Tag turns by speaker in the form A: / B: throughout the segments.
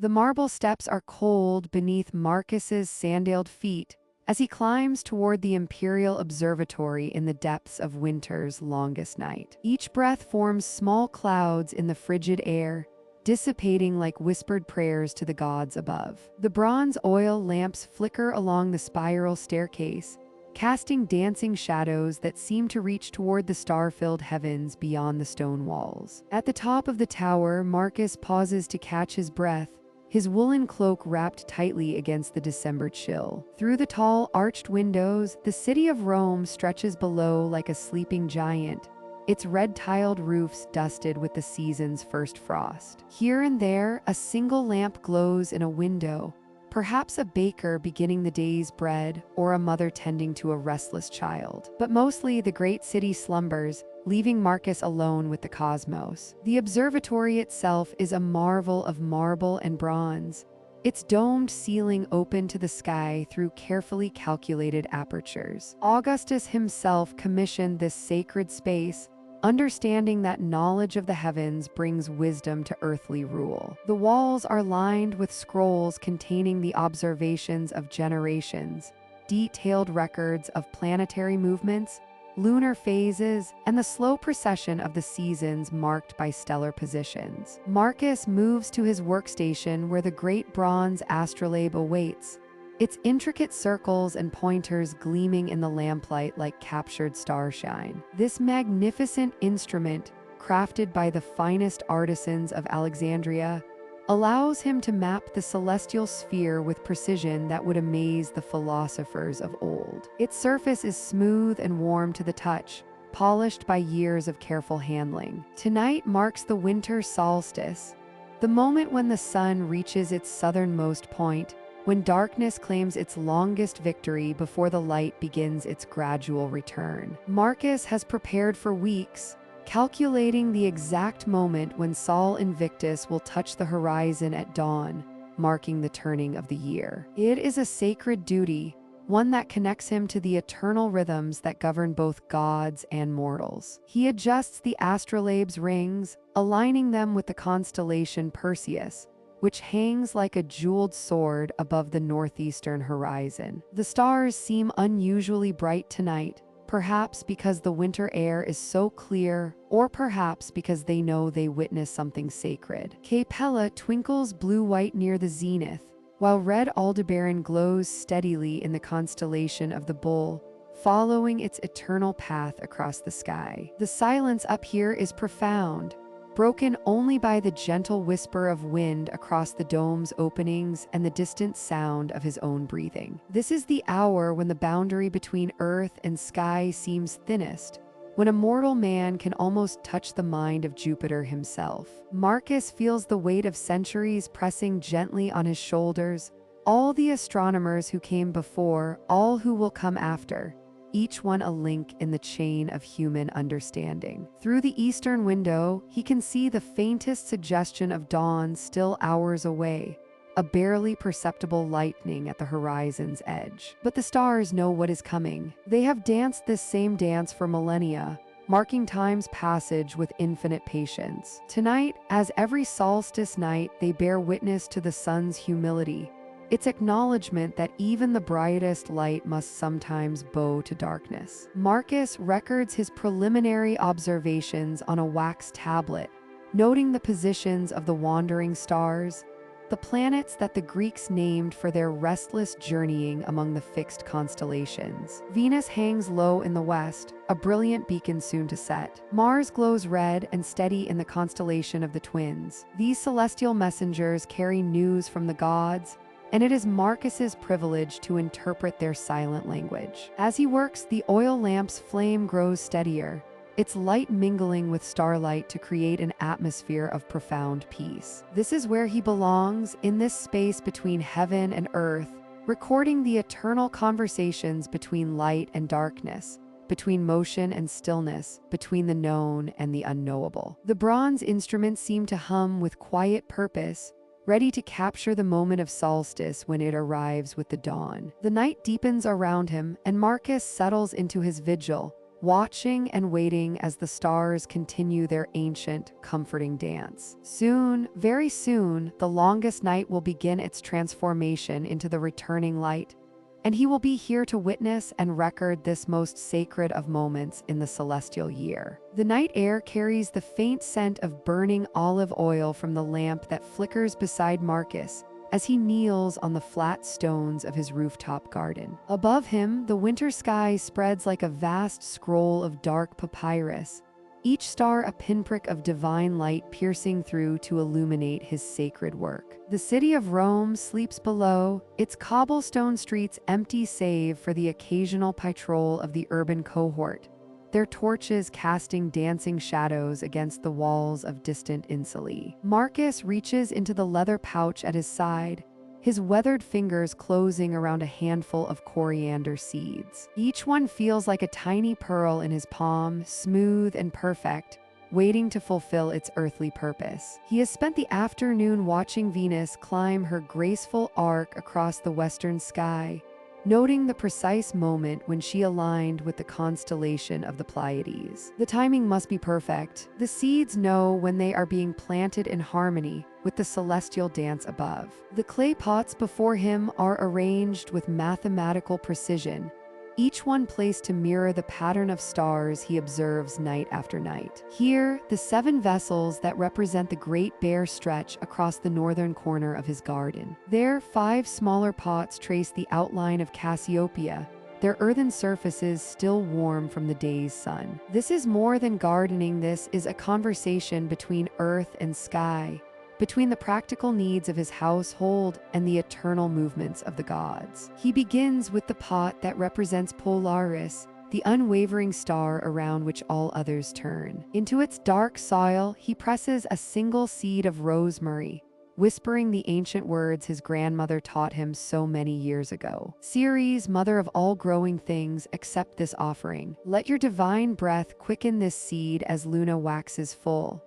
A: The marble steps are cold beneath Marcus's sandaled feet as he climbs toward the Imperial Observatory in the depths of winter's longest night. Each breath forms small clouds in the frigid air, dissipating like whispered prayers to the gods above. The bronze oil lamps flicker along the spiral staircase, casting dancing shadows that seem to reach toward the star-filled heavens beyond the stone walls. At the top of the tower, Marcus pauses to catch his breath, his woolen cloak wrapped tightly against the December chill. Through the tall, arched windows, the city of Rome stretches below like a sleeping giant, its red-tiled roofs dusted with the season's first frost. Here and there, a single lamp glows in a window, perhaps a baker beginning the day's bread or a mother tending to a restless child. But mostly the great city slumbers, leaving Marcus alone with the cosmos. The observatory itself is a marvel of marble and bronze, its domed ceiling open to the sky through carefully calculated apertures. Augustus himself commissioned this sacred space, understanding that knowledge of the heavens brings wisdom to earthly rule. The walls are lined with scrolls containing the observations of generations, detailed records of planetary movements, lunar phases, and the slow procession of the seasons marked by stellar positions. Marcus moves to his workstation where the great bronze astrolabe awaits, its intricate circles and pointers gleaming in the lamplight like captured starshine. This magnificent instrument, crafted by the finest artisans of Alexandria, allows him to map the celestial sphere with precision that would amaze the philosophers of old. Its surface is smooth and warm to the touch, polished by years of careful handling. Tonight marks the winter solstice, the moment when the sun reaches its southernmost point, when darkness claims its longest victory before the light begins its gradual return. Marcus has prepared for weeks, calculating the exact moment when Sol Invictus will touch the horizon at dawn, marking the turning of the year. It is a sacred duty, one that connects him to the eternal rhythms that govern both gods and mortals. He adjusts the astrolabe's rings, aligning them with the constellation Perseus, which hangs like a jeweled sword above the northeastern horizon. The stars seem unusually bright tonight, perhaps because the winter air is so clear, or perhaps because they know they witness something sacred. Capella twinkles blue-white near the zenith, while red Aldebaran glows steadily in the constellation of the Bull, following its eternal path across the sky. The silence up here is profound, broken only by the gentle whisper of wind across the dome's openings and the distant sound of his own breathing. This is the hour when the boundary between earth and sky seems thinnest, when a mortal man can almost touch the mind of Jupiter himself. Marcus feels the weight of centuries pressing gently on his shoulders, all the astronomers who came before, all who will come after, each one a link in the chain of human understanding. Through the eastern window, he can see the faintest suggestion of dawn still hours away, a barely perceptible lightening at the horizon's edge. But the stars know what is coming. They have danced this same dance for millennia, marking time's passage with infinite patience. Tonight, as every solstice night, they bear witness to the sun's humility, its acknowledgement that even the brightest light must sometimes bow to darkness. Marcus records his preliminary observations on a wax tablet, noting the positions of the wandering stars, the planets that the Greeks named for their restless journeying among the fixed constellations. Venus hangs low in the west, a brilliant beacon soon to set. Mars glows red and steady in the constellation of the Twins. These celestial messengers carry news from the gods, and it is Marcus's privilege to interpret their silent language. As he works, the oil lamp's flame grows steadier, its light mingling with starlight to create an atmosphere of profound peace. This is where he belongs, in this space between heaven and earth, recording the eternal conversations between light and darkness, between motion and stillness, between the known and the unknowable. The bronze instruments seem to hum with quiet purpose, ready to capture the moment of solstice when it arrives with the dawn. The night deepens around him, and Marcus settles into his vigil, watching and waiting as the stars continue their ancient, comforting dance. Soon, very soon, the longest night will begin its transformation into the returning light, and he will be here to witness and record this most sacred of moments in the celestial year. The night air carries the faint scent of burning olive oil from the lamp that flickers beside Marcus as he kneels on the flat stones of his rooftop garden. Above him, the winter sky spreads like a vast scroll of dark papyrus, each star a pinprick of divine light piercing through to illuminate his sacred work. The city of Rome sleeps below, its cobblestone streets empty save for the occasional patrol of the urban cohort, their torches casting dancing shadows against the walls of distant insulae. Marcus reaches into the leather pouch at his side, his weathered fingers closing around a handful of coriander seeds. Each one feels like a tiny pearl in his palm, smooth and perfect, waiting to fulfill its earthly purpose. He has spent the afternoon watching Venus climb her graceful arc across the western sky, noting the precise moment when she aligned with the constellation of the Pleiades. The timing must be perfect. The seeds know when they are being planted in harmony with the celestial dance above. The clay pots before him are arranged with mathematical precision, each one placed to mirror the pattern of stars he observes night after night. Here, the 7 vessels that represent the Great Bear stretch across the northern corner of his garden. There, 5 smaller pots trace the outline of Cassiopeia, their earthen surfaces still warm from the day's sun. This is more than gardening. This is a conversation between earth and sky, between the practical needs of his household and the eternal movements of the gods. He begins with the pot that represents Polaris, the unwavering star around which all others turn. Into its dark soil, he presses a single seed of rosemary, whispering the ancient words his grandmother taught him so many years ago. Ceres, mother of all growing things, accept this offering. Let your divine breath quicken this seed as Luna waxes full.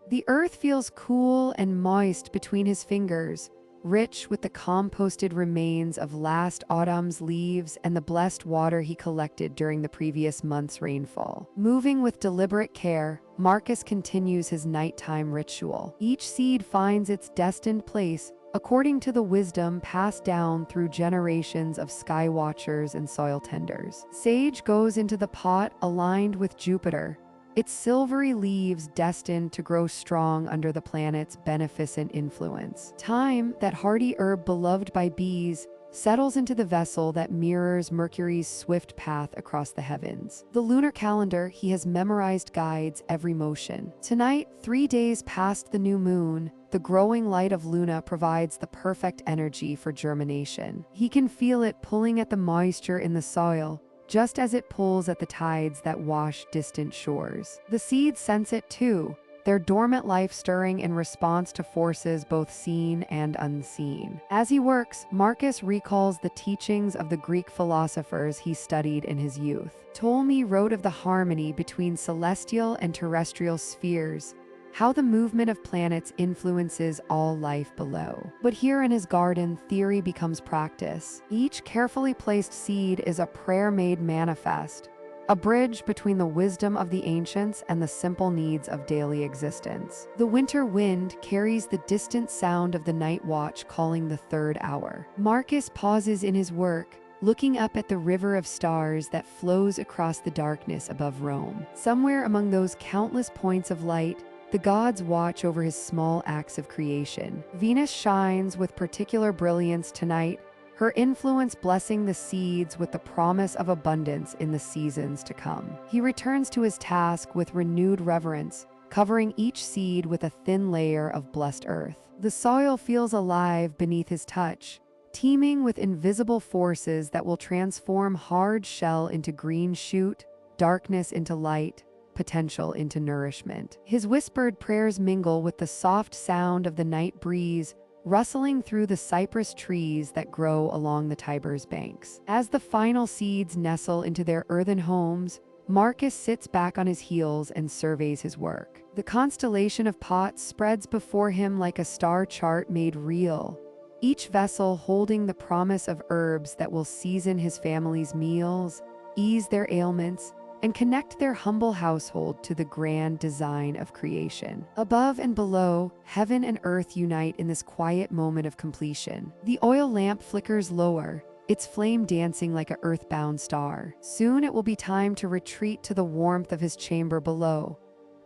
A: The earth feels cool and moist between his fingers, rich with the composted remains of last autumn's leaves and the blessed water he collected during the previous month's rainfall. Moving with deliberate care, Marcus continues his nighttime ritual. Each seed finds its destined place according to the wisdom passed down through generations of sky watchers and soil tenders. Sage goes into the pot aligned with Jupiter, its silvery leaves destined to grow strong under the planet's beneficent influence. Thyme, that hardy herb beloved by bees, settles into the vessel that mirrors Mercury's swift path across the heavens. The lunar calendar he has memorized guides every motion. Tonight, 3 days past the new moon, the growing light of Luna provides the perfect energy for germination. He can feel it pulling at the moisture in the soil, just as it pulls at the tides that wash distant shores. The seeds sense it too, their dormant life stirring in response to forces both seen and unseen. As he works, Marcus recalls the teachings of the Greek philosophers he studied in his youth. Ptolemy wrote of the harmony between celestial and terrestrial spheres, how the movement of planets influences all life below. But here in his garden, theory becomes practice. Each carefully placed seed is a prayer made manifest, a bridge between the wisdom of the ancients and the simple needs of daily existence. The winter wind carries the distant sound of the night watch calling the 3rd hour. Marcus pauses in his work, looking up at the river of stars that flows across the darkness above Rome. Somewhere among those countless points of light, the gods watch over his small acts of creation. Venus shines with particular brilliance tonight, her influence blessing the seeds with the promise of abundance in the seasons to come. He returns to his task with renewed reverence, covering each seed with a thin layer of blessed earth. The soil feels alive beneath his touch, teeming with invisible forces that will transform hard shell into green shoot, darkness into light, potential into nourishment. His whispered prayers mingle with the soft sound of the night breeze, rustling through the cypress trees that grow along the Tiber's banks. As the final seeds nestle into their earthen homes, Marcus sits back on his heels and surveys his work. The constellation of pots spreads before him like a star chart made real, each vessel holding the promise of herbs that will season his family's meals, ease their ailments, and connect their humble household to the grand design of creation. Above and below, heaven and earth unite in this quiet moment of completion. The oil lamp flickers lower, its flame dancing like an earthbound star. Soon it will be time to retreat to the warmth of his chamber below.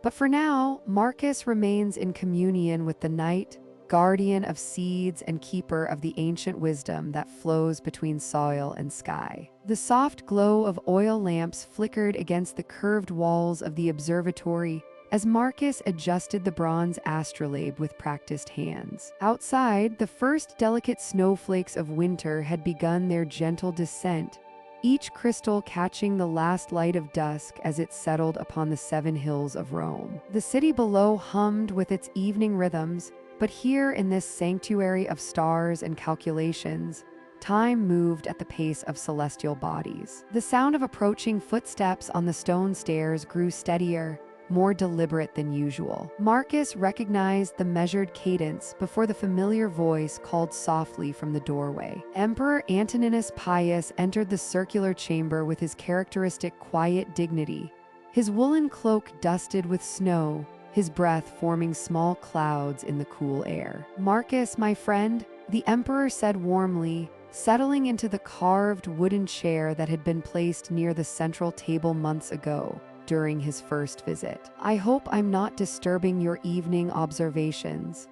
A: But for now, Marcus remains in communion with the night, guardian of seeds and keeper of the ancient wisdom that flows between soil and sky. The soft glow of oil lamps flickered against the curved walls of the observatory as Marcus adjusted the bronze astrolabe with practiced hands. Outside, the first delicate snowflakes of winter had begun their gentle descent, each crystal catching the last light of dusk as it settled upon the 7 hills of Rome. The city below hummed with its evening rhythms, but here in this sanctuary of stars and calculations, time moved at the pace of celestial bodies. The sound of approaching footsteps on the stone stairs grew steadier, more deliberate than usual. Marcus recognized the measured cadence before the familiar voice called softly from the doorway. Emperor Antoninus Pius entered the circular chamber with his characteristic quiet dignity, his woolen cloak dusted with snow, his breath forming small clouds in the cool air. "Marcus, my friend," the emperor said warmly, settling into the carved wooden chair that had been placed near the central table months ago during his first visit. "I hope I'm not disturbing your evening observations."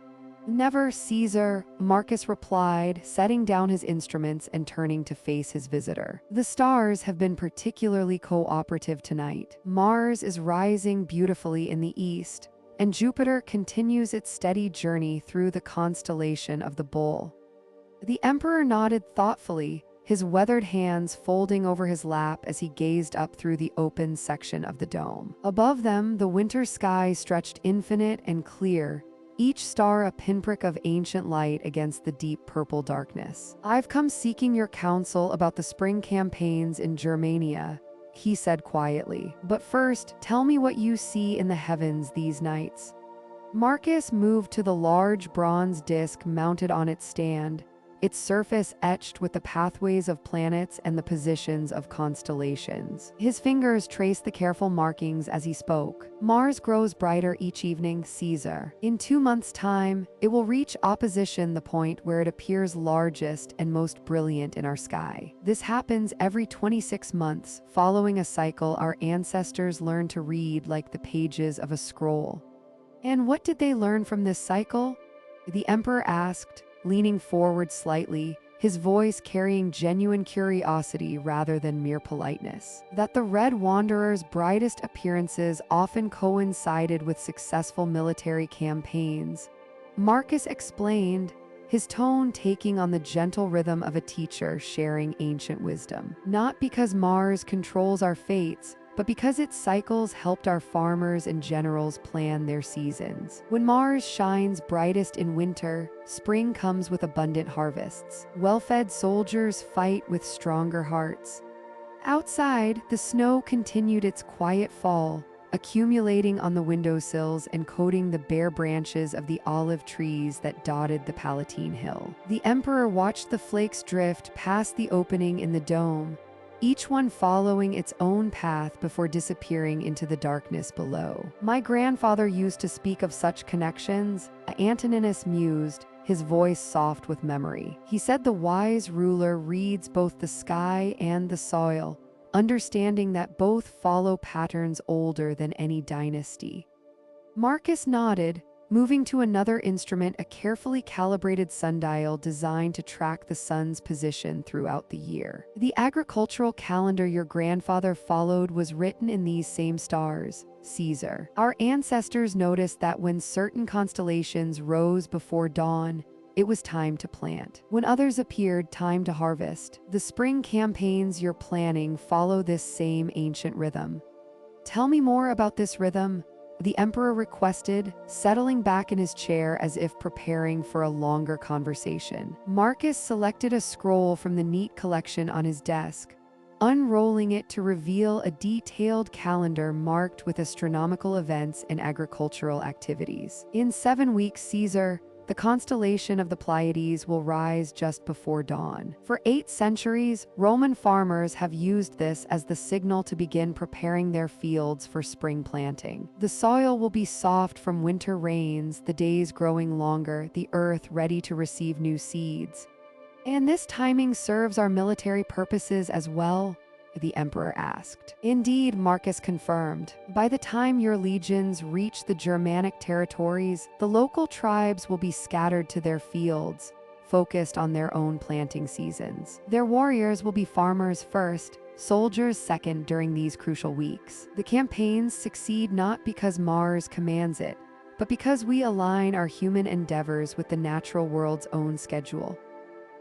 A: "Never, Caesar," Marcus replied, setting down his instruments and turning to face his visitor. "The stars have been particularly cooperative tonight. Mars is rising beautifully in the east, and Jupiter continues its steady journey through the constellation of the Bull." The emperor nodded thoughtfully, his weathered hands folding over his lap as he gazed up through the open section of the dome. Above them, the winter sky stretched infinite and clear, each star a pinprick of ancient light against the deep purple darkness. "I've come seeking your counsel about the spring campaigns in Germania," he said quietly. "But first, tell me what you see in the heavens these nights." Marcus moved to the large bronze disc mounted on its stand, its surface etched with the pathways of planets and the positions of constellations. His fingers traced the careful markings as he spoke. "Mars grows brighter each evening, Caesar. In 2 months' time, it will reach opposition, the point where it appears largest and most brilliant in our sky. This happens every 26 months, following a cycle our ancestors learned to read like the pages of a scroll." "And what did they learn from this cycle?" the emperor asked, leaning forward slightly, his voice carrying genuine curiosity rather than mere politeness. "That the Red Wanderer's brightest appearances often coincided with successful military campaigns," Marcus explained, his tone taking on the gentle rhythm of a teacher sharing ancient wisdom. "Not because Mars controls our fates, but because its cycles helped our farmers and generals plan their seasons. When Mars shines brightest in winter, spring comes with abundant harvests. Well-fed soldiers fight with stronger hearts." Outside, the snow continued its quiet fall, accumulating on the windowsills and coating the bare branches of the olive trees that dotted the Palatine Hill. The emperor watched the flakes drift past the opening in the dome, each one following its own path before disappearing into the darkness below. "My grandfather used to speak of such connections," Antoninus mused, his voice soft with memory. "He said the wise ruler reads both the sky and the soil, understanding that both follow patterns older than any dynasty." Marcus nodded, moving to another instrument, a carefully calibrated sundial designed to track the sun's position throughout the year. "The agricultural calendar your grandfather followed was written in these same stars, Caesar. Our ancestors noticed that when certain constellations rose before dawn, it was time to plant. When others appeared, time to harvest. The spring campaigns you're planning follow this same ancient rhythm." "Tell me more about this rhythm," the emperor requested, settling back in his chair as if preparing for a longer conversation. Marcus selected a scroll from the neat collection on his desk, unrolling it to reveal a detailed calendar marked with astronomical events and agricultural activities. "In 7 weeks, Caesar," the constellation of the Pleiades will rise just before dawn. For 8 centuries, Roman farmers have used this as the signal to begin preparing their fields for spring planting. The soil will be soft from winter rains, the days growing longer, the earth ready to receive new seeds. And this timing serves our military purposes as well, the emperor asked. Indeed, Marcus confirmed. By the time your legions reach the Germanic territories, the local tribes will be scattered to their fields, focused on their own planting seasons. Their warriors will be farmers first, soldiers second during these crucial weeks. The campaigns succeed not because Mars commands it, but because we align our human endeavors with the natural world's own schedule.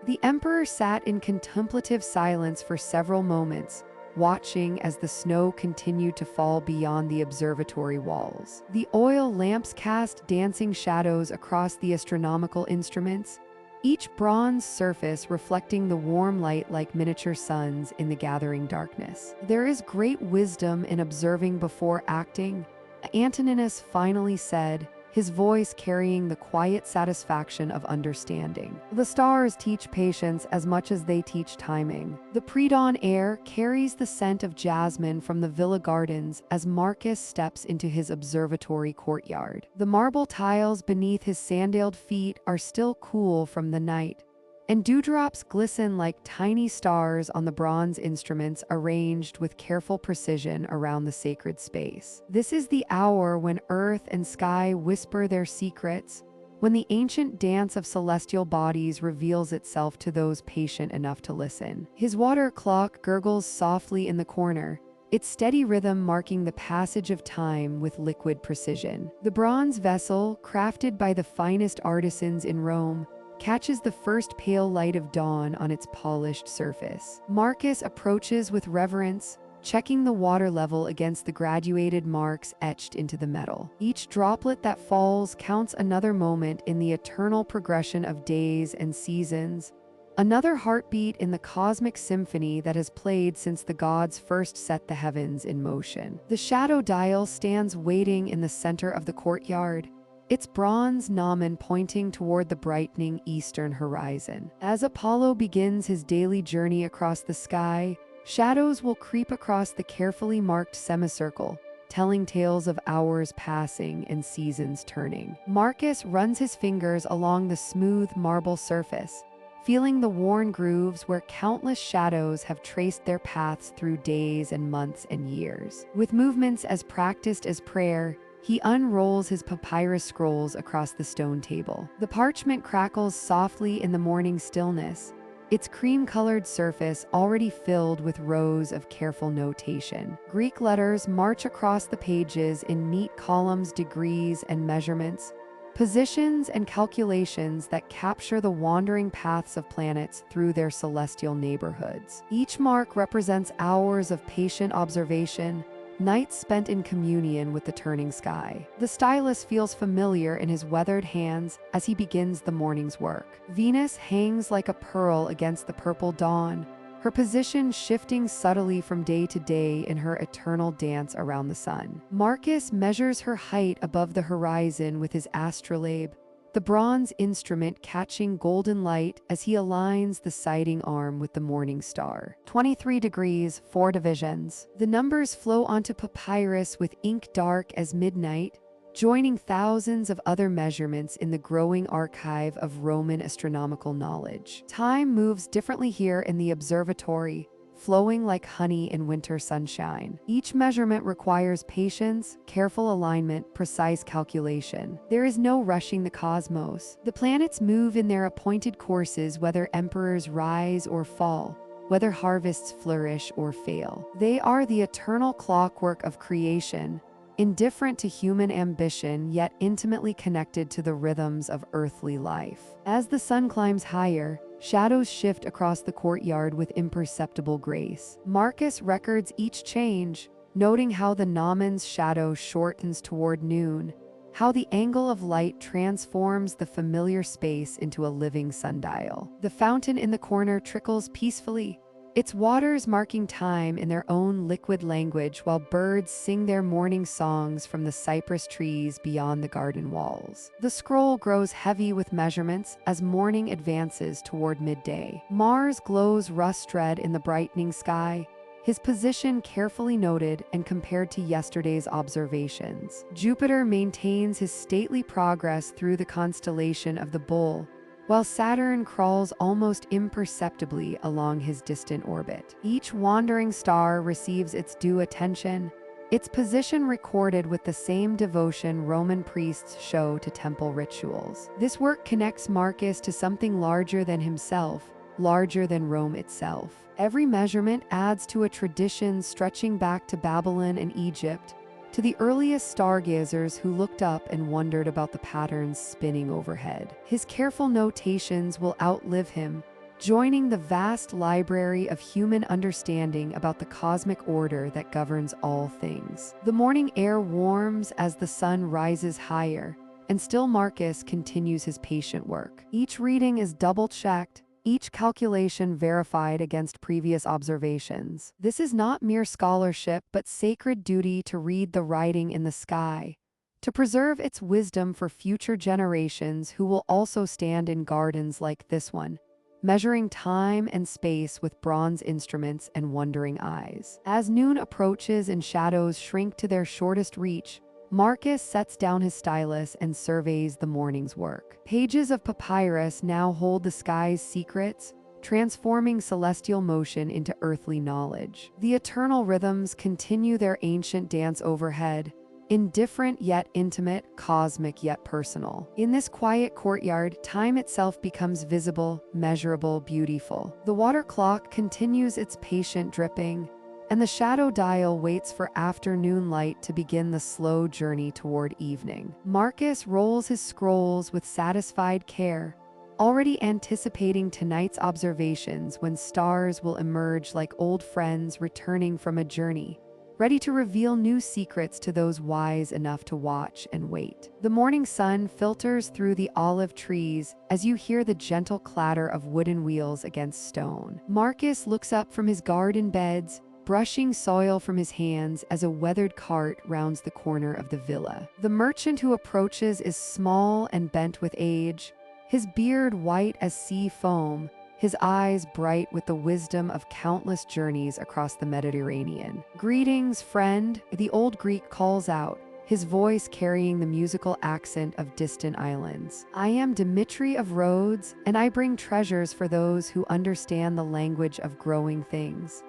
A: The emperor sat in contemplative silence for several moments, watching as the snow continued to fall beyond the observatory walls. The oil lamps cast dancing shadows across the astronomical instruments, each bronze surface reflecting the warm light like miniature suns in the gathering darkness. There is great wisdom in observing before acting, Antoninus finally said, his voice carrying the quiet satisfaction of understanding. The stars teach patience as much as they teach timing. The pre-dawn air carries the scent of jasmine from the villa gardens as Marcus steps into his observatory courtyard. The marble tiles beneath his sandaled feet are still cool from the night, and dewdrops glisten like tiny stars on the bronze instruments arranged with careful precision around the sacred space. This is the hour when earth and sky whisper their secrets, when the ancient dance of celestial bodies reveals itself to those patient enough to listen. His water clock gurgles softly in the corner, its steady rhythm marking the passage of time with liquid precision. The bronze vessel, crafted by the finest artisans in Rome, catches the first pale light of dawn on its polished surface. Marcus approaches with reverence, checking the water level against the graduated marks etched into the metal. Each droplet that falls counts another moment in the eternal progression of days and seasons, another heartbeat in the cosmic symphony that has played since the gods first set the heavens in motion. The shadow dial stands waiting in the center of the courtyard, its bronze gnomon pointing toward the brightening eastern horizon. As Apollo begins his daily journey across the sky, shadows will creep across the carefully marked semicircle, telling tales of hours passing and seasons turning. Marcus runs his fingers along the smooth marble surface, feeling the worn grooves where countless shadows have traced their paths through days and months and years. With movements as practiced as prayer, he unrolls his papyrus scrolls across the stone table. The parchment crackles softly in the morning stillness, its cream-colored surface already filled with rows of careful notation. Greek letters march across the pages in neat columns, degrees and measurements, positions and calculations that capture the wandering paths of planets through their celestial neighborhoods. Each mark represents hours of patient observation, nights spent in communion with the turning sky. The stylus feels familiar in his weathered hands as he begins the morning's work. Venus hangs like a pearl against the purple dawn, her position shifting subtly from day to day in her eternal dance around the sun. Marcus measures her height above the horizon with his astrolabe, the bronze instrument catching golden light as he aligns the sighting arm with the morning star. 23 degrees, 4 divisions. The numbers flow onto papyrus with ink dark as midnight, joining thousands of other measurements in the growing archive of Roman astronomical knowledge. Time moves differently here in the observatory, flowing like honey in winter sunshine. Each measurement requires patience, careful alignment, precise calculation. There is no rushing the cosmos. The planets move in their appointed courses, whether emperors rise or fall, whether harvests flourish or fail. They are the eternal clockwork of creation, indifferent to human ambition yet intimately connected to the rhythms of earthly life. As the sun climbs higher, shadows shift across the courtyard with imperceptible grace. Marcus records each change, noting how the gnomon's shadow shortens toward noon, how the angle of light transforms the familiar space into a living sundial. The fountain in the corner trickles peacefully, its waters marking time in their own liquid language while birds sing their morning songs from the cypress trees beyond the garden walls. The scroll grows heavy with measurements as morning advances toward midday. Mars glows rust-red in the brightening sky, his position carefully noted and compared to yesterday's observations. Jupiter maintains his stately progress through the constellation of the Bull, while Saturn crawls almost imperceptibly along his distant orbit. Each wandering star receives its due attention, its position recorded with the same devotion Roman priests show to temple rituals. This work connects Marcus to something larger than himself, larger than Rome itself. Every measurement adds to a tradition stretching back to Babylon and Egypt, to the earliest stargazers who looked up and wondered about the patterns spinning overhead. His careful notations will outlive him, joining the vast library of human understanding about the cosmic order that governs all things. The morning air warms as the sun rises higher, and still Marcus continues his patient work. Each reading is double-checked, each calculation verified against previous observations. This is not mere scholarship, but sacred duty to read the writing in the sky, to preserve its wisdom for future generations who will also stand in gardens like this one, measuring time and space with bronze instruments and wondering eyes. As noon approaches and shadows shrink to their shortest reach, Marcus sets down his stylus and surveys the morning's work. Pages of papyrus now hold the sky's secrets, transforming celestial motion into earthly knowledge. The eternal rhythms continue their ancient dance overhead, indifferent yet intimate, cosmic yet personal. In this quiet courtyard, time itself becomes visible, measurable, beautiful. The water clock continues its patient dripping, and the shadow dial waits for afternoon light to begin the slow journey toward evening. Marcus rolls his scrolls with satisfied care, already anticipating tonight's observations when stars will emerge like old friends returning from a journey, ready to reveal new secrets to those wise enough to watch and wait. The morning sun filters through the olive trees as you hear the gentle clatter of wooden wheels against stone. Marcus looks up from his garden beds, brushing soil from his hands as a weathered cart rounds the corner of the villa. The merchant who approaches is small and bent with age, his beard white as sea foam, his eyes bright with the wisdom of countless journeys across the Mediterranean. "Greetings, friend," the old Greek calls out, his voice carrying the musical accent of distant islands. "I am Dmitri of Rhodes, and I bring treasures for those who understand the language of growing things."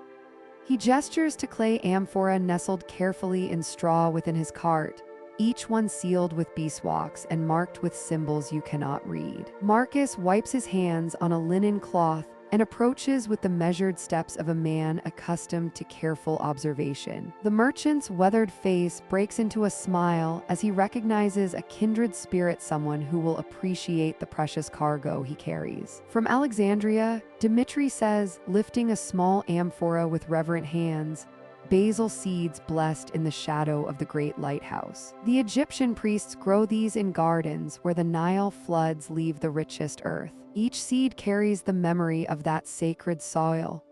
A: He gestures to clay amphora nestled carefully in straw within his cart, each one sealed with beeswax and marked with symbols you cannot read. Marcus wipes his hands on a linen cloth and approaches with the measured steps of a man accustomed to careful observation. The merchant's weathered face breaks into a smile as he recognizes a kindred spirit, someone who will appreciate the precious cargo he carries. "From Alexandria," Dmitri says, lifting a small amphora with reverent hands, basil seeds blessed in the shadow of the great lighthouse. The Egyptian priests grow these in gardens where the Nile floods leave the richest earth. Each seed carries the memory of that sacred soil.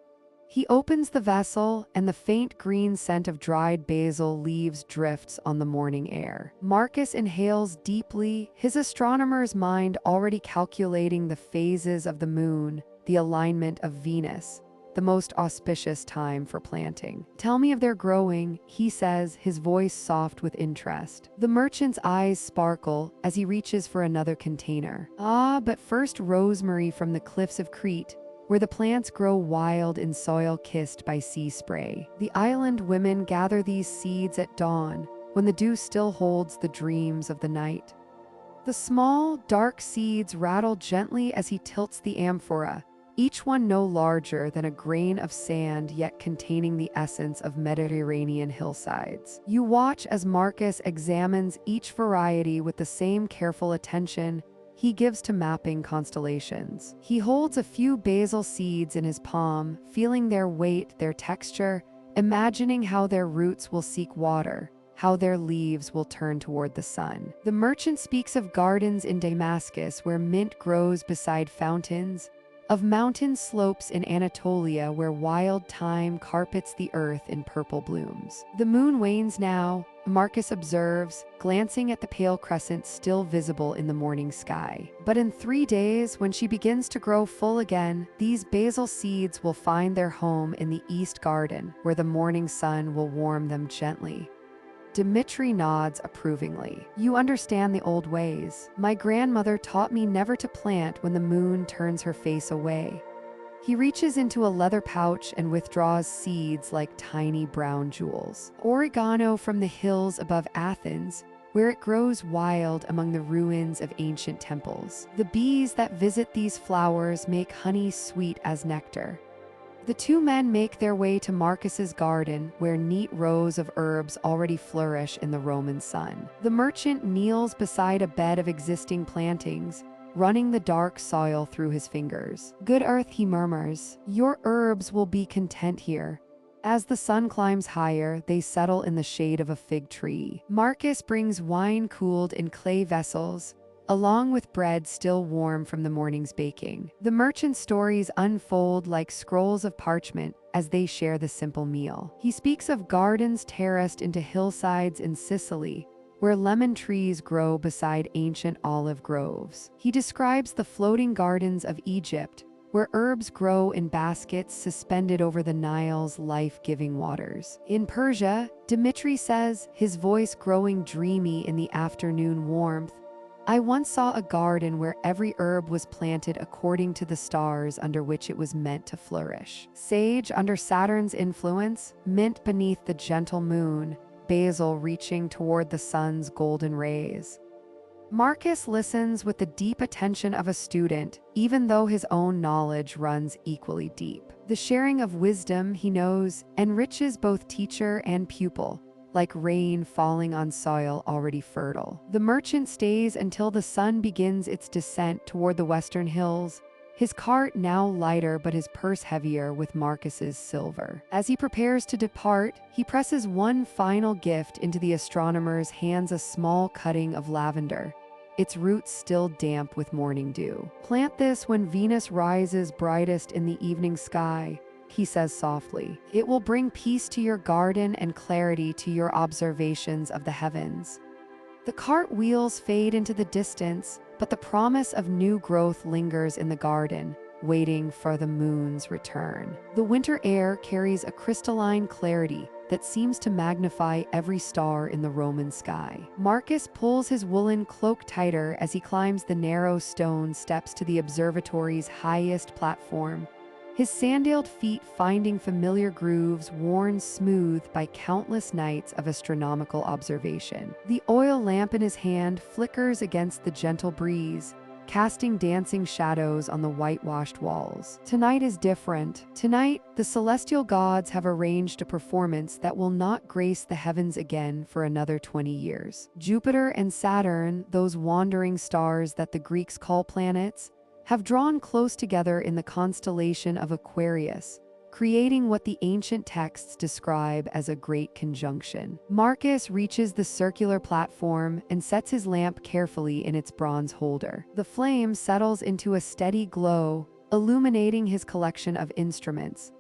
A: He opens the vessel, and the faint green scent of dried basil leaves drifts on the morning air. Marcus inhales deeply, his astronomer's mind already calculating the phases of the moon, the alignment of Venus, the most auspicious time for planting. "Tell me of their growing," he says, his voice soft with interest. The merchant's eyes sparkle as he reaches for another container. "Ah, but first rosemary from the cliffs of Crete, where the plants grow wild in soil kissed by sea spray. The island women gather these seeds at dawn, when the dew still holds the dreams of the night." The small, dark seeds rattle gently as he tilts the amphora, each one no larger than a grain of sand yet containing the essence of Mediterranean hillsides. You watch as Marcus examines each variety with the same careful attention he gives to mapping constellations. He holds a few basil seeds in his palm, feeling their weight, their texture, imagining how their roots will seek water, how their leaves will turn toward the sun. The merchant speaks of gardens in Damascus where mint grows beside fountains, of mountain slopes in Anatolia where wild thyme carpets the earth in purple blooms. The moon wanes now, Marcus observes, glancing at the pale crescent still visible in the morning sky. But in 3 days, when she begins to grow full again, these basil seeds will find their home in the east garden, where the morning sun will warm them gently. Dmitri nods approvingly. You understand the old ways. My grandmother taught me never to plant when the moon turns her face away. He reaches into a leather pouch and withdraws seeds like tiny brown jewels. Oregano from the hills above Athens, where it grows wild among the ruins of ancient temples. The bees that visit these flowers make honey sweet as nectar. The two men make their way to Marcus's garden, where neat rows of herbs already flourish in the Roman sun. The merchant kneels beside a bed of existing plantings, running the dark soil through his fingers. Good earth, he murmurs, your herbs will be content here. As the sun climbs higher, they settle in the shade of a fig tree. Marcus brings wine cooled in clay vessels, along with bread still warm from the morning's baking. The merchant's stories unfold like scrolls of parchment as they share the simple meal. He speaks of gardens terraced into hillsides in Sicily, where lemon trees grow beside ancient olive groves. He describes the floating gardens of Egypt, where herbs grow in baskets suspended over the Nile's life-giving waters. In Persia, Dmitri says, his voice growing dreamy in the afternoon warmth, I once saw a garden where every herb was planted according to the stars under which it was meant to flourish. Sage under Saturn's influence, mint beneath the gentle moon, basil reaching toward the sun's golden rays. Marcus listens with the deep attention of a student, even though his own knowledge runs equally deep. The sharing of wisdom, he knows, enriches both teacher and pupil, like rain falling on soil already fertile. The merchant stays until the sun begins its descent toward the western hills, his cart now lighter but his purse heavier with Marcus's silver. As he prepares to depart, he presses one final gift into the astronomer's hands, a small cutting of lavender, its roots still damp with morning dew. Plant this when Venus rises brightest in the evening sky, he says softly. It will bring peace to your garden and clarity to your observations of the heavens. The cart wheels fade into the distance, but the promise of new growth lingers in the garden, waiting for the moon's return. The winter air carries a crystalline clarity that seems to magnify every star in the Roman sky. Marcus pulls his woolen cloak tighter as he climbs the narrow stone steps to the observatory's highest platform, his sandaled feet finding familiar grooves worn smooth by countless nights of astronomical observation. The oil lamp in his hand flickers against the gentle breeze, casting dancing shadows on the whitewashed walls. Tonight is different. Tonight, the celestial gods have arranged a performance that will not grace the heavens again for another 20 years. Jupiter and Saturn, those wandering stars that the Greeks call planets, have drawn close together in the constellation of Aquarius, creating what the ancient texts describe as a great conjunction. Marcus reaches the circular platform and sets his lamp carefully in its bronze holder. The flame settles into a steady glow, illuminating his collection of instruments.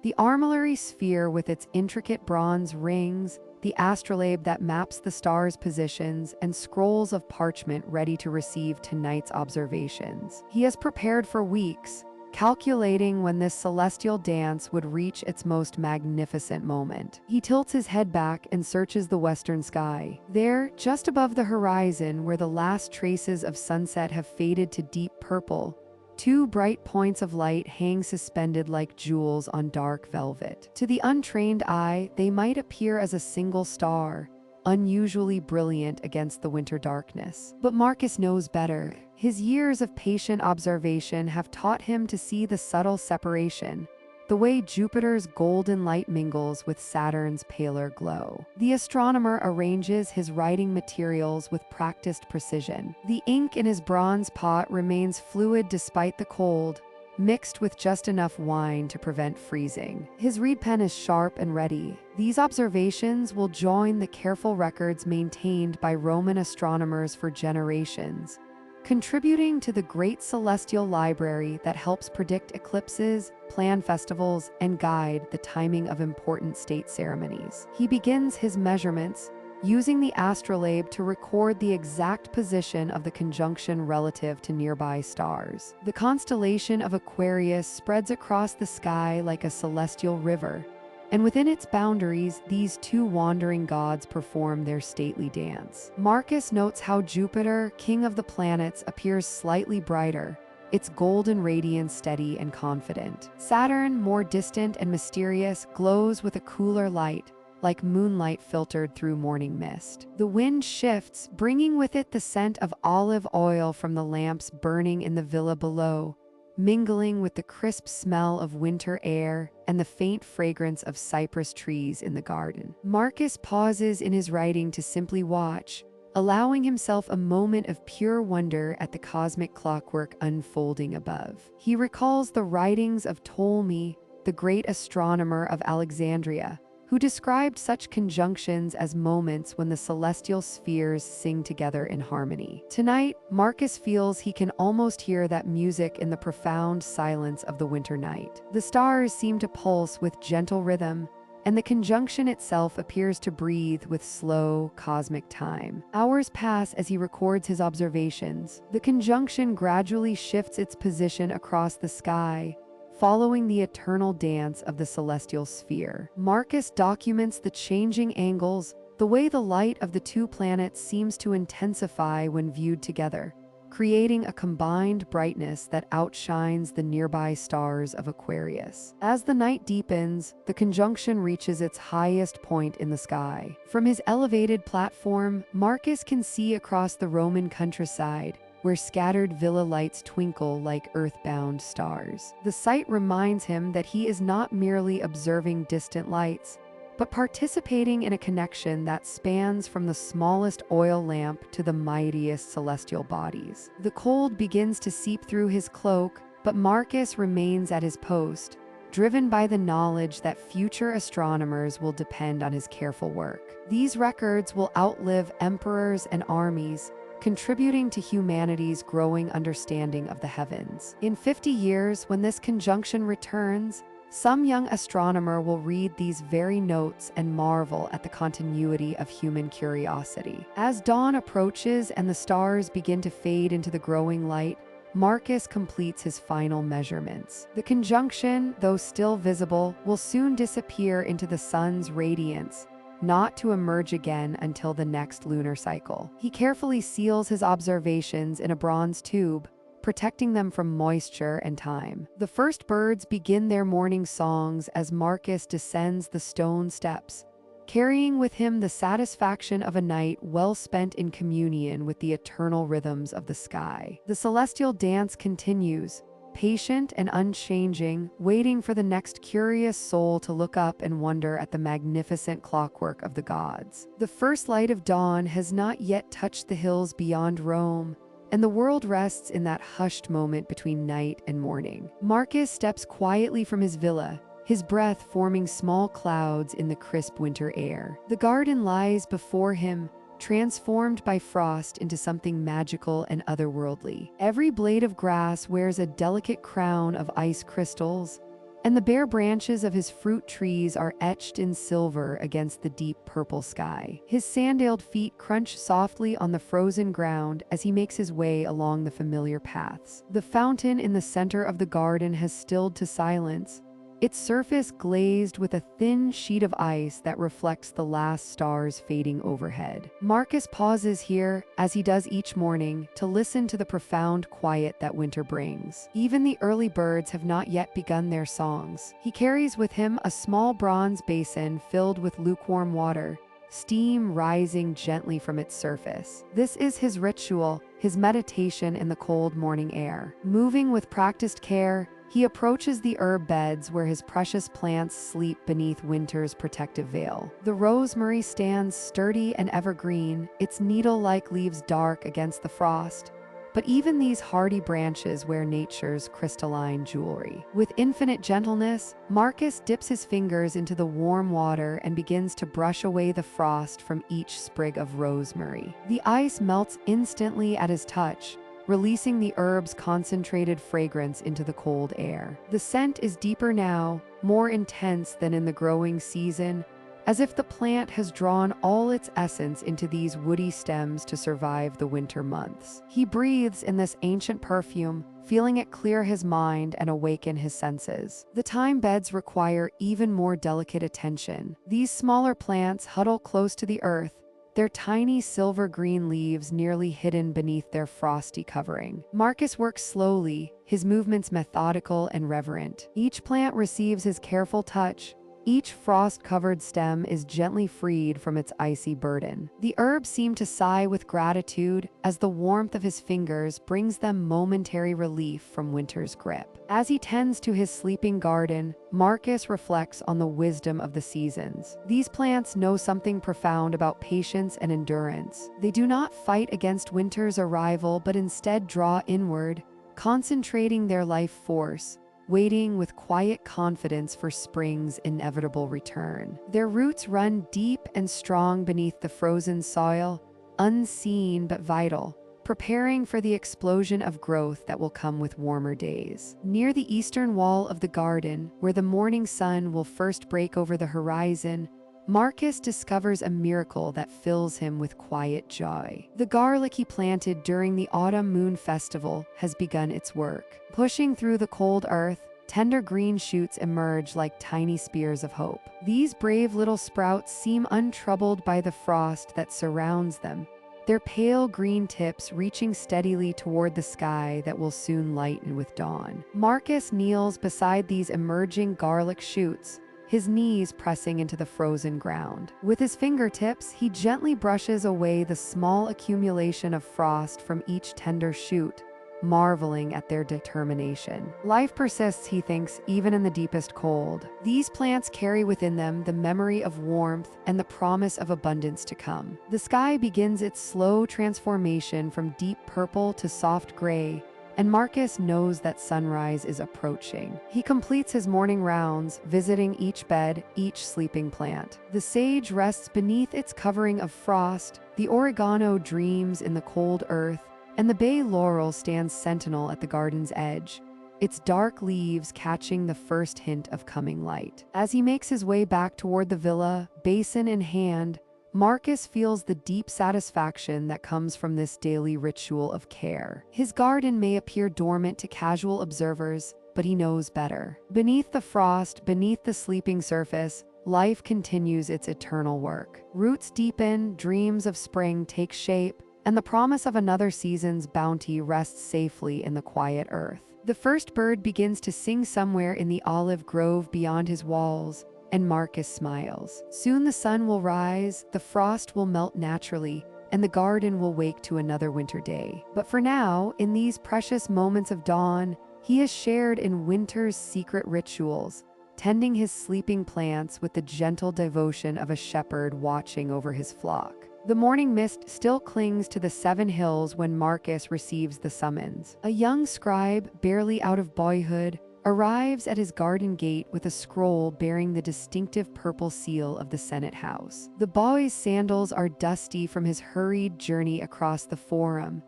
A: The armillary sphere with its intricate bronze rings, the astrolabe that maps the stars' positions, and scrolls of parchment ready to receive tonight's observations. He has prepared for weeks, calculating when this celestial dance would reach its most magnificent moment. He tilts his head back and searches the western sky. There, just above the horizon, where the last traces of sunset have faded to deep purple, two bright points of light hang suspended like jewels on dark velvet. To the untrained eye, they might appear as a single star, unusually brilliant against the winter darkness. But Marcus knows better. His years of patient observation have taught him to see the subtle separation, the way Jupiter's golden light mingles with Saturn's paler glow. The astronomer arranges his writing materials with practiced precision. The ink in his bronze pot remains fluid despite the cold, mixed with just enough wine to prevent freezing. His reed pen is sharp and ready. These observations will join the careful records maintained by Roman astronomers for generations, contributing to the great celestial library that helps predict eclipses, plan festivals, and guide the timing of important state ceremonies. He begins his measurements using the astrolabe to record the exact position of the conjunction relative to nearby stars. The constellation of Aquarius spreads across the sky like a celestial river, and within its boundaries, these two wandering gods perform their stately dance. Marcus notes how Jupiter, king of the planets, appears slightly brighter, its golden radiance steady and confident. Saturn, more distant and mysterious, glows with a cooler light, like moonlight filtered through morning mist. The wind shifts, bringing with it the scent of olive oil from the lamps burning in the villa below, mingling with the crisp smell of winter air and the faint fragrance of cypress trees in the garden. Marcus pauses in his writing to simply watch, allowing himself a moment of pure wonder at the cosmic clockwork unfolding above. He recalls the writings of Ptolemy, the great astronomer of Alexandria, who described such conjunctions as moments when the celestial spheres sing together in harmony. Tonight, Marcus feels he can almost hear that music in the profound silence of the winter night. The stars seem to pulse with gentle rhythm, and the conjunction itself appears to breathe with slow, cosmic time. Hours pass as he records his observations. The conjunction gradually shifts its position across the sky, following the eternal dance of the celestial sphere. Marcus documents the changing angles, the way the light of the two planets seems to intensify when viewed together, creating a combined brightness that outshines the nearby stars of Aquarius. As the night deepens, the conjunction reaches its highest point in the sky. From his elevated platform, Marcus can see across the Roman countryside, where scattered villa lights twinkle like earthbound stars. The sight reminds him that he is not merely observing distant lights, but participating in a connection that spans from the smallest oil lamp to the mightiest celestial bodies. The cold begins to seep through his cloak, but Marcus remains at his post, driven by the knowledge that future astronomers will depend on his careful work. These records will outlive emperors and armies, contributing to humanity's growing understanding of the heavens. In 50 years, when this conjunction returns, some young astronomer will read these very notes and marvel at the continuity of human curiosity. As dawn approaches and the stars begin to fade into the growing light, Marcus completes his final measurements. The conjunction, though still visible, will soon disappear into the sun's radiance, not to emerge again until the next lunar cycle. He carefully seals his observations in a bronze tube, protecting them from moisture and time. The first birds begin their morning songs as Marcus descends the stone steps, carrying with him the satisfaction of a night well spent in communion with the eternal rhythms of the sky. The celestial dance continues, patient and unchanging, waiting for the next curious soul to look up and wonder at the magnificent clockwork of the gods. The first light of dawn has not yet touched the hills beyond Rome, and the world rests in that hushed moment between night and morning. Marcus steps quietly from his villa, his breath forming small clouds in the crisp winter air. The garden lies before him, transformed by frost into something magical and otherworldly. Every blade of grass wears a delicate crown of ice crystals, and the bare branches of his fruit trees are etched in silver against the deep purple sky. His sandaled feet crunch softly on the frozen ground as he makes his way along the familiar paths. The fountain in the center of the garden has stilled to silence, its surface glazed with a thin sheet of ice that reflects the last stars fading overhead. Marcus pauses here, as he does each morning, to listen to the profound quiet that winter brings. Even the early birds have not yet begun their songs. He carries with him a small bronze basin filled with lukewarm water, steam rising gently from its surface. This is his ritual, his meditation in the cold morning air. Moving with practiced care, he approaches the herb beds where his precious plants sleep beneath winter's protective veil. The rosemary stands sturdy and evergreen, its needle-like leaves dark against the frost, but even these hardy branches wear nature's crystalline jewelry. With infinite gentleness, Marcus dips his fingers into the warm water and begins to brush away the frost from each sprig of rosemary. The ice melts instantly at his touch, releasing the herb's concentrated fragrance into the cold air. The scent is deeper now, more intense than in the growing season, as if the plant has drawn all its essence into these woody stems to survive the winter months. He breathes in this ancient perfume, feeling it clear his mind and awaken his senses. The thyme beds require even more delicate attention. These smaller plants huddle close to the earth, their tiny silver-green leaves nearly hidden beneath their frosty covering. Marcus works slowly, his movements methodical and reverent. Each plant receives his careful touch. Each frost-covered stem is gently freed from its icy burden. The herbs seem to sigh with gratitude as the warmth of his fingers brings them momentary relief from winter's grip. As he tends to his sleeping garden, Marcus reflects on the wisdom of the seasons. These plants know something profound about patience and endurance. They do not fight against winter's arrival, but instead draw inward, concentrating their life force, waiting with quiet confidence for spring's inevitable return. Their roots run deep and strong beneath the frozen soil, unseen but vital, preparing for the explosion of growth that will come with warmer days. Near the eastern wall of the garden, where the morning sun will first break over the horizon, Marcus discovers a miracle that fills him with quiet joy. The garlic he planted during the autumn moon festival has begun its work. Pushing through the cold earth, tender green shoots emerge like tiny spears of hope. These brave little sprouts seem untroubled by the frost that surrounds them, their pale green tips reaching steadily toward the sky that will soon lighten with dawn. Marcus kneels beside these emerging garlic shoots, his knees pressing into the frozen ground. With his fingertips, he gently brushes away the small accumulation of frost from each tender shoot, marveling at their determination. Life persists, he thinks, even in the deepest cold. These plants carry within them the memory of warmth and the promise of abundance to come. The sky begins its slow transformation from deep purple to soft gray, and Marcus knows that sunrise is approaching. He completes his morning rounds, visiting each bed, each sleeping plant. The sage rests beneath its covering of frost, the oregano dreams in the cold earth, and the bay laurel stands sentinel at the garden's edge, its dark leaves catching the first hint of coming light. As he makes his way back toward the villa, basin in hand, Marcus feels the deep satisfaction that comes from this daily ritual of care. His garden may appear dormant to casual observers, but he knows better. Beneath the frost, beneath the sleeping surface, life continues its eternal work. Roots deepen, dreams of spring take shape, and the promise of another season's bounty rests safely in the quiet earth. The first bird begins to sing somewhere in the olive grove beyond his walls, and Marcus smiles. Soon the sun will rise, the frost will melt naturally, and the garden will wake to another winter day. But for now, in these precious moments of dawn, he is shared in winter's secret rituals, tending his sleeping plants with the gentle devotion of a shepherd watching over his flock. The morning mist still clings to the 7 hills when Marcus receives the summons. A young scribe, barely out of boyhood, arrives at his garden gate with a scroll bearing the distinctive purple seal of the Senate House. The boy's sandals are dusty from his hurried journey across the forum,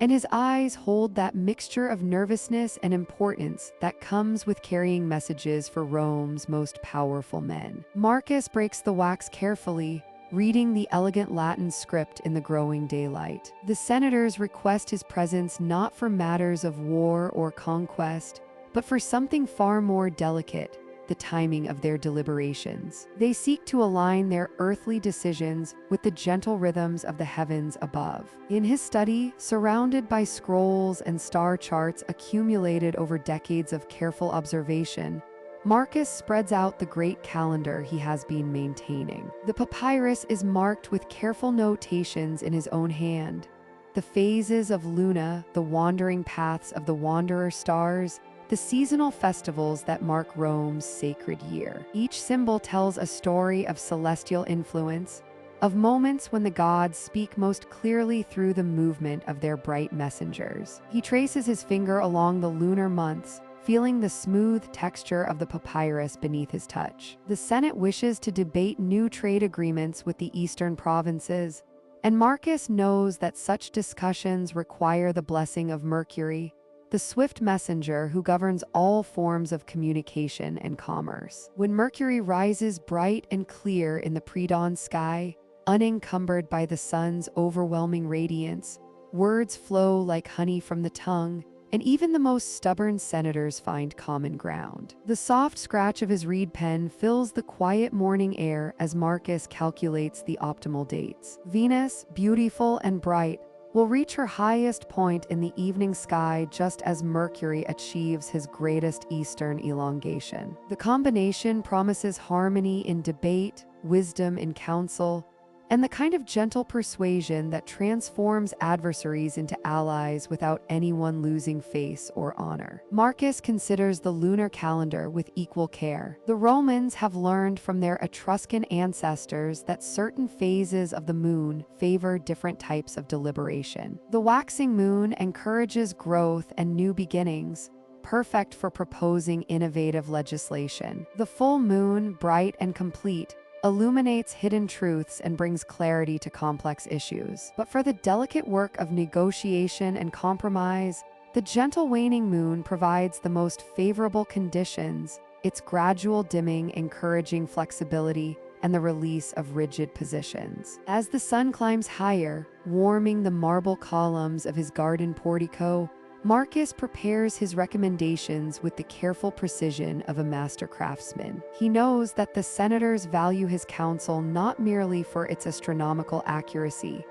A: and his eyes hold that mixture of nervousness and importance that comes with carrying messages for Rome's most powerful men. Marcus breaks the wax carefully, reading the elegant Latin script in the growing daylight. The senators request his presence not for matters of war or conquest, but for something far more delicate, the timing of their deliberations. They seek to align their earthly decisions with the gentle rhythms of the heavens above. In his study, surrounded by scrolls and star charts accumulated over decades of careful observation, Marcus spreads out the great calendar he has been maintaining. The papyrus is marked with careful notations in his own hand. The phases of Luna, the wandering paths of the wanderer stars, the seasonal festivals that mark Rome's sacred year. Each symbol tells a story of celestial influence, of moments when the gods speak most clearly through the movement of their bright messengers. He traces his finger along the lunar months, feeling the smooth texture of the papyrus beneath his touch. The Senate wishes to debate new trade agreements with the eastern provinces, And Marcus knows that such discussions require the blessing of Mercury, the swift messenger who governs all forms of communication and commerce. When Mercury rises bright and clear in the pre-dawn sky, unencumbered by the sun's overwhelming radiance, words flow like honey from the tongue, and even the most stubborn senators find common ground. The soft scratch of his reed pen fills the quiet morning air as Marcus calculates the optimal dates. Venus, beautiful and bright, will reach her highest point in the evening sky just as Mercury achieves his greatest eastern elongation. The combination promises harmony in debate, wisdom in counsel, and the kind of gentle persuasion that transforms adversaries into allies without anyone losing face or honor. Marcus considers the lunar calendar with equal care. The Romans have learned from their Etruscan ancestors that certain phases of the moon favor different types of deliberation. The waxing moon encourages growth and new beginnings, perfect for proposing innovative legislation. The full moon, bright and complete, illuminates hidden truths and brings clarity to complex issues. But for the delicate work of negotiation and compromise, the gentle waning moon provides the most favorable conditions, its gradual dimming encouraging flexibility and the release of rigid positions. As the sun climbs higher, warming the marble columns of his garden portico, Marcus prepares his recommendations with the careful precision of a master craftsman. He knows that the senators value his counsel not merely for its astronomical accuracy,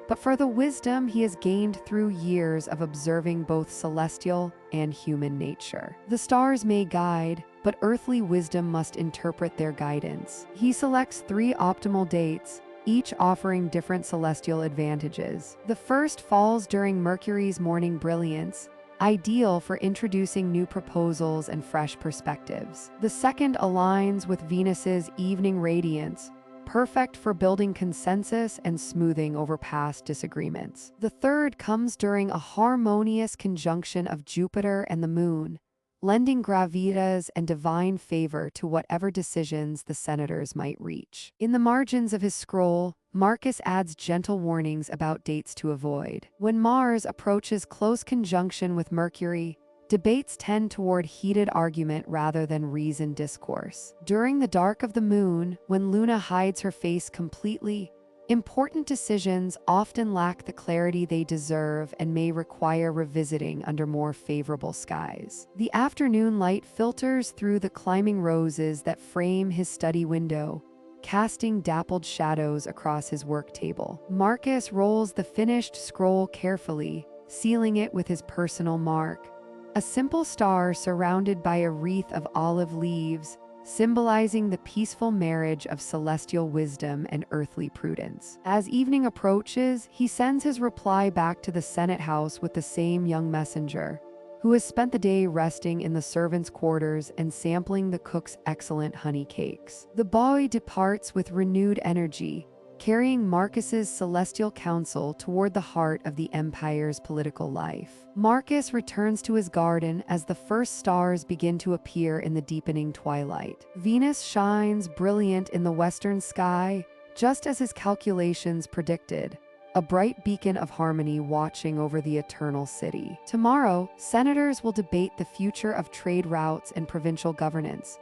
A: but for the wisdom he has gained through years of observing both celestial and human nature. The stars may guide, but earthly wisdom must interpret their guidance. He selects 3 optimal dates, each offering different celestial advantages. The first falls during Mercury's morning brilliance, ideal for introducing new proposals and fresh perspectives. The second aligns with Venus's evening radiance, perfect for building consensus and smoothing over past disagreements. The third comes during a harmonious conjunction of Jupiter and the Moon, lending gravitas and divine favor to whatever decisions the senators might reach. In the margins of his scroll, Marcus adds gentle warnings about dates to avoid. When Mars approaches close conjunction with Mercury, debates tend toward heated argument rather than reasoned discourse. During the dark of the moon, when Luna hides her face completely, important decisions often lack the clarity they deserve and may require revisiting under more favorable skies. The afternoon light filters through the climbing roses that frame his study window, casting dappled shadows across his work table. Marcus rolls the finished scroll carefully, sealing it with his personal mark, a simple star surrounded by a wreath of olive leaves, symbolizing the peaceful marriage of celestial wisdom and earthly prudence. As evening approaches, he sends his reply back to the Senate House with the same young messenger, who has spent the day resting in the servants' quarters and sampling the cook's excellent honey cakes. The boy departs with renewed energy, carrying Marcus's celestial counsel toward the heart of the empire's political life. Marcus returns to his garden as the first stars begin to appear in the deepening twilight. Venus shines brilliant in the western sky, just as his calculations predicted, a bright beacon of harmony watching over the eternal city. Tomorrow, senators will debate the future of trade routes and provincial governance.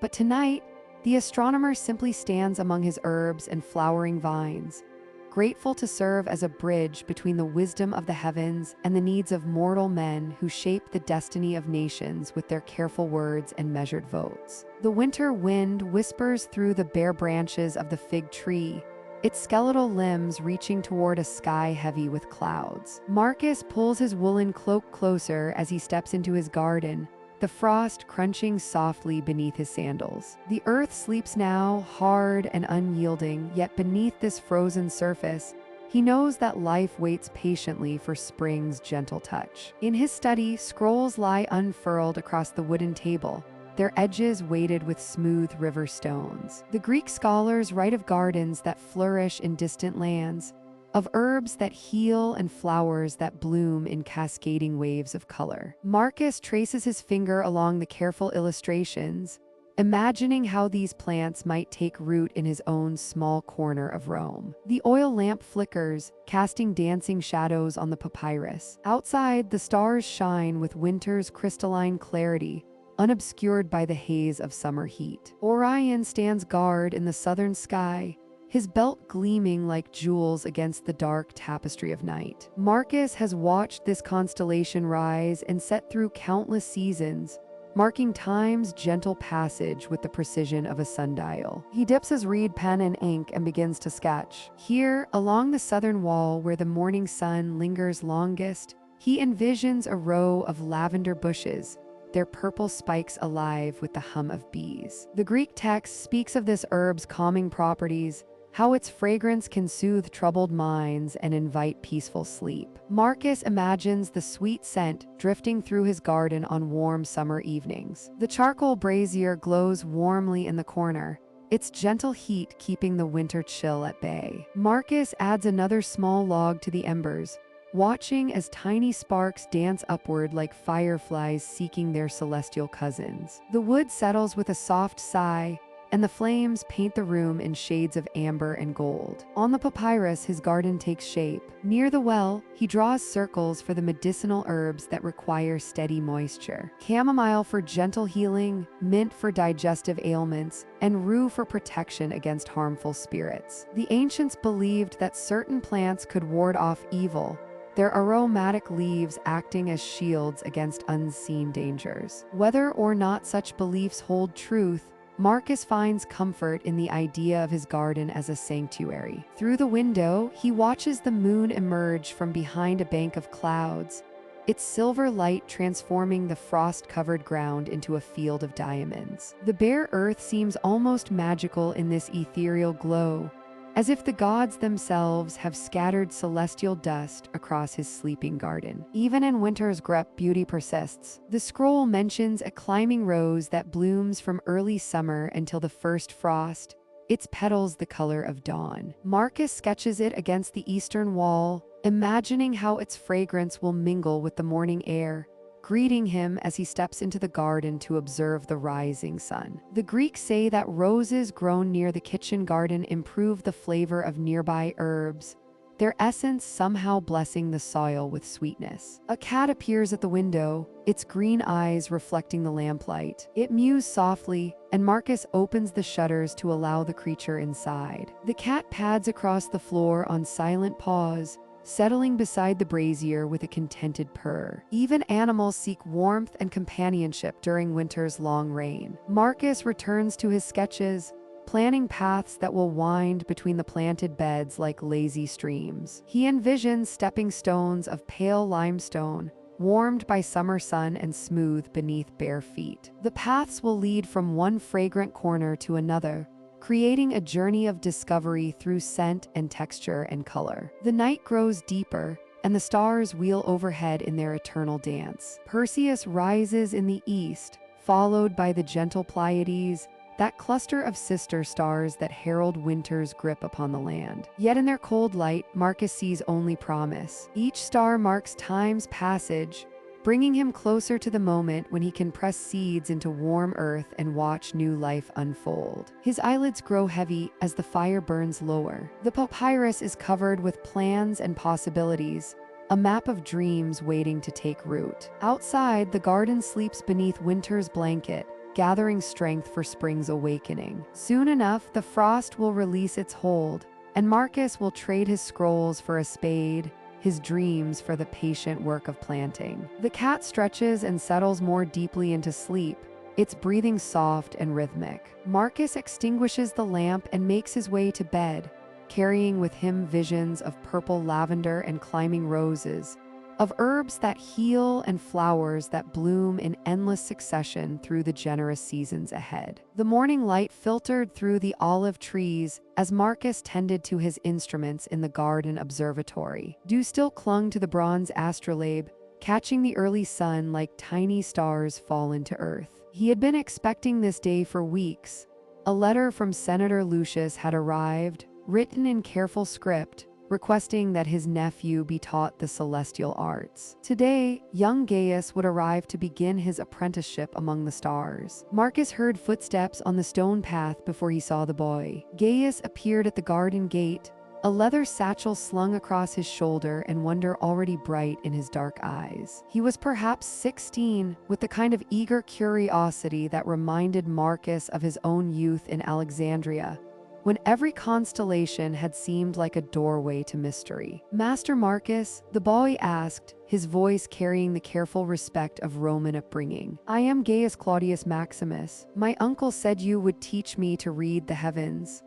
A: But tonight, the astronomer simply stands among his herbs and flowering vines, grateful to serve as a bridge between the wisdom of the heavens and the needs of mortal men who shape the destiny of nations with their careful words and measured votes. The winter wind whispers through the bare branches of the fig tree, its skeletal limbs reaching toward a sky heavy with clouds. Marcus pulls his woolen cloak closer as he steps into his garden, the frost crunching softly beneath his sandals. The earth sleeps now, hard and unyielding, yet beneath this frozen surface, he knows that life waits patiently for spring's gentle touch. In his study, scrolls lie unfurled across the wooden table, their edges weighted with smooth river stones. The Greek scholars write of gardens that flourish in distant lands, of herbs that heal and flowers that bloom in cascading waves of color. Marcus traces his finger along the careful illustrations, imagining how these plants might take root in his own small corner of Rome. The oil lamp flickers, casting dancing shadows on the papyrus. Outside, the stars shine with winter's crystalline clarity, unobscured by the haze of summer heat. Orion stands guard in the southern sky, his belt gleaming like jewels against the dark tapestry of night. Marcus has watched this constellation rise and set through countless seasons, marking time's gentle passage with the precision of a sundial. He dips his reed pen in ink and begins to sketch. Here, along the southern wall where the morning sun lingers longest, he envisions a row of lavender bushes, their purple spikes alive with the hum of bees. The Greek text speaks of this herb's calming properties, how its fragrance can soothe troubled minds and invite peaceful sleep. Marcus imagines the sweet scent drifting through his garden on warm summer evenings. The charcoal brazier glows warmly in the corner, its gentle heat keeping the winter chill at bay. Marcus adds another small log to the embers, watching as tiny sparks dance upward like fireflies seeking their celestial cousins. The wood settles with a soft sigh, and the flames paint the room in shades of amber and gold. On the papyrus, his garden takes shape. Near the well, he draws circles for the medicinal herbs that require steady moisture. Chamomile for gentle healing, mint for digestive ailments, and rue for protection against harmful spirits. The ancients believed that certain plants could ward off evil, their aromatic leaves acting as shields against unseen dangers. Whether or not such beliefs hold truth, Marcus finds comfort in the idea of his garden as a sanctuary. Through the window, he watches the moon emerge from behind a bank of clouds, its silver light transforming the frost-covered ground into a field of diamonds. The bare earth seems almost magical in this ethereal glow, as if the gods themselves have scattered celestial dust across his sleeping garden. Even in winter's grip, beauty persists. The scroll mentions a climbing rose that blooms from early summer until the first frost, its petals the color of dawn. Marcus sketches it against the eastern wall, imagining how its fragrance will mingle with the morning air, greeting him as he steps into the garden to observe the rising sun. The Greeks say that roses grown near the kitchen garden improve the flavor of nearby herbs, their essence somehow blessing the soil with sweetness. A cat appears at the window, its green eyes reflecting the lamplight. It mews softly, and Marcus opens the shutters to allow the creature inside. The cat pads across the floor on silent paws, settling beside the brazier with a contented purr. Even animals seek warmth and companionship during winter's long reign. Marcus returns to his sketches, planning paths that will wind between the planted beds like lazy streams. He envisions stepping stones of pale limestone, warmed by summer sun and smooth beneath bare feet. The paths will lead from one fragrant corner to another, creating a journey of discovery through scent and texture and color. The night grows deeper, and the stars wheel overhead in their eternal dance. Perseus rises in the east, followed by the gentle Pleiades, that cluster of sister stars that herald winter's grip upon the land. Yet in their cold light, Marcus sees only promise. Each star marks time's passage, bringing him closer to the moment when he can press seeds into warm earth and watch new life unfold. His eyelids grow heavy as the fire burns lower. The papyrus is covered with plans and possibilities, a map of dreams waiting to take root. Outside, the garden sleeps beneath winter's blanket, gathering strength for spring's awakening. Soon enough, the frost will release its hold, and Marcus will trade his scrolls for a spade, his dreams for the patient work of planting. The cat stretches and settles more deeply into sleep, its breathing soft and rhythmic. Marcus extinguishes the lamp and makes his way to bed, carrying with him visions of purple lavender and climbing roses, of herbs that heal and flowers that bloom in endless succession through the generous seasons ahead. The morning light filtered through the olive trees as Marcus tended to his instruments in the garden observatory. Dew still clung to the bronze astrolabe, catching the early sun like tiny stars fall into earth. He had been expecting this day for weeks. A letter from Senator Lucius had arrived, written in careful script, requesting that his nephew be taught the celestial arts. Today, young Gaius would arrive to begin his apprenticeship among the stars. Marcus heard footsteps on the stone path before he saw the boy. Gaius appeared at the garden gate, a leather satchel slung across his shoulder and wonder already bright in his dark eyes. He was perhaps 16, with the kind of eager curiosity that reminded Marcus of his own youth in Alexandria, when every constellation had seemed like a doorway to mystery. "Master Marcus," the boy asked, his voice carrying the careful respect of Roman upbringing. "I am Gaius Claudius Maximus. My uncle said you would teach me to read the heavens."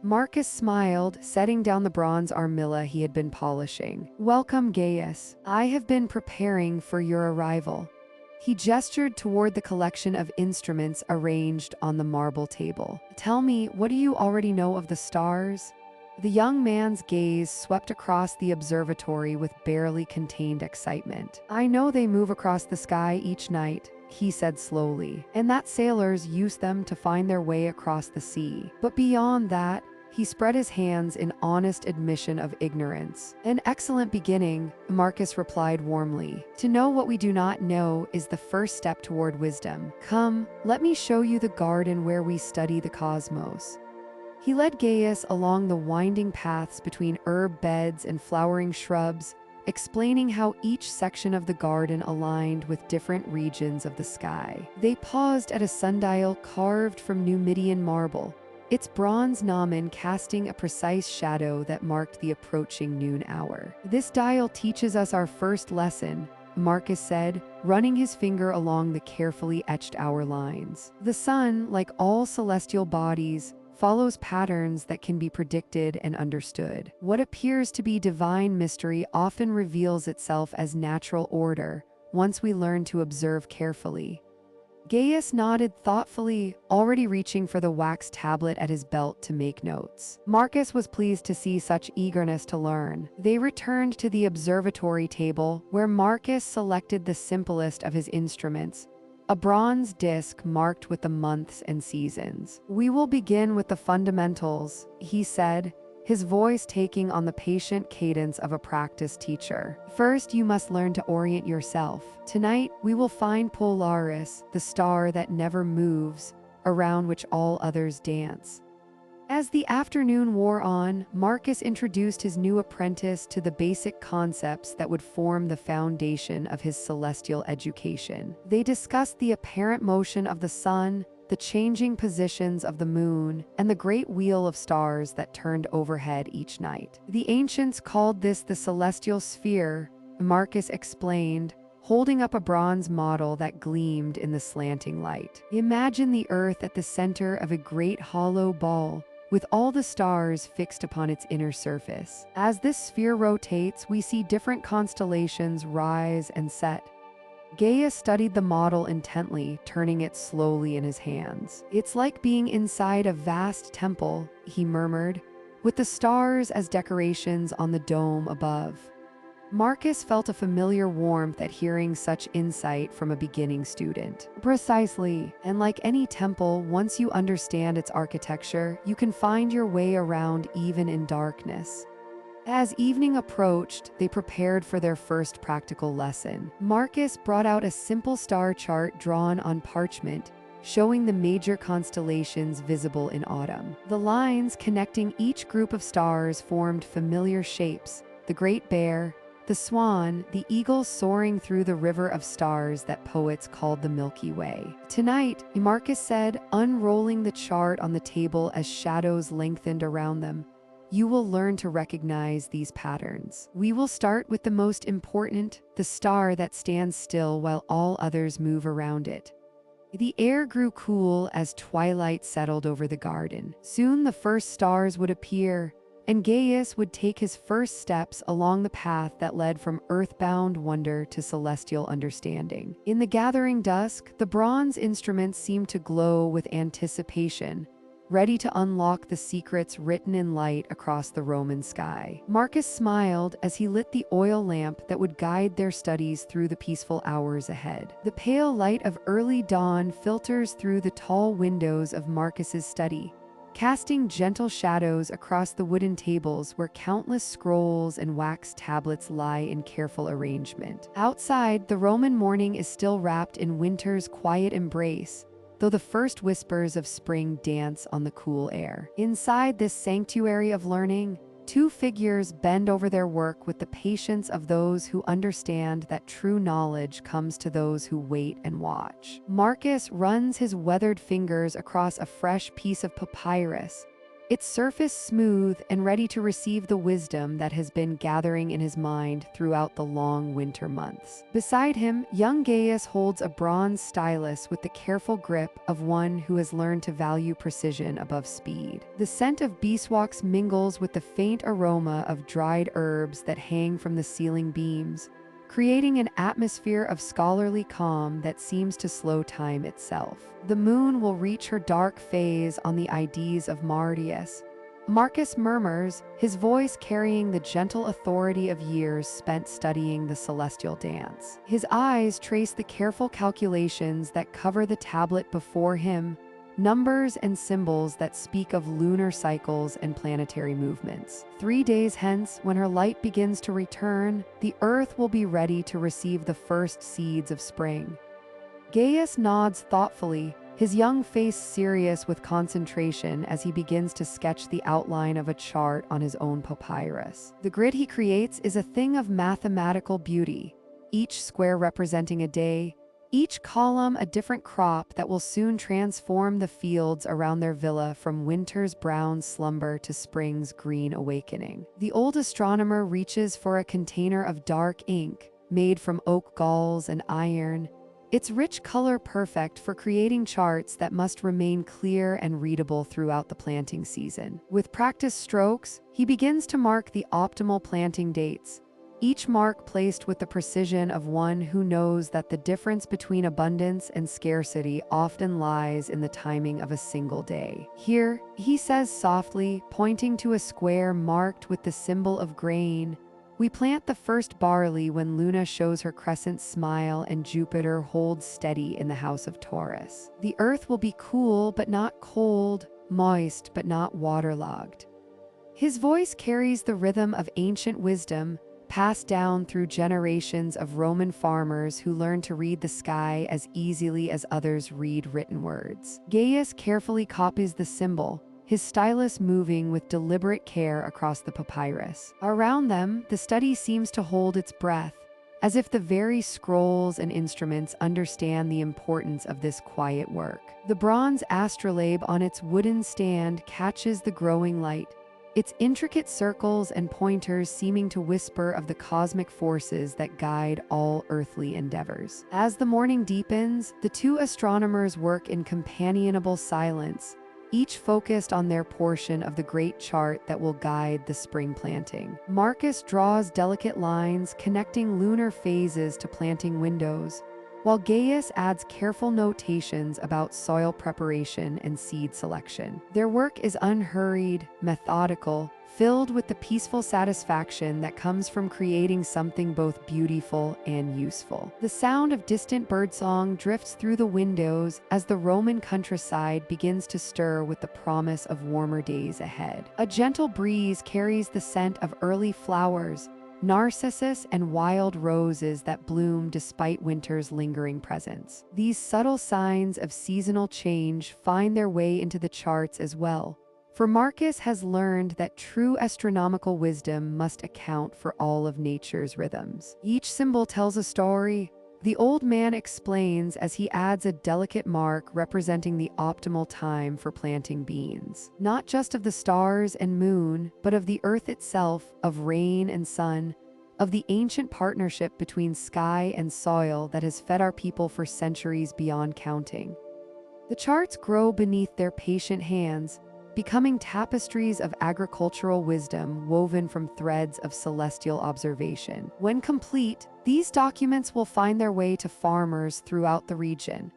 A: Marcus smiled, setting down the bronze armilla he had been polishing. "Welcome, Gaius. I have been preparing for your arrival." He gestured toward the collection of instruments arranged on the marble table. "Tell me, what do you already know of the stars?" The young man's gaze swept across the observatory with barely contained excitement. "I know they move across the sky each night," he said slowly, "and that sailors use them to find their way across the sea. But beyond that," he spread his hands in honest admission of ignorance. "An excellent beginning," Marcus replied warmly. "To know what we do not know is the first step toward wisdom. Come, let me show you the garden where we study the cosmos." He led Gaius along the winding paths between herb beds and flowering shrubs, explaining how each section of the garden aligned with different regions of the sky. They paused at a sundial carved from Numidian marble, its bronze gnomon casting a precise shadow that marked the approaching noon hour. "This dial teaches us our first lesson," Marcus said, running his finger along the carefully etched hour lines. "The sun, like all celestial bodies, follows patterns that can be predicted and understood. What appears to be divine mystery often reveals itself as natural order, once we learn to observe carefully." Gaius nodded thoughtfully, already reaching for the wax tablet at his belt to make notes. Marcus was pleased to see such eagerness to learn. They returned to the observatory table, where Marcus selected the simplest of his instruments, a bronze disc marked with the months and seasons. "We will begin with the fundamentals," he said, his voice taking on the patient cadence of a practiced teacher. "First, you must learn to orient yourself. Tonight, we will find Polaris, the star that never moves, around which all others dance." As the afternoon wore on, Marcus introduced his new apprentice to the basic concepts that would form the foundation of his celestial education. They discussed the apparent motion of the sun, the changing positions of the moon, and the great wheel of stars that turned overhead each night. "The ancients called this the celestial sphere," Marcus explained, holding up a bronze model that gleamed in the slanting light. "Imagine the Earth at the center of a great hollow ball, with all the stars fixed upon its inner surface. As this sphere rotates, we see different constellations rise and set." Gaius studied the model intently, turning it slowly in his hands. "It's like being inside a vast temple," he murmured, "with the stars as decorations on the dome above." Marcus felt a familiar warmth at hearing such insight from a beginning student. "Precisely, and like any temple, once you understand its architecture, you can find your way around even in darkness." As evening approached, they prepared for their first practical lesson. Marcus brought out a simple star chart drawn on parchment, showing the major constellations visible in autumn. The lines connecting each group of stars formed familiar shapes: the Great Bear, the Swan, the eagle soaring through the river of stars that poets called the Milky Way. "Tonight," Marcus said, unrolling the chart on the table as shadows lengthened around them, "you will learn to recognize these patterns. We will start with the most important, the star that stands still while all others move around it." The air grew cool as twilight settled over the garden. Soon the first stars would appear, and Gaius would take his first steps along the path that led from earthbound wonder to celestial understanding. In the gathering dusk, the bronze instruments seemed to glow with anticipation, ready to unlock the secrets written in light across the Roman sky. Marcus smiled as he lit the oil lamp that would guide their studies through the peaceful hours ahead. The pale light of early dawn filters through the tall windows of Marcus's study, casting gentle shadows across the wooden tables where countless scrolls and wax tablets lie in careful arrangement. Outside, the Roman morning is still wrapped in winter's quiet embrace, though the first whispers of spring dance on the cool air. Inside this sanctuary of learning, two figures bend over their work with the patience of those who understand that true knowledge comes to those who wait and watch. Marcus runs his weathered fingers across a fresh piece of papyrus, its surface smooth and ready to receive the wisdom that has been gathering in his mind throughout the long winter months. Beside him, young Gaius holds a bronze stylus with the careful grip of one who has learned to value precision above speed. The scent of beeswax mingles with the faint aroma of dried herbs that hang from the ceiling beams, creating an atmosphere of scholarly calm that seems to slow time itself. The moon will reach her dark phase on the Ides of Martius. Marcus murmurs, his voice carrying the gentle authority of years spent studying the celestial dance. His eyes trace the careful calculations that cover the tablet before him, numbers and symbols that speak of lunar cycles and planetary movements. 3 days hence, when her light begins to return, the earth will be ready to receive the first seeds of spring. Gaius nods thoughtfully, his young face serious with concentration as he begins to sketch the outline of a chart on his own papyrus. The grid he creates is a thing of mathematical beauty, each square representing a day, each column a different crop that will soon transform the fields around their villa from winter's brown slumber to spring's green awakening. The old astronomer reaches for a container of dark ink, made from oak galls and iron, its rich color perfect for creating charts that must remain clear and readable throughout the planting season. With practiced strokes, he begins to mark the optimal planting dates, each mark placed with the precision of one who knows that the difference between abundance and scarcity often lies in the timing of a single day. Here, he says softly, pointing to a square marked with the symbol of grain, we plant the first barley when Luna shows her crescent smile and Jupiter holds steady in the house of Taurus. The earth will be cool but not cold, moist but not waterlogged. His voice carries the rhythm of ancient wisdom, passed down through generations of Roman farmers who learned to read the sky as easily as others read written words. Gaius carefully copies the symbol, his stylus moving with deliberate care across the papyrus. Around them, the study seems to hold its breath, as if the very scrolls and instruments understand the importance of this quiet work. The bronze astrolabe on its wooden stand catches the growing light, its intricate circles and pointers seeming to whisper of the cosmic forces that guide all earthly endeavors. As the morning deepens, the two astronomers work in companionable silence, each focused on their portion of the great chart that will guide the spring planting. Marcus draws delicate lines connecting lunar phases to planting windows, while Gaius adds careful notations about soil preparation and seed selection. Their work is unhurried, methodical, filled with the peaceful satisfaction that comes from creating something both beautiful and useful. The sound of distant birdsong drifts through the windows as the Roman countryside begins to stir with the promise of warmer days ahead. A gentle breeze carries the scent of early flowers, narcissus and wild roses that bloom despite winter's lingering presence. These subtle signs of seasonal change find their way into the charts as well, for Marcus has learned that true astronomical wisdom must account for all of nature's rhythms. Each symbol tells a story, the old man explains as he adds a delicate mark representing the optimal time for planting beans. Not just of the stars and moon, but of the earth itself, of rain and sun, of the ancient partnership between sky and soil that has fed our people for centuries beyond counting. The charts grow beneath their patient hands, becoming tapestries of agricultural wisdom woven from threads of celestial observation. When complete, these documents will find their way to farmers throughout the region,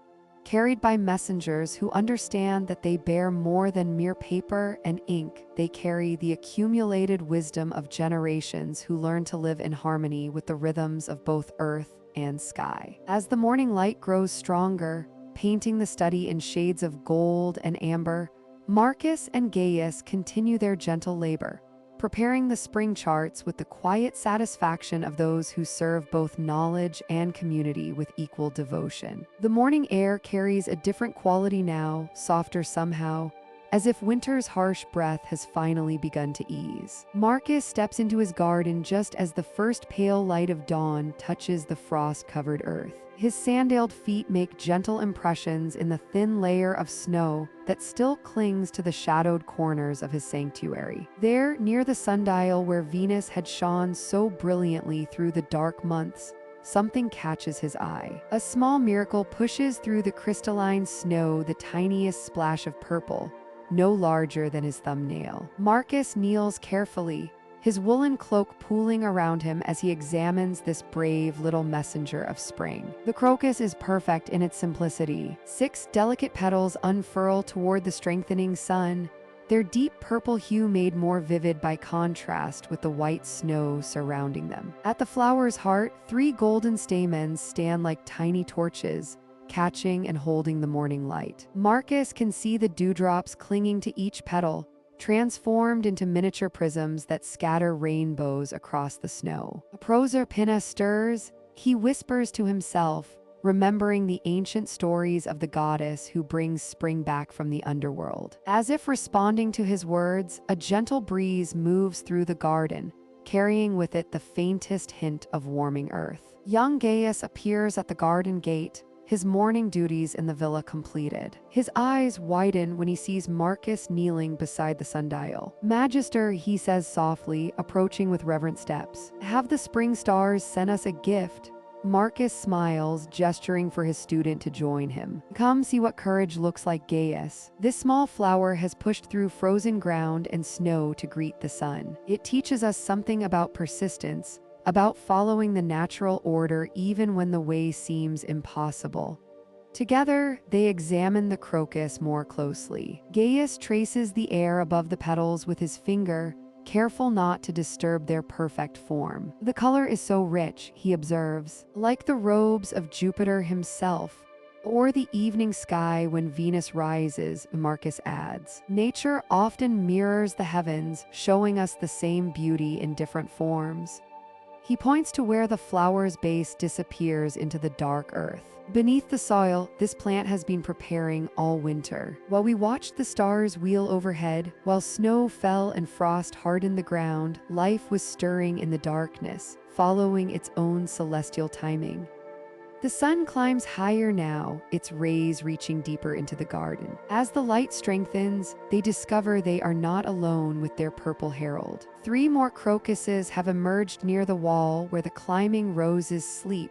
A: carried by messengers who understand that they bear more than mere paper and ink. They carry the accumulated wisdom of generations who learn to live in harmony with the rhythms of both earth and sky. As the morning light grows stronger, painting the study in shades of gold and amber, Marcus and Gaius continue their gentle labor, preparing the spring charts with the quiet satisfaction of those who serve both knowledge and community with equal devotion. The morning air carries a different quality now, softer somehow, as if winter's harsh breath has finally begun to ease. Marcus steps into his garden just as the first pale light of dawn touches the frost-covered earth. His sandaled feet make gentle impressions in the thin layer of snow that still clings to the shadowed corners of his sanctuary. There, near the sundial where Venus had shone so brilliantly through the dark months, something catches his eye. A small miracle pushes through the crystalline snow, the tiniest splash of purple, no larger than his thumbnail. Marcus kneels carefully, his woolen cloak pooling around him as he examines this brave little messenger of spring. The crocus is perfect in its simplicity. 6 delicate petals unfurl toward the strengthening sun, their deep purple hue made more vivid by contrast with the white snow surrounding them. At the flower's heart, 3 golden stamens stand like tiny torches, catching and holding the morning light. Marcus can see the dewdrops clinging to each petal, transformed into miniature prisms that scatter rainbows across the snow. A Proserpina stirs, he whispers to himself, remembering the ancient stories of the goddess who brings spring back from the underworld. As if responding to his words, a gentle breeze moves through the garden, carrying with it the faintest hint of warming earth. Young Gaius appears at the garden gate, his morning duties in the villa completed. His eyes widen when he sees Marcus kneeling beside the sundial. "Magister," he says softly, approaching with reverent steps. "Have the spring stars sent us a gift?" Marcus smiles, gesturing for his student to join him. "Come see what courage looks like, Gaius. This small flower has pushed through frozen ground and snow to greet the sun. It teaches us something about persistence, about following the natural order even when the way seems impossible." Together, they examine the crocus more closely. Gaius traces the air above the petals with his finger, careful not to disturb their perfect form. "The color is so rich," he observes, "like the robes of Jupiter himself, or the evening sky when Venus rises," Marcus adds. "Nature often mirrors the heavens, showing us the same beauty in different forms." He points to where the flower's base disappears into the dark earth. Beneath the soil, this plant has been preparing all winter. While we watched the stars wheel overhead, while snow fell and frost hardened the ground, life was stirring in the darkness, following its own celestial timing. The sun climbs higher now, its rays reaching deeper into the garden. As the light strengthens, they discover they are not alone with their purple herald. 3 more crocuses have emerged near the wall where the climbing roses sleep,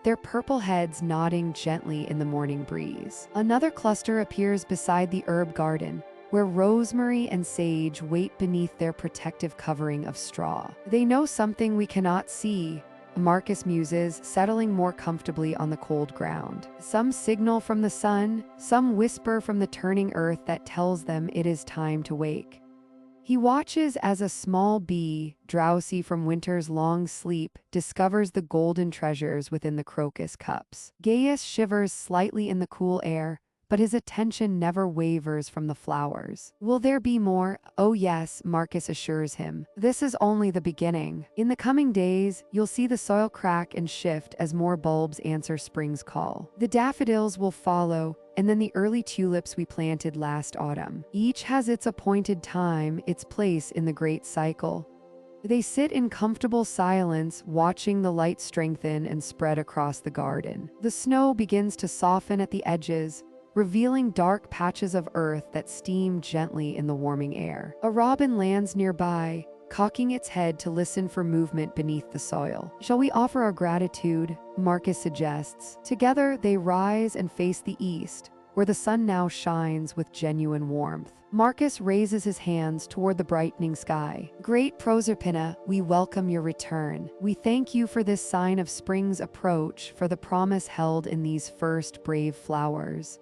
A: their purple heads nodding gently in the morning breeze. Another cluster appears beside the herb garden, where rosemary and sage wait beneath their protective covering of straw. "They know something we cannot see," Marcus muses, settling more comfortably on the cold ground. "Some signal from the sun, some whisper from the turning earth that tells them it is time to wake." He watches as a small bee, drowsy from winter's long sleep, discovers the golden treasures within the crocus cups. Gaius shivers slightly in the cool air, but his attention never wavers from the flowers. "Will there be more?" "Oh yes," Marcus assures him. "This is only the beginning. In the coming days, you'll see the soil crack and shift as more bulbs answer spring's call. The daffodils will follow, and then the early tulips we planted last autumn. Each has its appointed time, its place in the great cycle." They sit in comfortable silence, watching the light strengthen and spread across the garden. The snow begins to soften at the edges, revealing dark patches of earth that steam gently in the warming air. A robin lands nearby, cocking its head to listen for movement beneath the soil. "Shall we offer our gratitude?" Marcus suggests. Together, they rise and face the east, where the sun now shines with genuine warmth. Marcus raises his hands toward the brightening sky. "Great Proserpina, we welcome your return. We thank you for this sign of spring's approach, for the promise held in these first brave flowers."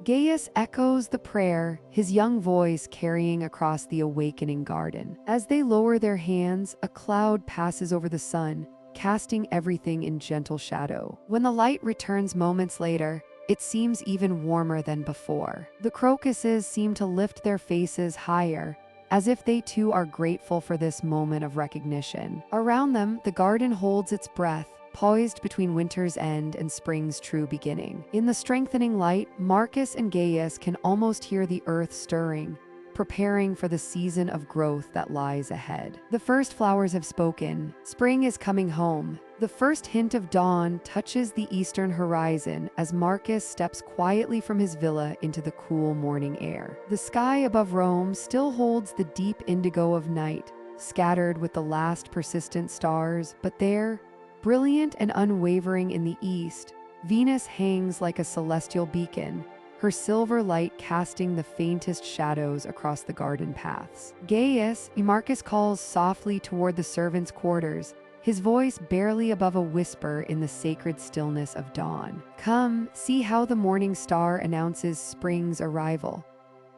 A: Gaius echoes the prayer, his young voice carrying across the awakening garden. As they lower their hands, a cloud passes over the sun, casting everything in gentle shadow. When the light returns moments later, it seems even warmer than before. The crocuses seem to lift their faces higher, as if they too are grateful for this moment of recognition. Around them, the garden holds its breath, poised between winter's end and spring's true beginning. In the strengthening light, Marcus and Gaius can almost hear the earth stirring, preparing for the season of growth that lies ahead. The first flowers have spoken. Spring is coming home. The first hint of dawn touches the eastern horizon as Marcus steps quietly from his villa into the cool morning air. The sky above Rome still holds the deep indigo of night, scattered with the last persistent stars, but there, brilliant and unwavering in the east, Venus hangs like a celestial beacon, her silver light casting the faintest shadows across the garden paths. Gaius, Marcus calls softly toward the servants' quarters, his voice barely above a whisper in the sacred stillness of dawn. Come, see how the morning star announces spring's arrival.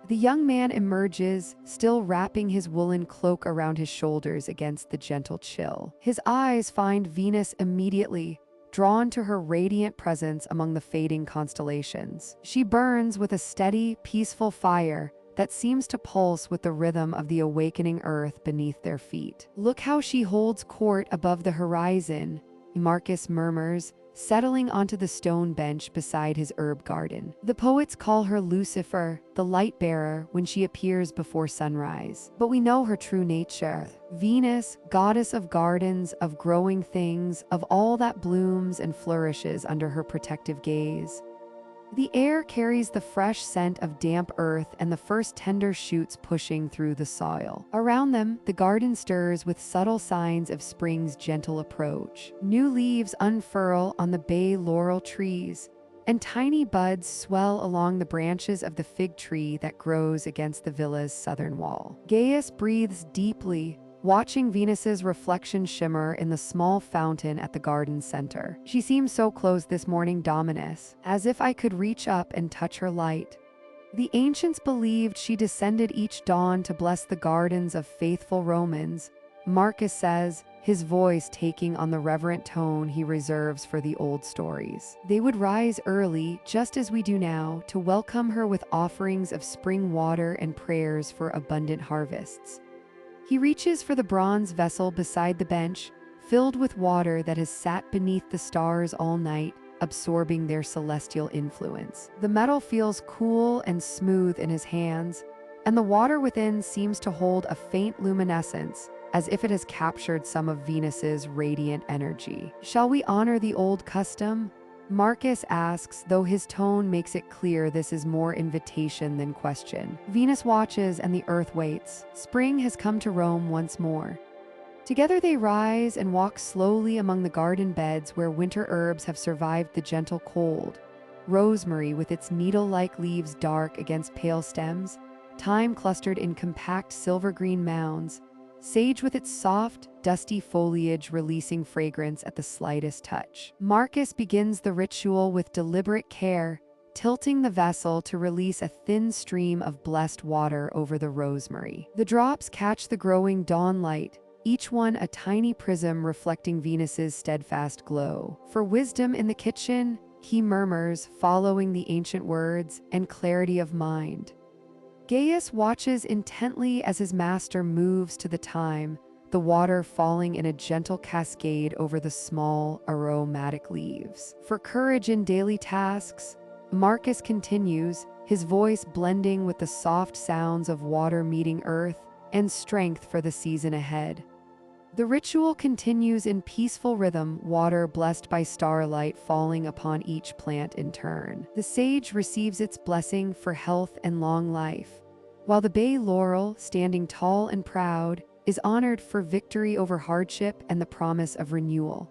A: The young man emerges, still wrapping his woolen cloak around his shoulders against the gentle chill. His eyes find Venus immediately, drawn to her radiant presence among the fading constellations. She burns with a steady, peaceful fire that seems to pulse with the rhythm of the awakening earth beneath their feet. Look how she holds court above the horizon, Marcus murmurs, settling onto the stone bench beside his herb garden. The poets call her Lucifer, the light bearer, when she appears before sunrise. But we know her true nature. Venus, goddess of gardens, of growing things, of all that blooms and flourishes under her protective gaze. The air carries the fresh scent of damp earth and the first tender shoots pushing through the soil. Around them, the garden stirs with subtle signs of spring's gentle approach. New leaves unfurl on the bay laurel trees, and tiny buds swell along the branches of the fig tree that grows against the villa's southern wall. Gaius breathes deeply, watching Venus's reflection shimmer in the small fountain at the garden center. She seems so close this morning, Dominus, as if I could reach up and touch her light. The ancients believed she descended each dawn to bless the gardens of faithful Romans, Marcus says, his voice taking on the reverent tone he reserves for the old stories. They would rise early, just as we do now, to welcome her with offerings of spring water and prayers for abundant harvests. He reaches for the bronze vessel beside the bench, filled with water that has sat beneath the stars all night, absorbing their celestial influence. The metal feels cool and smooth in his hands, and the water within seems to hold a faint luminescence, as if it has captured some of Venus's radiant energy. Shall we honor the old custom? Marcus asks, though his tone makes it clear this is more invitation than question. Venus watches and the earth waits. Spring has come to Rome once more. Together they rise and walk slowly among the garden beds where winter herbs have survived the gentle cold. Rosemary with its needle-like leaves dark against pale stems, thyme clustered in compact silver-green mounds, sage with its soft, dusty foliage releasing fragrance at the slightest touch. Marcus begins the ritual with deliberate care, tilting the vessel to release a thin stream of blessed water over the rosemary. The drops catch the growing dawn light, each one a tiny prism reflecting Venus's steadfast glow. For wisdom in the kitchen, he murmurs, following the ancient words, and clarity of mind. Gaius watches intently as his master moves to the thyme, the water falling in a gentle cascade over the small, aromatic leaves. For courage in daily tasks, Marcus continues, his voice blending with the soft sounds of water meeting earth and strength for the season ahead. The ritual continues in peaceful rhythm, water blessed by starlight falling upon each plant in turn. The sage receives its blessing for health and long life, while the bay laurel, standing tall and proud, is honored for victory over hardship and the promise of renewal.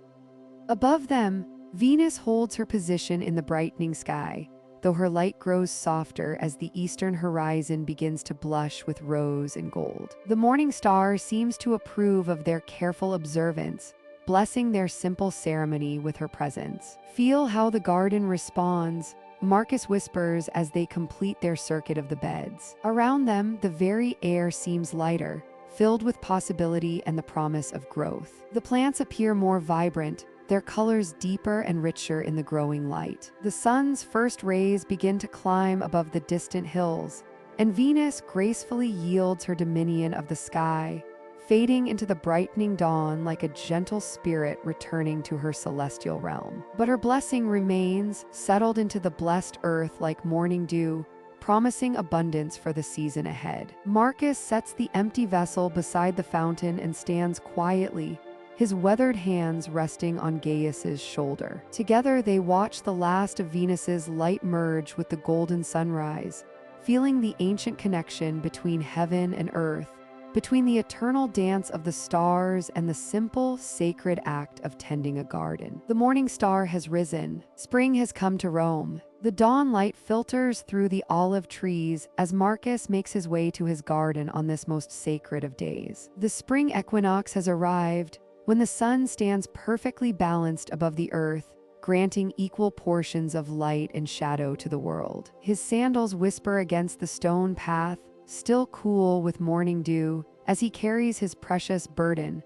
A: Above them, Venus holds her position in the brightening sky, though her light grows softer as the eastern horizon begins to blush with rose and gold. The morning star seems to approve of their careful observance, blessing their simple ceremony with her presence. Feel how the garden responds, Marcus whispers as they complete their circuit of the beds. Around them, the very air seems lighter, filled with possibility and the promise of growth. The plants appear more vibrant, their colors deeper and richer in the growing light. The sun's first rays begin to climb above the distant hills, and Venus gracefully yields her dominion of the sky, fading into the brightening dawn like a gentle spirit returning to her celestial realm. But her blessing remains, settled into the blessed earth like morning dew, promising abundance for the season ahead. Marcus sets the empty vessel beside the fountain and stands quietly, his weathered hands resting on Gaius's shoulder. Together they watch the last of Venus's light merge with the golden sunrise, feeling the ancient connection between heaven and earth, between the eternal dance of the stars and the simple, sacred act of tending a garden. The morning star has risen. Spring has come to Rome. The dawn light filters through the olive trees as Marcus makes his way to his garden on this most sacred of days. The spring equinox has arrived, when the sun stands perfectly balanced above the earth, granting equal portions of light and shadow to the world. His sandals whisper against the stone path, still cool with morning dew, as he carries his precious burden,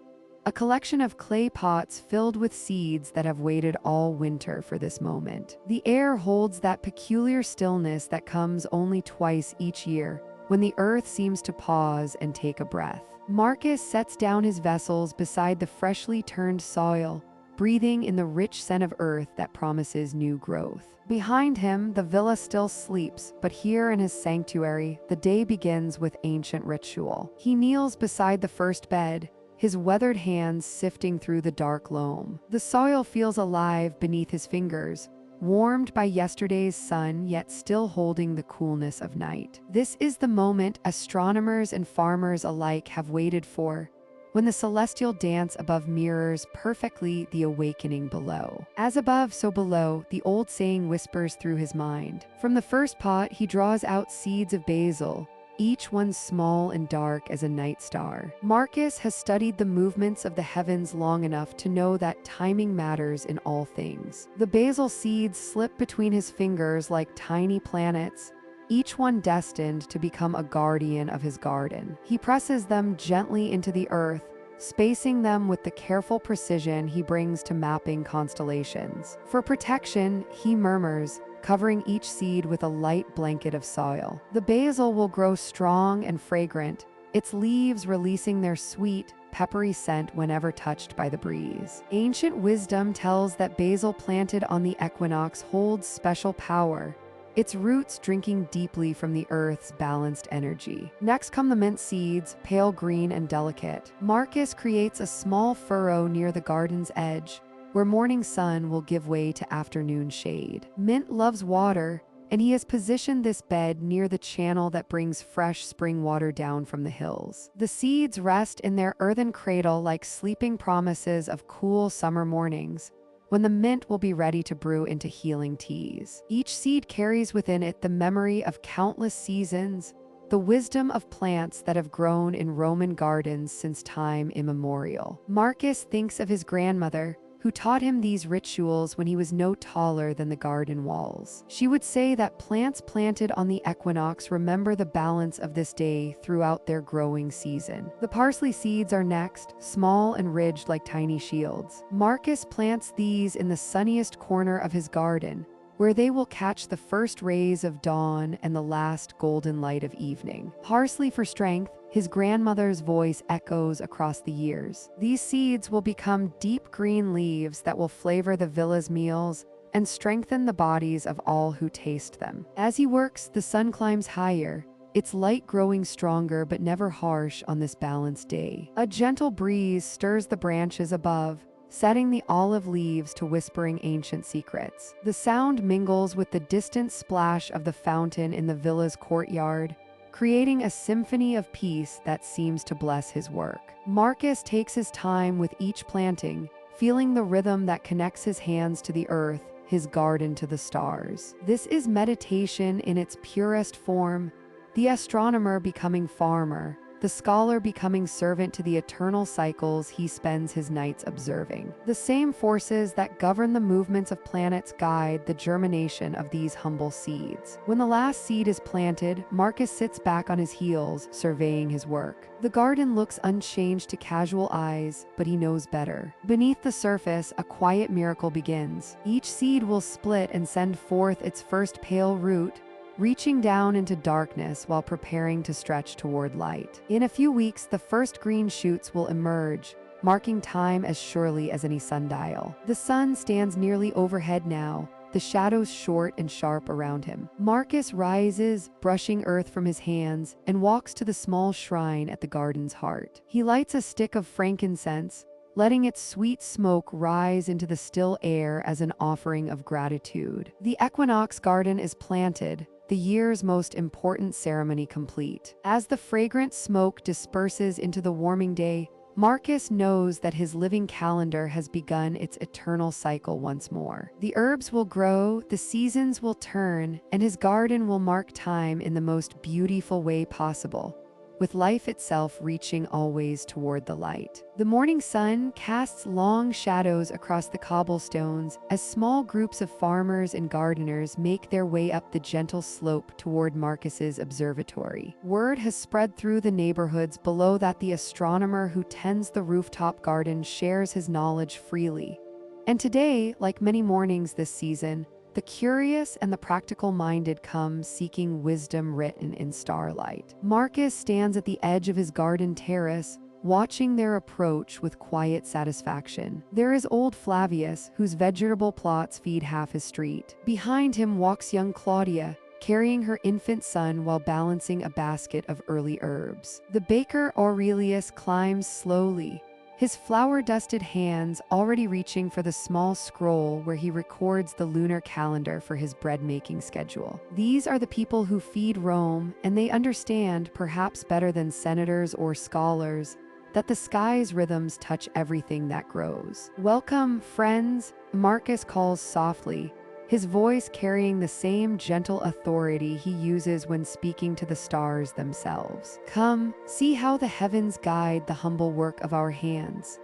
A: a collection of clay pots filled with seeds that have waited all winter for this moment. The air holds that peculiar stillness that comes only twice each year, when the earth seems to pause and take a breath. Marcus sets down his vessels beside the freshly turned soil, breathing in the rich scent of earth that promises new growth. Behind him, the villa still sleeps, but here in his sanctuary, the day begins with ancient ritual. He kneels beside the first bed, his weathered hands sifting through the dark loam. The soil feels alive beneath his fingers, warmed by yesterday's sun yet still holding the coolness of night. This is the moment astronomers and farmers alike have waited for, when the celestial dance above mirrors perfectly the awakening below. As above, so below, the old saying whispers through his mind. From the first pot, he draws out seeds of basil, each one small and dark as a night star. Marcus has studied the movements of the heavens long enough to know that timing matters in all things. The basil seeds slip between his fingers like tiny planets, each one destined to become a guardian of his garden. He presses them gently into the earth, spacing them with the careful precision he brings to mapping constellations. For protection, he murmurs, covering each seed with a light blanket of soil. The basil will grow strong and fragrant, its leaves releasing their sweet, peppery scent whenever touched by the breeze. Ancient wisdom tells that basil planted on the equinox holds special power, its roots drinking deeply from the earth's balanced energy. Next come the mint seeds, pale green and delicate. Marcus creates a small furrow near the garden's edge, where morning sun will give way to afternoon shade. Mint loves water, and he has positioned this bed near the channel that brings fresh spring water down from the hills. The seeds rest in their earthen cradle like sleeping promises of cool summer mornings, when the mint will be ready to brew into healing teas. Each seed carries within it the memory of countless seasons, the wisdom of plants that have grown in Roman gardens since time immemorial. Marcus thinks of his grandmother, who taught him these rituals when he was no taller than the garden walls. She would say that plants planted on the equinox remember the balance of this day throughout their growing season. The parsley seeds are next, small and ridged like tiny shields. Marcus plants these in the sunniest corner of his garden, where they will catch the first rays of dawn and the last golden light of evening. Parsley for strength, his grandmother's voice echoes across the years. These seeds will become deep green leaves that will flavor the villa's meals and strengthen the bodies of all who taste them. As he works, the sun climbs higher, its light growing stronger but never harsh on this balanced day. A gentle breeze stirs the branches above, setting the olive leaves to whispering ancient secrets. The sound mingles with the distant splash of the fountain in the villa's courtyard, creating a symphony of peace that seems to bless his work. Marcus takes his time with each planting, feeling the rhythm that connects his hands to the earth, his garden to the stars. This is meditation in its purest form, the astronomer becoming farmer, the scholar becoming servant to the eternal cycles he spends his nights observing. The same forces that govern the movements of planets guide the germination of these humble seeds. When the last seed is planted, Marcus sits back on his heels, surveying his work. The garden looks unchanged to casual eyes, but he knows better. Beneath the surface, a quiet miracle begins. Each seed will split and send forth its first pale root, reaching down into darkness while preparing to stretch toward light. In a few weeks, the first green shoots will emerge, marking time as surely as any sundial. The sun stands nearly overhead now, the shadows short and sharp around him. Marcus rises, brushing earth from his hands, and walks to the small shrine at the garden's heart. He lights a stick of frankincense, letting its sweet smoke rise into the still air as an offering of gratitude. The equinox garden is planted, the year's most important ceremony complete. As the fragrant smoke disperses into the warming day, Marcus knows that his living calendar has begun its eternal cycle once more. The herbs will grow, the seasons will turn, and his garden will mark time in the most beautiful way possible, with life itself reaching always toward the light. The morning sun casts long shadows across the cobblestones as small groups of farmers and gardeners make their way up the gentle slope toward Marcus's observatory. Word has spread through the neighborhoods below that the astronomer who tends the rooftop garden shares his knowledge freely. And today, like many mornings this season, the curious and the practical-minded come seeking wisdom written in starlight. Marcus stands at the edge of his garden terrace, watching their approach with quiet satisfaction. There is old Flavius, whose vegetable plots feed half his street. Behind him walks young Claudia, carrying her infant son while balancing a basket of early herbs. The baker Aurelius climbs slowly, his flour-dusted hands already reaching for the small scroll where he records the lunar calendar for his bread-making schedule. These are the people who feed Rome, and they understand, perhaps better than senators or scholars, that the sky's rhythms touch everything that grows. "Welcome, friends," Marcus calls softly, his voice carrying the same gentle authority he uses when speaking to the stars themselves. "Come, see how the heavens guide the humble work of our hands."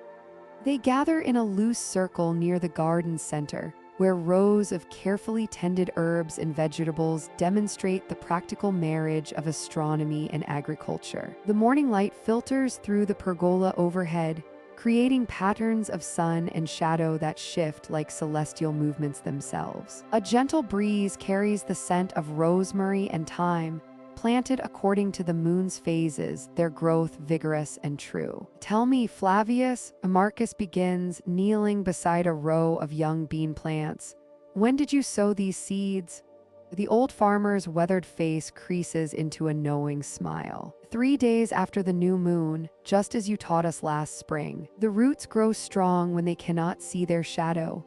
A: They gather in a loose circle near the garden center, where rows of carefully tended herbs and vegetables demonstrate the practical marriage of astronomy and agriculture. The morning light filters through the pergola overhead, creating patterns of sun and shadow that shift like celestial movements themselves. A gentle breeze carries the scent of rosemary and thyme, planted according to the moon's phases, their growth vigorous and true. "Tell me, Flavius," Marcus begins, kneeling beside a row of young bean plants, "when did you sow these seeds?" The old farmer's weathered face creases into a knowing smile. 3 days after the new moon, just as you taught us last spring. The roots grow strong when they cannot see their shadow."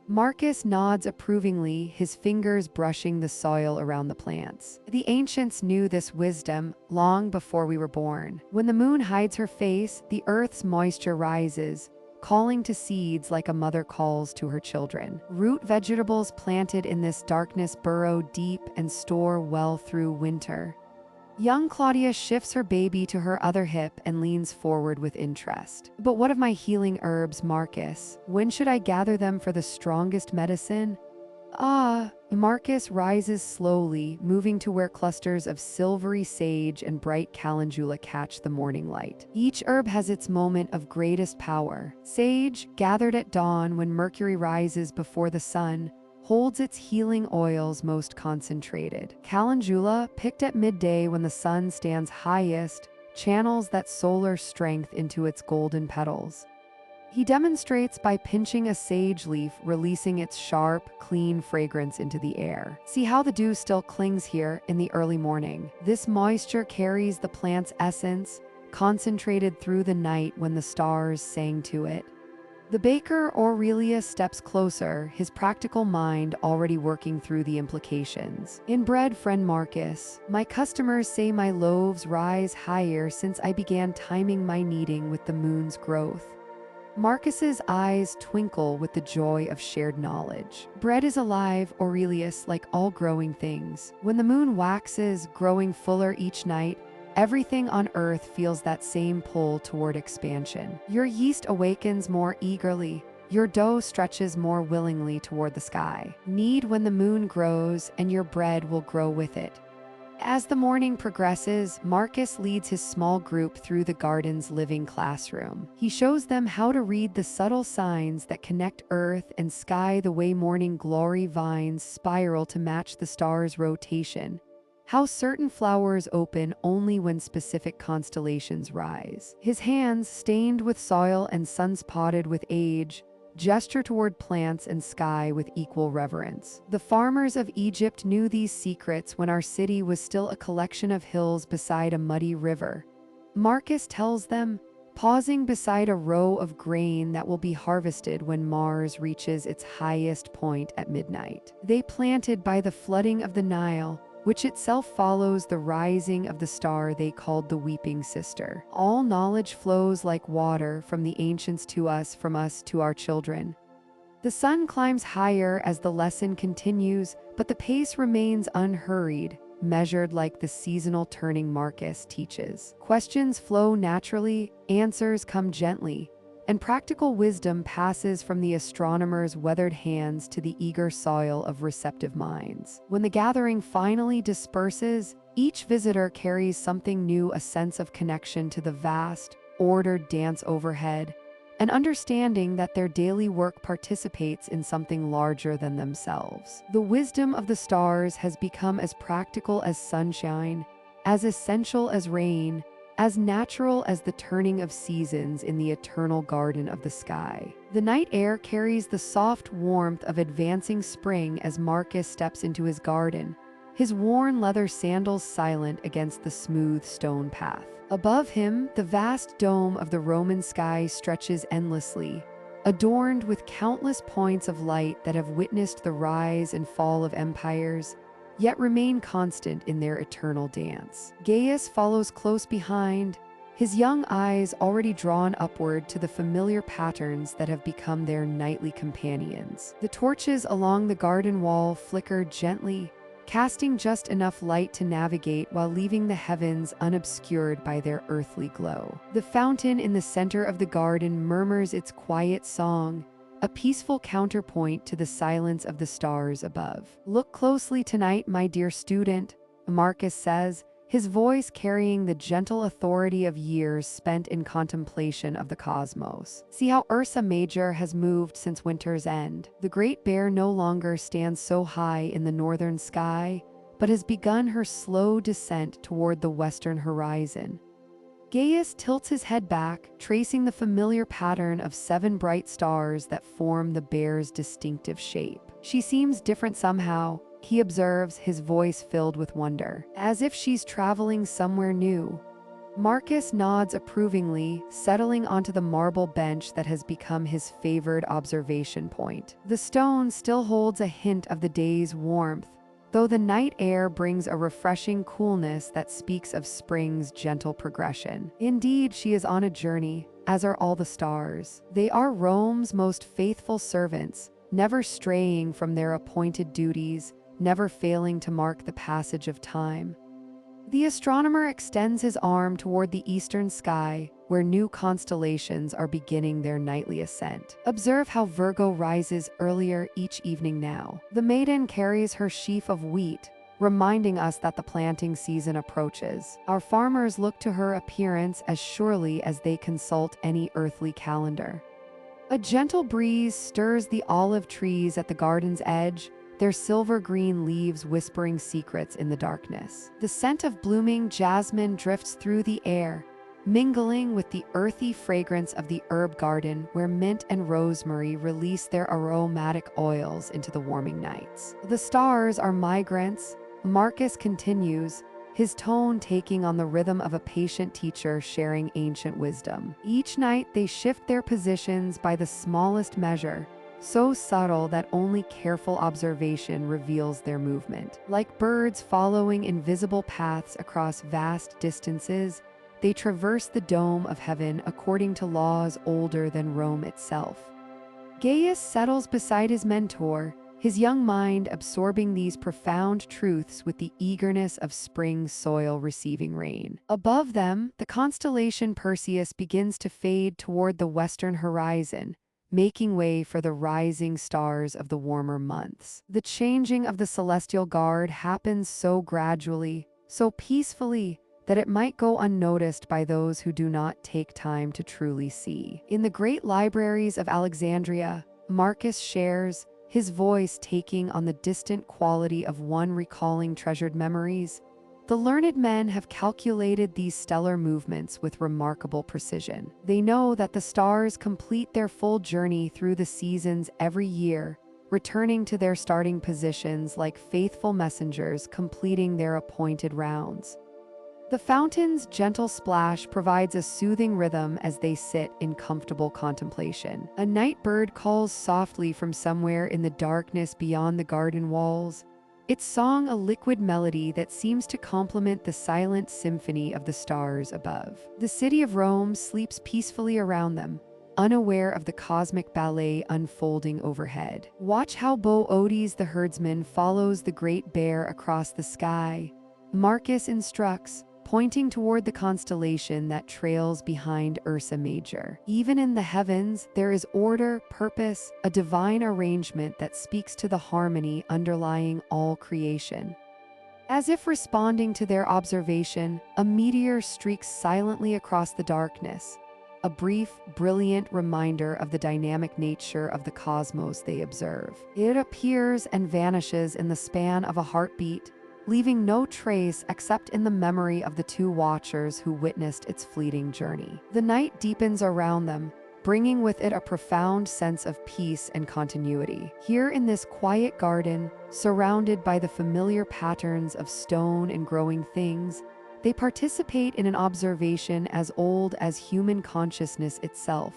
A: Marcus nods approvingly, his fingers brushing the soil around the plants. "The ancients knew this wisdom long before we were born. When the moon hides her face, the earth's moisture rises, calling to seeds like a mother calls to her children. Root vegetables planted in this darkness burrow deep and store well through winter." Young Claudia shifts her baby to her other hip and leans forward with interest. "But what of my healing herbs, Marcus? When should I gather them for the strongest medicine?" Marcus rises slowly, moving to where clusters of silvery sage and bright calendula catch the morning light. Each herb has its moment of greatest power. Sage, gathered at dawn when Mercury rises before the sun, holds its healing oils most concentrated. Calendula, picked at midday when the sun stands highest, channels that solar strength into its golden petals. He demonstrates by pinching a sage leaf, releasing its sharp, clean fragrance into the air. "See how the dew still clings here in the early morning. This moisture carries the plant's essence, concentrated through the night when the stars sang to it." The baker Aurelius steps closer, his practical mind already working through the implications. "Inbred friend Marcus, my customers say my loaves rise higher since I began timing my kneading with the moon's growth." Marcus's eyes twinkle with the joy of shared knowledge. "Bread is alive, Aurelius, like all growing things. When the moon waxes, growing fuller each night, Everything on Earth feels that same pull toward expansion. Your yeast awakens more eagerly. Your dough stretches more willingly toward the sky. Knead when the moon grows, and your bread will grow with it. As the morning progresses, Marcus leads his small group through the garden's living classroom. He shows them how to read the subtle signs that connect earth and sky, the way morning glory vines spiral to match the stars' rotation, how certain flowers open only when specific constellations rise. His hands, stained with soil and sun-spotted with age, gesture toward plants and sky with equal reverence. The farmers of Egypt knew these secrets when our city was still a collection of hills beside a muddy river. Marcus tells them, pausing beside a row of grain that will be harvested when Mars reaches its highest point at midnight. They planted by the flooding of the Nile, which itself follows the rising of the star they called the Weeping Sister. All knowledge flows like water from the ancients to us, from us to our children. The sun climbs higher as the lesson continues, but the pace remains unhurried, measured like the seasonal turning Marcus teaches. Questions flow naturally, answers come gently, and practical wisdom passes from the astronomer's weathered hands to the eager soil of receptive minds. When the gathering finally disperses, each visitor carries something new: a sense of connection to the vast, ordered dance overhead, an understanding that their daily work participates in something larger than themselves. The wisdom of the stars has become as practical as sunshine, as essential as rain, as natural as the turning of seasons in the eternal garden of the sky. The night air carries the soft warmth of advancing spring as Marcus steps into his garden, his worn leather sandals silent against the smooth stone path. Above him, the vast dome of the Roman sky stretches endlessly, adorned with countless points of light that have witnessed the rise and fall of empires, yet remain constant in their eternal dance. Gaius follows close behind, his young eyes already drawn upward to the familiar patterns that have become their nightly companions. The torches along the garden wall flicker gently, casting just enough light to navigate while leaving the heavens unobscured by their earthly glow. The fountain in the center of the garden murmurs its quiet song, a peaceful counterpoint to the silence of the stars above. Look closely tonight, my dear student, Marcus says, his voice carrying the gentle authority of years spent in contemplation of the cosmos. See how Ursa Major has moved since winter's end. The Great Bear no longer stands so high in the northern sky, but has begun her slow descent toward the western horizon. Gaius tilts his head back, tracing the familiar pattern of 7 bright stars that form the bear's distinctive shape. She seems different somehow, he observes, his voice filled with wonder, as if she's traveling somewhere new. Marcus nods approvingly, settling onto the marble bench that has become his favored observation point. The stone still holds a hint of the day's warmth, though the night air brings a refreshing coolness that speaks of spring's gentle progression. Indeed, she is on a journey, as are all the stars. They are Rome's most faithful servants, never straying from their appointed duties, never failing to mark the passage of time. The astronomer extends his arm toward the eastern sky, where new constellations are beginning their nightly ascent. Observe how Virgo rises earlier each evening now. The maiden carries her sheaf of wheat, reminding us that the planting season approaches. Our farmers look to her appearance as surely as they consult any earthly calendar. A gentle breeze stirs the olive trees at the garden's edge, their silver-green leaves whispering secrets in the darkness. The scent of blooming jasmine drifts through the air, mingling with the earthy fragrance of the herb garden where mint and rosemary release their aromatic oils into the warming nights. The stars are migrants, Marcus continues, his tone taking on the rhythm of a patient teacher sharing ancient wisdom. Each night they shift their positions by the smallest measure, so subtle that only careful observation reveals their movement. Like birds following invisible paths across vast distances, they traverse the dome of heaven according to laws older than Rome itself. Gaius settles beside his mentor, his young mind absorbing these profound truths with the eagerness of spring soil receiving rain. Above them, the constellation Perseus begins to fade toward the western horizon, making way for the rising stars of the warmer months. The changing of the celestial guard happens so gradually, so peacefully, that it might go unnoticed by those who do not take time to truly see. In the great libraries of Alexandria, Marcus shares, his voice taking on the distant quality of one recalling treasured memories. The learned men have calculated these stellar movements with remarkable precision. They know that the stars complete their full journey through the seasons every year, returning to their starting positions like faithful messengers completing their appointed rounds. The fountain's gentle splash provides a soothing rhythm as they sit in comfortable contemplation. A night bird calls softly from somewhere in the darkness beyond the garden walls, its song a liquid melody that seems to complement the silent symphony of the stars above. The city of Rome sleeps peacefully around them, unaware of the cosmic ballet unfolding overhead. Watch how Boötes the herdsman follows the great bear across the sky. Marcus instructs, pointing toward the constellation that trails behind Ursa Major. Even in the heavens, there is order, purpose, a divine arrangement that speaks to the harmony underlying all creation. As if responding to their observation, a meteor streaks silently across the darkness, a brief, brilliant reminder of the dynamic nature of the cosmos they observe. It appears and vanishes in the span of a heartbeat, leaving no trace except in the memory of the two watchers who witnessed its fleeting journey. The night deepens around them, bringing with it a profound sense of peace and continuity. Here in this quiet garden, surrounded by the familiar patterns of stone and growing things, they participate in an observation as old as human consciousness itself,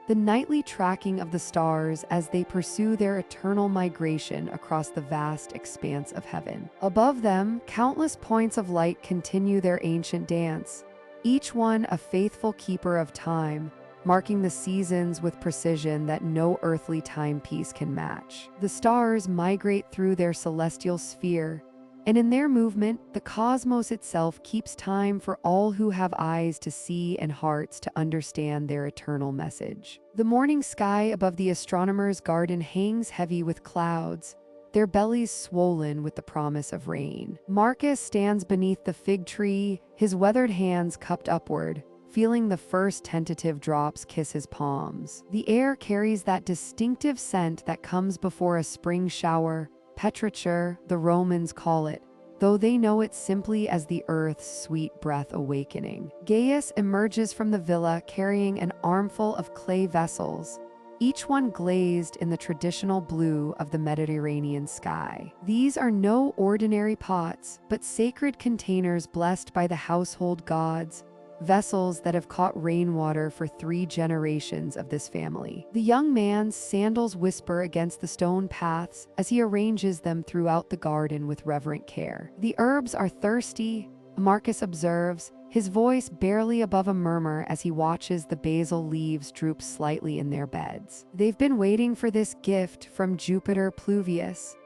A: the nightly tracking of the stars as they pursue their eternal migration across the vast expanse of heaven. Above them, countless points of light continue their ancient dance, each one a faithful keeper of time, marking the seasons with precision that no earthly timepiece can match. The stars migrate through their celestial sphere, and in their movement, the cosmos itself keeps time for all who have eyes to see and hearts to understand their eternal message. The morning sky above the astronomer's garden hangs heavy with clouds, their bellies swollen with the promise of rain. Marcus stands beneath the fig tree, his weathered hands cupped upward, feeling the first tentative drops kiss his palms. The air carries that distinctive scent that comes before a spring shower, petrichor, the Romans call it, though they know it simply as the earth's sweet breath awakening. Gaius emerges from the villa carrying an armful of clay vessels, each one glazed in the traditional blue of the Mediterranean sky. These are no ordinary pots, but sacred containers blessed by the household gods, vessels that have caught rainwater for 3 generations of this family. The young man's sandals whisper against the stone paths as he arranges them throughout the garden with reverent care. The herbs are thirsty, Marcus observes, his voice barely above a murmur as he watches the basil leaves droop slightly in their beds. They've been waiting for this gift from Jupiter Pluvius.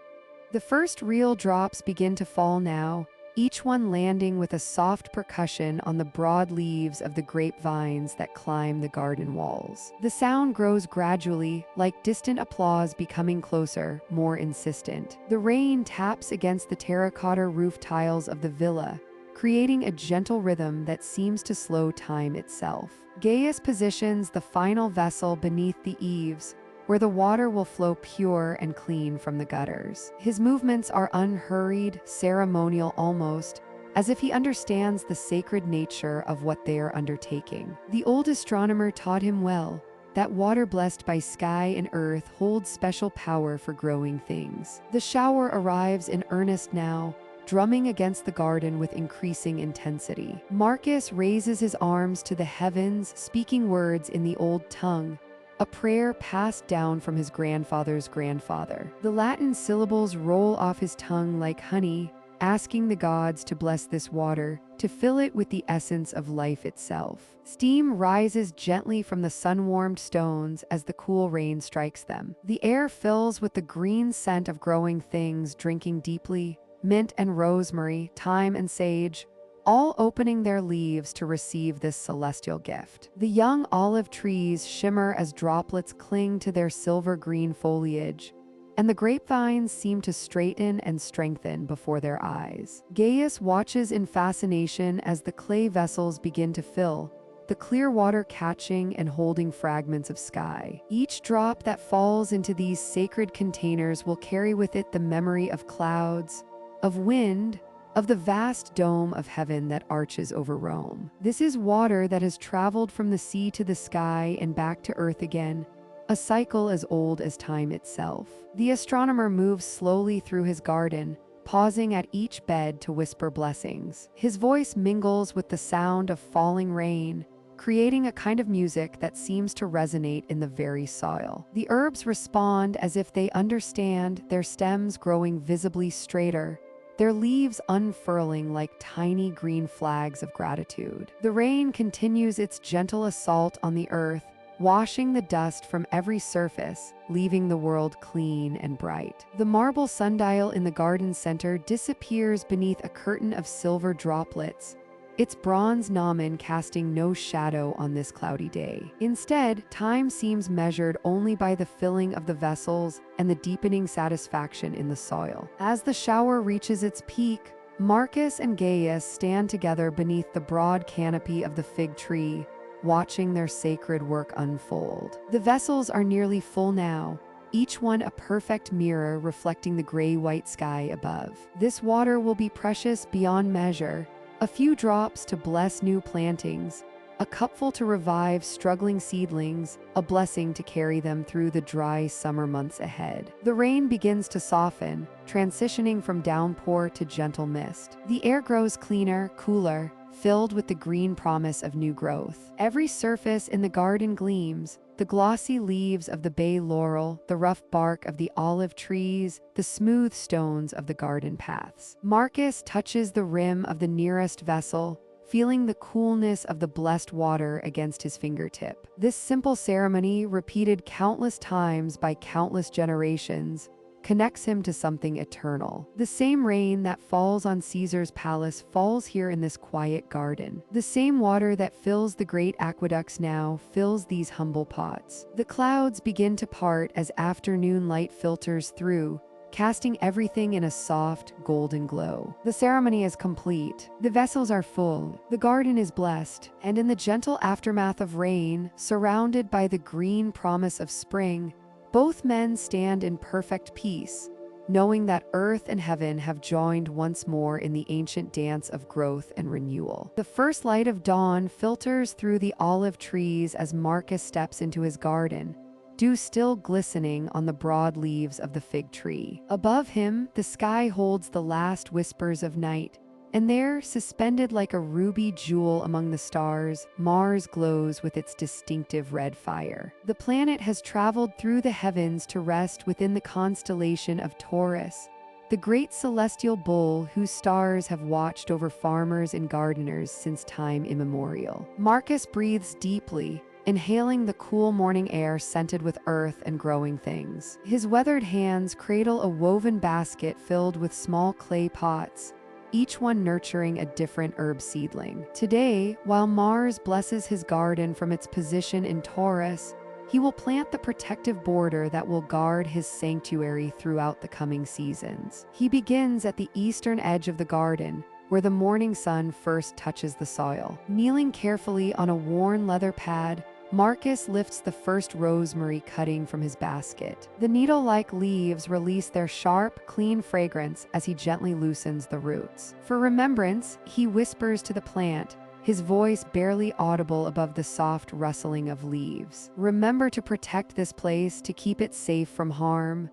A: The first real drops begin to fall now, each one landing with a soft percussion on the broad leaves of the grapevines that climb the garden walls. The sound grows gradually, like distant applause becoming closer, more insistent. The rain taps against the terracotta roof tiles of the villa, creating a gentle rhythm that seems to slow time itself. Gaius positions the final vessel beneath the eaves, where the water will flow pure and clean from the gutters. His movements are unhurried, ceremonial almost, as if he understands the sacred nature of what they are undertaking. The old astronomer taught him well that water blessed by sky and earth holds special power for growing things. The shower arrives in earnest now, drumming against the garden with increasing intensity. Marcus raises his arms to the heavens, speaking words in the old tongue, a prayer passed down from his grandfather's grandfather. The Latin syllables roll off his tongue like honey, asking the gods to bless this water, to fill it with the essence of life itself. Steam rises gently from the sun-warmed stones as the cool rain strikes them. The air fills with the green scent of growing things drinking deeply, mint and rosemary, thyme and sage, all opening their leaves to receive this celestial gift. The young olive trees shimmer as droplets cling to their silver-green foliage, and the grapevines seem to straighten and strengthen before their eyes. Gaius watches in fascination as the clay vessels begin to fill, the clear water catching and holding fragments of sky. Each drop that falls into these sacred containers will carry with it the memory of clouds, of wind, of the vast dome of heaven that arches over Rome. This is water that has traveled from the sea to the sky and back to earth again, a cycle as old as time itself. The astronomer moves slowly through his garden, pausing at each bed to whisper blessings. His voice mingles with the sound of falling rain, creating a kind of music that seems to resonate in the very soil. The herbs respond as if they understand, their stems growing visibly straighter, their leaves unfurling like tiny green flags of gratitude. The rain continues its gentle assault on the earth, washing the dust from every surface, leaving the world clean and bright. The marble sundial in the garden center disappears beneath a curtain of silver droplets, its bronze gnomon casting no shadow on this cloudy day. Instead, time seems measured only by the filling of the vessels and the deepening satisfaction in the soil. As the shower reaches its peak, Marcus and Gaius stand together beneath the broad canopy of the fig tree, watching their sacred work unfold. The vessels are nearly full now, each one a perfect mirror reflecting the gray-white sky above. This water will be precious beyond measure, a few drops to bless new plantings, a cupful to revive struggling seedlings, a blessing to carry them through the dry summer months ahead. The rain begins to soften, transitioning from downpour to gentle mist. The air grows cleaner, cooler, filled with the green promise of new growth. Every surface in the garden gleams, the glossy leaves of the bay laurel, the rough bark of the olive trees, the smooth stones of the garden paths. Marcus touches the rim of the nearest vessel, feeling the coolness of the blessed water against his fingertip. This simple ceremony, repeated countless times by countless generations, connects him to something eternal. The same rain that falls on Caesar's palace falls here in this quiet garden. The same water that fills the great aqueducts now fills these humble pots. The clouds begin to part as afternoon light filters through, casting everything in a soft, golden glow. The ceremony is complete. The vessels are full. The garden is blessed. And in the gentle aftermath of rain, surrounded by the green promise of spring, both men stand in perfect peace, knowing that earth and heaven have joined once more in the ancient dance of growth and renewal. The first light of dawn filters through the olive trees as Marcus steps into his garden, dew still glistening on the broad leaves of the fig tree. Above him, the sky holds the last whispers of night, and there, suspended like a ruby jewel among the stars, Mars glows with its distinctive red fire. The planet has traveled through the heavens to rest within the constellation of Taurus, the great celestial bull whose stars have watched over farmers and gardeners since time immemorial. Marcus breathes deeply, inhaling the cool morning air scented with earth and growing things. His weathered hands cradle a woven basket filled with small clay pots, each one nurturing a different herb seedling. Today, while Mars blesses his garden from its position in Taurus, he will plant the protective border that will guard his sanctuary throughout the coming seasons. He begins at the eastern edge of the garden, where the morning sun first touches the soil. Kneeling carefully on a worn leather pad, Marcus lifts the first rosemary cutting from his basket. The needle-like leaves release their sharp, clean fragrance as he gently loosens the roots. For remembrance, he whispers to the plant, his voice barely audible above the soft rustling of leaves. Remember to protect this place, to keep it safe from harm.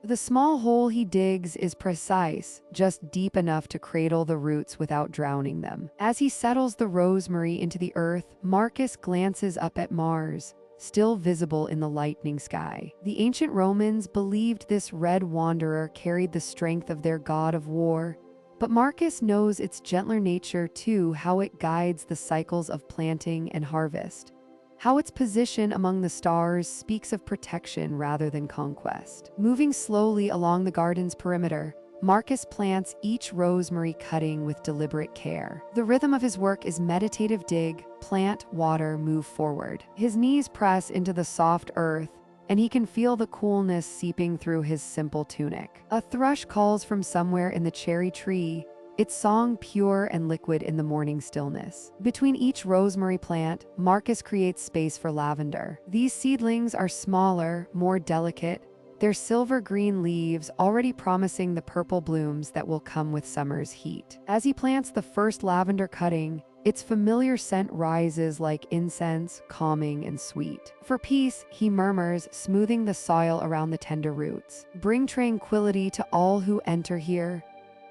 A: The small hole he digs is precise, just deep enough to cradle the roots without drowning them. As he settles the rosemary into the earth, Marcus glances up at Mars, still visible in the lightening sky. The ancient Romans believed this red wanderer carried the strength of their god of war, But Marcus knows its gentler nature too, how it guides the cycles of planting and harvest. How its position among the stars speaks of protection rather than conquest. Moving slowly along the garden's perimeter, Marcus plants each rosemary cutting with deliberate care. The rhythm of his work is meditative: dig, plant, water, move forward. His knees press into the soft earth, and he can feel the coolness seeping through his simple tunic. A thrush calls from somewhere in the cherry tree, its song pure and liquid in the morning stillness. Between each rosemary plant, Marcus creates space for lavender. These seedlings are smaller, more delicate, their silver-green leaves already promising the purple blooms that will come with summer's heat. As he plants the first lavender cutting, its familiar scent rises like incense, calming and sweet. For peace, he murmurs, smoothing the soil around the tender roots. Bring tranquility to all who enter here.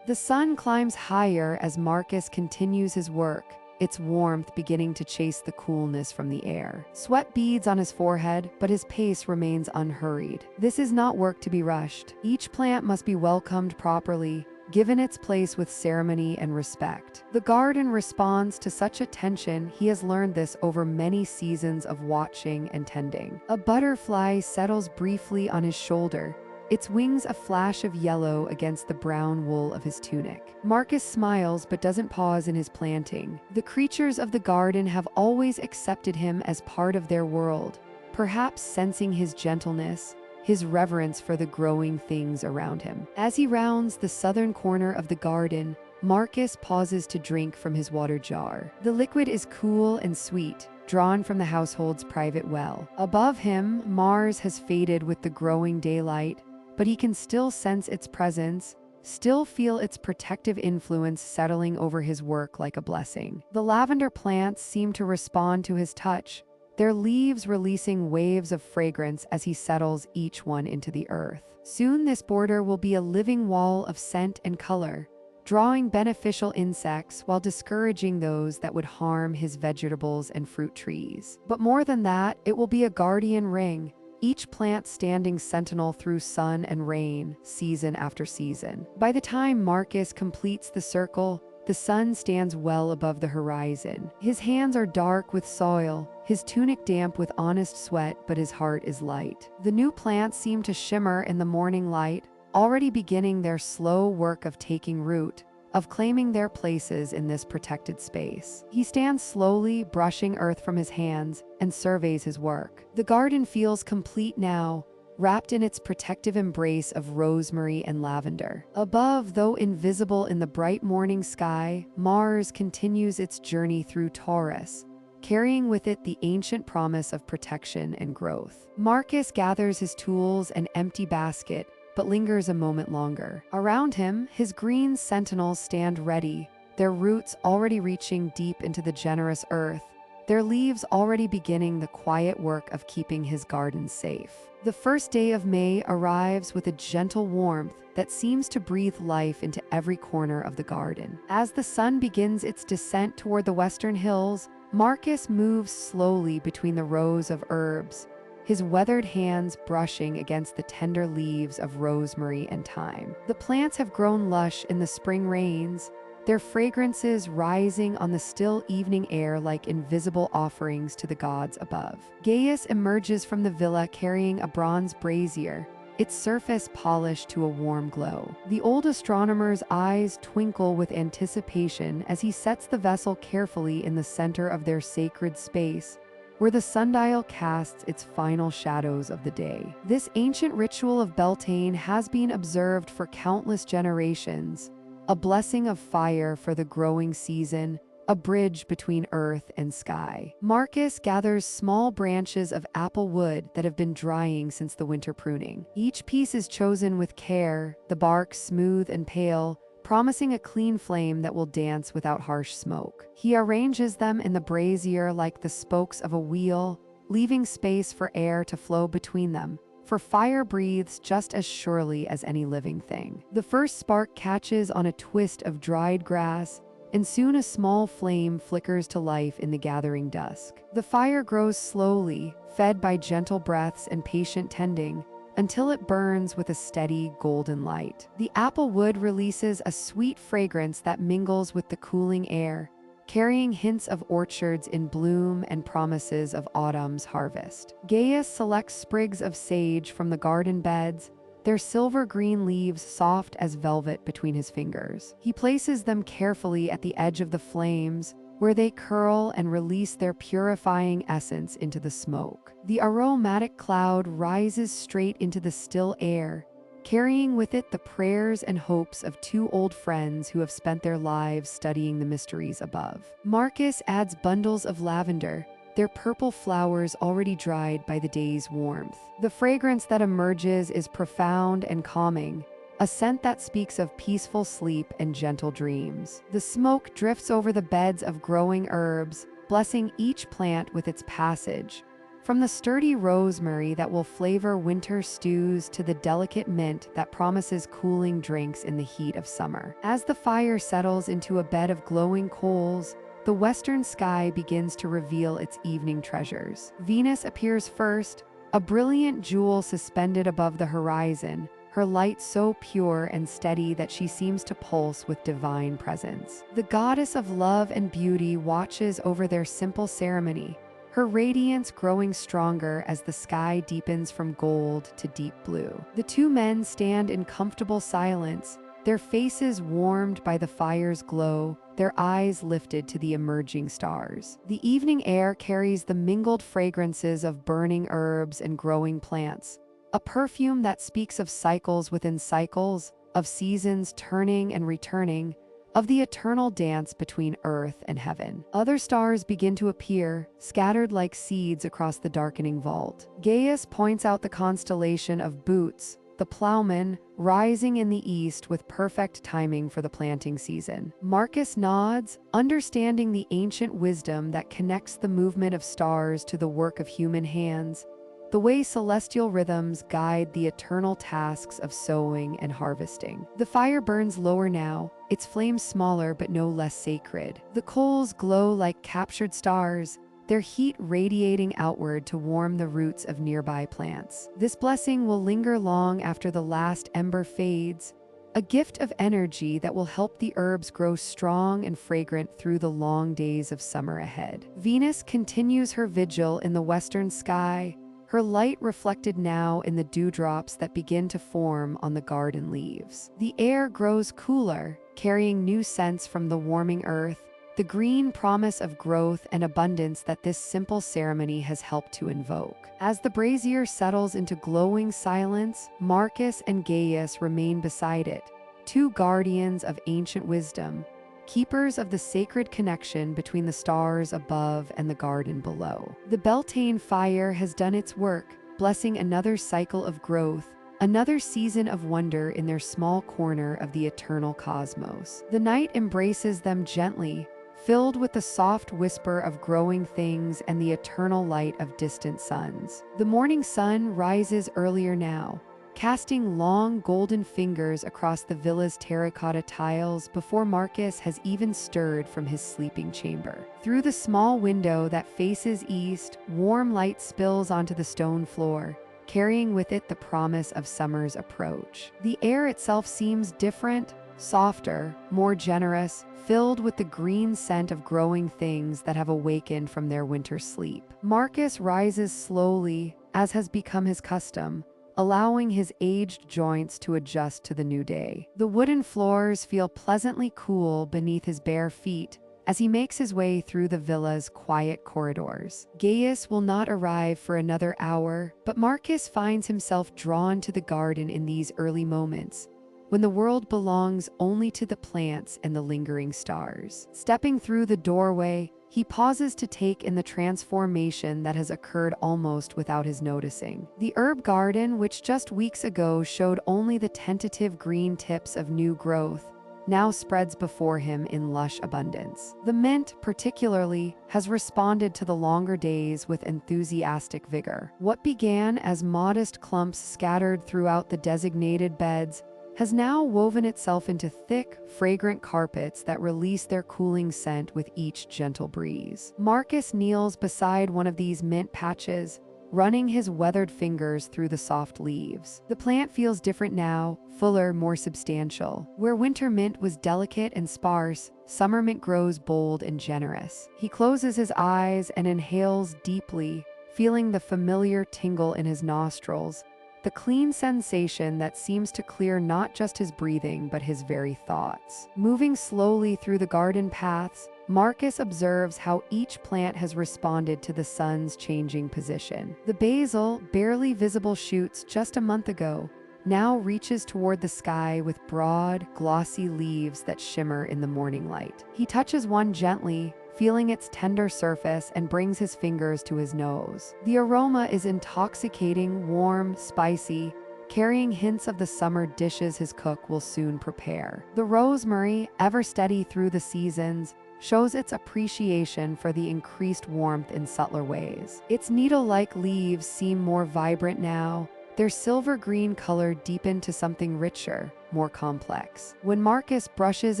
A: The sun climbs higher as Marcus continues his work, its warmth beginning to chase the coolness from the air. Sweat beads on his forehead, but his pace remains unhurried. This is not work to be rushed. Each plant must be welcomed properly, given its place with ceremony and respect. The garden responds to such attention. He has learned this over many seasons of watching and tending. A butterfly settles briefly on his shoulder, its wings a flash of yellow against the brown wool of his tunic. Marcus smiles but doesn't pause in his planting. The creatures of the garden have always accepted him as part of their world, perhaps sensing his gentleness, his reverence for the growing things around him. As he rounds the southern corner of the garden, Marcus pauses to drink from his water jar. The liquid is cool and sweet, drawn from the household's private well. Above him, Mars has faded with the growing daylight, but he can still sense its presence, still feel its protective influence settling over his work like a blessing. The lavender plants seem to respond to his touch, their leaves releasing waves of fragrance as he settles each one into the earth. Soon this border will be a living wall of scent and color, drawing beneficial insects while discouraging those that would harm his vegetables and fruit trees. But more than that, it will be a guardian ring, each plant standing sentinel through sun and rain, season after season. By the time Marcus completes the circle, the sun stands well above the horizon. His hands are dark with soil, his tunic damp with honest sweat, but his heart is light. The new plants seem to shimmer in the morning light, already beginning their slow work of taking root, of claiming their places in this protected space. He stands slowly, brushing earth from his hands, and surveys his work. The garden feels complete now, wrapped in its protective embrace of rosemary and lavender. Above, though invisible in the bright morning sky, Mars continues its journey through Taurus, carrying with it the ancient promise of protection and growth. Marcus gathers his tools and empty basket, but lingers a moment longer. Around him, his green sentinels stand ready, their roots already reaching deep into the generous earth, their leaves already beginning the quiet work of keeping his garden safe. The first day of May arrives with a gentle warmth that seems to breathe life into every corner of the garden. As the sun begins its descent toward the western hills, Marcus moves slowly between the rows of herbs, his weathered hands brushing against the tender leaves of rosemary and thyme. The plants have grown lush in the spring rains, their fragrances rising on the still evening air like invisible offerings to the gods above. Gaius emerges from the villa carrying a bronze brazier, its surface polished to a warm glow. The old astronomer's eyes twinkle with anticipation as he sets the vessel carefully in the center of their sacred space, where the sundial casts its final shadows of the day. This ancient ritual of Beltane has been observed for countless generations, a blessing of fire for the growing season, a bridge between earth and sky. Marcus gathers small branches of apple wood that have been drying since the winter pruning. Each piece is chosen with care, the bark smooth and pale, promising a clean flame that will dance without harsh smoke. He arranges them in the brazier like the spokes of a wheel, leaving space for air to flow between them, for fire breathes just as surely as any living thing. The first spark catches on a twist of dried grass, and soon a small flame flickers to life in the gathering dusk. The fire grows slowly, fed by gentle breaths and patient tending, until it burns with a steady golden light. The apple wood releases a sweet fragrance that mingles with the cooling air, carrying hints of orchards in bloom and promises of autumn's harvest. Gaius selects sprigs of sage from the garden beds, their silver-green leaves soft as velvet between his fingers. He places them carefully at the edge of the flames, where they curl and release their purifying essence into the smoke. The aromatic cloud rises straight into the still air, carrying with it the prayers and hopes of two old friends who have spent their lives studying the mysteries above. Marcus adds bundles of lavender, their purple flowers already dried by the day's warmth. The fragrance that emerges is profound and calming, a scent that speaks of peaceful sleep and gentle dreams. The smoke drifts over the beds of growing herbs, blessing each plant with its passage, from the sturdy rosemary that will flavor winter stews to the delicate mint that promises cooling drinks in the heat of summer. As the fire settles into a bed of glowing coals, the western sky begins to reveal its evening treasures. Venus appears first, a brilliant jewel suspended above the horizon, her light so pure and steady that she seems to pulse with divine presence. The goddess of love and beauty watches over their simple ceremony, her radiance growing stronger as the sky deepens from gold to deep blue. The two men stand in comfortable silence, their faces warmed by the fire's glow, their eyes lifted to the emerging stars. The evening air carries the mingled fragrances of burning herbs and growing plants, a perfume that speaks of cycles within cycles, of seasons turning and returning, of the eternal dance between earth and heaven. Other stars begin to appear, scattered like seeds across the darkening vault. Gaius points out the constellation of Bootes, the plowman, rising in the east with perfect timing for the planting season. Marcus nods, understanding the ancient wisdom that connects the movement of stars to the work of human hands, the way celestial rhythms guide the eternal tasks of sowing and harvesting. The fire burns lower now, its flames smaller but no less sacred. The coals glow like captured stars, their heat radiating outward to warm the roots of nearby plants. This blessing will linger long after the last ember fades, a gift of energy that will help the herbs grow strong and fragrant through the long days of summer ahead. Venus continues her vigil in the western sky, her light reflected now in the dewdrops that begin to form on the garden leaves. The air grows cooler, carrying new scents from the warming earth, the green promise of growth and abundance that this simple ceremony has helped to invoke. As the brazier settles into glowing silence, Marcus and Gaius remain beside it, two guardians of ancient wisdom, keepers of the sacred connection between the stars above and the garden below. The Beltane fire has done its work, blessing another cycle of growth, another season of wonder in their small corner of the eternal cosmos. The night embraces them gently, filled with the soft whisper of growing things and the eternal light of distant suns. The morning sun rises earlier now, casting long golden fingers across the villa's terracotta tiles before Marcus has even stirred from his sleeping chamber. Through the small window that faces east, warm light spills onto the stone floor, carrying with it the promise of summer's approach. The air itself seems different, softer, more generous, filled with the green scent of growing things that have awakened from their winter sleep. Marcus rises slowly, as has become his custom, allowing his aged joints to adjust to the new day. The wooden floors feel pleasantly cool beneath his bare feet as he makes his way through the villa's quiet corridors. Gaius will not arrive for another hour, but Marcus finds himself drawn to the garden in these early moments, when the world belongs only to the plants and the lingering stars. Stepping through the doorway, he pauses to take in the transformation that has occurred almost without his noticing. The herb garden, which just weeks ago showed only the tentative green tips of new growth, now spreads before him in lush abundance. The mint, particularly, has responded to the longer days with enthusiastic vigor. What began as modest clumps scattered throughout the designated beds has now woven itself into thick, fragrant carpets that release their cooling scent with each gentle breeze. Marcus kneels beside one of these mint patches, running his weathered fingers through the soft leaves. The plant feels different now, fuller, more substantial. Where winter mint was delicate and sparse, summer mint grows bold and generous. He closes his eyes and inhales deeply, feeling the familiar tingle in his nostrils, the clean sensation that seems to clear not just his breathing but his very thoughts. Moving slowly through the garden paths, Marcus observes how each plant has responded to the sun's changing position. The basil, barely visible shoots just a month ago, now reaches toward the sky with broad, glossy leaves that shimmer in the morning light. He touches one gently, feeling its tender surface, and brings his fingers to his nose. The aroma is intoxicating, warm, spicy, carrying hints of the summer dishes his cook will soon prepare. The rosemary, ever steady through the seasons, shows its appreciation for the increased warmth in subtler ways. Its needle-like leaves seem more vibrant now, their silver-green color deepened to something richer, more complex. When Marcus brushes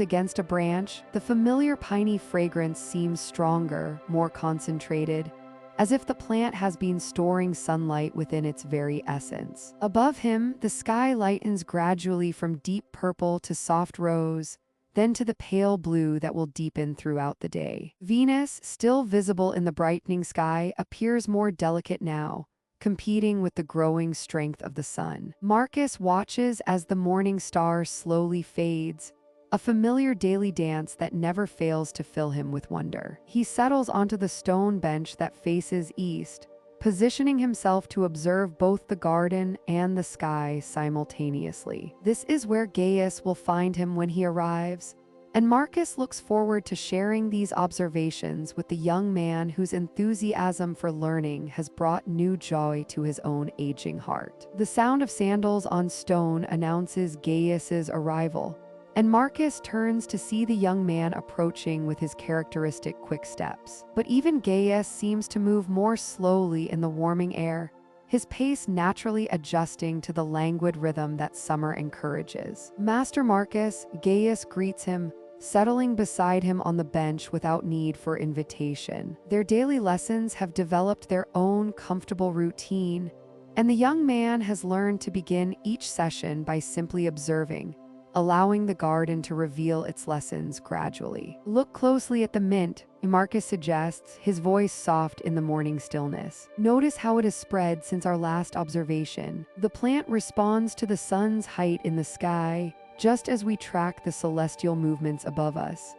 A: against a branch, the familiar piney fragrance seems stronger, more concentrated, as if the plant has been storing sunlight within its very essence. Above him, the sky lightens gradually from deep purple to soft rose, then to the pale blue that will deepen throughout the day. Venus, still visible in the brightening sky, appears more delicate now, competing with the growing strength of the sun. Marcus watches as the morning star slowly fades, a familiar daily dance that never fails to fill him with wonder. He settles onto the stone bench that faces east, positioning himself to observe both the garden and the sky simultaneously. This is where Gaius will find him when he arrives, and Marcus looks forward to sharing these observations with the young man whose enthusiasm for learning has brought new joy to his own aging heart. The sound of sandals on stone announces Gaius's arrival, and Marcus turns to see the young man approaching with his characteristic quick steps. But even Gaius seems to move more slowly in the warming air, his pace naturally adjusting to the languid rhythm that summer encourages. Master Marcus, Gaius greets him, settling beside him on the bench without need for invitation. Their daily lessons have developed their own comfortable routine, and the young man has learned to begin each session by simply observing, allowing the garden to reveal its lessons gradually. Look closely at the mint, Marcus suggests, his voice soft in the morning stillness. Notice how it has spread since our last observation. The plant responds to the sun's height in the sky, just as we track the celestial movements above us.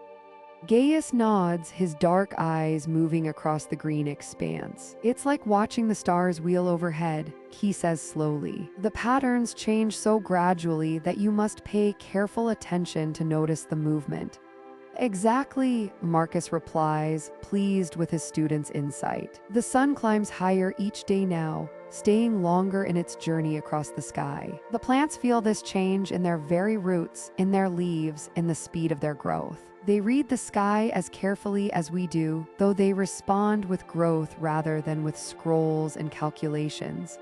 A: Gaius nods, his dark eyes moving across the green expanse. It's like watching the stars wheel overhead, he says slowly. The patterns change so gradually that you must pay careful attention to notice the movement. Exactly, Marcus replies, pleased with his student's insight. The sun climbs higher each day now, staying longer in its journey across the sky. The plants feel this change in their very roots, in their leaves, in the speed of their growth. They read the sky as carefully as we do, though they respond with growth rather than with scrolls and calculations.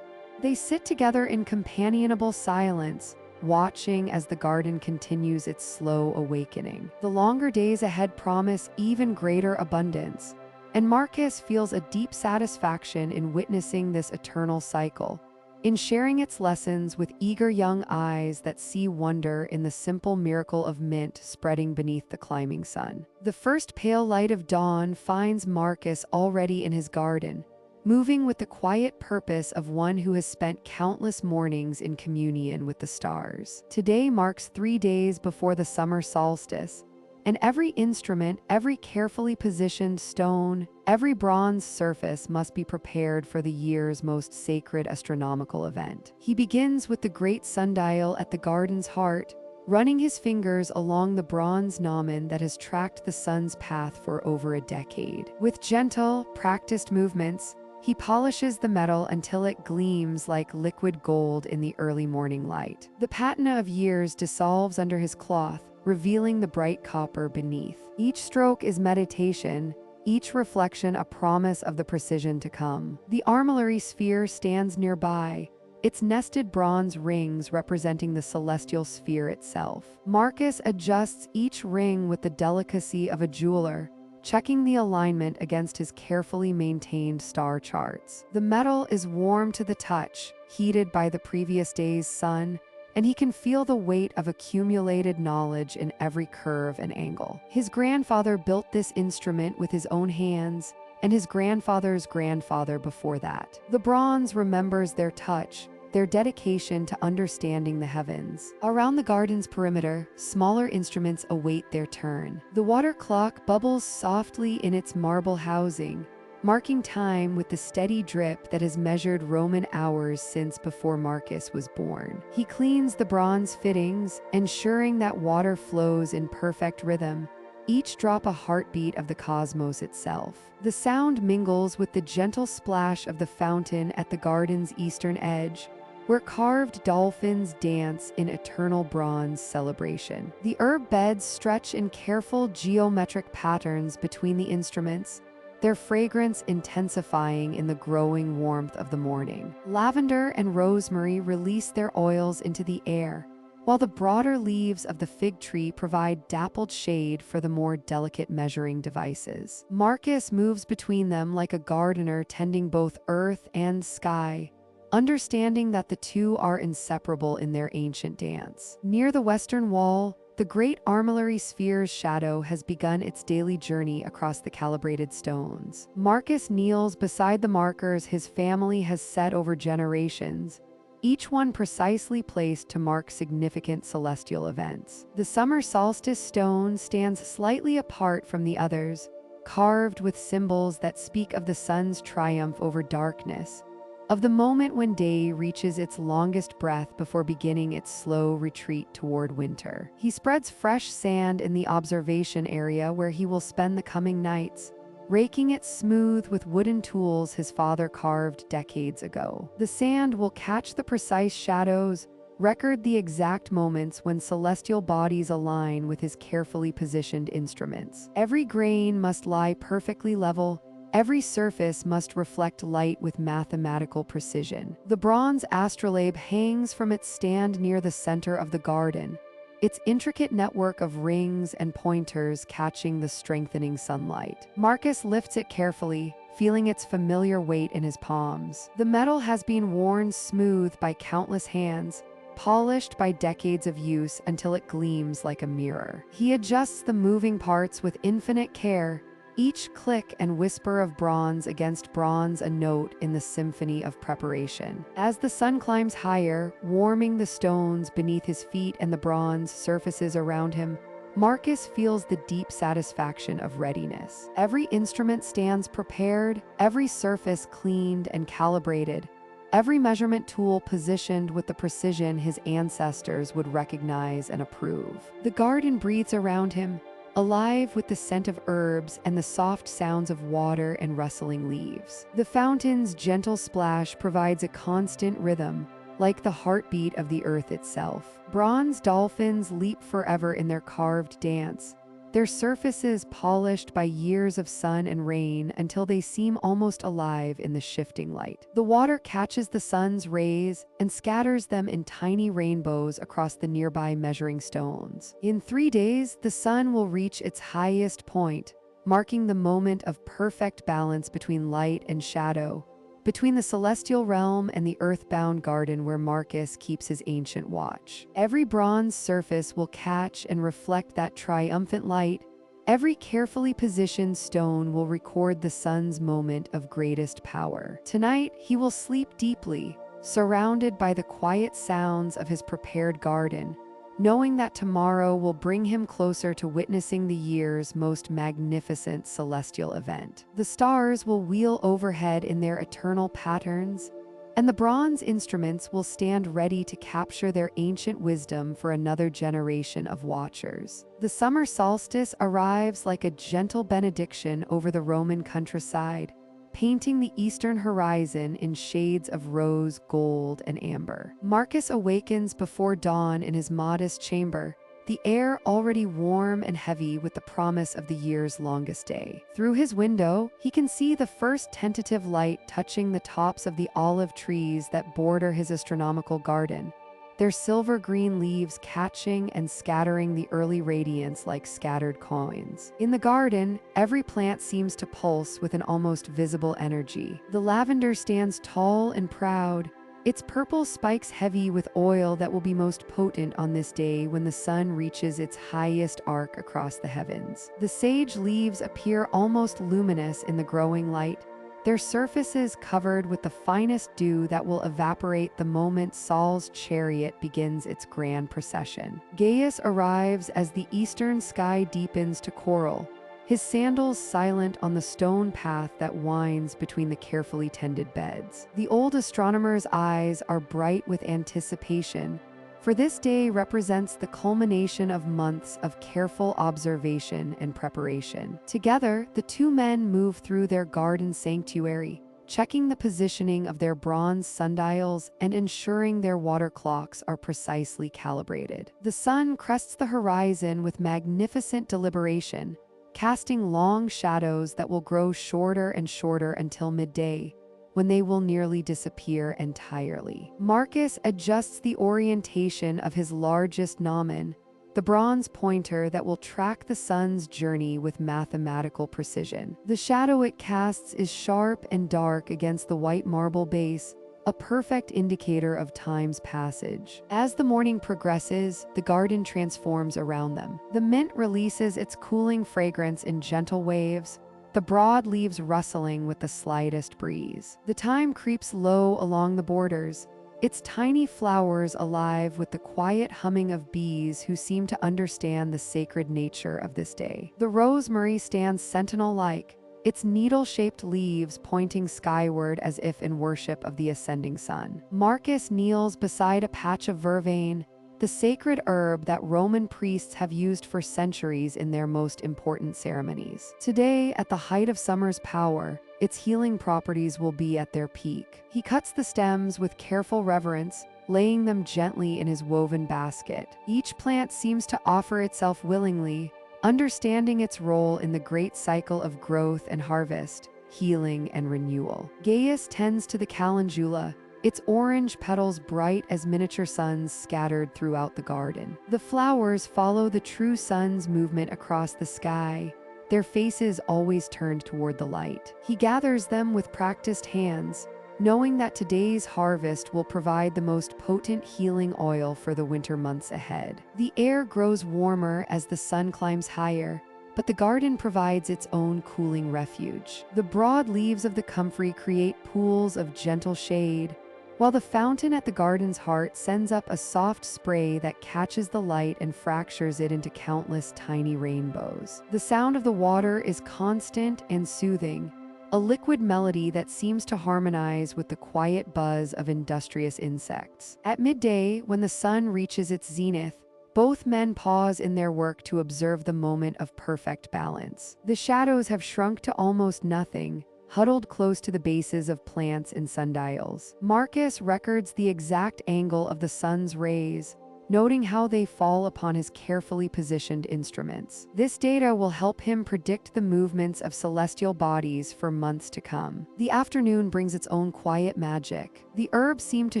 A: They sit together in companionable silence, watching as the garden continues its slow awakening. The longer days ahead promise even greater abundance, and Marcus feels a deep satisfaction in witnessing this eternal cycle, in sharing its lessons with eager young eyes that see wonder in the simple miracle of mint spreading beneath the climbing sun. The first pale light of dawn finds Marcus already in his garden, moving with the quiet purpose of one who has spent countless mornings in communion with the stars. Today marks 3 days before the summer solstice, and every instrument, every carefully positioned stone, every bronze surface must be prepared for the year's most sacred astronomical event. He begins with the great sundial at the garden's heart, running his fingers along the bronze gnomon that has tracked the sun's path for over a decade. With gentle, practiced movements, he polishes the metal until it gleams like liquid gold in the early morning light. The patina of years dissolves under his cloth, revealing the bright copper beneath. Each stroke is meditation, each reflection a promise of the precision to come. The armillary sphere stands nearby, its nested bronze rings representing the celestial sphere itself. Marcus adjusts each ring with the delicacy of a jeweler, checking the alignment against his carefully maintained star charts. The metal is warm to the touch, heated by the previous day's sun, and he can feel the weight of accumulated knowledge in every curve and angle. His grandfather built this instrument with his own hands, and his grandfather's grandfather before that. The bronze remembers their touch, their dedication to understanding the heavens. Around the garden's perimeter, smaller instruments await their turn. The water clock bubbles softly in its marble housing, marking time with the steady drip that has measured Roman hours since before Marcus was born. He cleans the bronze fittings, ensuring that water flows in perfect rhythm, each drop a heartbeat of the cosmos itself. The sound mingles with the gentle splash of the fountain at the garden's eastern edge, where carved dolphins dance in eternal bronze celebration. The herb beds stretch in careful geometric patterns between the instruments, their fragrance intensifying in the growing warmth of the morning. Lavender and rosemary release their oils into the air, while the broader leaves of the fig tree provide dappled shade for the more delicate measuring devices. Marcus moves between them like a gardener tending both earth and sky, understanding that the two are inseparable in their ancient dance. Near the western wall, the great armillary sphere's shadow has begun its daily journey across the calibrated stones. Marcus kneels beside the markers his family has set over generations, each one precisely placed to mark significant celestial events. The summer solstice stone stands slightly apart from the others, carved with symbols that speak of the sun's triumph over darkness, of the moment when day reaches its longest breath before beginning its slow retreat toward winter. He spreads fresh sand in the observation area where he will spend the coming nights, raking it smooth with wooden tools his father carved decades ago. The sand will catch the precise shadows, record the exact moments when celestial bodies align with his carefully positioned instruments. Every grain must lie perfectly level, every surface must reflect light with mathematical precision. The bronze astrolabe hangs from its stand near the center of the garden, its intricate network of rings and pointers catching the strengthening sunlight. Marcus lifts it carefully, feeling its familiar weight in his palms. The metal has been worn smooth by countless hands, polished by decades of use until it gleams like a mirror. He adjusts the moving parts with infinite care, each click and whisper of bronze against bronze a note in the symphony of preparation. As the sun climbs higher, warming the stones beneath his feet and the bronze surfaces around him, Marcus feels the deep satisfaction of readiness. Every instrument stands prepared, every surface cleaned and calibrated, every measurement tool positioned with the precision his ancestors would recognize and approve. The garden breathes around him, alive with the scent of herbs and the soft sounds of water and rustling leaves. The fountain's gentle splash provides a constant rhythm, like the heartbeat of the earth itself. Bronze dolphins leap forever in their carved dance, their surfaces polished by years of sun and rain until they seem almost alive in the shifting light. The water catches the sun's rays and scatters them in tiny rainbows across the nearby measuring stones. In 3 days, the sun will reach its highest point, marking the moment of perfect balance between light and shadow, between the celestial realm and the earthbound garden where Marcus keeps his ancient watch. Every bronze surface will catch and reflect that triumphant light. Every carefully positioned stone will record the sun's moment of greatest power. Tonight, he will sleep deeply, surrounded by the quiet sounds of his prepared garden, knowing that tomorrow will bring him closer to witnessing the year's most magnificent celestial event. The stars will wheel overhead in their eternal patterns, and the bronze instruments will stand ready to capture their ancient wisdom for another generation of watchers. The summer solstice arrives like a gentle benediction over the Roman countryside, painting the eastern horizon in shades of rose, gold, and amber. Marcus awakens before dawn in his modest chamber, the air already warm and heavy with the promise of the year's longest day. Through his window, he can see the first tentative light touching the tops of the olive trees that border his astronomical garden, their silver-green leaves catching and scattering the early radiance like scattered coins. In the garden, every plant seems to pulse with an almost visible energy. The lavender stands tall and proud, its purple spikes heavy with oil that will be most potent on this day when the sun reaches its highest arc across the heavens. The sage leaves appear almost luminous in the growing light, their surfaces covered with the finest dew that will evaporate the moment Saul's chariot begins its grand procession. Gaius arrives as the eastern sky deepens to coral, his sandals silent on the stone path that winds between the carefully tended beds. The old astronomer's eyes are bright with anticipation, for this day represents the culmination of months of careful observation and preparation. Together, the two men move through their garden sanctuary, checking the positioning of their bronze sundials and ensuring their water clocks are precisely calibrated. The sun crests the horizon with magnificent deliberation, casting long shadows that will grow shorter and shorter until midday, when they will nearly disappear entirely. Marcus adjusts the orientation of his largest gnomon, the bronze pointer that will track the sun's journey with mathematical precision. The shadow it casts is sharp and dark against the white marble base, a perfect indicator of time's passage. As the morning progresses, the garden transforms around them. The mint releases its cooling fragrance in gentle waves, the broad leaves rustling with the slightest breeze. The thyme creeps low along the borders, its tiny flowers alive with the quiet humming of bees who seem to understand the sacred nature of this day. The rosemary stands sentinel-like, its needle-shaped leaves pointing skyward as if in worship of the ascending sun. Marcus kneels beside a patch of vervain, the sacred herb that Roman priests have used for centuries in their most important ceremonies. Today, at the height of summer's power, its healing properties will be at their peak. He cuts the stems with careful reverence, laying them gently in his woven basket. Each plant seems to offer itself willingly, understanding its role in the great cycle of growth and harvest, healing and renewal. Gaius tends to the calendula, its orange petals bright as miniature suns scattered throughout the garden. The flowers follow the true sun's movement across the sky, their faces always turned toward the light. He gathers them with practiced hands, knowing that today's harvest will provide the most potent healing oil for the winter months ahead. The air grows warmer as the sun climbs higher, but the garden provides its own cooling refuge. The broad leaves of the comfrey create pools of gentle shade, while the fountain at the garden's heart sends up a soft spray that catches the light and fractures it into countless tiny rainbows. The sound of the water is constant and soothing, a liquid melody that seems to harmonize with the quiet buzz of industrious insects. At midday, when the sun reaches its zenith, both men pause in their work to observe the moment of perfect balance. The shadows have shrunk to almost nothing, huddled close to the bases of plants and sundials. Marcus records the exact angle of the sun's rays, noting how they fall upon his carefully positioned instruments. This data will help him predict the movements of celestial bodies for months to come. The afternoon brings its own quiet magic. The herbs seem to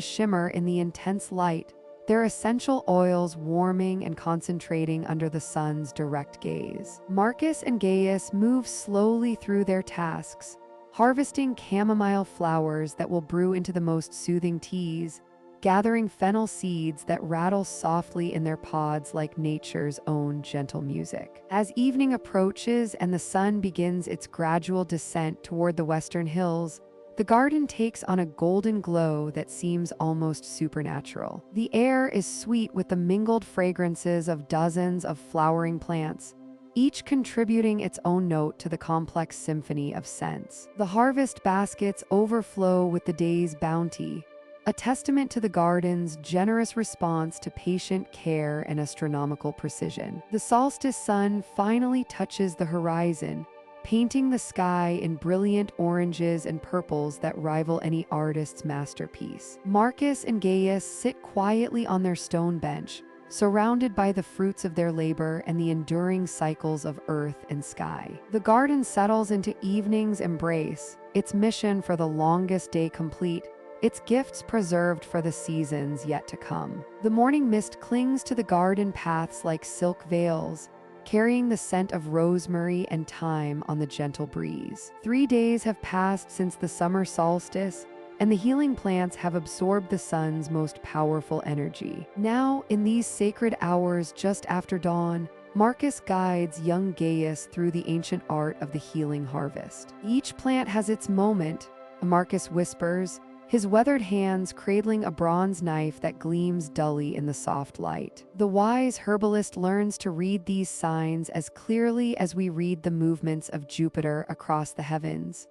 A: shimmer in the intense light, their essential oils warming and concentrating under the sun's direct gaze. Marcus and Gaius move slowly through their tasks, harvesting chamomile flowers that will brew into the most soothing teas, gathering fennel seeds that rattle softly in their pods like nature's own gentle music. As evening approaches and the sun begins its gradual descent toward the western hills, the garden takes on a golden glow that seems almost supernatural. The air is sweet with the mingled fragrances of dozens of flowering plants, each contributing its own note to the complex symphony of scents. The harvest baskets overflow with the day's bounty, a testament to the garden's generous response to patient care and astronomical precision. The solstice sun finally touches the horizon, painting the sky in brilliant oranges and purples that rival any artist's masterpiece. Marcus and Gaius sit quietly on their stone bench, surrounded by the fruits of their labor and the enduring cycles of earth and sky. The garden settles into evening's embrace, its mission for the longest day complete, its gifts preserved for the seasons yet to come. The morning mist clings to the garden paths like silk veils, carrying the scent of rosemary and thyme on the gentle breeze. 3 days have passed since the summer solstice, and the healing plants have absorbed the sun's most powerful energy. Now, in these sacred hours just after dawn, Marcus guides young Gaius through the ancient art of the healing harvest. Each plant has its moment, Marcus whispers, his weathered hands cradling a bronze knife that gleams dully in the soft light. The wise herbalist learns to read these signs as clearly as we read the movements of Jupiter across the heavens.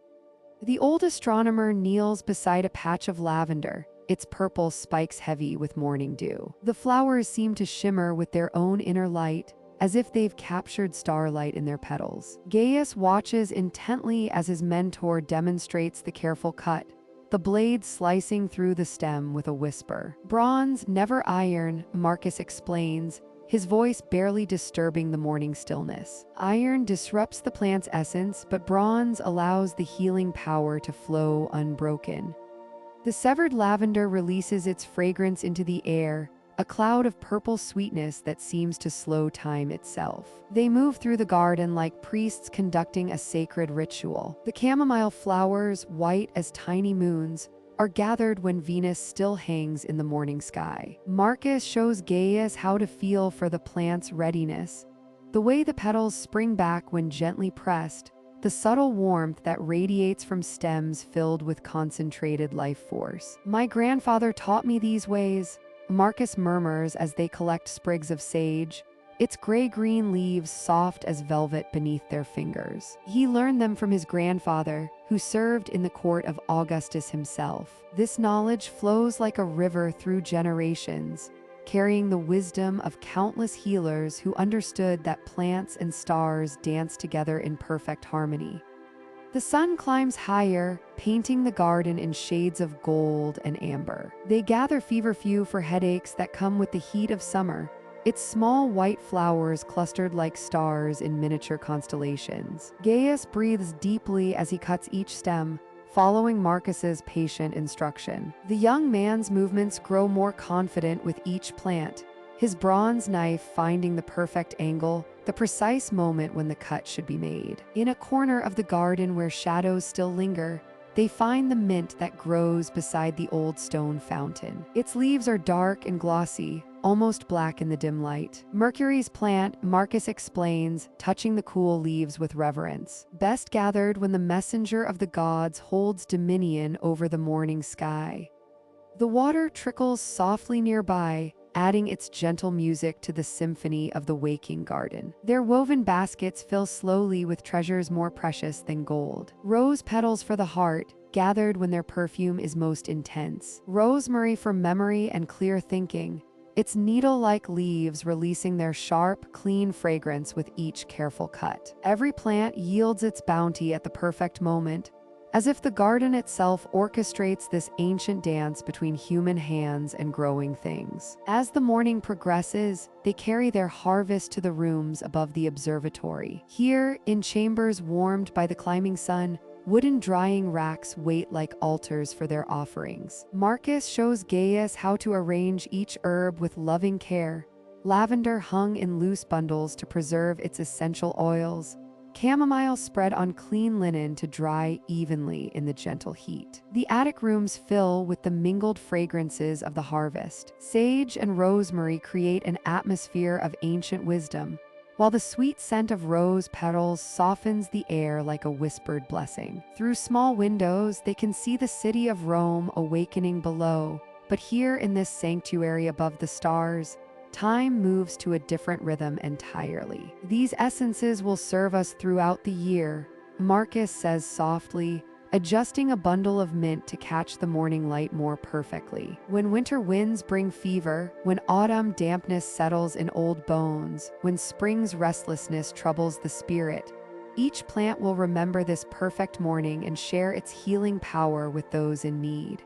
A: The old astronomer kneels beside a patch of lavender, its purple spikes heavy with morning dew. The flowers seem to shimmer with their own inner light, as if they've captured starlight in their petals. Gaius watches intently as his mentor demonstrates the careful cut, the blade slicing through the stem with a whisper. Bronze, never iron, Marcus explains, his voice barely disturbing the morning stillness. Iron disrupts the plant's essence, but bronze allows the healing power to flow unbroken. The severed lavender releases its fragrance into the air, a cloud of purple sweetness that seems to slow time itself. They move through the garden like priests conducting a sacred ritual. The chamomile flowers, white as tiny moons, are gathered when Venus still hangs in the morning sky. Marcus shows Gaius how to feel for the plant's readiness, the way the petals spring back when gently pressed, the subtle warmth that radiates from stems filled with concentrated life force. My grandfather taught me these ways, Marcus murmurs as they collect sprigs of sage, its gray-green leaves soft as velvet beneath their fingers. He learned them from his grandfather, who served in the court of Augustus himself. This knowledge flows like a river through generations, carrying the wisdom of countless healers who understood that plants and stars dance together in perfect harmony. The sun climbs higher, painting the garden in shades of gold and amber. They gather feverfew for headaches that come with the heat of summer, its small white flowers clustered like stars in miniature constellations. Gaius breathes deeply as he cuts each stem, following Marcus's patient instruction. The young man's movements grow more confident with each plant, his bronze knife finding the perfect angle, the precise moment when the cut should be made. In a corner of the garden where shadows still linger, they find the mint that grows beside the old stone fountain. Its leaves are dark and glossy, almost black in the dim light. Mercury's plant, Marcus explains, touching the cool leaves with reverence. Best gathered when the messenger of the gods holds dominion over the morning sky. The water trickles softly nearby, adding its gentle music to the symphony of the waking garden. Their woven baskets fill slowly with treasures more precious than gold. Rose petals for the heart, gathered when their perfume is most intense. Rosemary for memory and clear thinking, its needle-like leaves releasing their sharp, clean fragrance with each careful cut. Every plant yields its bounty at the perfect moment, as if the garden itself orchestrates this ancient dance between human hands and growing things. As the morning progresses, they carry their harvest to the rooms above the observatory. Here, in chambers warmed by the climbing sun, wooden drying racks wait like altars for their offerings. Marcus shows Gaius how to arrange each herb with loving care, lavender hung in loose bundles to preserve its essential oils, chamomile spread on clean linen to dry evenly in the gentle heat. The attic rooms fill with the mingled fragrances of the harvest. Sage and rosemary create an atmosphere of ancient wisdom, while the sweet scent of rose petals softens the air like a whispered blessing. Through small windows, they can see the city of Rome awakening below, but here in this sanctuary above the stars, time moves to a different rhythm entirely. These essences will serve us throughout the year, Marcus says softly, adjusting a bundle of mint to catch the morning light more perfectly. When winter winds bring fever, when autumn dampness settles in old bones, when spring's restlessness troubles the spirit, each plant will remember this perfect morning and share its healing power with those in need.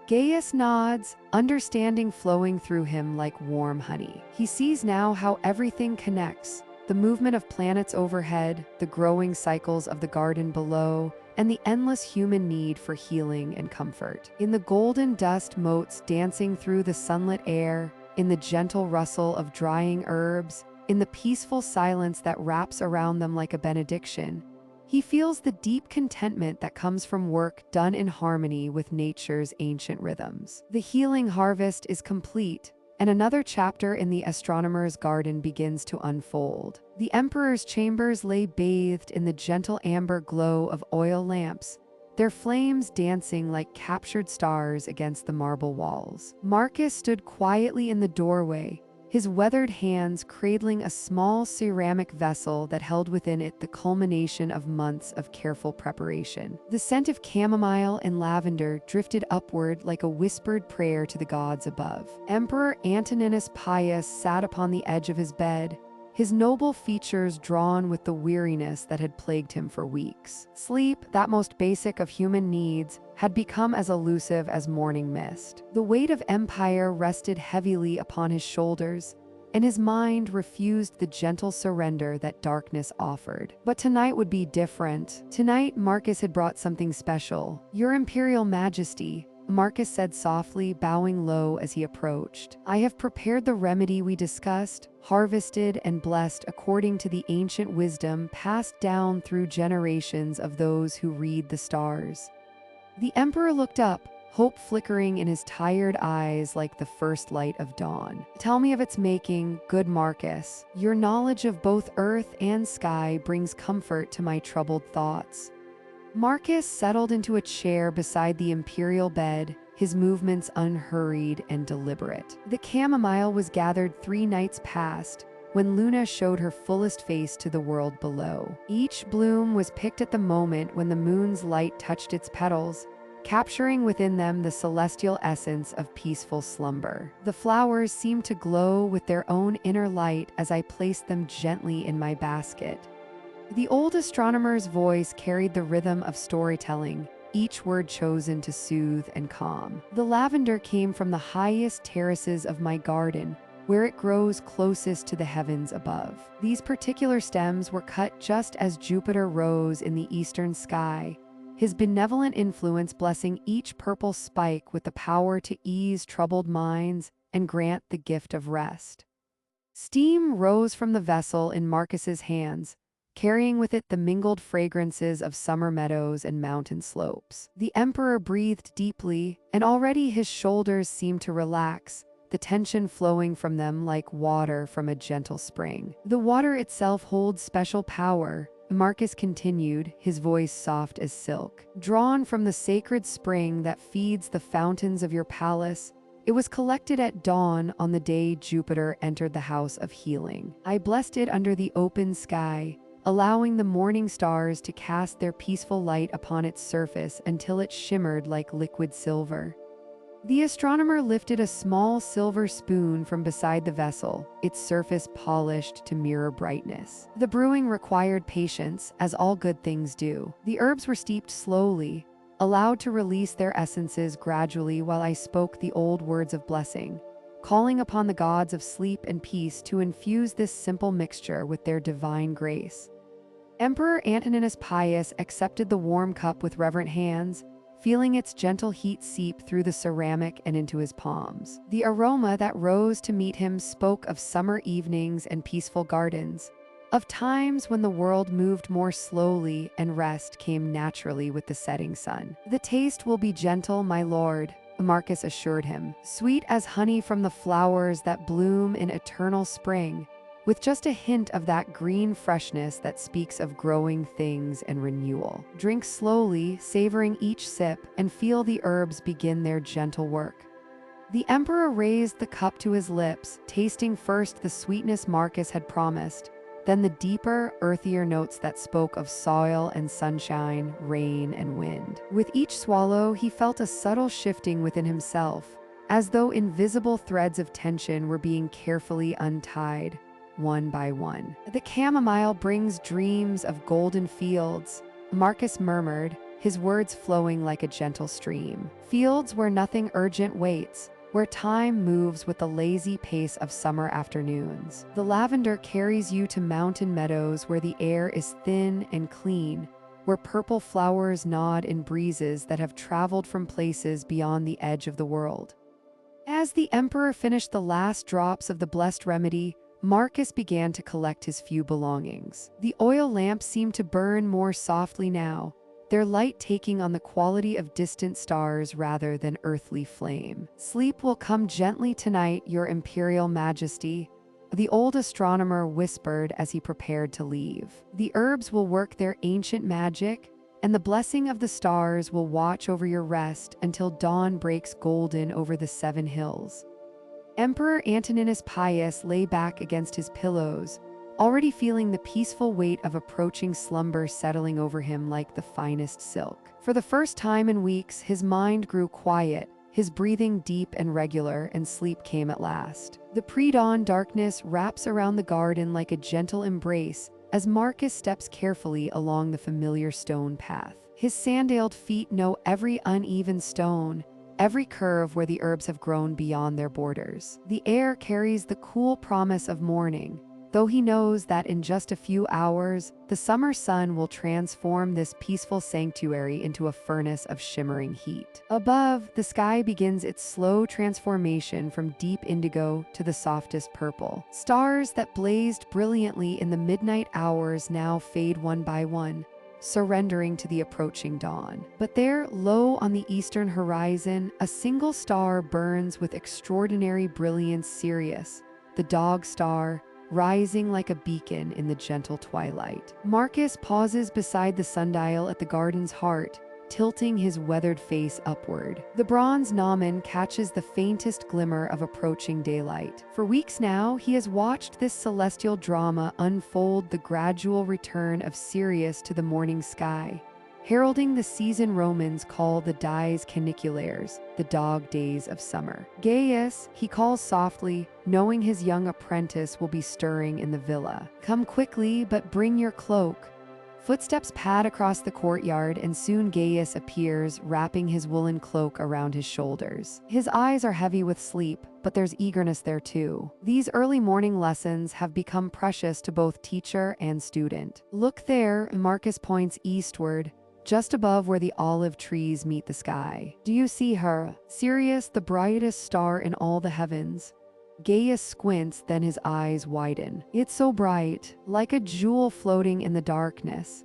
A: Gaius nods, understanding flowing through him like warm honey. He sees now how everything connects, the movement of planets overhead, the growing cycles of the garden below, and the endless human need for healing and comfort. In the golden dust motes dancing through the sunlit air, in the gentle rustle of drying herbs, in the peaceful silence that wraps around them like a benediction, he feels the deep contentment that comes from work done in harmony with nature's ancient rhythms. The healing harvest is complete, and another chapter in the astronomer's garden begins to unfold. The emperor's chambers lay bathed in the gentle amber glow of oil lamps, their flames dancing like captured stars against the marble walls. Marcus stood quietly in the doorway, his weathered hands cradling a small ceramic vessel that held within it the culmination of months of careful preparation. The scent of chamomile and lavender drifted upward like a whispered prayer to the gods above. Emperor Antoninus Pius sat upon the edge of his bed, his noble features drawn with the weariness that had plagued him for weeks. Sleep, that most basic of human needs, had become as elusive as morning mist. The weight of empire rested heavily upon his shoulders, and his mind refused the gentle surrender that darkness offered. But tonight would be different. Tonight, Marcus had brought something special. "Your Imperial Majesty," Marcus said softly, bowing low as he approached. "I have prepared the remedy we discussed, harvested and blessed according to the ancient wisdom passed down through generations of those who read the stars." The emperor looked up, hope flickering in his tired eyes like the first light of dawn. "Tell me of its making, good Marcus. Your knowledge of both earth and sky brings comfort to my troubled thoughts." Marcus settled into a chair beside the imperial bed, his movements unhurried and deliberate. The chamomile was gathered 3 nights past, when Luna showed her fullest face to the world below. Each bloom was picked at the moment when the moon's light touched its petals, capturing within them the celestial essence of peaceful slumber. The flowers seemed to glow with their own inner light as I placed them gently in my basket. The old astronomer's voice carried the rhythm of storytelling, each word chosen to soothe and calm. "The lavender came from the highest terraces of my garden, where it grows closest to the heavens above. These particular stems were cut just as Jupiter rose in the eastern sky, his benevolent influence blessing each purple spike with the power to ease troubled minds and grant the gift of rest." Steam rose from the vessel in Marcus's hands, carrying with it the mingled fragrances of summer meadows and mountain slopes. The emperor breathed deeply, and already his shoulders seemed to relax, the tension flowing from them like water from a gentle spring. "The water itself holds special power," Marcus continued, his voice soft as silk. "Drawn from the sacred spring that feeds the fountains of your palace, it was collected at dawn on the day Jupiter entered the house of healing. I blessed it under the open sky, allowing the morning stars to cast their peaceful light upon its surface until it shimmered like liquid silver." The astronomer lifted a small silver spoon from beside the vessel, its surface polished to mirror brightness. The brewing required patience, as all good things do. The herbs were steeped slowly, allowed to release their essences gradually while I spoke the old words of blessing, calling upon the gods of sleep and peace to infuse this simple mixture with their divine grace. Emperor Antoninus Pius accepted the warm cup with reverent hands, feeling its gentle heat seep through the ceramic and into his palms. The aroma that rose to meet him spoke of summer evenings and peaceful gardens, of times when the world moved more slowly and rest came naturally with the setting sun. "The taste will be gentle, my lord," Marcus assured him, "sweet as honey from the flowers that bloom in eternal spring, with just a hint of that green freshness that speaks of growing things and renewal. Drink slowly, savoring each sip, and feel the herbs begin their gentle work." The emperor raised the cup to his lips, tasting first the sweetness Marcus had promised, then the deeper, earthier notes that spoke of soil and sunshine, rain and wind. With each swallow, he felt a subtle shifting within himself, as though invisible threads of tension were being carefully untied, one by one. "The chamomile brings dreams of golden fields," Marcus murmured, his words flowing like a gentle stream. "Fields where nothing urgent waits, where time moves with the lazy pace of summer afternoons. The lavender carries you to mountain meadows where the air is thin and clean, where purple flowers nod in breezes that have traveled from places beyond the edge of the world. As the emperor finished the last drops of the blessed remedy, Marcus began to collect his few belongings. The oil lamps seemed to burn more softly now, their light taking on the quality of distant stars rather than earthly flame. "Sleep will come gently tonight, your imperial majesty," the old astronomer whispered as he prepared to leave. "The herbs will work their ancient magic, and the blessing of the stars will watch over your rest until dawn breaks golden over the 7 hills." Emperor Antoninus Pius lay back against his pillows, already feeling the peaceful weight of approaching slumber settling over him like the finest silk. For the first time in weeks, his mind grew quiet, his breathing deep and regular, and sleep came at last. The pre-dawn darkness wraps around the garden like a gentle embrace as Marcus steps carefully along the familiar stone path. His sandaled feet know every uneven stone, every curve where the herbs have grown beyond their borders. The air carries the cool promise of morning, though he knows that in just a few hours, the summer sun will transform this peaceful sanctuary into a furnace of shimmering heat. Above, the sky begins its slow transformation from deep indigo to the softest purple. Stars that blazed brilliantly in the midnight hours now fade one by one, surrendering to the approaching dawn. But there, low on the eastern horizon, a single star burns with extraordinary brilliance, Sirius, the dog star, rising like a beacon in the gentle twilight. Marcus pauses beside the sundial at the garden's heart, tilting his weathered face upward. The bronze gnomon catches the faintest glimmer of approaching daylight. For weeks now, he has watched this celestial drama unfold, the gradual return of Sirius to the morning sky, heralding the season Romans call the dies caniculaires, the dog days of summer. "Gaius," he calls softly, knowing his young apprentice will be stirring in the villa. "Come quickly, but bring your cloak." Footsteps pad across the courtyard, and soon Gaius appears, wrapping his woolen cloak around his shoulders. His eyes are heavy with sleep, but there's eagerness there too. These early morning lessons have become precious to both teacher and student. "Look there," Marcus points eastward, just above where the olive trees meet the sky. "Do you see her? Sirius, the brightest star in all the heavens." Gaius squints, then his eyes widen. "It's so bright, like a jewel floating in the darkness."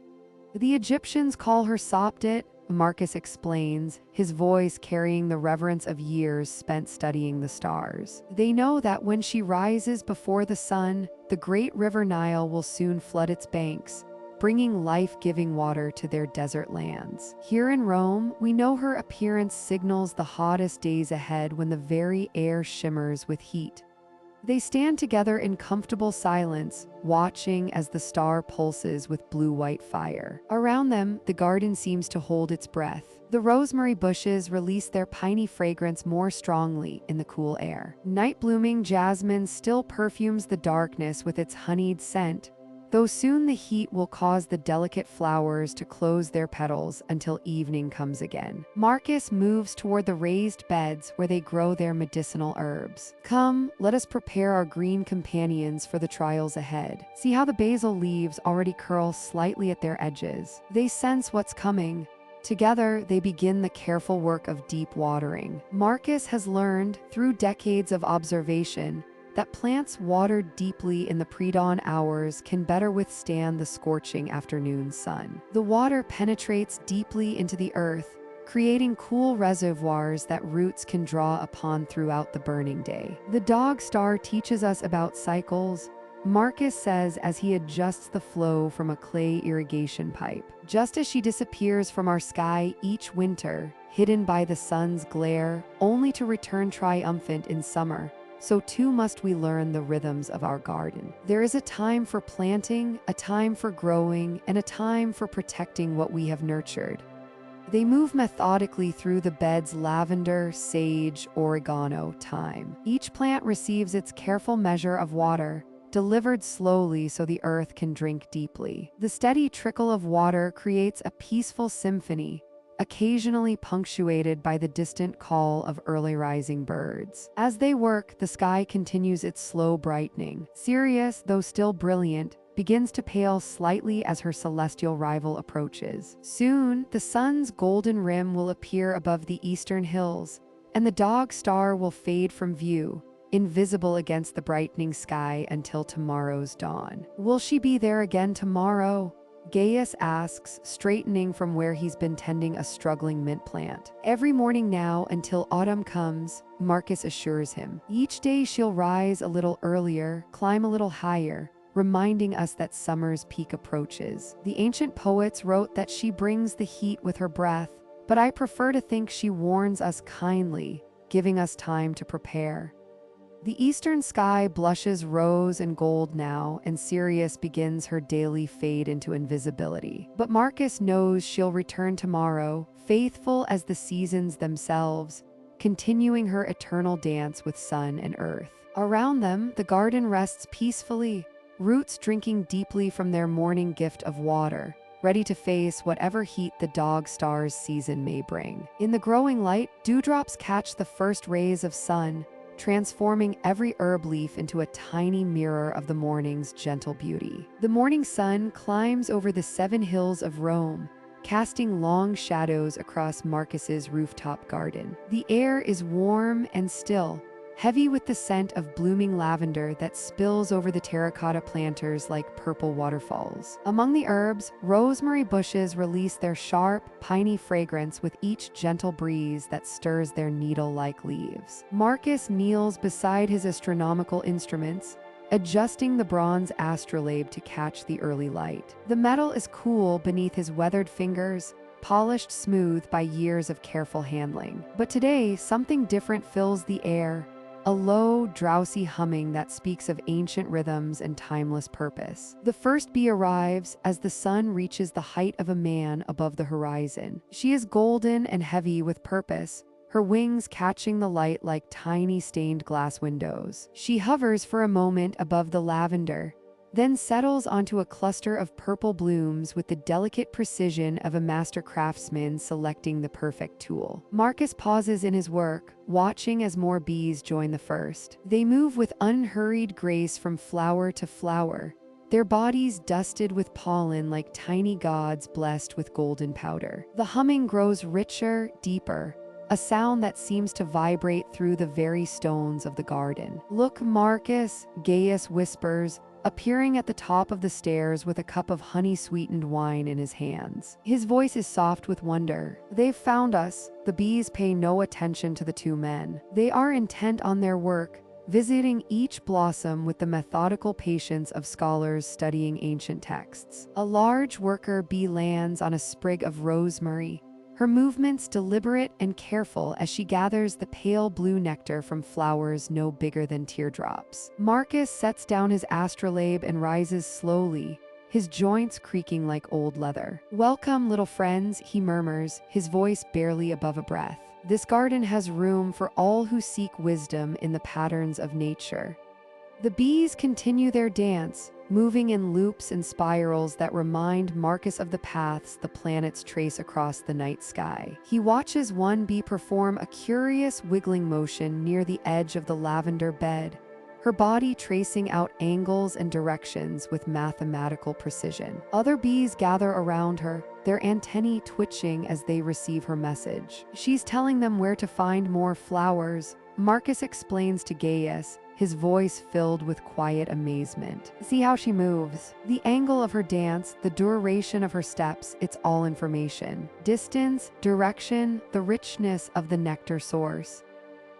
A: "The Egyptians call her Sopdet," Marcus explains, his voice carrying the reverence of years spent studying the stars. "They know that when she rises before the sun, the great river Nile will soon flood its banks, bringing life-giving water to their desert lands. Here in Rome, we know her appearance signals the hottest days ahead when the very air shimmers with heat." They stand together in comfortable silence, watching as the star pulses with blue-white fire. Around them, the garden seems to hold its breath. The rosemary bushes release their piney fragrance more strongly in the cool air. Night-blooming jasmine still perfumes the darkness with its honeyed scent, though soon the heat will cause the delicate flowers to close their petals until evening comes again. Marcus moves toward the raised beds where they grow their medicinal herbs. "Come, let us prepare our green companions for the trials ahead." See how the basil leaves already curl slightly at their edges. They sense what's coming. Together, they begin the careful work of deep watering. Marcus has learned, through decades of observation, that plants watered deeply in the pre-dawn hours can better withstand the scorching afternoon sun. The water penetrates deeply into the earth, creating cool reservoirs that roots can draw upon throughout the burning day. The dog star teaches us about cycles, Marcus says as he adjusts the flow from a clay irrigation pipe. "Just as she disappears from our sky each winter, hidden by the sun's glare, only to return triumphant in summer, so too must we learn the rhythms of our garden. There is a time for planting, a time for growing, and a time for protecting what we have nurtured." They move methodically through the bed's lavender, sage, oregano thyme. Each plant receives its careful measure of water, delivered slowly so the earth can drink deeply. The steady trickle of water creates a peaceful symphony, occasionally punctuated by the distant call of early rising birds. As they work, the sky continues its slow brightening. Sirius, though still brilliant, begins to pale slightly as her celestial rival approaches. Soon, the sun's golden rim will appear above the eastern hills, and the dog star will fade from view, invisible against the brightening sky until tomorrow's dawn. Will she be there again tomorrow? Gaius asks, straightening from where he's been tending a struggling mint plant. Every morning now until autumn comes, Marcus assures him. Each day she'll rise a little earlier, climb a little higher, reminding us that summer's peak approaches. The ancient poets wrote that she brings the heat with her breath, but I prefer to think she warns us kindly, giving us time to prepare. The eastern sky blushes rose and gold now, and Sirius begins her daily fade into invisibility. But Marcus knows she'll return tomorrow, faithful as the seasons themselves, continuing her eternal dance with sun and earth. Around them, the garden rests peacefully, roots drinking deeply from their morning gift of water, ready to face whatever heat the dog star's season may bring. In the growing light, dewdrops catch the first rays of sun, transforming every herb leaf into a tiny mirror of the morning's gentle beauty. The morning sun climbs over the 7 hills of Rome, casting long shadows across Marcus's rooftop garden. The air is warm and still, heavy with the scent of blooming lavender that spills over the terracotta planters like purple waterfalls. Among the herbs, rosemary bushes release their sharp, piney fragrance with each gentle breeze that stirs their needle-like leaves. Marcus kneels beside his astronomical instruments, adjusting the bronze astrolabe to catch the early light. The metal is cool beneath his weathered fingers, polished smooth by years of careful handling. But today, something different fills the air, a low, drowsy humming that speaks of ancient rhythms and timeless purpose. The first bee arrives as the sun reaches the height of a man above the horizon. She is golden and heavy with purpose, her wings catching the light like tiny stained glass windows. She hovers for a moment above the lavender, then settles onto a cluster of purple blooms with the delicate precision of a master craftsman selecting the perfect tool. Marcus pauses in his work, watching as more bees join the first. They move with unhurried grace from flower to flower, their bodies dusted with pollen like tiny gods blessed with golden powder. The humming grows richer, deeper, a sound that seems to vibrate through the very stones of the garden. "Look, Marcus," Gaius whispers, appearing at the top of the stairs with a cup of honey-sweetened wine in his hands. His voice is soft with wonder. "They've found us." The bees pay no attention to the 2 men. They are intent on their work, visiting each blossom with the methodical patience of scholars studying ancient texts. A large worker bee lands on a sprig of rosemary, her movements deliberate and careful as she gathers the pale blue nectar from flowers no bigger than teardrops. Marcus sets down his astrolabe and rises slowly, his joints creaking like old leather. "Welcome, little friends," he murmurs, his voice barely above a breath. "This garden has room for all who seek wisdom in the patterns of nature." The bees continue their dance, moving in loops and spirals that remind Marcus of the paths the planets trace across the night sky. He watches one bee perform a curious wiggling motion near the edge of the lavender bed, her body tracing out angles and directions with mathematical precision. Other bees gather around her, their antennae twitching as they receive her message. She's telling them where to find more flowers. Marcus explains to Gaius, his voice filled with quiet amazement. "See how she moves? The angle of her dance, the duration of her steps, it's all information. Distance, direction, the richness of the nectar source."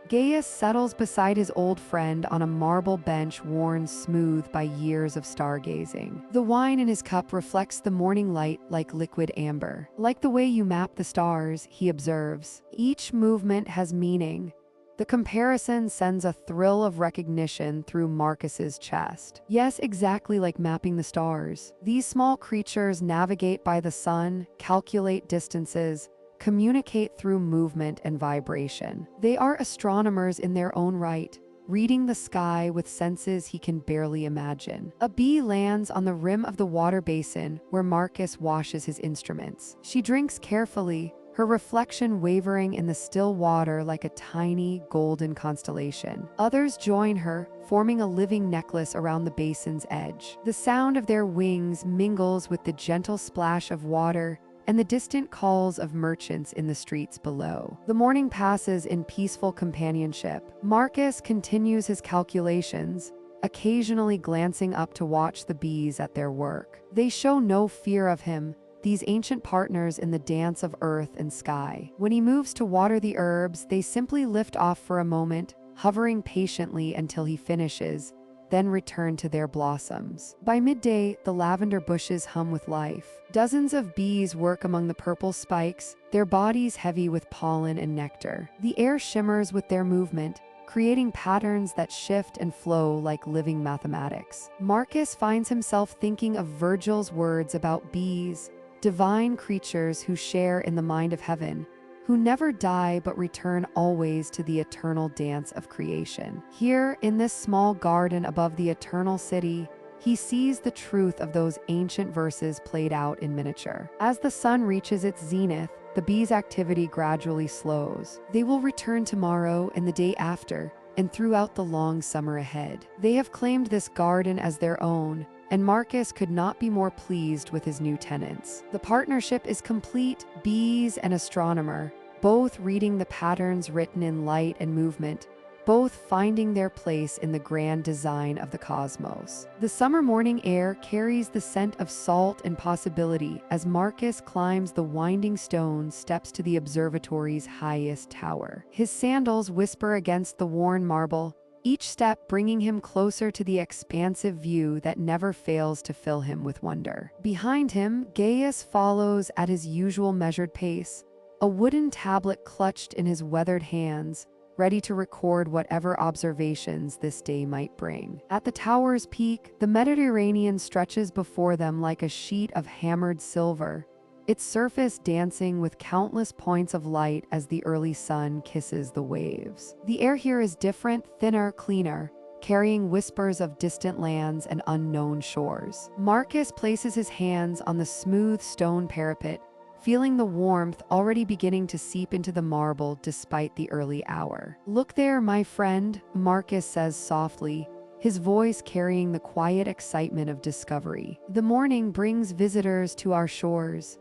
A: Gaius settles beside his old friend on a marble bench worn smooth by years of stargazing. The wine in his cup reflects the morning light like liquid amber. "Like the way you map the stars," he observes. "Each movement has meaning." The comparison sends a thrill of recognition through Marcus's chest. Yes, exactly like mapping the stars. These small creatures navigate by the sun, calculate distances, communicate through movement and vibration. They are astronomers in their own right, reading the sky with senses he can barely imagine. A bee lands on the rim of the water basin where Marcus washes his instruments. She drinks carefully, her reflection wavering in the still water like a tiny, golden constellation. Others join her, forming a living necklace around the basin's edge. The sound of their wings mingles with the gentle splash of water and the distant calls of merchants in the streets below. The morning passes in peaceful companionship. Marcus continues his calculations, occasionally glancing up to watch the bees at their work. They show no fear of him, these ancient partners in the dance of earth and sky. When he moves to water the herbs, they simply lift off for a moment, hovering patiently until he finishes, then return to their blossoms. By midday, the lavender bushes hum with life. Dozens of bees work among the purple spikes, their bodies heavy with pollen and nectar. The air shimmers with their movement, creating patterns that shift and flow like living mathematics. Marcus finds himself thinking of Virgil's words about bees, divine creatures who share in the mind of heaven, who never die but return always to the eternal dance of creation. Here, in this small garden above the eternal city, he sees the truth of those ancient verses played out in miniature. As the sun reaches its zenith, the bees' activity gradually slows. They will return tomorrow and the day after, and throughout the long summer ahead. They have claimed this garden as their own, and Marcus could not be more pleased with his new tenants. The partnership is complete, bees and astronomer, both reading the patterns written in light and movement, both finding their place in the grand design of the cosmos. The summer morning air carries the scent of salt and possibility as Marcus climbs the winding stone steps to the observatory's highest tower. His sandals whisper against the worn marble, each step bringing him closer to the expansive view that never fails to fill him with wonder. Behind him, Gaius follows at his usual measured pace, a wooden tablet clutched in his weathered hands, ready to record whatever observations this day might bring. At the tower's peak, the Mediterranean stretches before them like a sheet of hammered silver, its surface dancing with countless points of light as the early sun kisses the waves. The air here is different, thinner, cleaner, carrying whispers of distant lands and unknown shores. Marcus places his hands on the smooth stone parapet, feeling the warmth already beginning to seep into the marble despite the early hour. "Look there, my friend," Marcus says softly, his voice carrying the quiet excitement of discovery. "The morning brings visitors to our shores."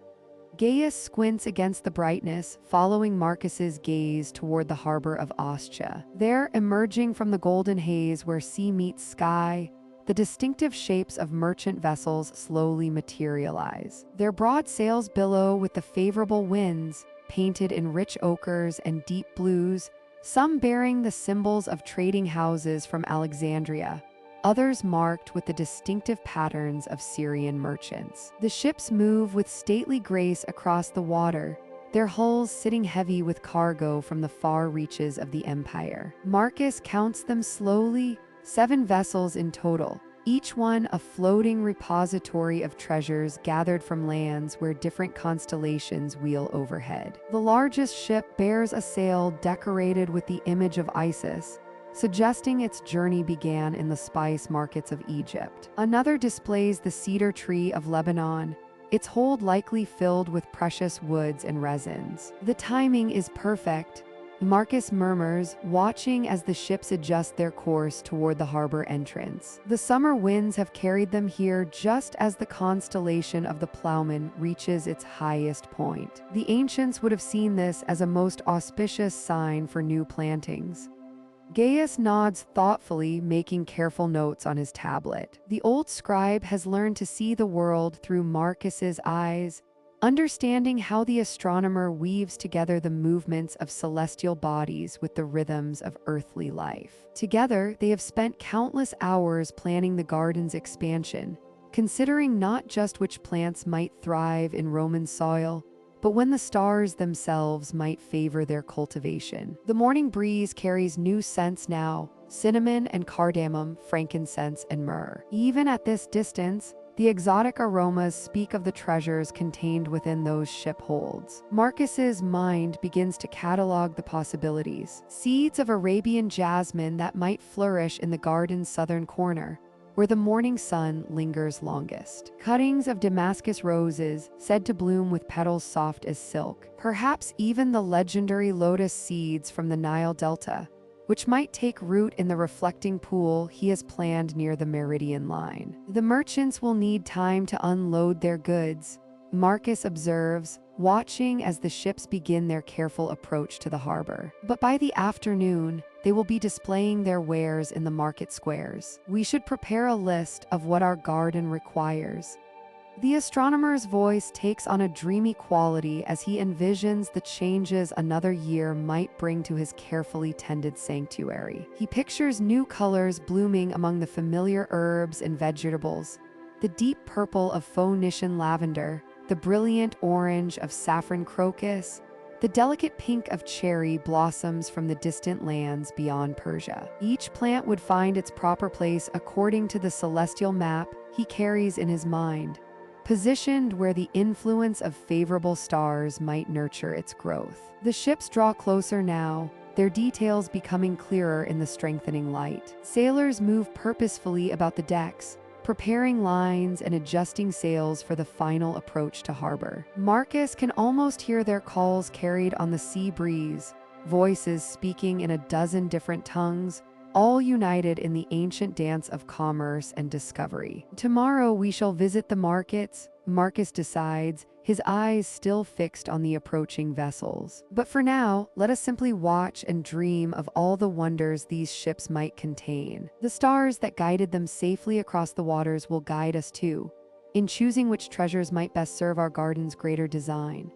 A: Gaius squints against the brightness, following Marcus's gaze toward the harbor of Ostia. There, emerging from the golden haze where sea meets sky, the distinctive shapes of merchant vessels slowly materialize. Their broad sails billow with the favorable winds, painted in rich ochres and deep blues, some bearing the symbols of trading houses from Alexandria, others marked with the distinctive patterns of Syrian merchants. The ships move with stately grace across the water, their hulls sitting heavy with cargo from the far reaches of the empire. Marcus counts them slowly, 7 vessels in total, each one a floating repository of treasures gathered from lands where different constellations wheel overhead. The largest ship bears a sail decorated with the image of Isis, suggesting its journey began in the spice markets of Egypt. Another displays the cedar tree of Lebanon, its hold likely filled with precious woods and resins. "The timing is perfect," Marcus murmurs, watching as the ships adjust their course toward the harbor entrance. The summer winds have carried them here just as the constellation of the Plowman reaches its highest point. The ancients would have seen this as a most auspicious sign for new plantings. Gaius nods thoughtfully, making careful notes on his tablet. The old scribe has learned to see the world through Marcus's eyes, understanding how the astronomer weaves together the movements of celestial bodies with the rhythms of earthly life. Together, they have spent countless hours planning the garden's expansion, considering not just which plants might thrive in Roman soil, but when the stars themselves might favor their cultivation. The morning breeze carries new scents now, cinnamon and cardamom, frankincense and myrrh. Even at this distance, the exotic aromas speak of the treasures contained within those ship holds. Marcus's mind begins to catalog the possibilities. Seeds of Arabian jasmine that might flourish in the garden's southern corner, where the morning sun lingers longest. Cuttings of Damascus roses, said to bloom with petals soft as silk. Perhaps even the legendary lotus seeds from the Nile Delta, which might take root in the reflecting pool he has planned near the meridian line. The merchants will need time to unload their goods, Marcus observes, watching as the ships begin their careful approach to the harbor. But by the afternoon, they will be displaying their wares in the market squares. We should prepare a list of what our garden requires. The astronomer's voice takes on a dreamy quality as he envisions the changes another year might bring to his carefully tended sanctuary. He pictures new colors blooming among the familiar herbs and vegetables, the deep purple of Phoenician lavender, the brilliant orange of saffron crocus, the delicate pink of cherry blossoms from the distant lands beyond Persia. Each plant would find its proper place according to the celestial map he carries in his mind, positioned where the influence of favorable stars might nurture its growth. The ships draw closer now, their details becoming clearer in the strengthening light. Sailors move purposefully about the decks, preparing lines and adjusting sails for the final approach to harbor. Marcus can almost hear their calls carried on the sea breeze, voices speaking in a dozen different tongues, all united in the ancient dance of commerce and discovery. Tomorrow we shall visit the markets, Marcus decides, his eyes still fixed on the approaching vessels. But for now, let us simply watch and dream of all the wonders these ships might contain. The stars that guided them safely across the waters will guide us too, in choosing which treasures might best serve our garden's greater design.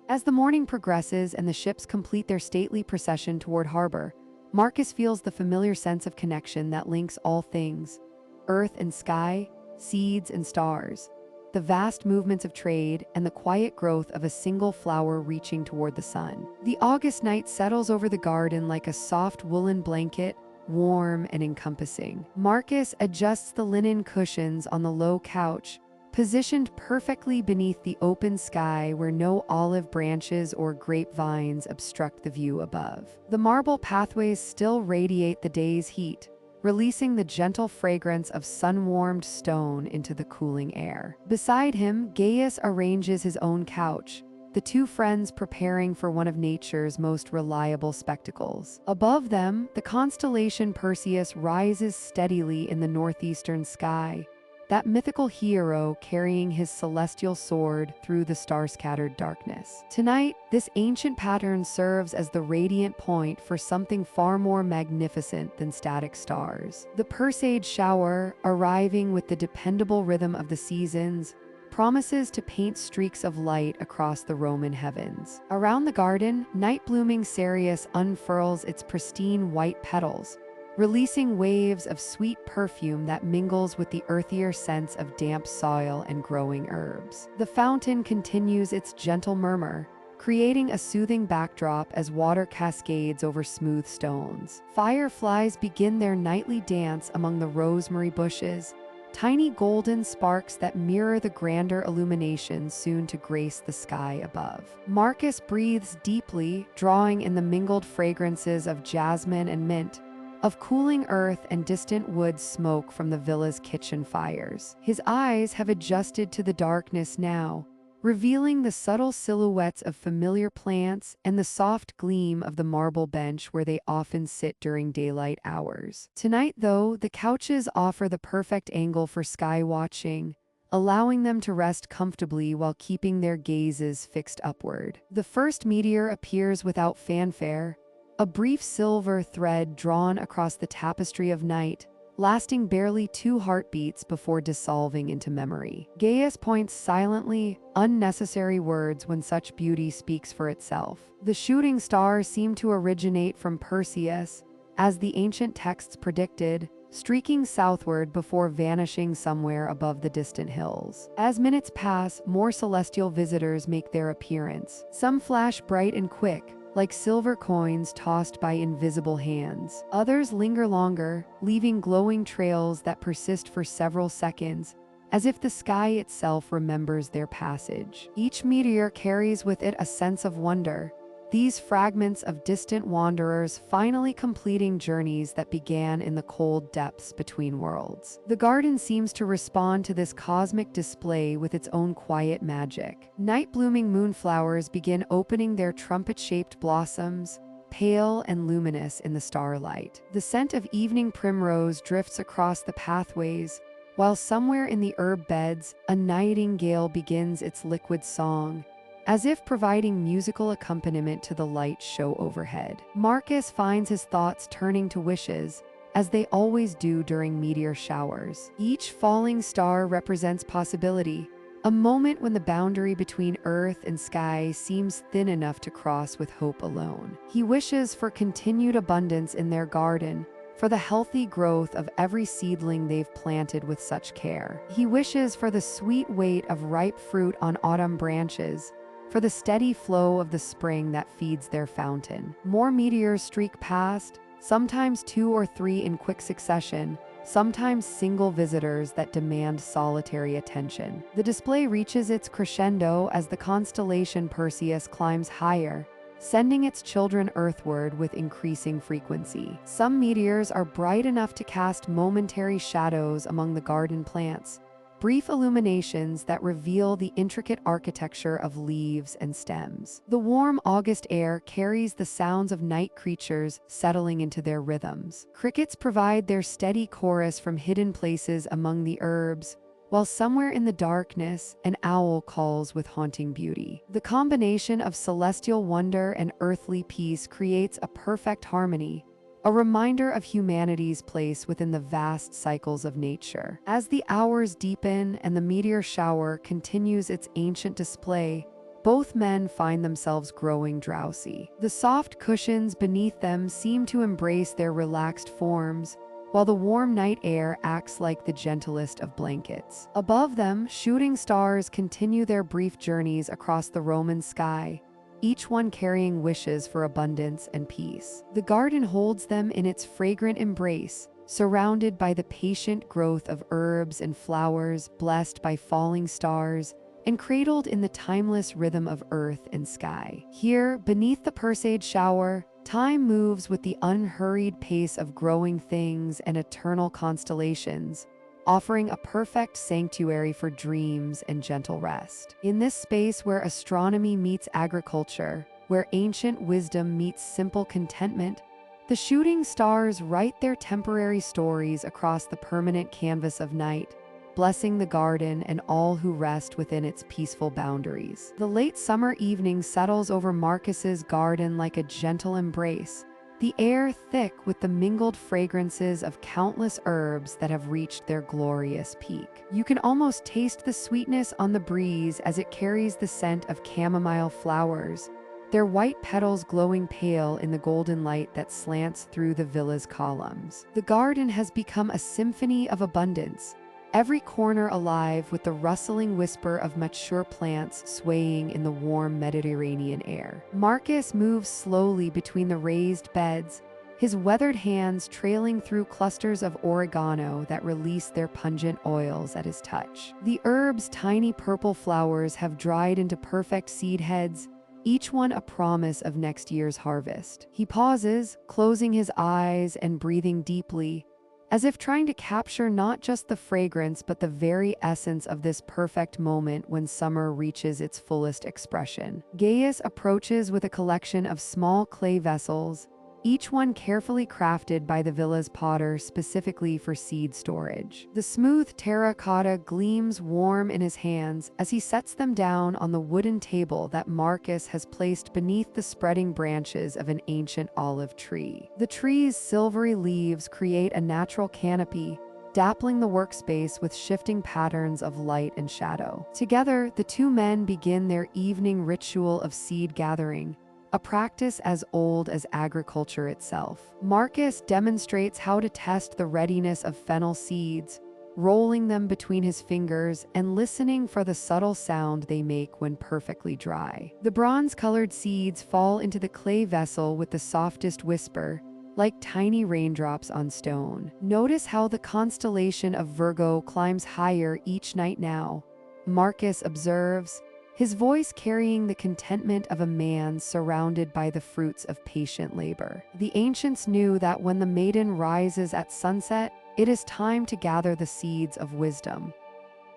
A: As the morning progresses and the ships complete their stately procession toward harbor, Marcus feels the familiar sense of connection that links all things: earth and sky, seeds and stars, the vast movements of trade, and the quiet growth of a single flower reaching toward the sun. The August night settles over the garden like a soft woolen blanket, warm and encompassing. Marcus adjusts the linen cushions on the low couch, positioned perfectly beneath the open sky where no olive branches or grapevines obstruct the view above. The marble pathways still radiate the day's heat, releasing the gentle fragrance of sun-warmed stone into the cooling air. Beside him, Gaius arranges his own couch, the two friends preparing for one of nature's most reliable spectacles. Above them, the constellation Perseus rises steadily in the northeastern sky, that mythical hero carrying his celestial sword through the star-scattered darkness. Tonight, this ancient pattern serves as the radiant point for something far more magnificent than static stars. The Perseid shower, arriving with the dependable rhythm of the seasons, promises to paint streaks of light across the Roman heavens. Around the garden, night-blooming cereus unfurls its pristine white petals, releasing waves of sweet perfume that mingles with the earthier scents of damp soil and growing herbs. The fountain continues its gentle murmur, creating a soothing backdrop as water cascades over smooth stones. Fireflies begin their nightly dance among the rosemary bushes, tiny golden sparks that mirror the grander illumination soon to grace the sky above. Marcus breathes deeply, drawing in the mingled fragrances of jasmine and mint, of cooling earth and distant wood smoke from the villa's kitchen fires. His eyes have adjusted to the darkness now, revealing the subtle silhouettes of familiar plants and the soft gleam of the marble bench where they often sit during daylight hours. Tonight, though, the couches offer the perfect angle for sky watching, allowing them to rest comfortably while keeping their gazes fixed upward. The first meteor appears without fanfare, a brief silver thread drawn across the tapestry of night, lasting barely 2 heartbeats before dissolving into memory. Gaius points silently, unnecessary words when such beauty speaks for itself. The shooting stars seem to originate from Perseus, as the ancient texts predicted, streaking southward before vanishing somewhere above the distant hills. As minutes pass, more celestial visitors make their appearance. Some flash bright and quick, like silver coins tossed by invisible hands. Others linger longer, leaving glowing trails that persist for several seconds, as if the sky itself remembers their passage. Each meteor carries with it a sense of wonder, these fragments of distant wanderers finally completing journeys that began in the cold depths between worlds. The garden seems to respond to this cosmic display with its own quiet magic. Night-blooming moonflowers begin opening their trumpet-shaped blossoms, pale and luminous in the starlight. The scent of evening primrose drifts across the pathways, while somewhere in the herb beds, a nightingale begins its liquid song, as if providing musical accompaniment to the light show overhead. Marcus finds his thoughts turning to wishes, as they always do during meteor showers. Each falling star represents possibility, a moment when the boundary between earth and sky seems thin enough to cross with hope alone. He wishes for continued abundance in their garden, for the healthy growth of every seedling they've planted with such care. He wishes for the sweet weight of ripe fruit on autumn branches, for the steady flow of the spring that feeds their fountain. More meteors streak past, sometimes 2 or 3 in quick succession, sometimes single visitors that demand solitary attention. The display reaches its crescendo as the constellation Perseus climbs higher, sending its children earthward with increasing frequency. Some meteors are bright enough to cast momentary shadows among the garden plants, brief illuminations that reveal the intricate architecture of leaves and stems. The warm August air carries the sounds of night creatures settling into their rhythms. Crickets provide their steady chorus from hidden places among the herbs, while somewhere in the darkness, an owl calls with haunting beauty. The combination of celestial wonder and earthly peace creates a perfect harmony, a reminder of humanity's place within the vast cycles of nature. As the hours deepen and the meteor shower continues its ancient display, both men find themselves growing drowsy. The soft cushions beneath them seem to embrace their relaxed forms, while the warm night air acts like the gentlest of blankets. Above them, shooting stars continue their brief journeys across the Roman sky, each one carrying wishes for abundance and peace. The garden holds them in its fragrant embrace, surrounded by the patient growth of herbs and flowers, blessed by falling stars, and cradled in the timeless rhythm of earth and sky. Here, beneath the Perseid shower, time moves with the unhurried pace of growing things and eternal constellations, offering a perfect sanctuary for dreams and gentle rest. In this space where astronomy meets agriculture, where ancient wisdom meets simple contentment, the shooting stars write their temporary stories across the permanent canvas of night, blessing the garden and all who rest within its peaceful boundaries. The late summer evening settles over Marcus's garden like a gentle embrace, the air thick with the mingled fragrances of countless herbs that have reached their glorious peak. You can almost taste the sweetness on the breeze as it carries the scent of chamomile flowers, their white petals glowing pale in the golden light that slants through the villa's columns. The garden has become a symphony of abundance, every corner alive with the rustling whisper of mature plants swaying in the warm Mediterranean air. Marcus moves slowly between the raised beds, his weathered hands trailing through clusters of oregano that release their pungent oils at his touch. The herb's tiny purple flowers have dried into perfect seed heads, each one a promise of next year's harvest. He pauses, closing his eyes and breathing deeply, as if trying to capture not just the fragrance but the very essence of this perfect moment when summer reaches its fullest expression. Gaius approaches with a collection of small clay vessels, each one carefully crafted by the villa's potter specifically for seed storage. The smooth terracotta gleams warm in his hands as he sets them down on the wooden table that Marcus has placed beneath the spreading branches of an ancient olive tree. The tree's silvery leaves create a natural canopy, dappling the workspace with shifting patterns of light and shadow. Together, the two men begin their evening ritual of seed gathering, a practice as old as agriculture itself. Marcus demonstrates how to test the readiness of fennel seeds, rolling them between his fingers and listening for the subtle sound they make when perfectly dry. The bronze-colored seeds fall into the clay vessel with the softest whisper, like tiny raindrops on stone. Notice how the constellation of Virgo climbs higher each night now, Marcus observes, his voice carrying the contentment of a man surrounded by the fruits of patient labor. The ancients knew that when the maiden rises at sunset, it is time to gather the seeds of wisdom.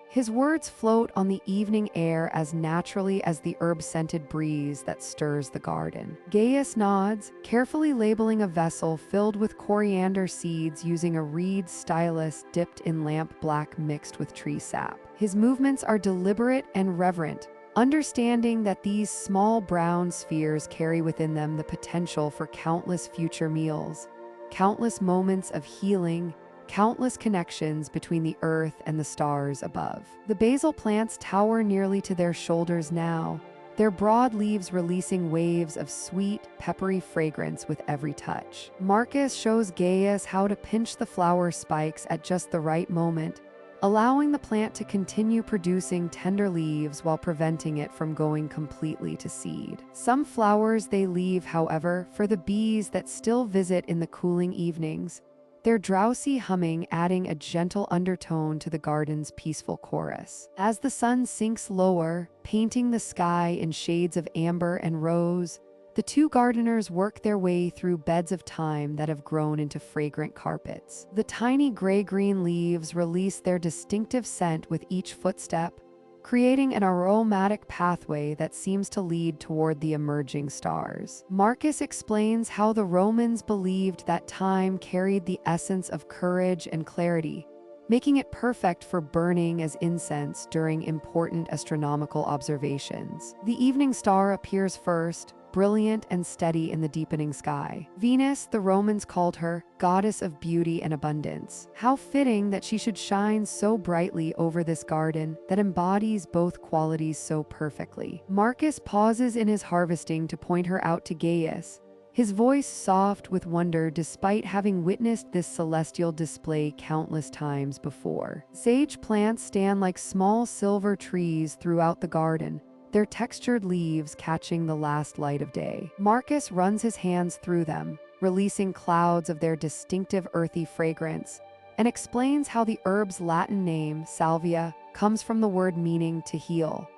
A: His words float on the evening air as naturally as the herb-scented breeze that stirs the garden. Gaius nods, carefully labeling a vessel filled with coriander seeds using a reed stylus dipped in lamp black mixed with tree sap. His movements are deliberate and reverent, understanding that these small brown spheres carry within them the potential for countless future meals, countless moments of healing, countless connections between the earth and the stars above. The basil plants tower nearly to their shoulders now, their broad leaves releasing waves of sweet, peppery fragrance with every touch. Marcus shows Gaius how to pinch the flower spikes at just the right moment, allowing the plant to continue producing tender leaves while preventing it from going completely to seed. Some flowers they leave, however, for the bees that still visit in the cooling evenings, their drowsy humming adding a gentle undertone to the garden's peaceful chorus. As the sun sinks lower, painting the sky in shades of amber and rose, the two gardeners work their way through beds of thyme that have grown into fragrant carpets. The tiny gray-green leaves release their distinctive scent with each footstep, creating an aromatic pathway that seems to lead toward the emerging stars. Marcus explains how the Romans believed that thyme carried the essence of courage and clarity, making it perfect for burning as incense during important astronomical observations. The evening star appears first, brilliant and steady in the deepening sky. Venus, the Romans called her, goddess of beauty and abundance. How fitting that she should shine so brightly over this garden that embodies both qualities so perfectly. Marcus pauses in his harvesting to point her out to Gaius, his voice soft with wonder despite having witnessed this celestial display countless times before. Sage plants stand like small silver trees throughout the garden, their textured leaves catching the last light of day. Marcus runs his hands through them, releasing clouds of their distinctive earthy fragrance, and explains how the herb's Latin name, salvia, comes from the word meaning to heal.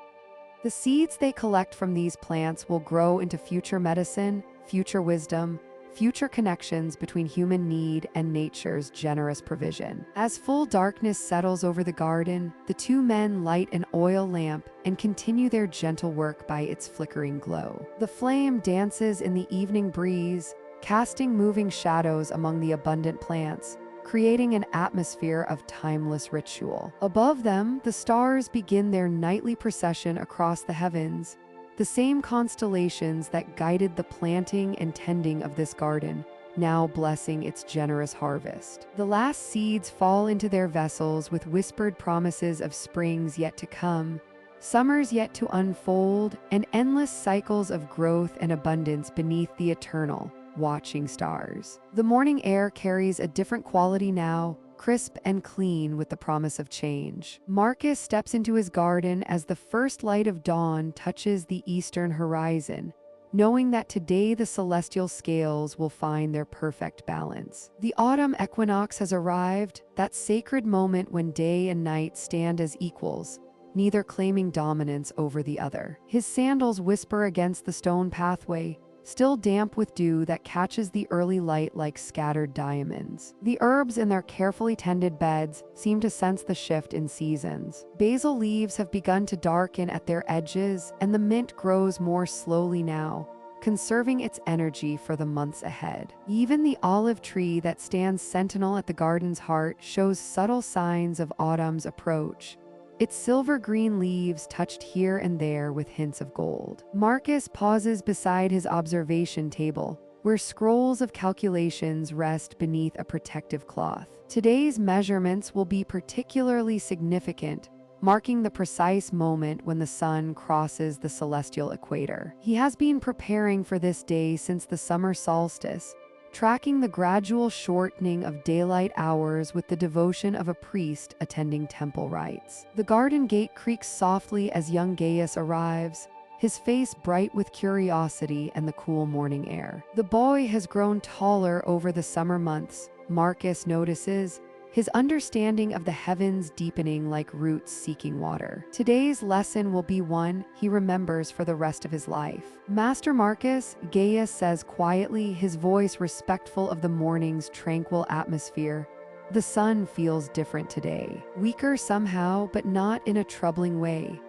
A: The seeds they collect from these plants will grow into future medicine, future wisdom, future connections between human need and nature's generous provision. As full darkness settles over the garden, the two men light an oil lamp and continue their gentle work by its flickering glow. The flame dances in the evening breeze, casting moving shadows among the abundant plants, creating an atmosphere of timeless ritual. Above them, the stars begin their nightly procession across the heavens, the same constellations that guided the planting and tending of this garden, now blessing its generous harvest. The last seeds fall into their vessels with whispered promises of springs yet to come, summers yet to unfold, and endless cycles of growth and abundance beneath the eternal, watching stars. The morning air carries a different quality now, crisp and clean with the promise of change. Marcus steps into his garden as the first light of dawn touches the eastern horizon, knowing that today the celestial scales will find their perfect balance. The autumn equinox has arrived, that sacred moment when day and night stand as equals, neither claiming dominance over the other. His sandals whisper against the stone pathway, still damp with dew that catches the early light like scattered diamonds. The herbs in their carefully tended beds seem to sense the shift in seasons. Basil leaves have begun to darken at their edges, and the mint grows more slowly now, conserving its energy for the months ahead. Even the olive tree that stands sentinel at the garden's heart shows subtle signs of autumn's approach, its silver-green leaves touched here and there with hints of gold. Marcus pauses beside his observation table, where scrolls of calculations rest beneath a protective cloth. Today's measurements will be particularly significant, marking the precise moment when the sun crosses the celestial equator. He has been preparing for this day since the summer solstice, tracking the gradual shortening of daylight hours with the devotion of a priest attending temple rites. The garden gate creaks softly as young Gaius arrives, his face bright with curiosity and the cool morning air. The boy has grown taller over the summer months, Marcus notices, his understanding of the heavens deepening like roots seeking water. Today's lesson will be one he remembers for the rest of his life. Master Marcus, Gaius says quietly, his voice respectful of the morning's tranquil atmosphere. The sun feels different today. Weaker somehow, but not in a troubling way.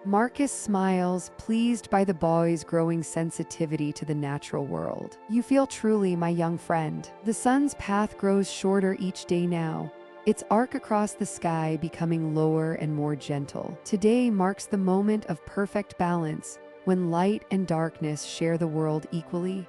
A: Marcus smiles, pleased by the boy's growing sensitivity to the natural world. You feel truly, my young friend. The sun's path grows shorter each day now, its arc across the sky becoming lower and more gentle. Today marks the moment of perfect balance, when light and darkness share the world equally.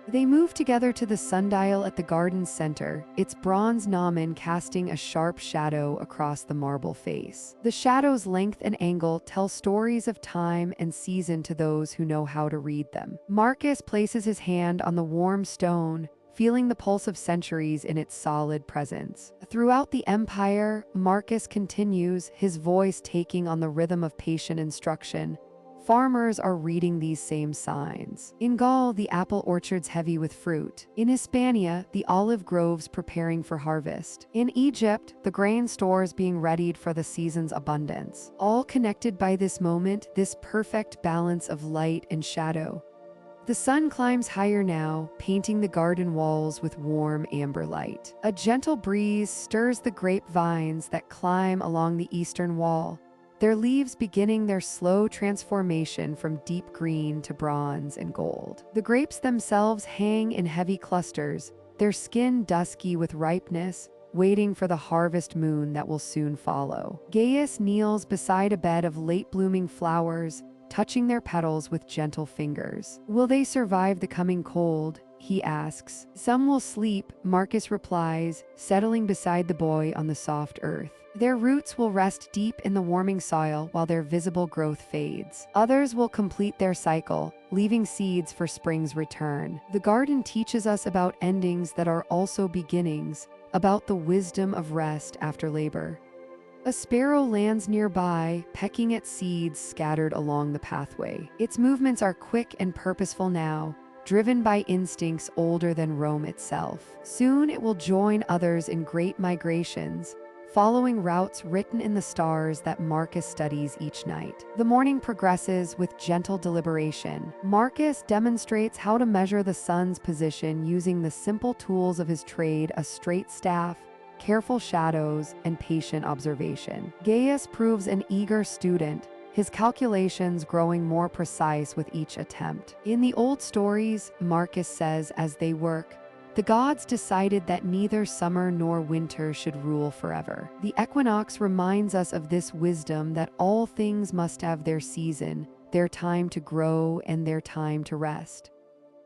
A: They move together to the sundial at the garden's center, its bronze gnomon casting a sharp shadow across the marble face. The shadow's length and angle tell stories of time and season to those who know how to read them. Marcus places his hand on the warm stone, feeling the pulse of centuries in its solid presence. Throughout the empire, Marcus continues, his voice taking on the rhythm of patient instruction. Farmers are reading these same signs. In Gaul, the apple orchards heavy with fruit. In Hispania, the olive groves preparing for harvest. In Egypt, the grain stores being readied for the season's abundance. All connected by this moment, this perfect balance of light and shadow. The sun climbs higher now, painting the garden walls with warm amber light. A gentle breeze stirs the grapevines that climb along the eastern wall, their leaves beginning their slow transformation from deep green to bronze and gold. The grapes themselves hang in heavy clusters, their skin dusky with ripeness, waiting for the harvest moon that will soon follow. Gaius kneels beside a bed of late-blooming flowers, touching their petals with gentle fingers. Will they survive the coming cold? He asks. Some will sleep, Marcus replies, settling beside the boy on the soft earth. Their roots will rest deep in the warming soil while their visible growth fades. Others will complete their cycle, leaving seeds for spring's return. The garden teaches us about endings that are also beginnings, about the wisdom of rest after labor. A sparrow lands nearby, pecking at seeds scattered along the pathway. Its movements are quick and purposeful now, driven by instincts older than Rome itself. Soon it will join others in great migrations, following routes written in the stars that Marcus studies each night. The morning progresses with gentle deliberation. Marcus demonstrates how to measure the sun's position using the simple tools of his trade: a straight staff, careful shadows, and patient observation. Gaius proves an eager student, his calculations growing more precise with each attempt. In the old stories, Marcus says, as they work, the gods decided that neither summer nor winter should rule forever. The equinox reminds us of this wisdom, that all things must have their season, their time to grow and their time to rest.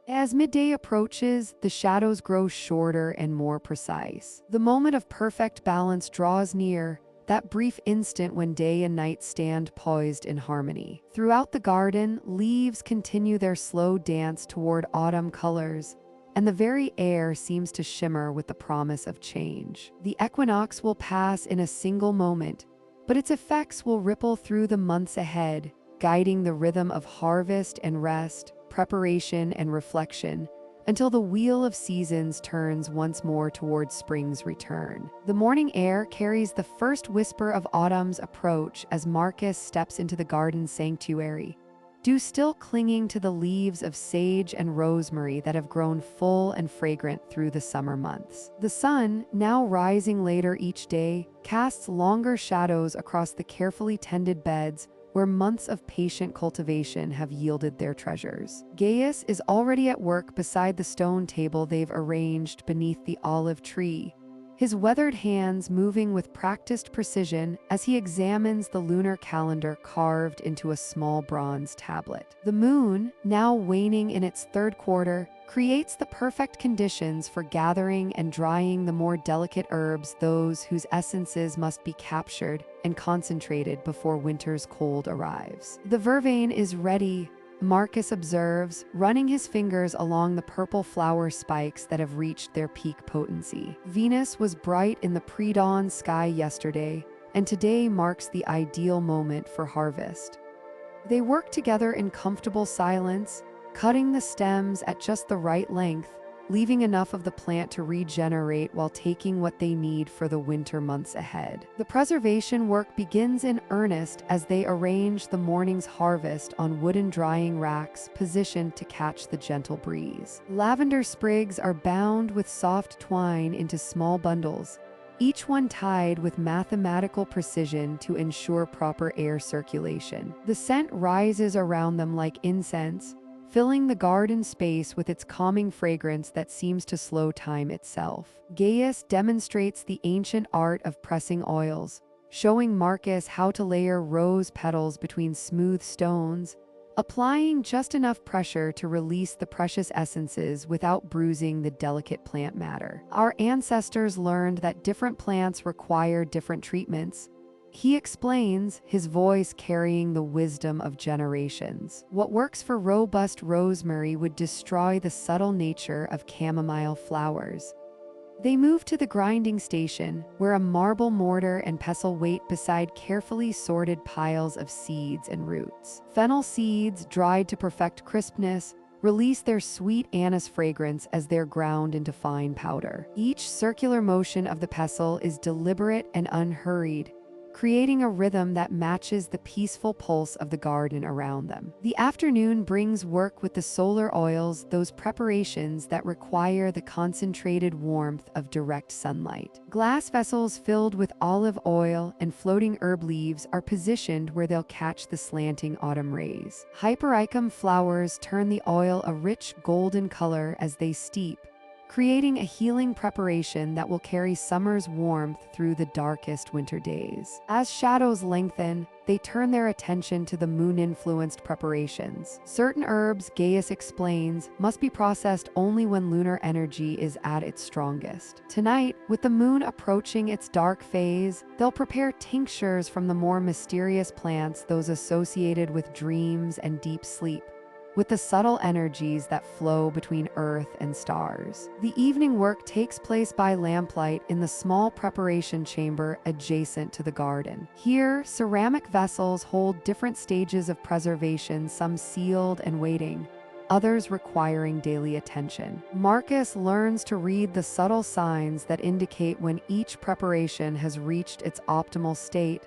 A: As midday approaches, the shadows grow shorter and more precise. The moment of perfect balance draws near, that brief instant when day and night stand poised in harmony. Throughout the garden, leaves continue their slow dance toward autumn colors, and the very air seems to shimmer with the promise of change. The equinox will pass in a single moment, but its effects will ripple through the months ahead, guiding the rhythm of harvest and rest, preparation and reflection, until the wheel of seasons turns once more towards spring's return. The morning air carries the first whisper of autumn's approach as Marcus steps into the garden sanctuary, dew still clinging to the leaves of sage and rosemary that have grown full and fragrant through the summer months. The sun, now rising later each day, casts longer shadows across the carefully tended beds where months of patient cultivation have yielded their treasures. Gaius is already at work beside the stone table they've arranged beneath the olive tree, his weathered hands moving with practiced precision as he examines the lunar calendar carved into a small bronze tablet. The moon, now waning in its third quarter, creates the perfect conditions for gathering and drying the more delicate herbs, those whose essences must be captured and concentrated before winter's cold arrives. The vervain is ready, Marcus observes, running his fingers along the purple flower spikes that have reached their peak potency. Venus was bright in the pre-dawn sky yesterday, and today marks the ideal moment for harvest. They work together in comfortable silence, cutting the stems at just the right length, leaving enough of the plant to regenerate while taking what they need for the winter months ahead. The preservation work begins in earnest as they arrange the morning's harvest on wooden drying racks positioned to catch the gentle breeze. Lavender sprigs are bound with soft twine into small bundles, each one tied with mathematical precision to ensure proper air circulation. The scent rises around them like incense, filling the garden space with its calming fragrance that seems to slow time itself. Gaius demonstrates the ancient art of pressing oils, showing Marcus how to layer rose petals between smooth stones, applying just enough pressure to release the precious essences without bruising the delicate plant matter. Our ancestors learned that different plants require different treatments. He explains, his voice carrying the wisdom of generations. What works for robust rosemary would destroy the subtle nature of chamomile flowers. They move to the grinding station, where a marble mortar and pestle wait beside carefully sorted piles of seeds and roots. Fennel seeds, dried to perfect crispness, release their sweet anise fragrance as they're ground into fine powder. Each circular motion of the pestle is deliberate and unhurried, creating a rhythm that matches the peaceful pulse of the garden around them. The afternoon brings work with the solar oils, those preparations that require the concentrated warmth of direct sunlight. Glass vessels filled with olive oil and floating herb leaves are positioned where they'll catch the slanting autumn rays. Hypericum flowers turn the oil a rich golden color as they steep, creating a healing preparation that will carry summer's warmth through the darkest winter days. As shadows lengthen, they turn their attention to the moon-influenced preparations. Certain herbs, Gaius explains, must be processed only when lunar energy is at its strongest. Tonight, with the moon approaching its dark phase, they'll prepare tinctures from the more mysterious plants, those associated with dreams and deep sleep, with the subtle energies that flow between earth and stars. The evening work takes place by lamplight in the small preparation chamber adjacent to the garden. Here, ceramic vessels hold different stages of preservation, some sealed and waiting, others requiring daily attention. Marcus learns to read the subtle signs that indicate when each preparation has reached its optimal state,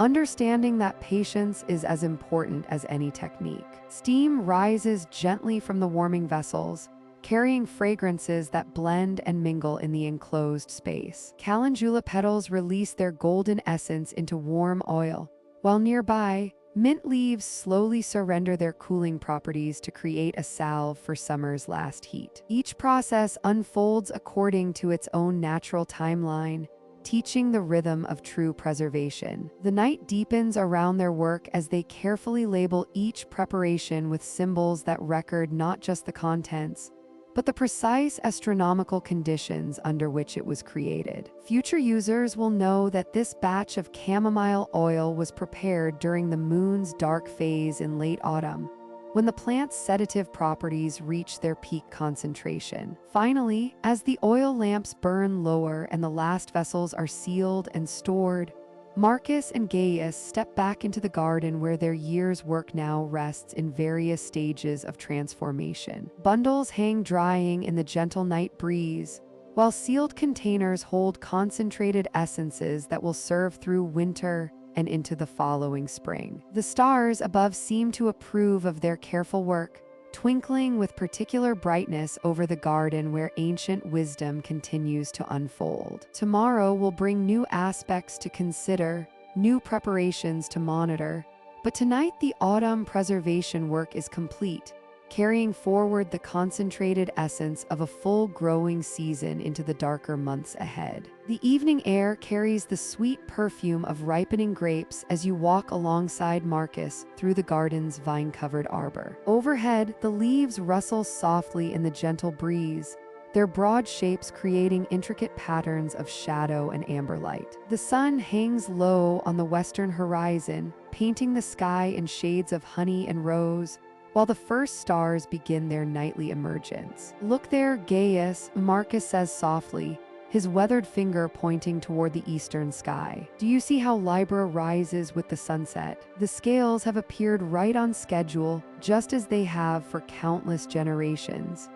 A: understanding that patience is as important as any technique. Steam rises gently from the warming vessels, carrying fragrances that blend and mingle in the enclosed space. Calendula petals release their golden essence into warm oil, while nearby, mint leaves slowly surrender their cooling properties to create a salve for summer's last heat. Each process unfolds according to its own natural timeline, teaching the rhythm of true preservation. The night deepens around their work as they carefully label each preparation with symbols that record not just the contents, but the precise astronomical conditions under which it was created. Future users will know that this batch of chamomile oil was prepared during the moon's dark phase in late autumn, when the plant's sedative properties reach their peak concentration. Finally, as the oil lamps burn lower and the last vessels are sealed and stored, Marcus and Gaius step back into the garden where their year's work now rests in various stages of transformation. Bundles hang drying in the gentle night breeze, while sealed containers hold concentrated essences that will serve through winter and into the following spring. The stars above seem to approve of their careful work, twinkling with particular brightness over the garden where ancient wisdom continues to unfold. Tomorrow will bring new aspects to consider, new preparations to monitor, but tonight the autumn preservation work is complete, carrying forward the concentrated essence of a full growing season into the darker months ahead. The evening air carries the sweet perfume of ripening grapes as you walk alongside Marcus through the garden's vine-covered arbor. Overhead, the leaves rustle softly in the gentle breeze, their broad shapes creating intricate patterns of shadow and amber light. The sun hangs low on the western horizon, painting the sky in shades of honey and rose, while the first stars begin their nightly emergence. "Look there, Gaius," Marcus says softly, his weathered finger pointing toward the eastern sky. "Do you see how Libra rises with the sunset? The scales have appeared right on schedule, just as they have for countless generations."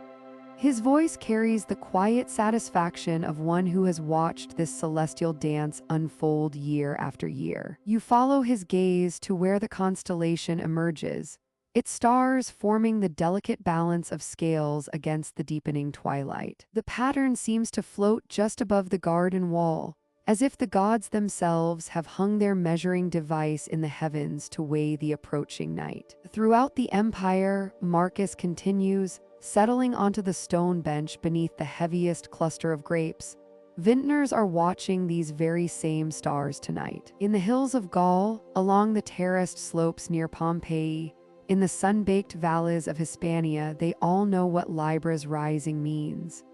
A: His voice carries the quiet satisfaction of one who has watched this celestial dance unfold year after year. You follow his gaze to where the constellation emerges, its stars forming the delicate balance of scales against the deepening twilight. The pattern seems to float just above the garden wall, as if the gods themselves have hung their measuring device in the heavens to weigh the approaching night. Throughout the empire, Marcus continues, settling onto the stone bench beneath the heaviest cluster of grapes. Vintners are watching these very same stars tonight. In the hills of Gaul, along the terraced slopes near Pompeii, in the sun-baked valleys of Hispania, they all know what Libra's rising means.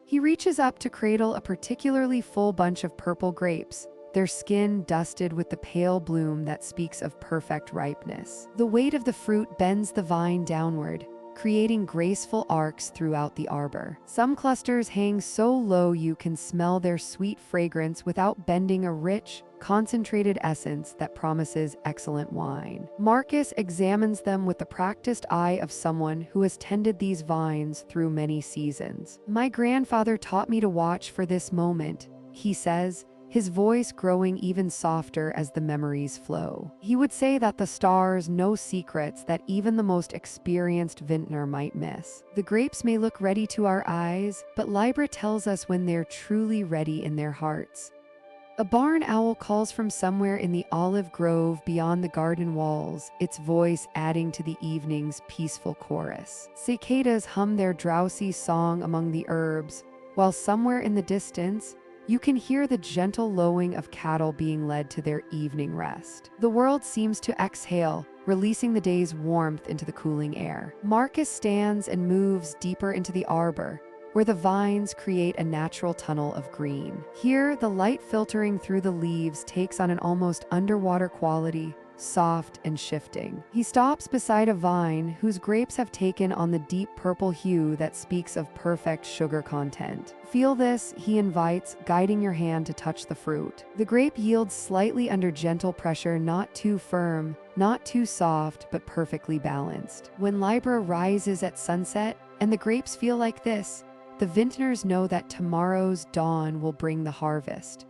A: He reaches up to cradle a particularly full bunch of purple grapes, their skin dusted with the pale bloom that speaks of perfect ripeness. The weight of the fruit bends the vine downward, creating graceful arcs throughout the arbor. Some clusters hang so low you can smell their sweet fragrance without bending, a rich, concentrated essence that promises excellent wine. Marcus examines them with the practiced eye of someone who has tended these vines through many seasons. "My grandfather taught me to watch for this moment," he says, his voice growing even softer as the memories flow. He would say that the stars know secrets that even the most experienced vintner might miss. The grapes may look ready to our eyes, but Libra tells us when they're truly ready in their hearts. A barn owl calls from somewhere in the olive grove beyond the garden walls, its voice adding to the evening's peaceful chorus. Cicadas hum their drowsy song among the herbs, while somewhere in the distance, you can hear the gentle lowing of cattle being led to their evening rest. The world seems to exhale, releasing the day's warmth into the cooling air. Marcus stands and moves deeper into the arbor, where the vines create a natural tunnel of green. Here, the light filtering through the leaves takes on an almost underwater quality, soft and shifting. He stops beside a vine whose grapes have taken on the deep purple hue that speaks of perfect sugar content. "Feel this," he invites, guiding your hand to touch the fruit. The grape yields slightly under gentle pressure, not too firm, not too soft, but perfectly balanced. When Libra rises at sunset, and the grapes feel like this, the vintners know that tomorrow's dawn will bring the harvest.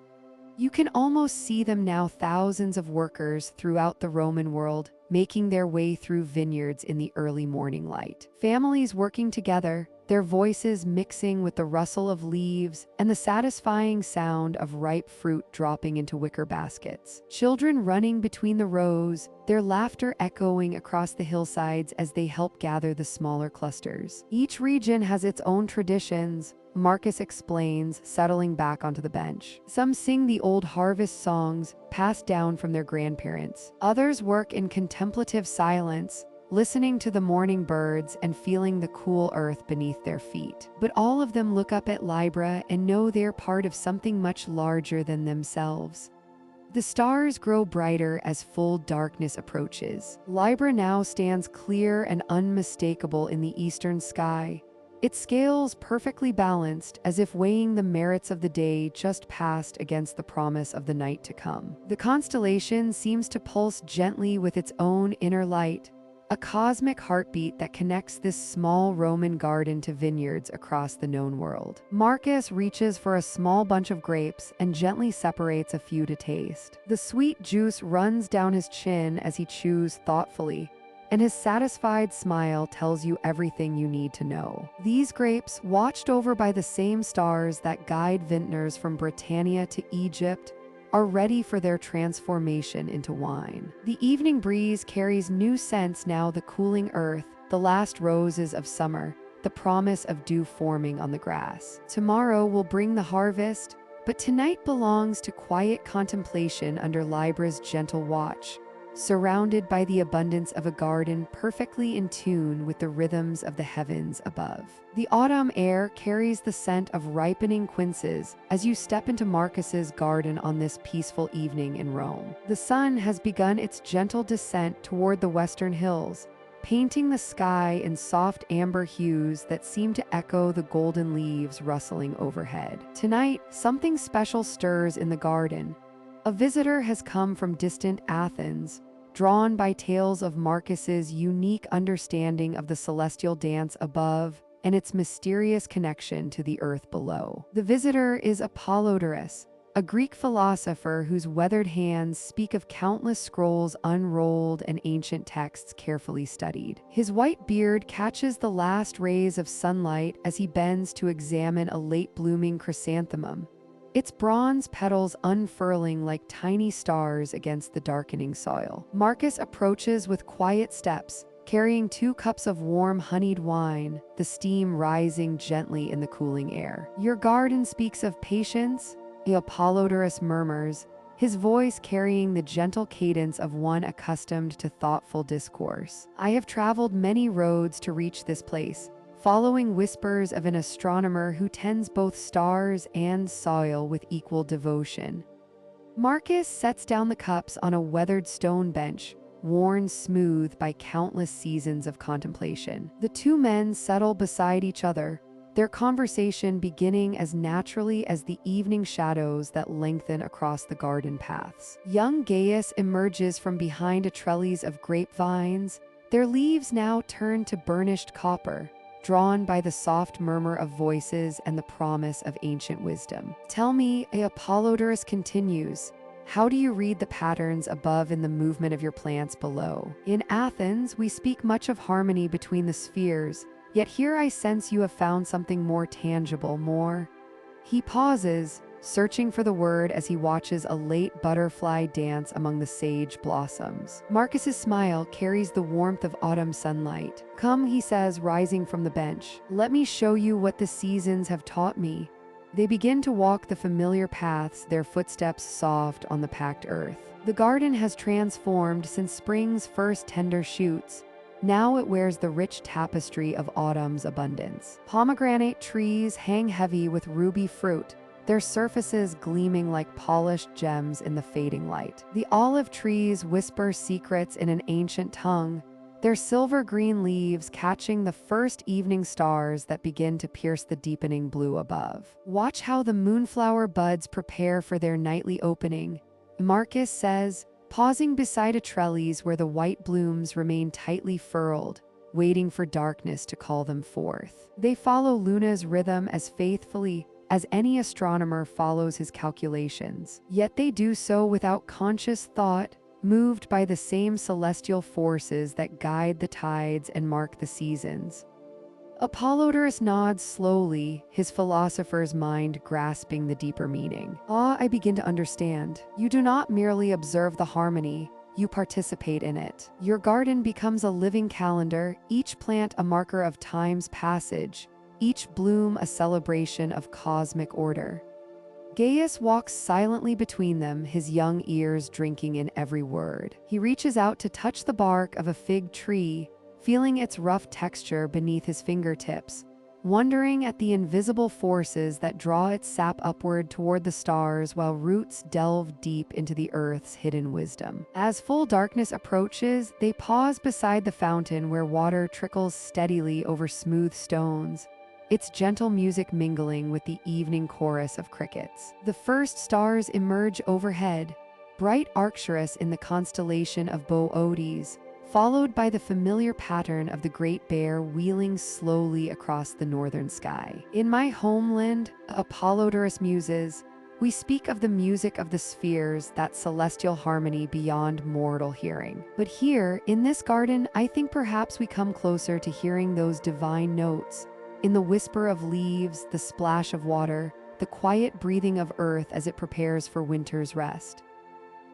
A: You can almost see them now, thousands of workers throughout the Roman world, making their way through vineyards in the early morning light. Families working together, their voices mixing with the rustle of leaves and the satisfying sound of ripe fruit dropping into wicker baskets. Children running between the rows, their laughter echoing across the hillsides as they help gather the smaller clusters. Each region has its own traditions, Marcus explains, settling back onto the bench. Some sing the old harvest songs passed down from their grandparents. Others work in contemplative silence, listening to the morning birds and feeling the cool earth beneath their feet. But all of them look up at Libra and know they're part of something much larger than themselves. The stars grow brighter as full darkness approaches. Libra now stands clear and unmistakable in the eastern sky, its scales perfectly balanced, as if weighing the merits of the day just past against the promise of the night to come. The constellation seems to pulse gently with its own inner light, a cosmic heartbeat that connects this small Roman garden to vineyards across the known world. Marcus reaches for a small bunch of grapes and gently separates a few to taste. The sweet juice runs down his chin as he chews thoughtfully, and his satisfied smile tells you everything you need to know. These grapes, watched over by the same stars that guide vintners from Britannia to Egypt, are ready for their transformation into wine. The evening breeze carries new scents now, the cooling earth, the last roses of summer, the promise of dew forming on the grass. Tomorrow will bring the harvest, but tonight belongs to quiet contemplation under Libra's gentle watch, surrounded by the abundance of a garden perfectly in tune with the rhythms of the heavens above. The autumn air carries the scent of ripening quinces as you step into Marcus's garden on this peaceful evening in Rome. The sun has begun its gentle descent toward the western hills, painting the sky in soft amber hues that seem to echo the golden leaves rustling overhead. Tonight, something special stirs in the garden. A visitor has come from distant Athens, drawn by tales of Marcus's unique understanding of the celestial dance above and its mysterious connection to the earth below. The visitor is Apollodorus, a Greek philosopher whose weathered hands speak of countless scrolls unrolled and ancient texts carefully studied. His white beard catches the last rays of sunlight as he bends to examine a late-blooming chrysanthemum, its bronze petals unfurling like tiny stars against the darkening soil. Marcus approaches with quiet steps, carrying 2 cups of warm honeyed wine, the steam rising gently in the cooling air. "Your garden speaks of patience," Apollodorus murmurs, his voice carrying the gentle cadence of one accustomed to thoughtful discourse. "I have traveled many roads to reach this place, following whispers of an astronomer who tends both stars and soil with equal devotion." Marcus sets down the cups on a weathered stone bench, worn smooth by countless seasons of contemplation. The 2 men settle beside each other, their conversation beginning as naturally as the evening shadows that lengthen across the garden paths. Young Gaius emerges from behind a trellis of grapevines, their leaves now turned to burnished copper, drawn by the soft murmur of voices and the promise of ancient wisdom. "Tell me," Apollodorus continues, "how do you read the patterns above in the movement of your plants below? In Athens, we speak much of harmony between the spheres, yet here I sense you have found something more tangible, more—" He pauses, searching for the word as he watches a late butterfly dance among the sage blossoms. Marcus's smile carries the warmth of autumn sunlight. "Come," he says, rising from the bench. "Let me show you what the seasons have taught me." They begin to walk the familiar paths, their footsteps soft on the packed earth. The garden has transformed since spring's first tender shoots. Now it wears the rich tapestry of autumn's abundance. Pomegranate trees hang heavy with ruby fruit, their surfaces gleaming like polished gems in the fading light. The olive trees whisper secrets in an ancient tongue, their silver-green leaves catching the first evening stars that begin to pierce the deepening blue above. "Watch how the moonflower buds prepare for their nightly opening," Marcus says, pausing beside a trellis where the white blooms remain tightly furled, waiting for darkness to call them forth. They follow Luna's rhythm as faithfully as any astronomer follows his calculations, yet they do so without conscious thought, moved by the same celestial forces that guide the tides and mark the seasons. Apollodorus nods slowly, his philosopher's mind grasping the deeper meaning. "Ah, I begin to understand. You do not merely observe the harmony, you participate in it. Your garden becomes a living calendar, each plant a marker of time's passage, each bloom a celebration of cosmic order." Gaius walks silently between them, his young ears drinking in every word. He reaches out to touch the bark of a fig tree, feeling its rough texture beneath his fingertips, wondering at the invisible forces that draw its sap upward toward the stars while roots delve deep into the earth's hidden wisdom. As full darkness approaches, they pause beside the fountain where water trickles steadily over smooth stones, its gentle music mingling with the evening chorus of crickets. The first stars emerge overhead, bright Arcturus in the constellation of Boötes, followed by the familiar pattern of the Great Bear wheeling slowly across the northern sky. "In my homeland," Apollodorus muses, "we speak of the music of the spheres, that celestial harmony beyond mortal hearing. But here, in this garden, I think perhaps we come closer to hearing those divine notes, in the whisper of leaves, the splash of water, the quiet breathing of earth as it prepares for winter's rest."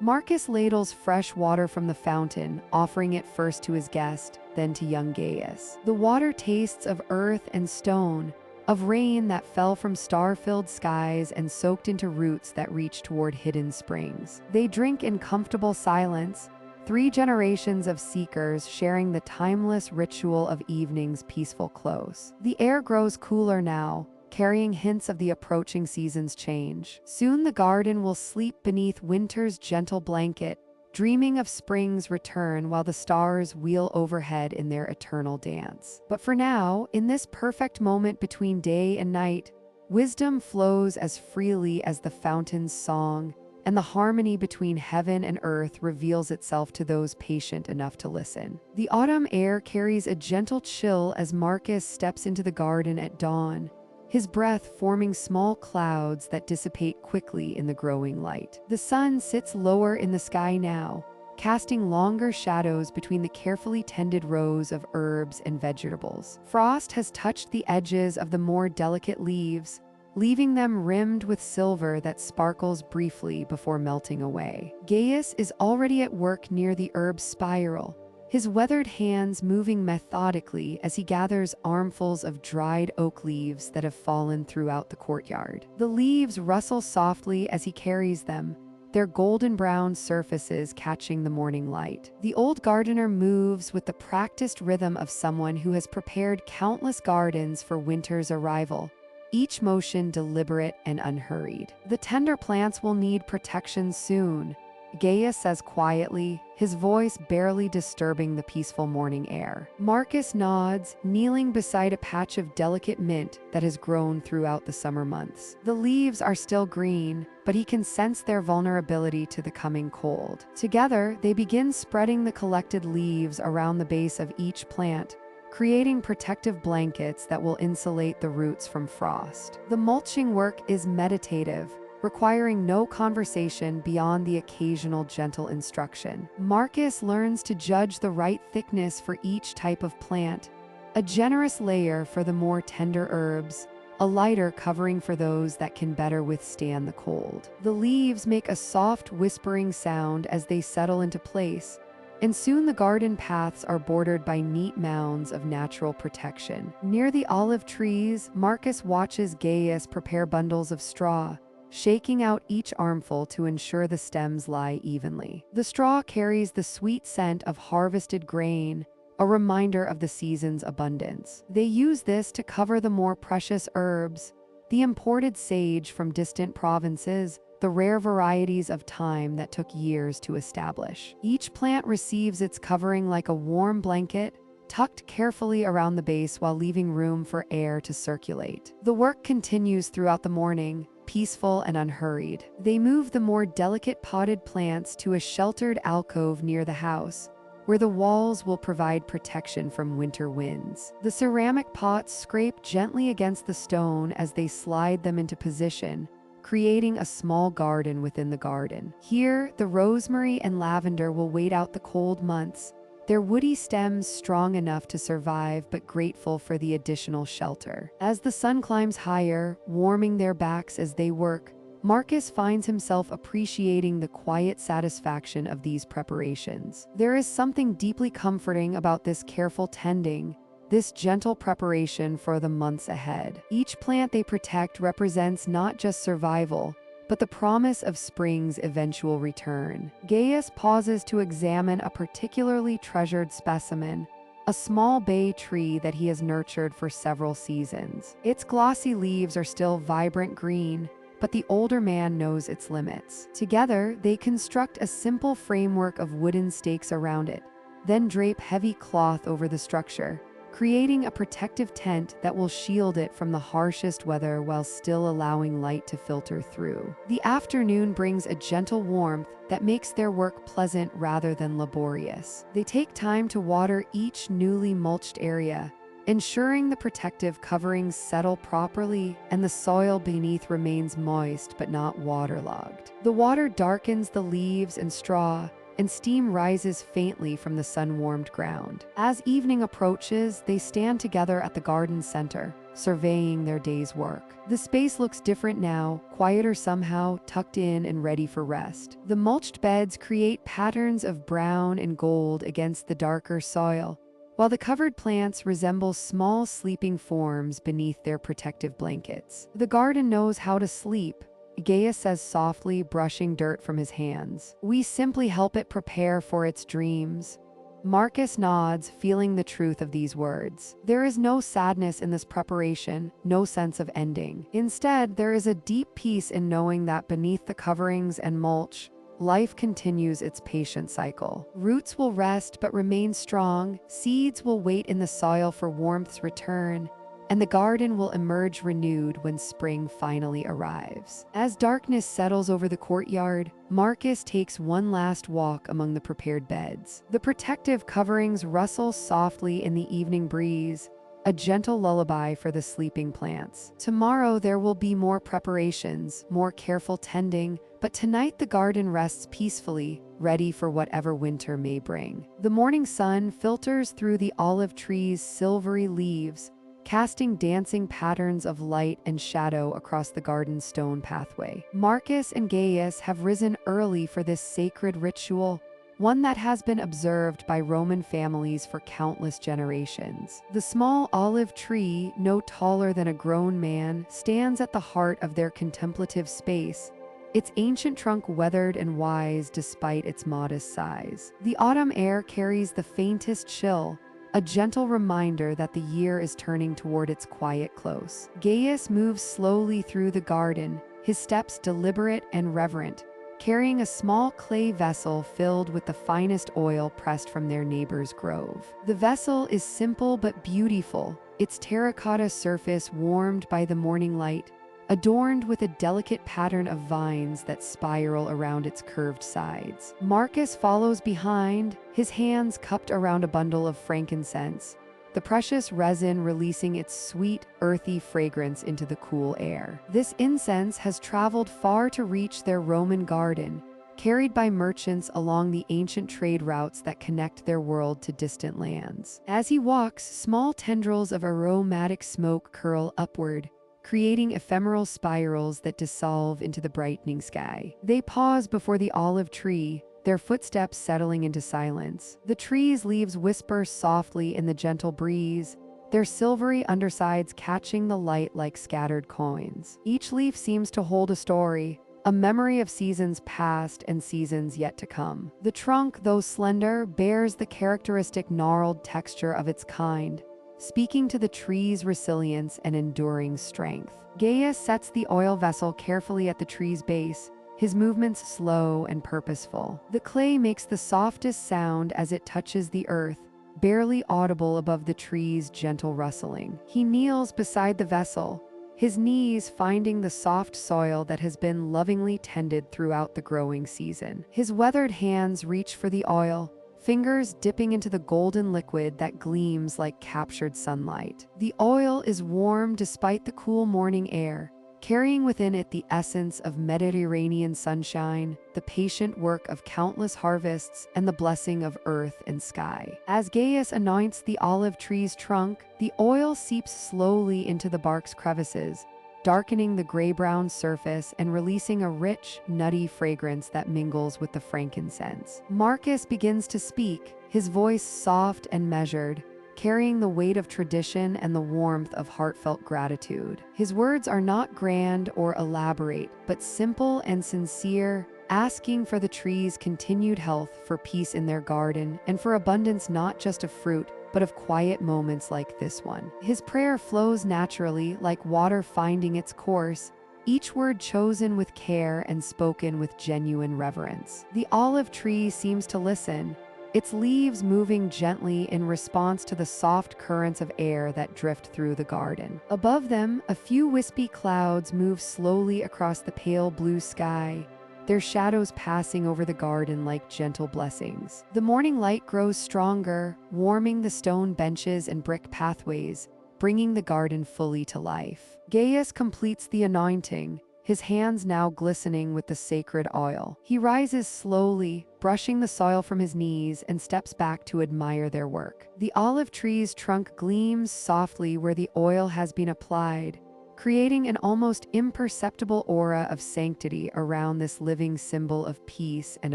A: Marcus ladles fresh water from the fountain, offering it first to his guest, then to young Gaius. The water tastes of earth and stone, of rain that fell from star-filled skies and soaked into roots that reach toward hidden springs. They drink in comfortable silence, 3 generations of seekers sharing the timeless ritual of evening's peaceful close. The air grows cooler now, carrying hints of the approaching season's change. Soon the garden will sleep beneath winter's gentle blanket, dreaming of spring's return while the stars wheel overhead in their eternal dance. But for now, in this perfect moment between day and night, wisdom flows as freely as the fountain's song, and the harmony between heaven and earth reveals itself to those patient enough to listen. The autumn air carries a gentle chill as Marcus steps into the garden at dawn, his breath forming small clouds that dissipate quickly in the growing light. The sun sits lower in the sky now, casting longer shadows between the carefully tended rows of herbs and vegetables. Frost has touched the edges of the more delicate leaves, leaving them rimmed with silver that sparkles briefly before melting away. Gaius is already at work near the herb's spiral, his weathered hands moving methodically as he gathers armfuls of dried oak leaves that have fallen throughout the courtyard. The leaves rustle softly as he carries them, their golden brown surfaces catching the morning light. The old gardener moves with the practiced rhythm of someone who has prepared countless gardens for winter's arrival, each motion deliberate and unhurried. The tender plants will need protection soon, Gaius says quietly, his voice barely disturbing the peaceful morning air. Marcus nods, kneeling beside a patch of delicate mint that has grown throughout the summer months. The leaves are still green, but he can sense their vulnerability to the coming cold. Together, they begin spreading the collected leaves around the base of each plant, creating protective blankets that will insulate the roots from frost. The mulching work is meditative, requiring no conversation beyond the occasional gentle instruction. Marcus learns to judge the right thickness for each type of plant, a generous layer for the more tender herbs, a lighter covering for those that can better withstand the cold. The leaves make a soft whispering sound as they settle into place, and soon the garden paths are bordered by neat mounds of natural protection. Near the olive trees, Marcus watches Gaius prepare bundles of straw, shaking out each armful to ensure the stems lie evenly. The straw carries the sweet scent of harvested grain, a reminder of the season's abundance. They use this to cover the more precious herbs, the imported sage from distant provinces, the rare varieties of thyme that took years to establish. Each plant receives its covering like a warm blanket, tucked carefully around the base while leaving room for air to circulate. The work continues throughout the morning, peaceful and unhurried. They move the more delicate potted plants to a sheltered alcove near the house, where the walls will provide protection from winter winds. The ceramic pots scrape gently against the stone as they slide them into position, creating a small garden within the garden. Here, the rosemary and lavender will wait out the cold months, their woody stems strong enough to survive but grateful for the additional shelter. As the sun climbs higher, warming their backs as they work, Marcus finds himself appreciating the quiet satisfaction of these preparations. There is something deeply comforting about this careful tending, this gentle preparation for the months ahead. Each plant they protect represents not just survival, but the promise of spring's eventual return. Gaius pauses to examine a particularly treasured specimen, a small bay tree that he has nurtured for several seasons. Its glossy leaves are still vibrant green, but the older man knows its limits. Together, they construct a simple framework of wooden stakes around it, then drape heavy cloth over the structure, creating a protective tent that will shield it from the harshest weather while still allowing light to filter through. The afternoon brings a gentle warmth that makes their work pleasant rather than laborious. They take time to water each newly mulched area, ensuring the protective coverings settle properly and the soil beneath remains moist but not waterlogged. The water darkens the leaves and straw, and steam rises faintly from the sun-warmed ground. As evening approaches, they stand together at the garden center, surveying their day's work. The space looks different now, quieter somehow, tucked in and ready for rest. The mulched beds create patterns of brown and gold against the darker soil, while the covered plants resemble small sleeping forms beneath their protective blankets. The garden knows how to sleep, Gaius says softly, brushing dirt from his hands. We simply help it prepare for its dreams. Marcus nods, feeling the truth of these words. There is no sadness in this preparation, no sense of ending. Instead, there is a deep peace in knowing that beneath the coverings and mulch, life continues its patient cycle. Roots will rest but remain strong, seeds will wait in the soil for warmth's return, and the garden will emerge renewed when spring finally arrives. As darkness settles over the courtyard, Marcus takes one last walk among the prepared beds. The protective coverings rustle softly in the evening breeze, a gentle lullaby for the sleeping plants. Tomorrow there will be more preparations, more careful tending, but tonight the garden rests peacefully, ready for whatever winter may bring. The morning sun filters through the olive tree's silvery leaves, casting dancing patterns of light and shadow across the garden's stone pathway. Marcus and Gaius have risen early for this sacred ritual, one that has been observed by Roman families for countless generations. The small olive tree, no taller than a grown man, stands at the heart of their contemplative space, its ancient trunk weathered and wise despite its modest size. The autumn air carries the faintest chill, a gentle reminder that the year is turning toward its quiet close. Gaius moves slowly through the garden, his steps deliberate and reverent, carrying a small clay vessel filled with the finest oil pressed from their neighbor's grove. The vessel is simple but beautiful, its terracotta surface warmed by the morning light, adorned with a delicate pattern of vines that spiral around its curved sides. Marcus follows behind, his hands cupped around a bundle of frankincense, the precious resin releasing its sweet, earthy fragrance into the cool air. This incense has traveled far to reach their Roman garden, carried by merchants along the ancient trade routes that connect their world to distant lands. As he walks, small tendrils of aromatic smoke curl upward, creating ephemeral spirals that dissolve into the brightening sky. They pause before the olive tree, their footsteps settling into silence. The tree's leaves whisper softly in the gentle breeze, their silvery undersides catching the light like scattered coins. Each leaf seems to hold a story, a memory of seasons past and seasons yet to come. The trunk, though slender, bears the characteristic gnarled texture of its kind, speaking to the tree's resilience and enduring strength. Gaius sets the oil vessel carefully at the tree's base, his movements slow and purposeful. The clay makes the softest sound as it touches the earth, barely audible above the tree's gentle rustling. He kneels beside the vessel, his knees finding the soft soil that has been lovingly tended throughout the growing season. His weathered hands reach for the oil, fingers dipping into the golden liquid that gleams like captured sunlight. The oil is warm despite the cool morning air, carrying within it the essence of Mediterranean sunshine, the patient work of countless harvests, and the blessing of earth and sky. As Gaius anoints the olive tree's trunk, the oil seeps slowly into the bark's crevices, darkening the gray-brown surface and releasing a rich, nutty fragrance that mingles with the frankincense. Marcus begins to speak, his voice soft and measured, carrying the weight of tradition and the warmth of heartfelt gratitude. His words are not grand or elaborate, but simple and sincere, asking for the tree's continued health, for peace in their garden, and for abundance not just of fruit, but of quiet moments like this one. His prayer flows naturally, like water finding its course, each word chosen with care and spoken with genuine reverence. The olive tree seems to listen, its leaves moving gently in response to the soft currents of air that drift through the garden. Above them, a few wispy clouds move slowly across the pale blue sky, their shadows passing over the garden like gentle blessings. The morning light grows stronger, warming the stone benches and brick pathways, bringing the garden fully to life. Gaius completes the anointing, his hands now glistening with the sacred oil. He rises slowly, brushing the soil from his knees, and steps back to admire their work. The olive tree's trunk gleams softly where the oil has been applied, creating an almost imperceptible aura of sanctity around this living symbol of peace and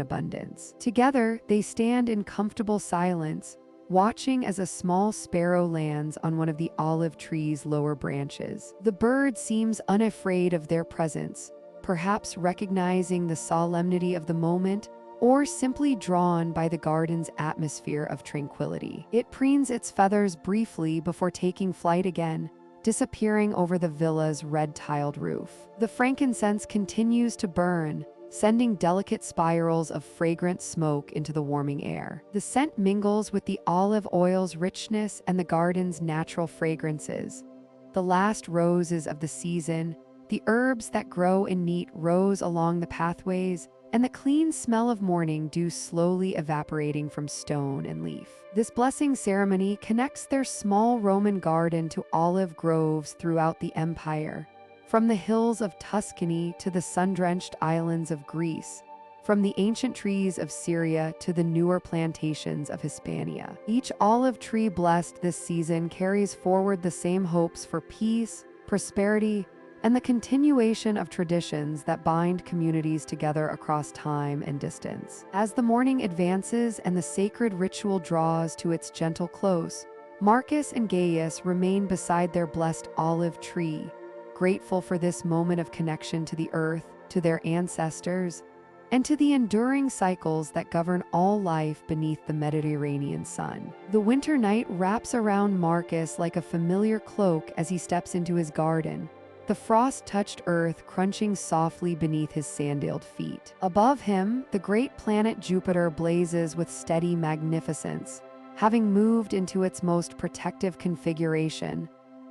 A: abundance. Together, they stand in comfortable silence, watching as a small sparrow lands on one of the olive tree's lower branches. The bird seems unafraid of their presence, perhaps recognizing the solemnity of the moment, or simply drawn by the garden's atmosphere of tranquility. It preens its feathers briefly before taking flight again, disappearing over the villa's red-tiled roof. The frankincense continues to burn, sending delicate spirals of fragrant smoke into the warming air. The scent mingles with the olive oil's richness and the garden's natural fragrances, the last roses of the season, the herbs that grow in neat rows along the pathways, and the clean smell of morning dew slowly evaporating from stone and leaf. This blessing ceremony connects their small Roman garden to olive groves throughout the empire, from the hills of Tuscany to the sun-drenched islands of Greece, from the ancient trees of Syria to the newer plantations of Hispania. Each olive tree blessed this season carries forward the same hopes for peace, prosperity, and the continuation of traditions that bind communities together across time and distance. As the morning advances and the sacred ritual draws to its gentle close, Marcus and Gaius remain beside their blessed olive tree, grateful for this moment of connection to the earth, to their ancestors, and to the enduring cycles that govern all life beneath the Mediterranean sun. The winter night wraps around Marcus like a familiar cloak as he steps into his garden, the frost-touched earth crunching softly beneath his sandaled feet. Above him, the great planet Jupiter blazes with steady magnificence, having moved into its most protective configuration,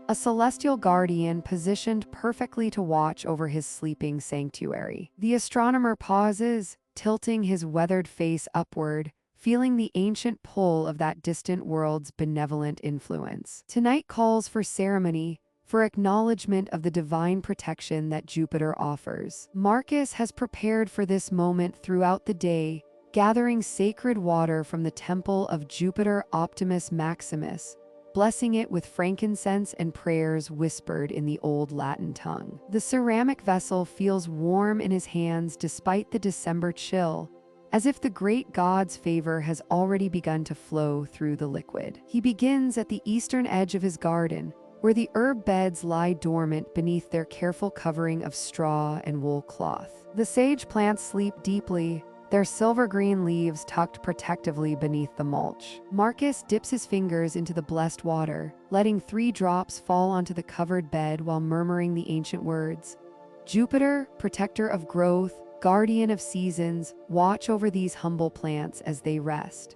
A: a celestial guardian positioned perfectly to watch over his sleeping sanctuary. The astronomer pauses, tilting his weathered face upward, feeling the ancient pull of that distant world's benevolent influence. Tonight calls for ceremony, for acknowledgement of the divine protection that Jupiter offers. Marcus has prepared for this moment throughout the day, gathering sacred water from the temple of Jupiter Optimus Maximus, blessing it with frankincense and prayers whispered in the old Latin tongue. The ceramic vessel feels warm in his hands despite the December chill, as if the great god's favor has already begun to flow through the liquid. He begins at the eastern edge of his garden, where the herb beds lie dormant beneath their careful covering of straw and wool cloth. The sage plants sleep deeply, their silver-green leaves tucked protectively beneath the mulch. Marcus dips his fingers into the blessed water, letting 3 drops fall onto the covered bed while murmuring the ancient words. Jupiter, protector of growth, guardian of seasons, watch over these humble plants as they rest.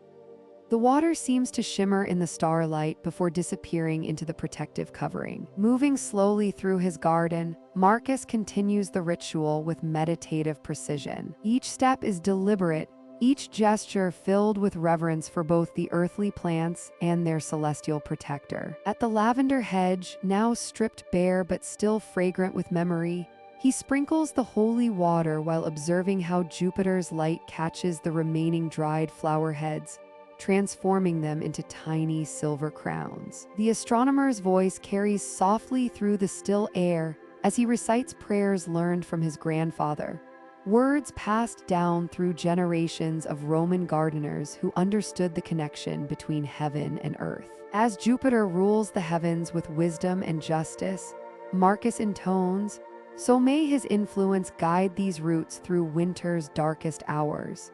A: The water seems to shimmer in the starlight before disappearing into the protective covering. Moving slowly through his garden, Marcus continues the ritual with meditative precision. Each step is deliberate, each gesture filled with reverence for both the earthly plants and their celestial protector. At the lavender hedge, now stripped bare but still fragrant with memory, he sprinkles the holy water while observing how Jupiter's light catches the remaining dried flower heads, transforming them into tiny silver crowns. The astronomer's voice carries softly through the still air as he recites prayers learned from his grandfather, words passed down through generations of Roman gardeners who understood the connection between heaven and earth. As Jupiter rules the heavens with wisdom and justice, Marcus intones, so may his influence guide these roots through winter's darkest hours.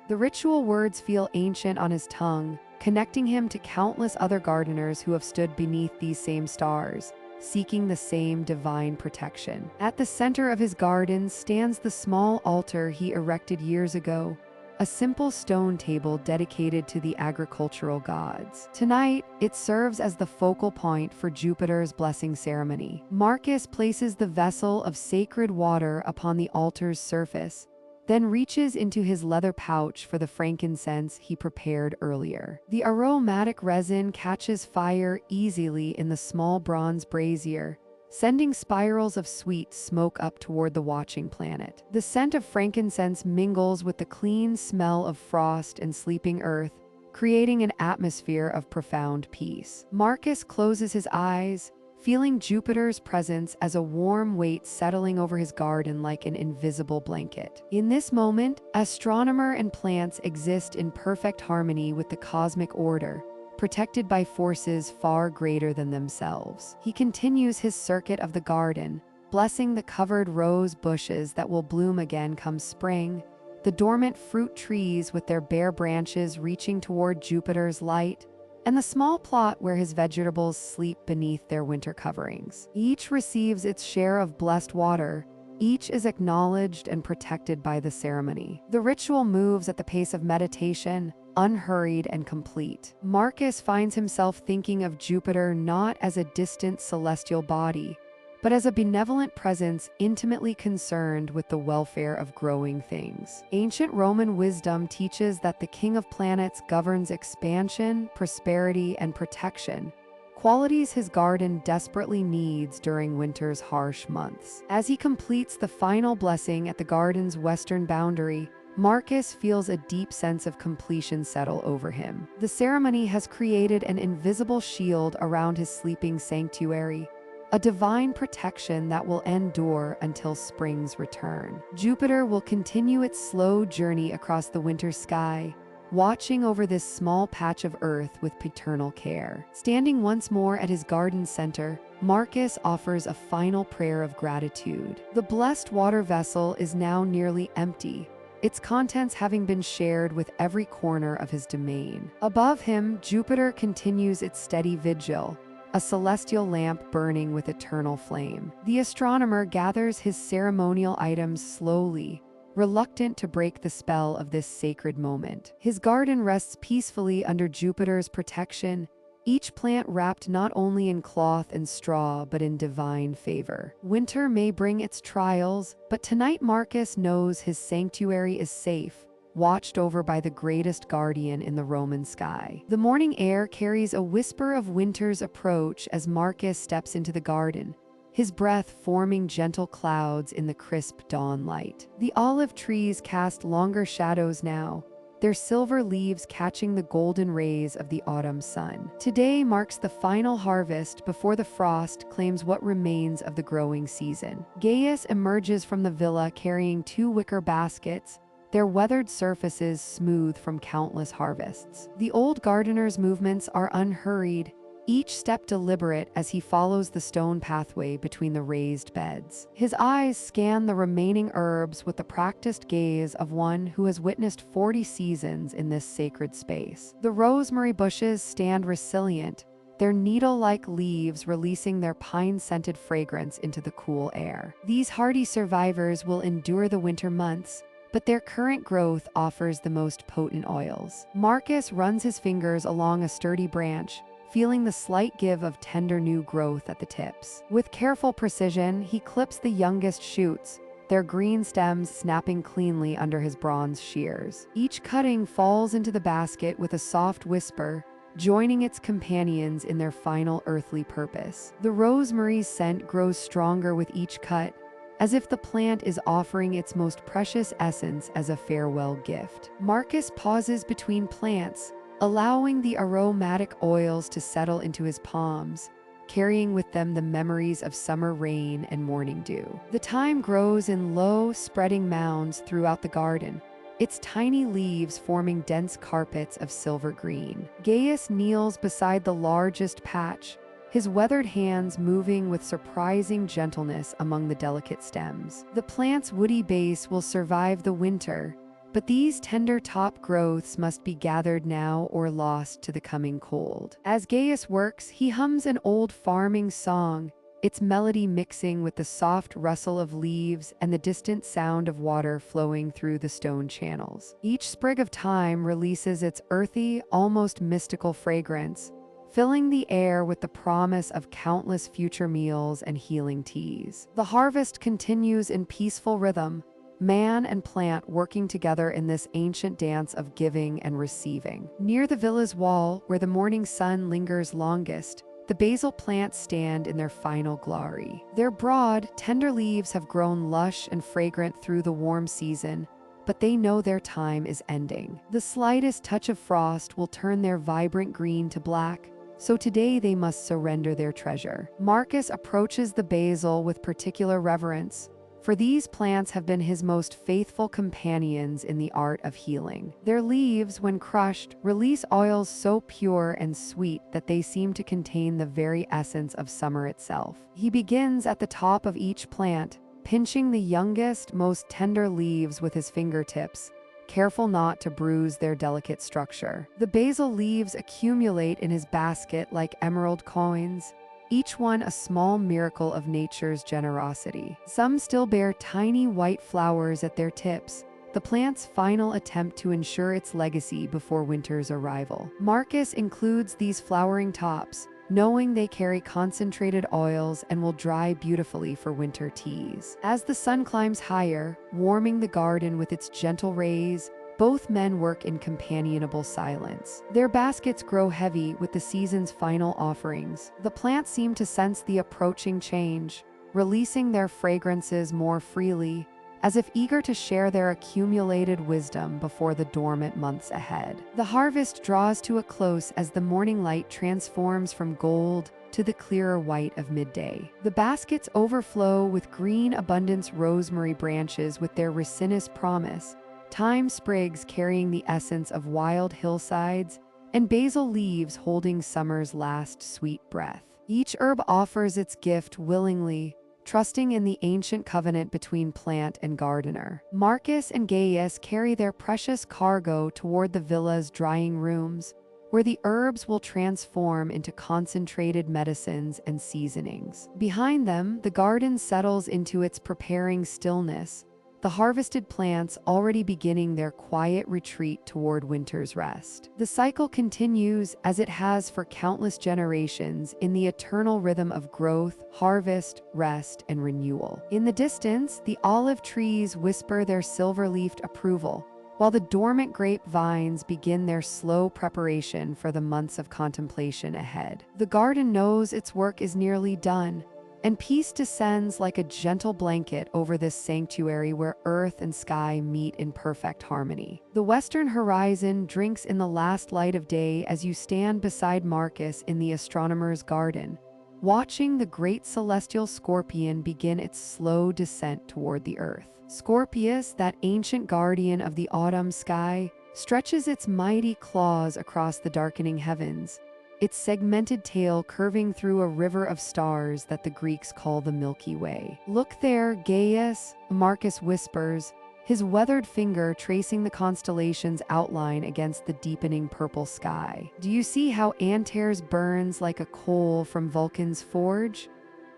A: The ritual words feel ancient on his tongue, connecting him to countless other gardeners who have stood beneath these same stars, seeking the same divine protection. At the center of his garden stands the small altar he erected years ago, a simple stone table dedicated to the agricultural gods. Tonight, it serves as the focal point for Jupiter's blessing ceremony. Marcus places the vessel of sacred water upon the altar's surface, then reaches into his leather pouch for the frankincense he prepared earlier. The aromatic resin catches fire easily in the small bronze brazier, sending spirals of sweet smoke up toward the watching planet. The scent of frankincense mingles with the clean smell of frost and sleeping earth, creating an atmosphere of profound peace. Marcus closes his eyes, feeling Jupiter's presence as a warm weight settling over his garden like an invisible blanket. In this moment, astronomer and plants exist in perfect harmony with the cosmic order, protected by forces far greater than themselves. He continues his circuit of the garden, blessing the covered rose bushes that will bloom again come spring, the dormant fruit trees with their bare branches reaching toward Jupiter's light, and the small plot where his vegetables sleep beneath their winter coverings. Each receives its share of blessed water, each is acknowledged and protected by the ceremony. The ritual moves at the pace of meditation, unhurried and complete. Marcus finds himself thinking of Jupiter not as a distant celestial body, but as a benevolent presence intimately concerned with the welfare of growing things. Ancient Roman wisdom teaches that the king of planets governs expansion, prosperity, and protection, qualities his garden desperately needs during winter's harsh months. As he completes the final blessing at the garden's western boundary, Marcus feels a deep sense of completion settle over him. The ceremony has created an invisible shield around his sleeping sanctuary, a divine protection that will endure until spring's return. Jupiter will continue its slow journey across the winter sky, watching over this small patch of earth with paternal care. Standing once more at his garden center, Marcus offers a final prayer of gratitude. The blessed water vessel is now nearly empty, its contents having been shared with every corner of his domain. Above him, Jupiter continues its steady vigil, a celestial lamp burning with eternal flame. The astronomer gathers his ceremonial items slowly, reluctant to break the spell of this sacred moment. His garden rests peacefully under Jupiter's protection, each plant wrapped not only in cloth and straw but in divine favor. Winter may bring its trials, but tonight Marcus knows his sanctuary is safe, watched over by the greatest guardian in the Roman sky. The morning air carries a whisper of winter's approach as Marcus steps into the garden, his breath forming gentle clouds in the crisp dawn light. The olive trees cast longer shadows now, their silver leaves catching the golden rays of the autumn sun. Today marks the final harvest before the frost claims what remains of the growing season. Gaius emerges from the villa carrying 2 wicker baskets, their weathered surfaces smooth from countless harvests. The old gardener's movements are unhurried, each step deliberate as he follows the stone pathway between the raised beds. His eyes scan the remaining herbs with the practiced gaze of one who has witnessed 40 seasons in this sacred space. The rosemary bushes stand resilient, their needle-like leaves releasing their pine-scented fragrance into the cool air. These hardy survivors will endure the winter months, but their current growth offers the most potent oils. Marcus runs his fingers along a sturdy branch, feeling the slight give of tender new growth at the tips. With careful precision, he clips the youngest shoots, their green stems snapping cleanly under his bronze shears. Each cutting falls into the basket with a soft whisper, joining its companions in their final earthly purpose. The rosemary's scent grows stronger with each cut, as if the plant is offering its most precious essence as a farewell gift. Marcus pauses between plants, allowing the aromatic oils to settle into his palms, carrying with them the memories of summer rain and morning dew. The thyme grows in low, spreading mounds throughout the garden, its tiny leaves forming dense carpets of silver green. Gaius kneels beside the largest patch, his weathered hands moving with surprising gentleness among the delicate stems. The plant's woody base will survive the winter, but these tender top growths must be gathered now or lost to the coming cold. As Gaius works, he hums an old farming song, its melody mixing with the soft rustle of leaves and the distant sound of water flowing through the stone channels. Each sprig of thyme releases its earthy, almost mystical fragrance, filling the air with the promise of countless future meals and healing teas. The harvest continues in peaceful rhythm, man and plant working together in this ancient dance of giving and receiving. Near the villa's wall, where the morning sun lingers longest, the basil plants stand in their final glory. Their broad, tender leaves have grown lush and fragrant through the warm season, but they know their time is ending. The slightest touch of frost will turn their vibrant green to black, so today they must surrender their treasure. Marcus approaches the basil with particular reverence, for these plants have been his most faithful companions in the art of healing. Their leaves, when crushed, release oils so pure and sweet that they seem to contain the very essence of summer itself. He begins at the top of each plant, pinching the youngest, most tender leaves with his fingertips, careful not to bruise their delicate structure. The basil leaves accumulate in his basket like emerald coins, each one a small miracle of nature's generosity. Some still bear tiny white flowers at their tips, the plant's final attempt to ensure its legacy before winter's arrival. Marcus includes these flowering tops, knowing they carry concentrated oils and will dry beautifully for winter teas. As the sun climbs higher, warming the garden with its gentle rays, both men work in companionable silence. Their baskets grow heavy with the season's final offerings. The plants seem to sense the approaching change, releasing their fragrances more freely, as if eager to share their accumulated wisdom before the dormant months ahead. The harvest draws to a close as the morning light transforms from gold to the clearer white of midday. The baskets overflow with green abundance rosemary branches with their resinous promise, thyme sprigs carrying the essence of wild hillsides, and basil leaves holding summer's last sweet breath. Each herb offers its gift willingly, trusting in the ancient covenant between plant and gardener. Marcus and Gaius carry their precious cargo toward the villa's drying rooms, where the herbs will transform into concentrated medicines and seasonings. Behind them, the garden settles into its preparing stillness, the harvested plants already beginning their quiet retreat toward winter's rest. The cycle continues as it has for countless generations in the eternal rhythm of growth, harvest, rest, and renewal. In the distance, the olive trees whisper their silver-leafed approval, while the dormant grapevines begin their slow preparation for the months of contemplation ahead. The garden knows its work is nearly done, and peace descends like a gentle blanket over this sanctuary where earth and sky meet in perfect harmony. The western horizon drinks in the last light of day as you stand beside Marcus in the astronomer's garden, watching the great celestial scorpion begin its slow descent toward the earth. Scorpius, that ancient guardian of the autumn sky, stretches its mighty claws across the darkening heavens, its segmented tail curving through a river of stars that the Greeks call the Milky Way. "Look there, Gaius," Marcus whispers, his weathered finger tracing the constellation's outline against the deepening purple sky. "Do you see how Antares burns like a coal from Vulcan's forge?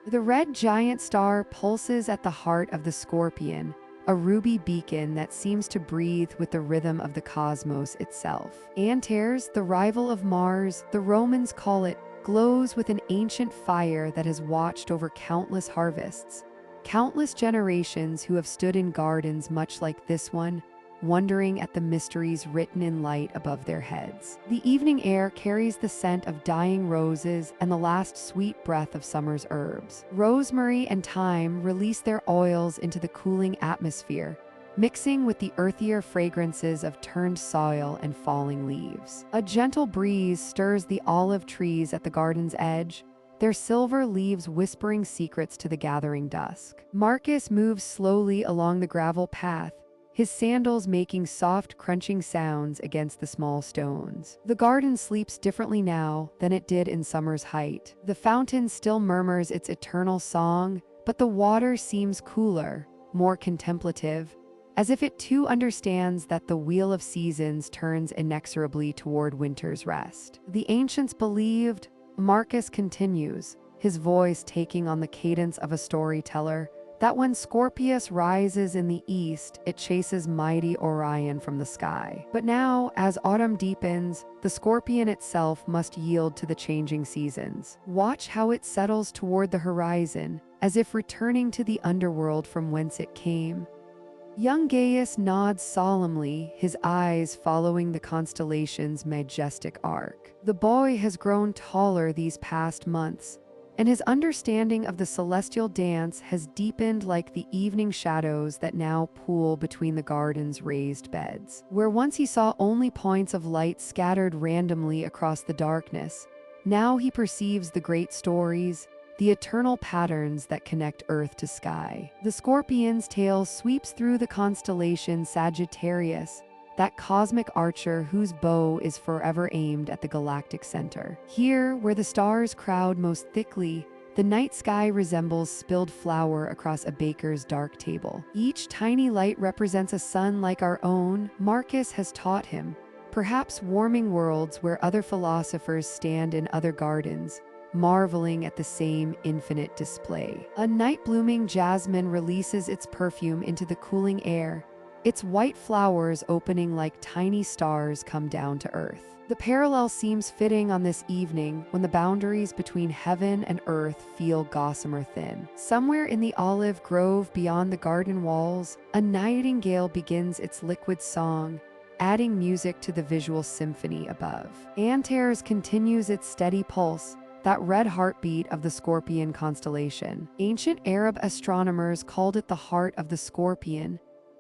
A: The red giant star pulses at the heart of the scorpion, a ruby beacon that seems to breathe with the rhythm of the cosmos itself. Antares, the rival of Mars, the Romans call it, glows with an ancient fire that has watched over countless harvests, countless generations who have stood in gardens much like this one, wondering at the mysteries written in light above their heads. The evening air carries the scent of dying roses and the last sweet breath of summer's herbs. Rosemary and thyme release their oils into the cooling atmosphere, mixing with the earthier fragrances of turned soil and falling leaves. A gentle breeze stirs the olive trees at the garden's edge, their silver leaves whispering secrets to the gathering dusk. Marcus moves slowly along the gravel path, his sandals making soft, crunching sounds against the small stones. The garden sleeps differently now than it did in summer's height. The fountain still murmurs its eternal song, but the water seems cooler, more contemplative, as if it too understands that the wheel of seasons turns inexorably toward winter's rest. The ancients believed, Marcus continues, his voice taking on the cadence of a storyteller, that when Scorpius rises in the east, it chases mighty Orion from the sky. But now, as autumn deepens, the scorpion itself must yield to the changing seasons. Watch how it settles toward the horizon, as if returning to the underworld from whence it came. Young Gaius nods solemnly, his eyes following the constellation's majestic arc. The boy has grown taller these past months, and his understanding of the celestial dance has deepened like the evening shadows that now pool between the garden's raised beds. Where once he saw only points of light scattered randomly across the darkness, now he perceives the great stories, the eternal patterns that connect earth to sky. The scorpion's tail sweeps through the constellation Sagittarius, that cosmic archer whose bow is forever aimed at the galactic center. Here, where the stars crowd most thickly, the night sky resembles spilled flour across a baker's dark table. Each tiny light represents a sun like our own, Marcus has taught him, perhaps warming worlds where other philosophers stand in other gardens, marveling at the same infinite display. A night-blooming jasmine releases its perfume into the cooling air, its white flowers opening like tiny stars come down to earth. The parallel seems fitting on this evening when the boundaries between heaven and earth feel gossamer thin. Somewhere in the olive grove beyond the garden walls, a nightingale begins its liquid song, adding music to the visual symphony above. Antares continues its steady pulse, that red heartbeat of the Scorpion constellation. Ancient Arab astronomers called it the heart of the Scorpion,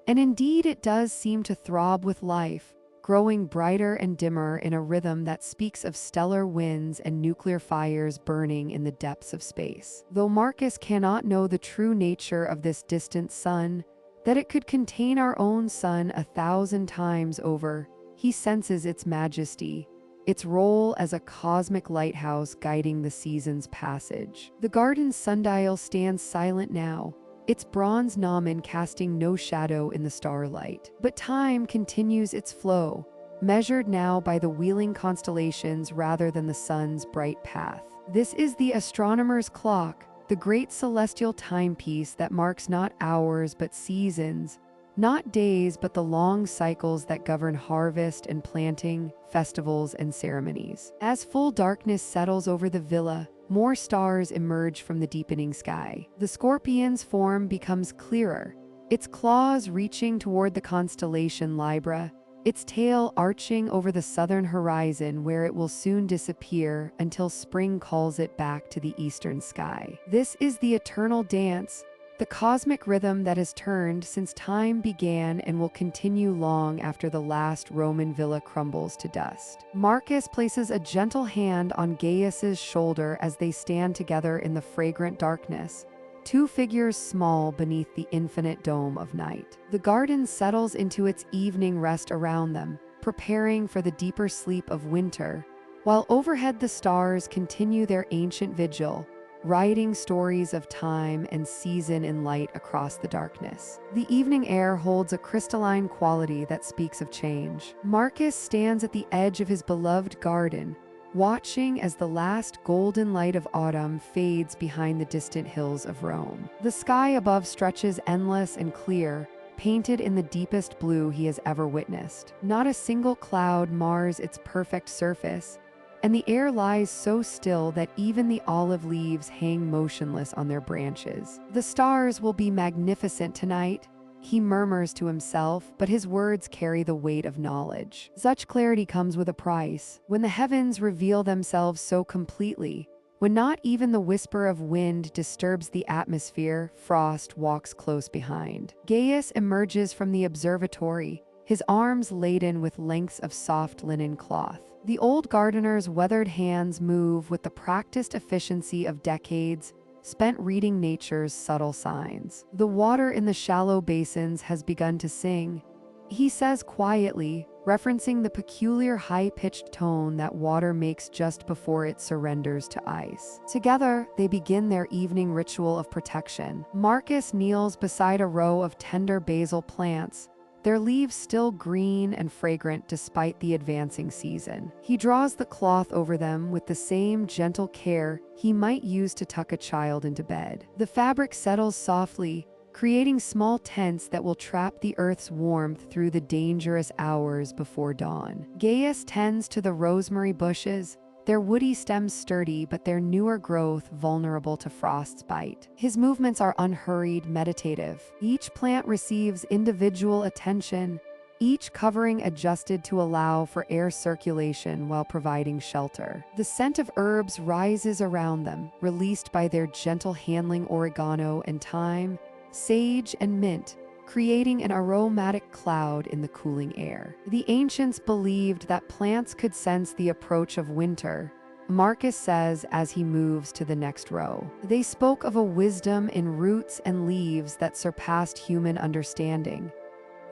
A: and indeed it does seem to throb with life, growing brighter and dimmer in a rhythm that speaks of stellar winds and nuclear fires burning in the depths of space. Though Marcus cannot know the true nature of this distant sun, that it could contain our own sun 1,000 times over, he senses its majesty, its role as a cosmic lighthouse guiding the season's passage. The garden's sundial stands silent now, its bronze gnomon casting no shadow in the starlight. But time continues its flow, measured now by the wheeling constellations rather than the sun's bright path. This is the astronomer's clock, the great celestial timepiece that marks not hours but seasons, not days but the long cycles that govern harvest and planting, festivals and ceremonies. As full darkness settles over the villa, more stars emerge from the deepening sky. The Scorpion's form becomes clearer, its claws reaching toward the constellation Libra, its tail arching over the southern horizon where it will soon disappear until spring calls it back to the eastern sky. This is the eternal dance, the cosmic rhythm that has turned since time began and will continue long after the last Roman villa crumbles to dust. Marcus places a gentle hand on Gaius's shoulder as they stand together in the fragrant darkness, two figures small beneath the infinite dome of night. The garden settles into its evening rest around them, preparing for the deeper sleep of winter, while overhead the stars continue their ancient vigil, writing stories of time and season in light across the darkness. The evening air holds a crystalline quality that speaks of change. Marcus stands at the edge of his beloved garden, watching as the last golden light of autumn fades behind the distant hills of Rome. The sky above stretches endless and clear, painted in the deepest blue he has ever witnessed. Not a single cloud mars its perfect surface, and the air lies so still that even the olive leaves hang motionless on their branches. The stars will be magnificent tonight, he murmurs to himself, but his words carry the weight of knowledge. Such clarity comes with a price. When the heavens reveal themselves so completely, when not even the whisper of wind disturbs the atmosphere, frost walks close behind. Gaius emerges from the observatory, his arms laden with lengths of soft linen cloth. The old gardener's weathered hands move with the practiced efficiency of decades spent reading nature's subtle signs. The water in the shallow basins has begun to sing, he says quietly, referencing the peculiar high-pitched tone that water makes just before it surrenders to ice. Together, they begin their evening ritual of protection. Marcus kneels beside a row of tender basil plants, their leaves still green and fragrant despite the advancing season. He draws the cloth over them with the same gentle care he might use to tuck a child into bed. The fabric settles softly, creating small tents that will trap the earth's warmth through the dangerous hours before dawn. Gaius tends to the rosemary bushes, their woody stems sturdy but their newer growth vulnerable to frost's bite. His movements are unhurried, meditative. Each plant receives individual attention, each covering adjusted to allow for air circulation while providing shelter. The scent of herbs rises around them, released by their gentle handling oregano and thyme, sage and mint, creating an aromatic cloud in the cooling air. The ancients believed that plants could sense the approach of winter, Marcus says as he moves to the next row. They spoke of a wisdom in roots and leaves that surpassed human understanding.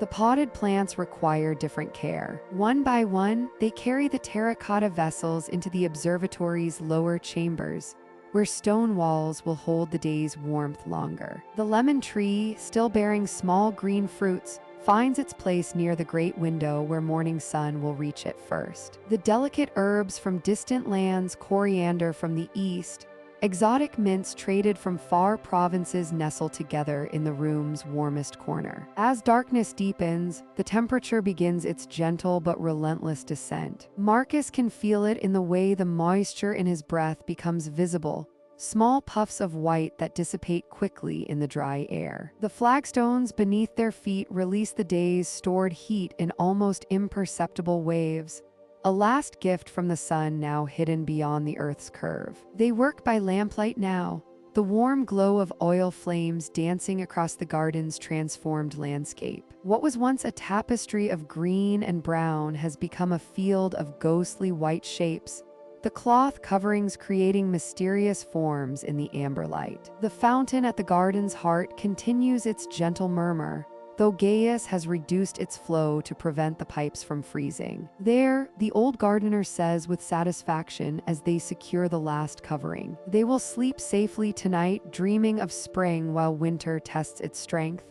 A: The potted plants require different care. One by one, they carry the terracotta vessels into the observatory's lower chambers, where stone walls will hold the day's warmth longer. The lemon tree, still bearing small green fruits, finds its place near the great window where morning sun will reach it first. The delicate herbs from distant lands, coriander from the east, Exotic mints traded from far provinces nestle together in the room's warmest corner. As darkness deepens, the temperature begins its gentle but relentless descent. Marcus can feel it in the way the moisture in his breath becomes visible, small puffs of white that dissipate quickly in the dry air. The flagstones beneath their feet release the day's stored heat in almost imperceptible waves, a last gift from the sun now hidden beyond the Earth's curve. They work by lamplight now, the warm glow of oil flames dancing across the garden's transformed landscape. What was once a tapestry of green and brown has become a field of ghostly white shapes, the cloth coverings creating mysterious forms in the amber light. The fountain at the garden's heart continues its gentle murmur, though Gaius has reduced its flow to prevent the pipes from freezing. There, the old gardener says with satisfaction as they secure the last covering, they will sleep safely tonight, dreaming of spring while winter tests its strength.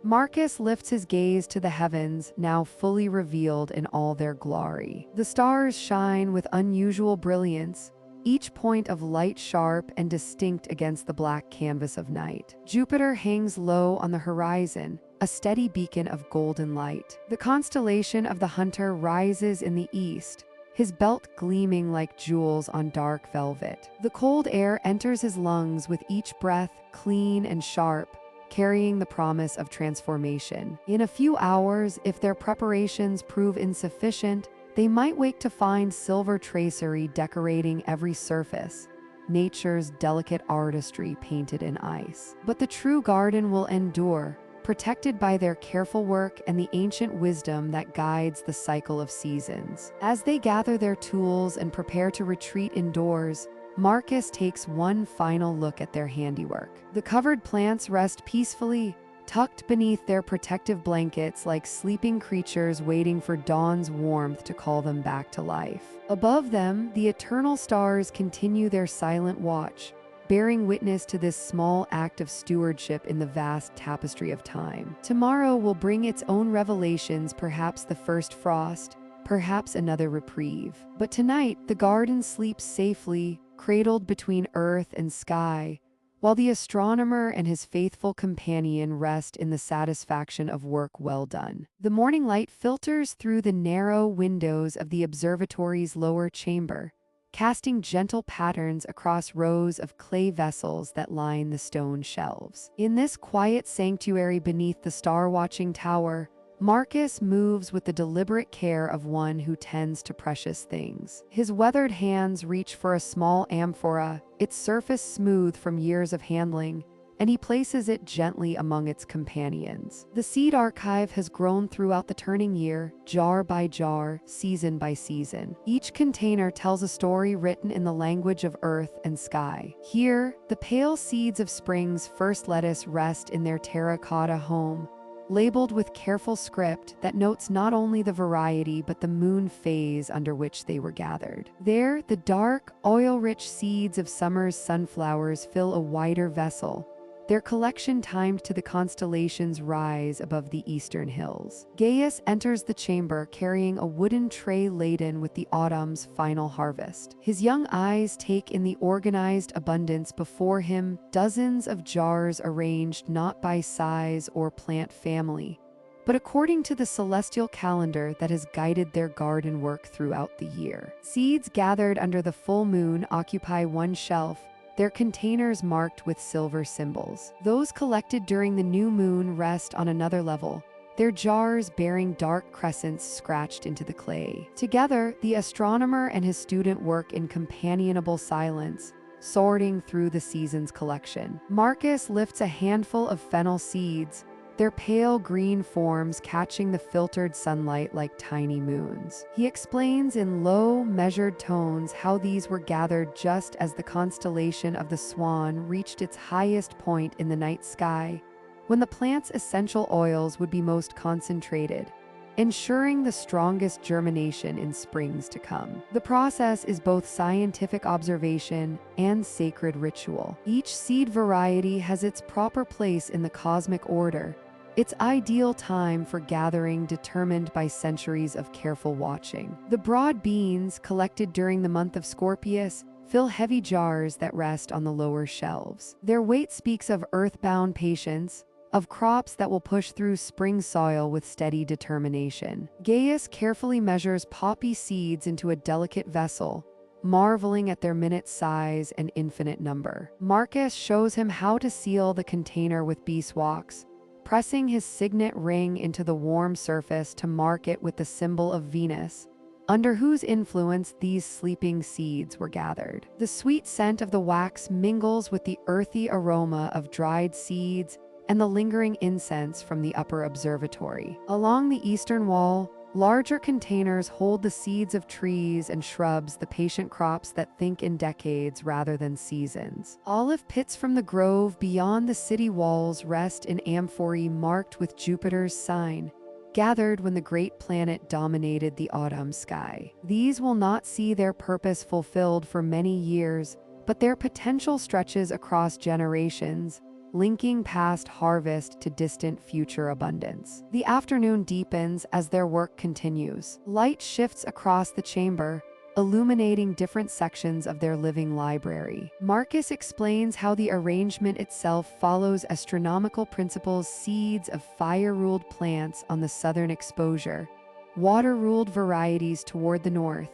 A: Marcus lifts his gaze to the heavens, now fully revealed in all their glory. The stars shine with unusual brilliance, each point of light sharp and distinct against the black canvas of night. Jupiter hangs low on the horizon, a steady beacon of golden light. The constellation of the Hunter rises in the east, his belt gleaming like jewels on dark velvet. The cold air enters his lungs with each breath, clean and sharp, carrying the promise of transformation. In a few hours, if their preparations prove insufficient, they might wake to find silver tracery decorating every surface, nature's delicate artistry painted in ice. But the true garden will endure, protected by their careful work and the ancient wisdom that guides the cycle of seasons. As they gather their tools and prepare to retreat indoors, Marcus takes one final look at their handiwork. The covered plants rest peacefully, tucked beneath their protective blankets like sleeping creatures waiting for dawn's warmth to call them back to life. Above them, the eternal stars continue their silent watch, bearing witness to this small act of stewardship in the vast tapestry of time. Tomorrow will bring its own revelations, perhaps the first frost, perhaps another reprieve. But tonight, the garden sleeps safely, cradled between earth and sky, while the astronomer and his faithful companion rest in the satisfaction of work well done. The morning light filters through the narrow windows of the observatory's lower chamber, casting gentle patterns across rows of clay vessels that line the stone shelves. In this quiet sanctuary beneath the star-watching tower, Marcus moves with the deliberate care of one who tends to precious things. His weathered hands reach for a small amphora, its surface smooth from years of handling, and he places it gently among its companions. The seed archive has grown throughout the turning year, jar by jar, season by season. Each container tells a story written in the language of earth and sky. Here, the pale seeds of spring's first lettuce rest in their terracotta home, labeled with careful script that notes not only the variety but the moon phase under which they were gathered. There, the dark, oil-rich seeds of summer's sunflowers fill a wider vessel, their collection timed to the constellation's rise above the eastern hills. Gaius enters the chamber carrying a wooden tray laden with the autumn's final harvest. His young eyes take in the organized abundance before him, dozens of jars arranged not by size or plant family, but according to the celestial calendar that has guided their garden work throughout the year. Seeds gathered under the full moon occupy one shelf, their containers marked with silver symbols. Those collected during the new moon rest on another level, their jars bearing dark crescents scratched into the clay. Together, the astronomer and his student work in companionable silence, sorting through the season's collection. Marcus lifts a handful of fennel seeds, their pale green forms catching the filtered sunlight like tiny moons. He explains in low, measured tones how these were gathered just as the constellation of the Swan reached its highest point in the night sky, when the plant's essential oils would be most concentrated, ensuring the strongest germination in springs to come. The process is both scientific observation and sacred ritual. Each seed variety has its proper place in the cosmic order, its ideal time for gathering determined by centuries of careful watching. The broad beans, collected during the month of Scorpius, fill heavy jars that rest on the lower shelves. Their weight speaks of earthbound patience, of crops that will push through spring soil with steady determination. Gaius carefully measures poppy seeds into a delicate vessel, marveling at their minute size and infinite number. Marcus shows him how to seal the container with beeswax, pressing his signet ring into the warm surface to mark it with the symbol of Venus, under whose influence these sleeping seeds were gathered. The sweet scent of the wax mingles with the earthy aroma of dried seeds and the lingering incense from the upper observatory. Along the eastern wall, larger containers hold the seeds of trees and shrubs, the patient crops that think in decades rather than seasons. Olive pits from the grove beyond the city walls rest in amphorae marked with Jupiter's sign, gathered when the great planet dominated the autumn sky. These will not see their purpose fulfilled for many years, but their potential stretches across generations, linking past harvest to distant future abundance. The afternoon deepens as their work continues. Light shifts across the chamber, illuminating different sections of their living library. Marcus explains how the arrangement itself follows astronomical principles: seeds of fire-ruled plants on the southern exposure, water-ruled varieties toward the north,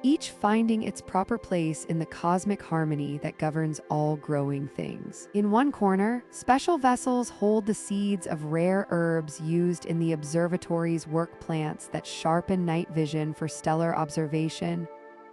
A: each finding its proper place in the cosmic harmony that governs all growing things. In one corner, special vessels hold the seeds of rare herbs used in the observatory's work, plants that sharpen night vision for stellar observation,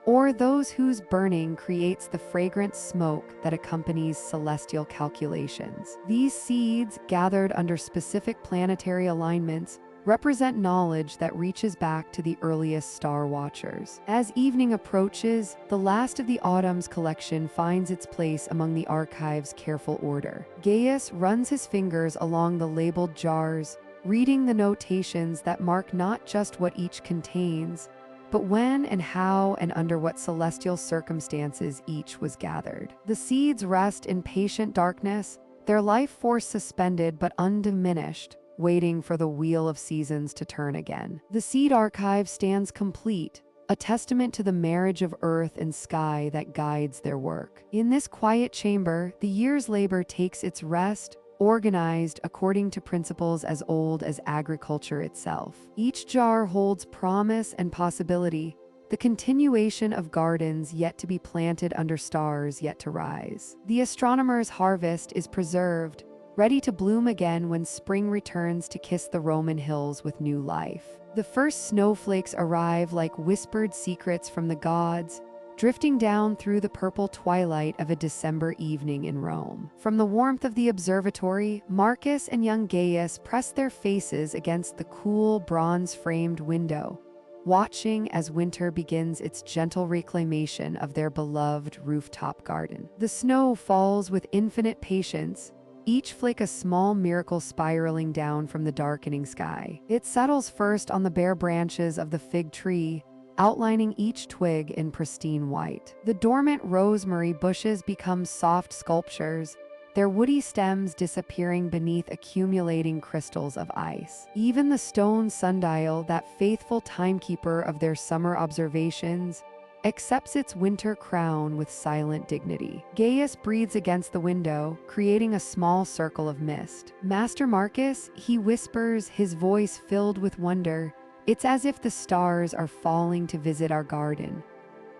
A: or those whose burning creates the fragrant smoke that accompanies celestial calculations. These seeds, gathered under specific planetary alignments, represent knowledge that reaches back to the earliest star watchers. As evening approaches, the last of the autumn's collection finds its place among the archive's careful order. Gaius runs his fingers along the labeled jars, reading the notations that mark not just what each contains, but when and how and under what celestial circumstances each was gathered. The seeds rest in patient darkness, their life force suspended but undiminished, waiting for the wheel of seasons to turn again. The seed archive stands complete, a testament to the marriage of earth and sky that guides their work. In this quiet chamber, the year's labor takes its rest, organized according to principles as old as agriculture itself. Each jar holds promise and possibility, the continuation of gardens yet to be planted under stars yet to rise. The astronomer's harvest is preserved, ready to bloom again when spring returns to kiss the Roman hills with new life. The first snowflakes arrive like whispered secrets from the gods, drifting down through the purple twilight of a December evening in Rome. From the warmth of the observatory, Marcus and young Gaius press their faces against the cool, bronze-framed window, watching as winter begins its gentle reclamation of their beloved rooftop garden. The snow falls with infinite patience, each flake a small miracle spiraling down from the darkening sky. It settles first on the bare branches of the fig tree, outlining each twig in pristine white. The dormant rosemary bushes become soft sculptures, their woody stems disappearing beneath accumulating crystals of ice. Even the stone sundial, that faithful timekeeper of their summer observations, accepts its winter crown with silent dignity. Gaius breathes against the window, creating a small circle of mist. "Master Marcus," he whispers, his voice filled with wonder, "it's as if the stars are falling to visit our garden."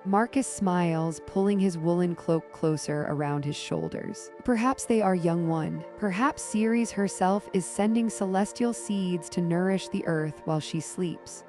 A: Marcus smiles, pulling his woolen cloak closer around his shoulders. "Perhaps they are, young one. Perhaps Ceres herself is sending celestial seeds to nourish the earth while she sleeps."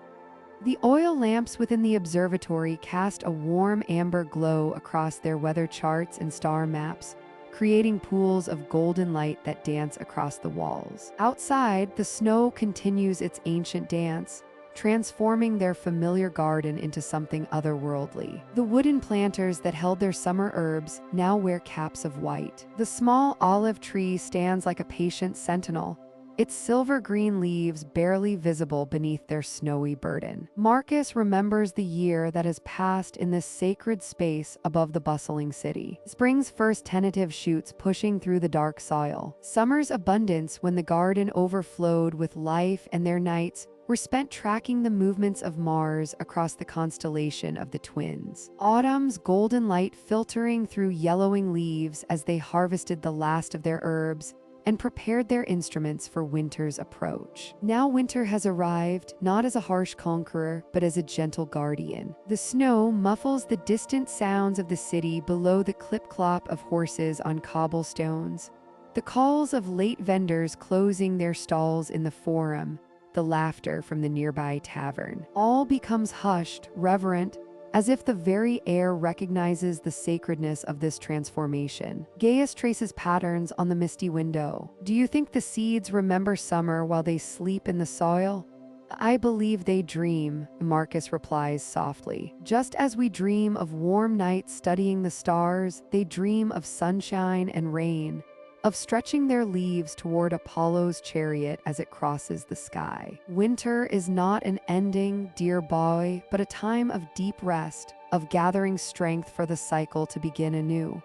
A: The oil lamps within the observatory cast a warm amber glow across their weather charts and star maps, creating pools of golden light that dance across the walls. Outside, the snow continues its ancient dance, transforming their familiar garden into something otherworldly. The wooden planters that held their summer herbs now wear caps of white. The small olive tree stands like a patient sentinel, its silver-green leaves barely visible beneath their snowy burden. Marcus remembers the year that has passed in this sacred space above the bustling city. Spring's first tentative shoots pushing through the dark soil. Summer's abundance when the garden overflowed with life, and their nights were spent tracking the movements of Mars across the constellation of the Twins. Autumn's golden light filtering through yellowing leaves as they harvested the last of their herbs and prepared their instruments for winter's approach. Now winter has arrived, not as a harsh conqueror, but as a gentle guardian. The snow muffles the distant sounds of the city below the clip-clop of horses on cobblestones, the calls of late vendors closing their stalls in the forum, the laughter from the nearby tavern. All becomes hushed, reverent, as if the very air recognizes the sacredness of this transformation. Gaius traces patterns on the misty window. Do you think the seeds remember summer while they sleep in the soil? I believe they dream, Marcus replies softly. Just as we dream of warm nights studying the stars, they dream of sunshine and rain, of stretching their leaves toward Apollo's chariot as it crosses the sky. Winter is not an ending, dear boy, but a time of deep rest, of gathering strength for the cycle to begin anew.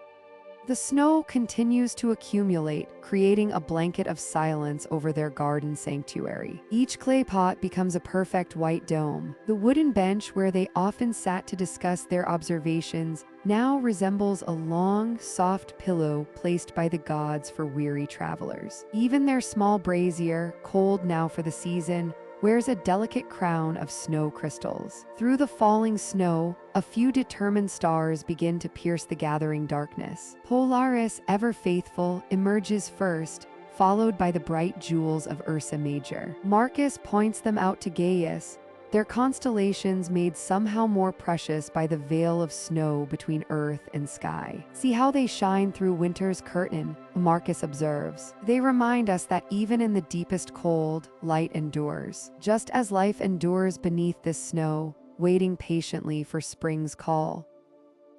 A: The snow continues to accumulate, creating a blanket of silence over their garden sanctuary. Each clay pot becomes a perfect white dome. The wooden bench where they often sat to discuss their observations now resembles a long, soft pillow placed by the gods for weary travelers. Even their small brazier, cold now for the season, wears a delicate crown of snow crystals. Through the falling snow, a few determined stars begin to pierce the gathering darkness. Polaris, ever faithful, emerges first, followed by the bright jewels of Ursa Major. Marcus points them out to Gaius, their constellations made somehow more precious by the veil of snow between earth and sky. See how they shine through winter's curtain, Marcus observes. They remind us that even in the deepest cold, light endures. Just as life endures beneath this snow, waiting patiently for spring's call.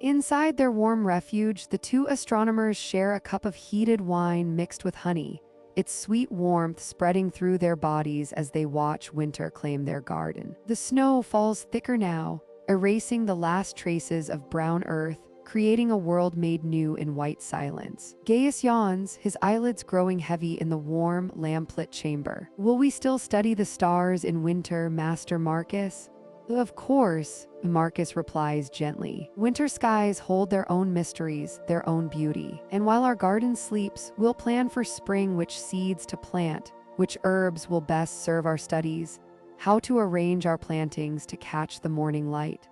A: Inside their warm refuge, the two astronomers share a cup of heated wine mixed with honey, its sweet warmth spreading through their bodies as they watch winter claim their garden. The snow falls thicker now, erasing the last traces of brown earth, creating a world made new in white silence. Gaius yawns, his eyelids growing heavy in the warm, lamplit chamber. Will we still study the stars in winter, Master Marcus? Of course, Marcus replies gently. Winter skies hold their own mysteries, their own beauty. And while our garden sleeps, we'll plan for spring, which seeds to plant, which herbs will best serve our studies, how to arrange our plantings to catch the morning light.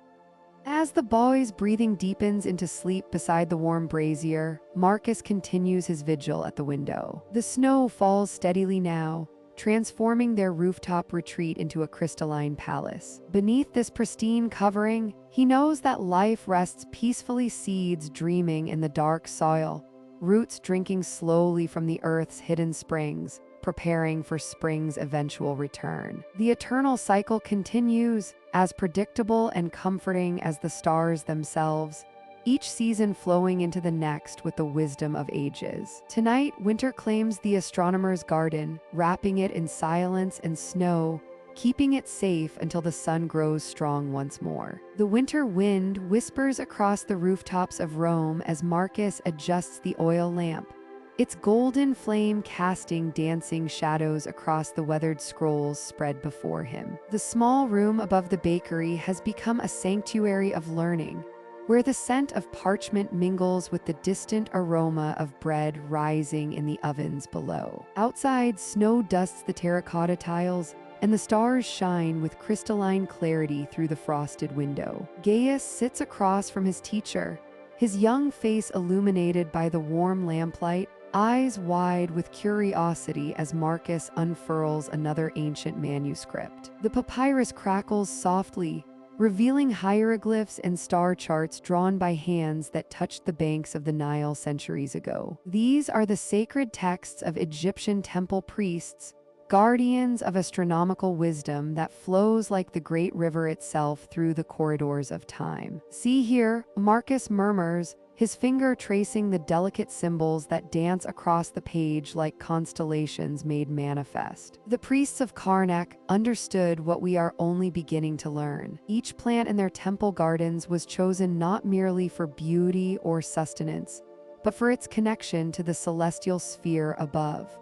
A: As the boy's breathing deepens into sleep beside the warm brazier, Marcus continues his vigil at the window. The snow falls steadily now, transforming their rooftop retreat into a crystalline palace. Beneath this pristine covering, he knows that life rests peacefully, seeds dreaming in the dark soil, roots drinking slowly from the earth's hidden springs, preparing for spring's eventual return. The eternal cycle continues, as predictable and comforting as the stars themselves, each season flowing into the next with the wisdom of ages. Tonight, winter claims the astronomer's garden, wrapping it in silence and snow, keeping it safe until the sun grows strong once more. The winter wind whispers across the rooftops of Rome as Marcus adjusts the oil lamp, its golden flame casting dancing shadows across the weathered scrolls spread before him. The small room above the bakery has become a sanctuary of learning, where the scent of parchment mingles with the distant aroma of bread rising in the ovens below. Outside, snow dusts the terracotta tiles, and the stars shine with crystalline clarity through the frosted window. Gaius sits across from his teacher, his young face illuminated by the warm lamplight, eyes wide with curiosity as Marcus unfurls another ancient manuscript. The papyrus crackles softly, revealing hieroglyphs and star charts drawn by hands that touched the banks of the Nile centuries ago. These are the sacred texts of Egyptian temple priests, guardians of astronomical wisdom that flows like the great river itself through the corridors of time. See here, Marcus murmurs, his finger tracing the delicate symbols that dance across the page like constellations made manifest. The priests of Karnak understood what we are only beginning to learn. Each plant in their temple gardens was chosen not merely for beauty or sustenance, but for its connection to the celestial sphere above.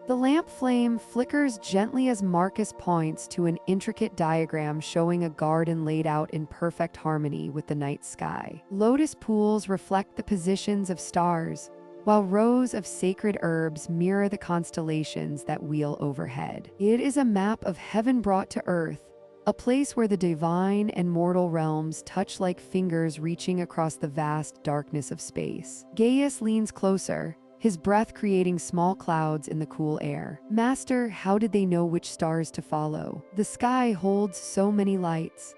A: The lamp flame flickers gently as Marcus points to an intricate diagram showing a garden laid out in perfect harmony with the night sky. Lotus pools reflect the positions of stars, while rows of sacred herbs mirror the constellations that wheel overhead. It is a map of heaven brought to earth, a place where the divine and mortal realms touch like fingers reaching across the vast darkness of space. Gaius leans closer, his breath creating small clouds in the cool air. Master, how did they know which stars to follow? The sky holds so many lights.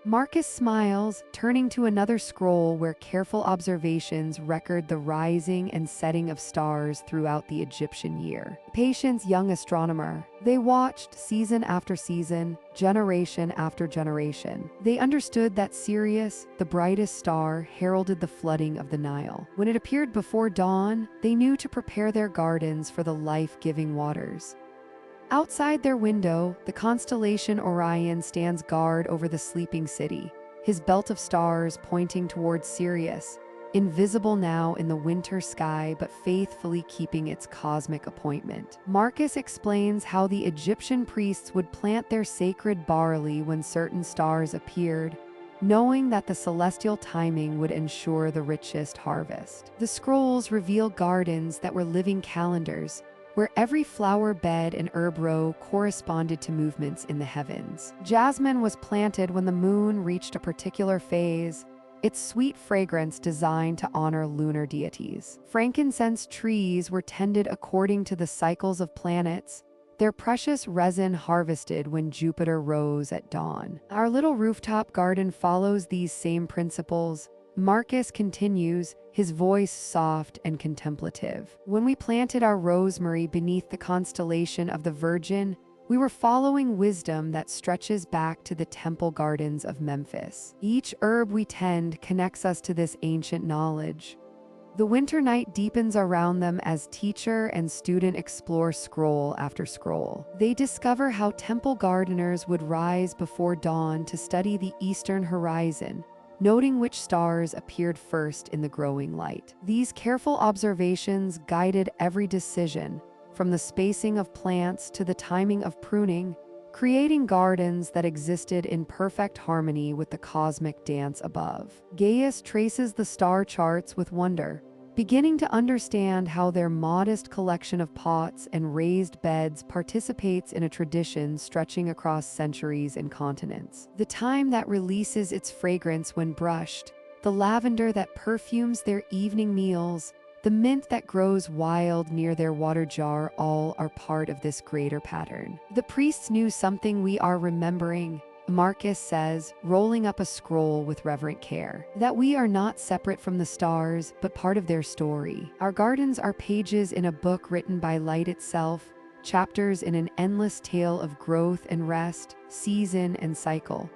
A: Marcus smiles, turning to another scroll where careful observations record the rising and setting of stars throughout the Egyptian year. Patience, young astronomer. They watched season after season, generation after generation. They understood that Sirius, the brightest star, heralded the flooding of the Nile. When it appeared before dawn, they knew to prepare their gardens for the life-giving waters. Outside their window, the constellation Orion stands guard over the sleeping city, his belt of stars pointing towards Sirius, invisible now in the winter sky but faithfully keeping its cosmic appointment. Marcus explains how the Egyptian priests would plant their sacred barley when certain stars appeared, knowing that the celestial timing would ensure the richest harvest. The scrolls reveal gardens that were living calendars, where every flower bed and herb row corresponded to movements in the heavens. Jasmine was planted when the moon reached a particular phase, its sweet fragrance designed to honor lunar deities. Frankincense trees were tended according to the cycles of planets, their precious resin harvested when Jupiter rose at dawn. Our little rooftop garden follows these same principles. Marcus continues, his voice soft and contemplative. When we planted our rosemary beneath the constellation of the Virgin, we were following wisdom that stretches back to the temple gardens of Memphis. Each herb we tend connects us to this ancient knowledge. The winter night deepens around them as teacher and student explore scroll after scroll. They discover how temple gardeners would rise before dawn to study the eastern horizon, noting which stars appeared first in the growing light. These careful observations guided every decision, from the spacing of plants to the timing of pruning, creating gardens that existed in perfect harmony with the cosmic dance above. Gaius traces the star charts with wonder, beginning to understand how their modest collection of pots and raised beds participates in a tradition stretching across centuries and continents. The thyme that releases its fragrance when brushed, the lavender that perfumes their evening meals, the mint that grows wild near their water jar, all are part of this greater pattern. The priests knew something we are remembering, Marcus says, rolling up a scroll with reverent care, that we are not separate from the stars, but part of their story. Our gardens are pages in a book written by light itself, chapters in an endless tale of growth and rest, season and cycle.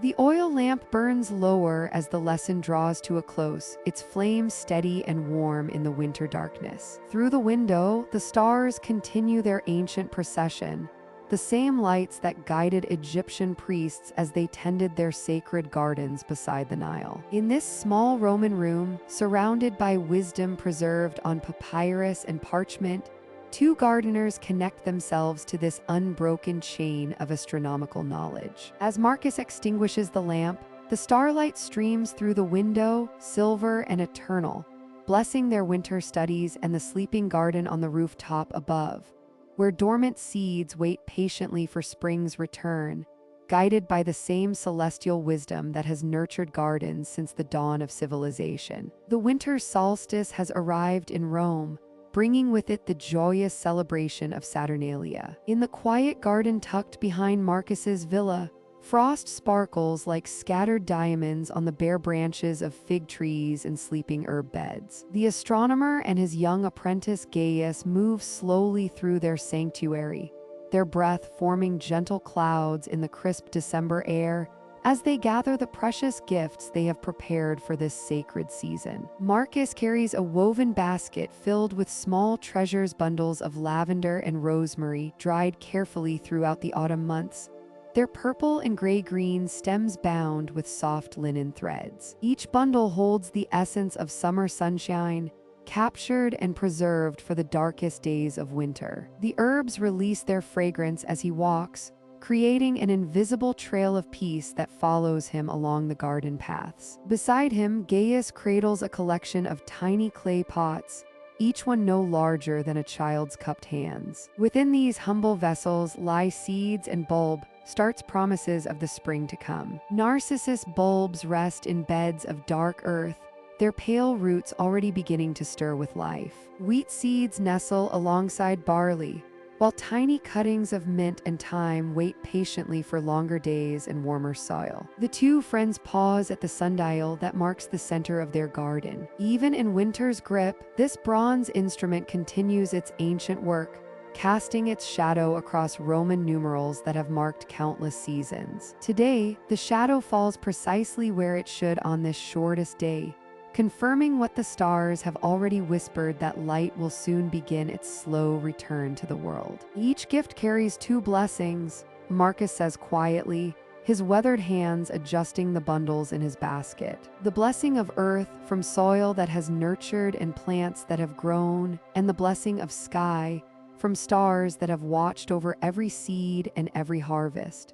A: The oil lamp burns lower as the lesson draws to a close, its flame steady and warm in the winter darkness. Through the window, the stars continue their ancient procession, the same lights that guided Egyptian priests as they tended their sacred gardens beside the Nile. In this small Roman room, surrounded by wisdom preserved on papyrus and parchment, two gardeners connect themselves to this unbroken chain of astronomical knowledge. As Marcus extinguishes the lamp, the starlight streams through the window, silver and eternal, blessing their winter studies and the sleeping garden on the rooftop above, where dormant seeds wait patiently for spring's return, guided by the same celestial wisdom that has nurtured gardens since the dawn of civilization. The winter solstice has arrived in Rome, bringing with it the joyous celebration of Saturnalia. In the quiet garden tucked behind Marcus's villa, frost sparkles like scattered diamonds on the bare branches of fig trees and sleeping herb beds. The astronomer and his young apprentice Gaius move slowly through their sanctuary, their breath forming gentle clouds in the crisp December air, as they gather the precious gifts they have prepared for this sacred season. Marcus carries a woven basket filled with small treasures, bundles of lavender and rosemary dried carefully throughout the autumn months, their purple and gray-green stems bound with soft linen threads. Each bundle holds the essence of summer sunshine, captured and preserved for the darkest days of winter. The herbs release their fragrance as he walks, creating an invisible trail of peace that follows him along the garden paths. Beside him, Gaius cradles a collection of tiny clay pots, each one no larger than a child's cupped hands. Within these humble vessels lie seeds and bulb, starts promises of the spring to come. Narcissus bulbs rest in beds of dark earth, their pale roots already beginning to stir with life. Wheat seeds nestle alongside barley, while tiny cuttings of mint and thyme wait patiently for longer days and warmer soil. The two friends pause at the sundial that marks the center of their garden. Even in winter's grip, this bronze instrument continues its ancient work, casting its shadow across Roman numerals that have marked countless seasons. Today, the shadow falls precisely where it should on this shortest day, confirming what the stars have already whispered, that light will soon begin its slow return to the world. Each gift carries two blessings, Marcus says quietly, his weathered hands adjusting the bundles in his basket. The blessing of earth, from soil that has nurtured and plants that have grown, and the blessing of sky, from stars that have watched over every seed and every harvest.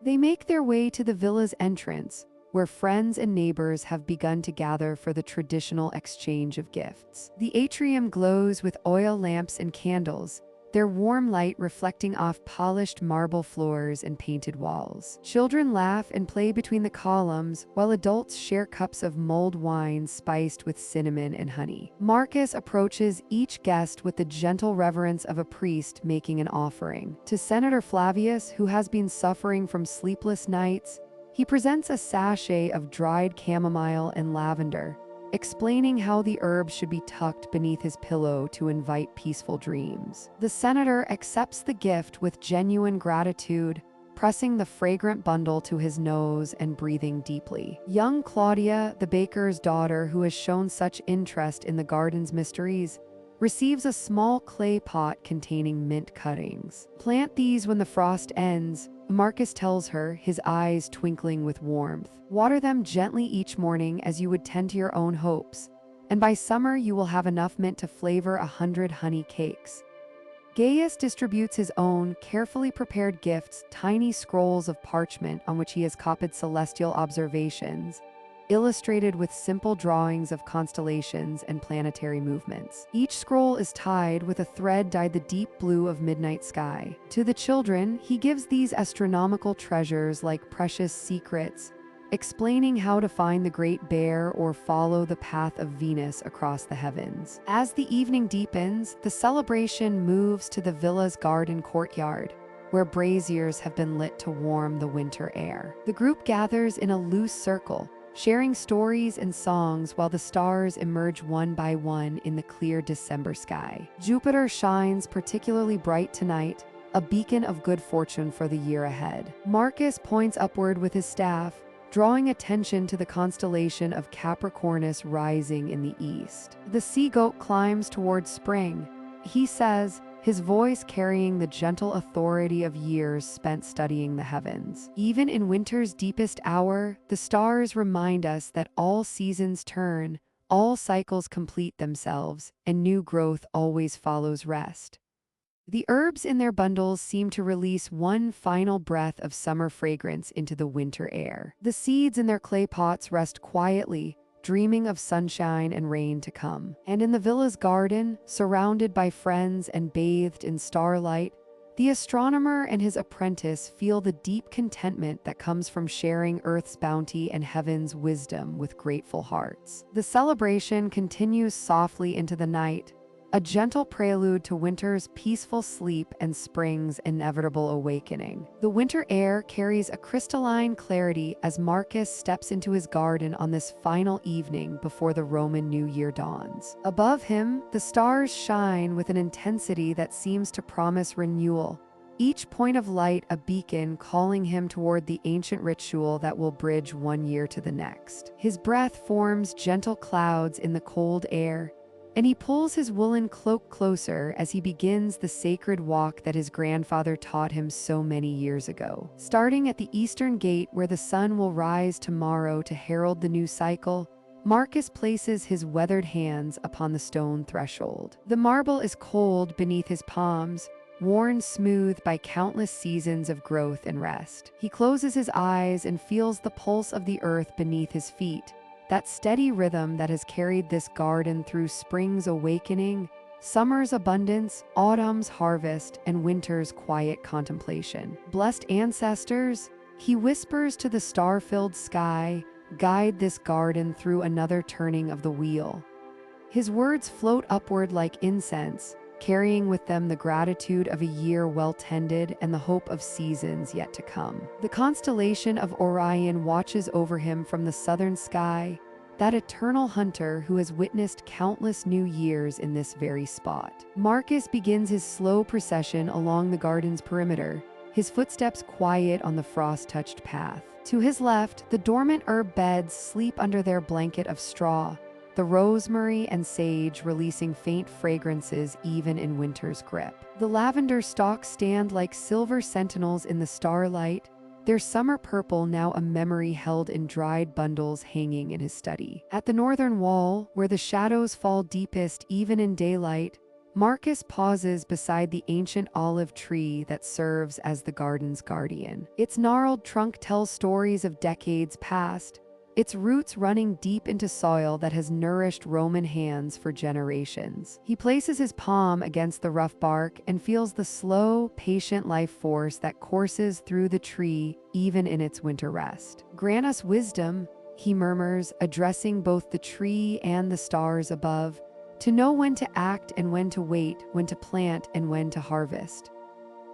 A: They make their way to the villa's entrance, where friends and neighbors have begun to gather for the traditional exchange of gifts. The atrium glows with oil lamps and candles, their warm light reflecting off polished marble floors and painted walls. Children laugh and play between the columns, while adults share cups of mulled wine spiced with cinnamon and honey. Marcus approaches each guest with the gentle reverence of a priest making an offering. To Senator Flavius, who has been suffering from sleepless nights, he presents a sachet of dried chamomile and lavender, explaining how the herb should be tucked beneath his pillow to invite peaceful dreams. The senator accepts the gift with genuine gratitude, pressing the fragrant bundle to his nose and breathing deeply. Young Claudia, the baker's daughter who has shown such interest in the garden's mysteries, receives a small clay pot containing mint cuttings. Plant these when the frost ends, Marcus tells her, his eyes twinkling with warmth. Water them gently each morning as you would tend to your own hopes, and by summer you will have enough mint to flavor 100 honey cakes. Gaius distributes his own carefully prepared gifts, tiny scrolls of parchment on which he has copied celestial observations, illustrated with simple drawings of constellations and planetary movements. Each scroll is tied with a thread dyed the deep blue of midnight sky. To the children, he gives these astronomical treasures like precious secrets, explaining how to find the Great Bear or follow the path of Venus across the heavens. As the evening deepens, the celebration moves to the villa's garden courtyard, where braziers have been lit to warm the winter air. The group gathers in a loose circle, sharing stories and songs while the stars emerge one by one in the clear December sky. Jupiter shines particularly bright tonight, a beacon of good fortune for the year ahead. Marcus points upward with his staff, drawing attention to the constellation of Capricornus rising in the east. The sea goat climbs toward spring, he says, his voice carrying the gentle authority of years spent studying the heavens. Even in winter's deepest hour, the stars remind us that all seasons turn, all cycles complete themselves, and new growth always follows rest. The herbs in their bundles seem to release one final breath of summer fragrance into the winter air. The seeds in their clay pots rest quietly, dreaming of sunshine and rain to come. And in the villa's garden, surrounded by friends and bathed in starlight, the astronomer and his apprentice feel the deep contentment that comes from sharing Earth's bounty and heaven's wisdom with grateful hearts. The celebration continues softly into the night, a gentle prelude to winter's peaceful sleep and spring's inevitable awakening. The winter air carries a crystalline clarity as Marcus steps into his garden on this final evening before the Roman New Year dawns. Above him, the stars shine with an intensity that seems to promise renewal, each point of light a beacon calling him toward the ancient ritual that will bridge one year to the next. His breath forms gentle clouds in the cold air, and he pulls his woolen cloak closer as he begins the sacred walk that his grandfather taught him so many years ago. Starting at the eastern gate where the sun will rise tomorrow to herald the new cycle, Marcus places his weathered hands upon the stone threshold. The marble is cold beneath his palms, worn smooth by countless seasons of growth and rest. He closes his eyes and feels the pulse of the earth beneath his feet, that steady rhythm that has carried this garden through spring's awakening, summer's abundance, autumn's harvest, and winter's quiet contemplation. Blessed ancestors, he whispers to the star-filled sky, guide this garden through another turning of the wheel. His words float upward like incense, carrying with them the gratitude of a year well tended and the hope of seasons yet to come. The constellation of Orion watches over him from the southern sky, that eternal hunter who has witnessed countless new years in this very spot. Marcus begins his slow procession along the garden's perimeter, his footsteps quiet on the frost-touched path. To his left, the dormant herb beds sleep under their blanket of straw, the rosemary and sage releasing faint fragrances even in winter's grip. The lavender stalks stand like silver sentinels in the starlight, their summer purple now a memory held in dried bundles hanging in his study. At the northern wall, where the shadows fall deepest even in daylight, Marcus pauses beside the ancient olive tree that serves as the garden's guardian. Its gnarled trunk tells stories of decades past, its roots running deep into soil that has nourished Roman hands for generations. He places his palm against the rough bark and feels the slow, patient life force that courses through the tree even in its winter rest. "Grant us wisdom," he murmurs, addressing both the tree and the stars above, to know when to act and when to wait, when to plant and when to harvest.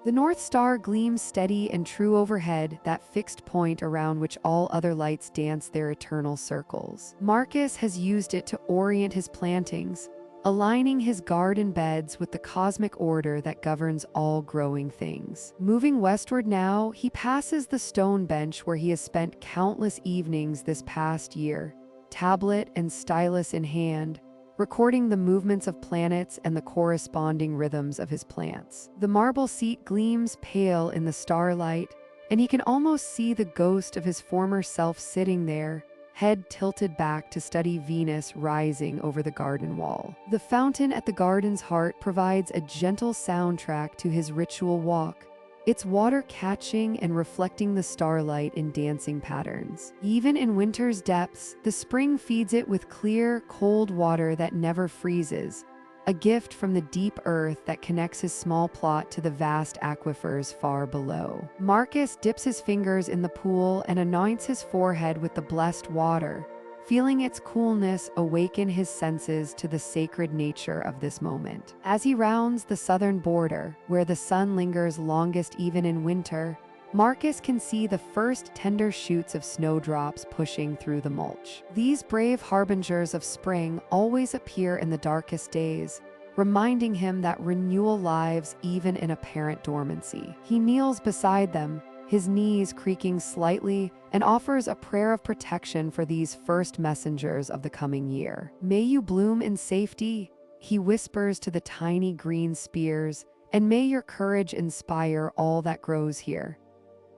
A: The North Star gleams steady and true overhead, that fixed point around which all other lights dance their eternal circles. Marcus has used it to orient his plantings, aligning his garden beds with the cosmic order that governs all growing things. Moving westward now, he passes the stone bench where he has spent countless evenings this past year, tablet and stylus in hand, recording the movements of planets and the corresponding rhythms of his plants. The marble seat gleams pale in the starlight, and he can almost see the ghost of his former self sitting there, head tilted back to study Venus rising over the garden wall. The fountain at the garden's heart provides a gentle soundtrack to his ritual walk, its water catching and reflecting the starlight in dancing patterns. Even in winter's depths, the spring feeds it with clear, cold water that never freezes, a gift from the deep earth that connects his small plot to the vast aquifers far below. Marcus dips his fingers in the pool and anoints his forehead with the blessed water, feeling its coolness awaken his senses to the sacred nature of this moment. As he rounds the southern border, where the sun lingers longest even in winter, Marcus can see the first tender shoots of snowdrops pushing through the mulch. These brave harbingers of spring always appear in the darkest days, reminding him that renewal lives even in apparent dormancy. He kneels beside them, his knees creaking slightly, and offers a prayer of protection for these first messengers of the coming year. "May you bloom in safety," he whispers to the tiny green spears, "and may your courage inspire all that grows here."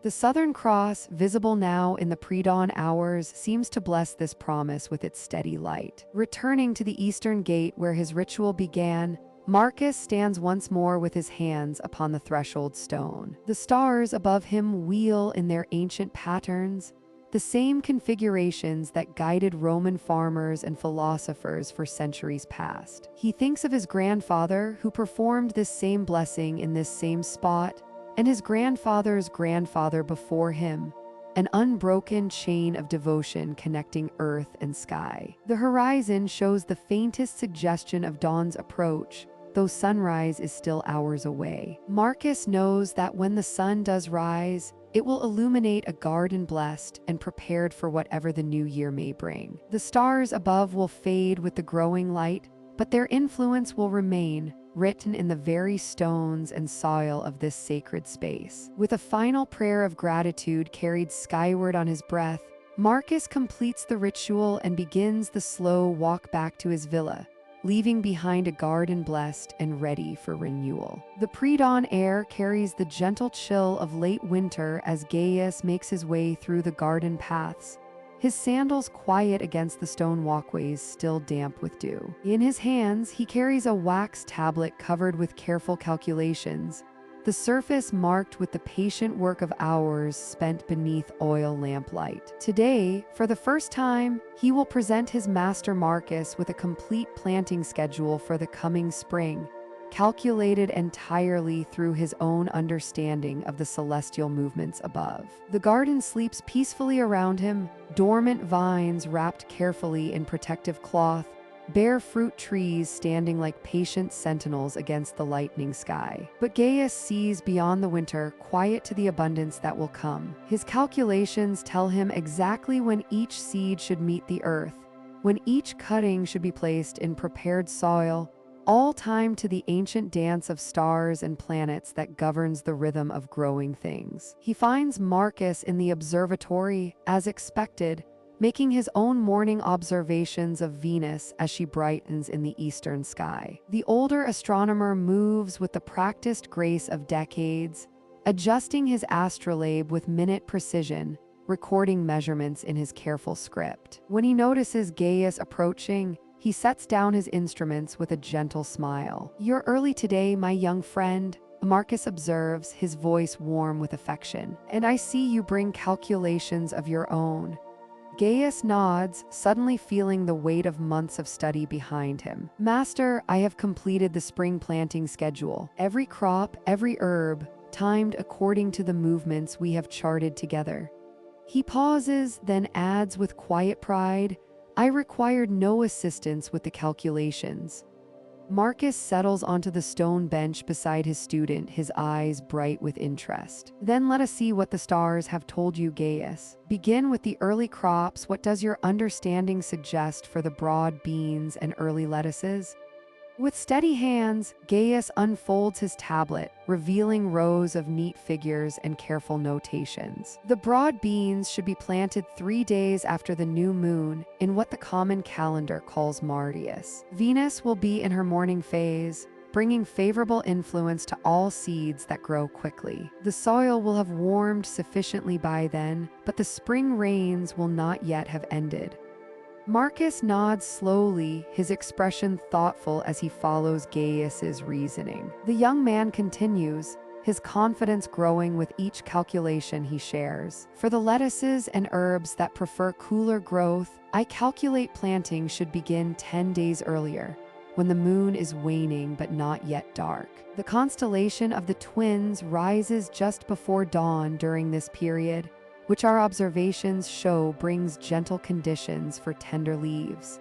A: The Southern Cross, visible now in the pre-dawn hours, seems to bless this promise with its steady light. Returning to the eastern gate where his ritual began, Marcus stands once more with his hands upon the threshold stone. The stars above him wheel in their ancient patterns, the same configurations that guided Roman farmers and philosophers for centuries past. He thinks of his grandfather, who performed this same blessing in this same spot, and his grandfather's grandfather before him, an unbroken chain of devotion connecting earth and sky. The horizon shows the faintest suggestion of dawn's approach, though sunrise is still hours away. Marcus knows that when the sun does rise, it will illuminate a garden blessed and prepared for whatever the new year may bring. The stars above will fade with the growing light, but their influence will remain, written in the very stones and soil of this sacred space. With a final prayer of gratitude carried skyward on his breath, Marcus completes the ritual and begins the slow walk back to his villa, leaving behind a garden blessed and ready for renewal. The pre-dawn air carries the gentle chill of late winter as Gaius makes his way through the garden paths, his sandals quiet against the stone walkways still damp with dew. In his hands, he carries a wax tablet covered with careful calculations, the surface marked with the patient work of hours spent beneath oil lamplight. Today, for the first time, he will present his master Marcus with a complete planting schedule for the coming spring, calculated entirely through his own understanding of the celestial movements above. The garden sleeps peacefully around him, dormant vines wrapped carefully in protective cloth, bare fruit trees standing like patient sentinels against the lightning sky. But Gaius sees beyond the winter, quiet to the abundance that will come. His calculations tell him exactly when each seed should meet the earth, when each cutting should be placed in prepared soil, all timed to the ancient dance of stars and planets that governs the rhythm of growing things. He finds Marcus in the observatory, as expected, making his own morning observations of Venus as she brightens in the eastern sky. The older astronomer moves with the practiced grace of decades, adjusting his astrolabe with minute precision, recording measurements in his careful script. When he notices Gaius approaching, he sets down his instruments with a gentle smile. "You're early today, my young friend," Marcus observes, his voice warm with affection. "And I see you bring calculations of your own." Gaius nods, suddenly feeling the weight of months of study behind him. "Master, I have completed the spring planting schedule. Every crop, every herb, timed according to the movements we have charted together." He pauses, then adds with quiet pride, "I required no assistance with the calculations." Marcus settles onto the stone bench beside his student, his eyes bright with interest. "Then let us see what the stars have told you, Gaius. Begin with the early crops. What does your understanding suggest for the broad beans and early lettuces?" With steady hands, Gaius unfolds his tablet, revealing rows of neat figures and careful notations. The broad beans should be planted 3 days after the new moon, in what the common calendar calls Martius. Venus will be in her morning phase, bringing favorable influence to all seeds that grow quickly. The soil will have warmed sufficiently by then, but the spring rains will not yet have ended. Marcus nods slowly, his expression thoughtful as he follows Gaius's reasoning. The young man continues, his confidence growing with each calculation he shares. "For the lettuces and herbs that prefer cooler growth, I calculate planting should begin 10 days earlier, when the moon is waning but not yet dark. The constellation of the twins rises just before dawn during this period, which our observations show brings gentle conditions for tender leaves.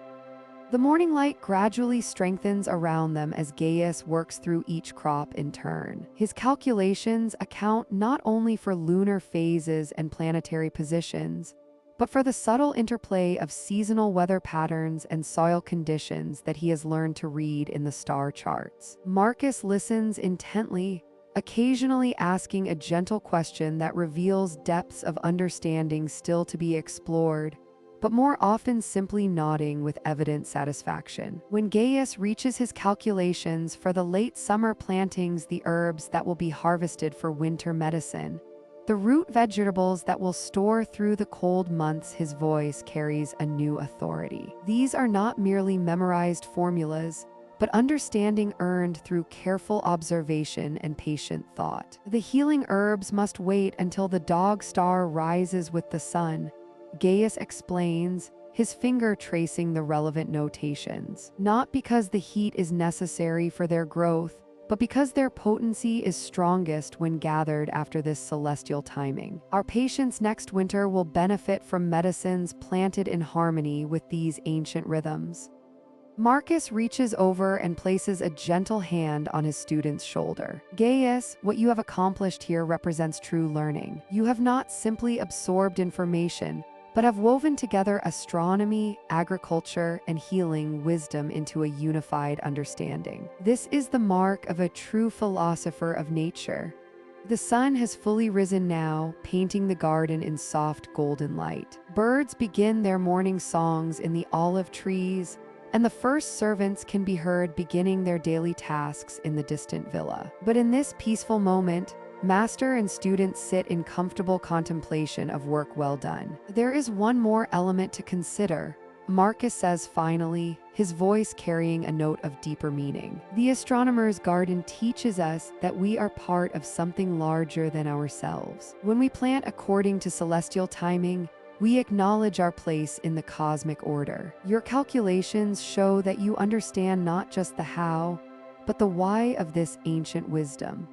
A: The morning light gradually strengthens around them as Gaius works through each crop in turn. His calculations account not only for lunar phases and planetary positions, but for the subtle interplay of seasonal weather patterns and soil conditions that he has learned to read in the star charts. Marcus listens intently, occasionally asking a gentle question that reveals depths of understanding still to be explored, but more often simply nodding with evident satisfaction. When Gaius reaches his calculations for the late summer plantings, the herbs that will be harvested for winter medicine, the root vegetables that will store through the cold months, his voice carries a new authority. These are not merely memorized formulas, but understanding earned through careful observation and patient thought. The healing herbs must wait until the dog star rises with the sun, Gaius explains, his finger tracing the relevant notations. Not because the heat is necessary for their growth, but because their potency is strongest when gathered after this celestial timing. Our patients next winter will benefit from medicines planted in harmony with these ancient rhythms. Marcus reaches over and places a gentle hand on his student's shoulder. "Gaius, what you have accomplished here represents true learning. You have not simply absorbed information, but have woven together astronomy, agriculture, and healing wisdom into a unified understanding. This is the mark of a true philosopher of nature. The sun has fully risen now, painting the garden in soft golden light. Birds begin their morning songs in the olive trees, and the first servants can be heard beginning their daily tasks in the distant villa. But in this peaceful moment, master and student sit in comfortable contemplation of work well done. There is one more element to consider, Marcus says finally, his voice carrying a note of deeper meaning. The astronomer's garden teaches us that we are part of something larger than ourselves. When we plant according to celestial timing, we acknowledge our place in the cosmic order. Your calculations show that you understand not just the how, but the why of this ancient wisdom.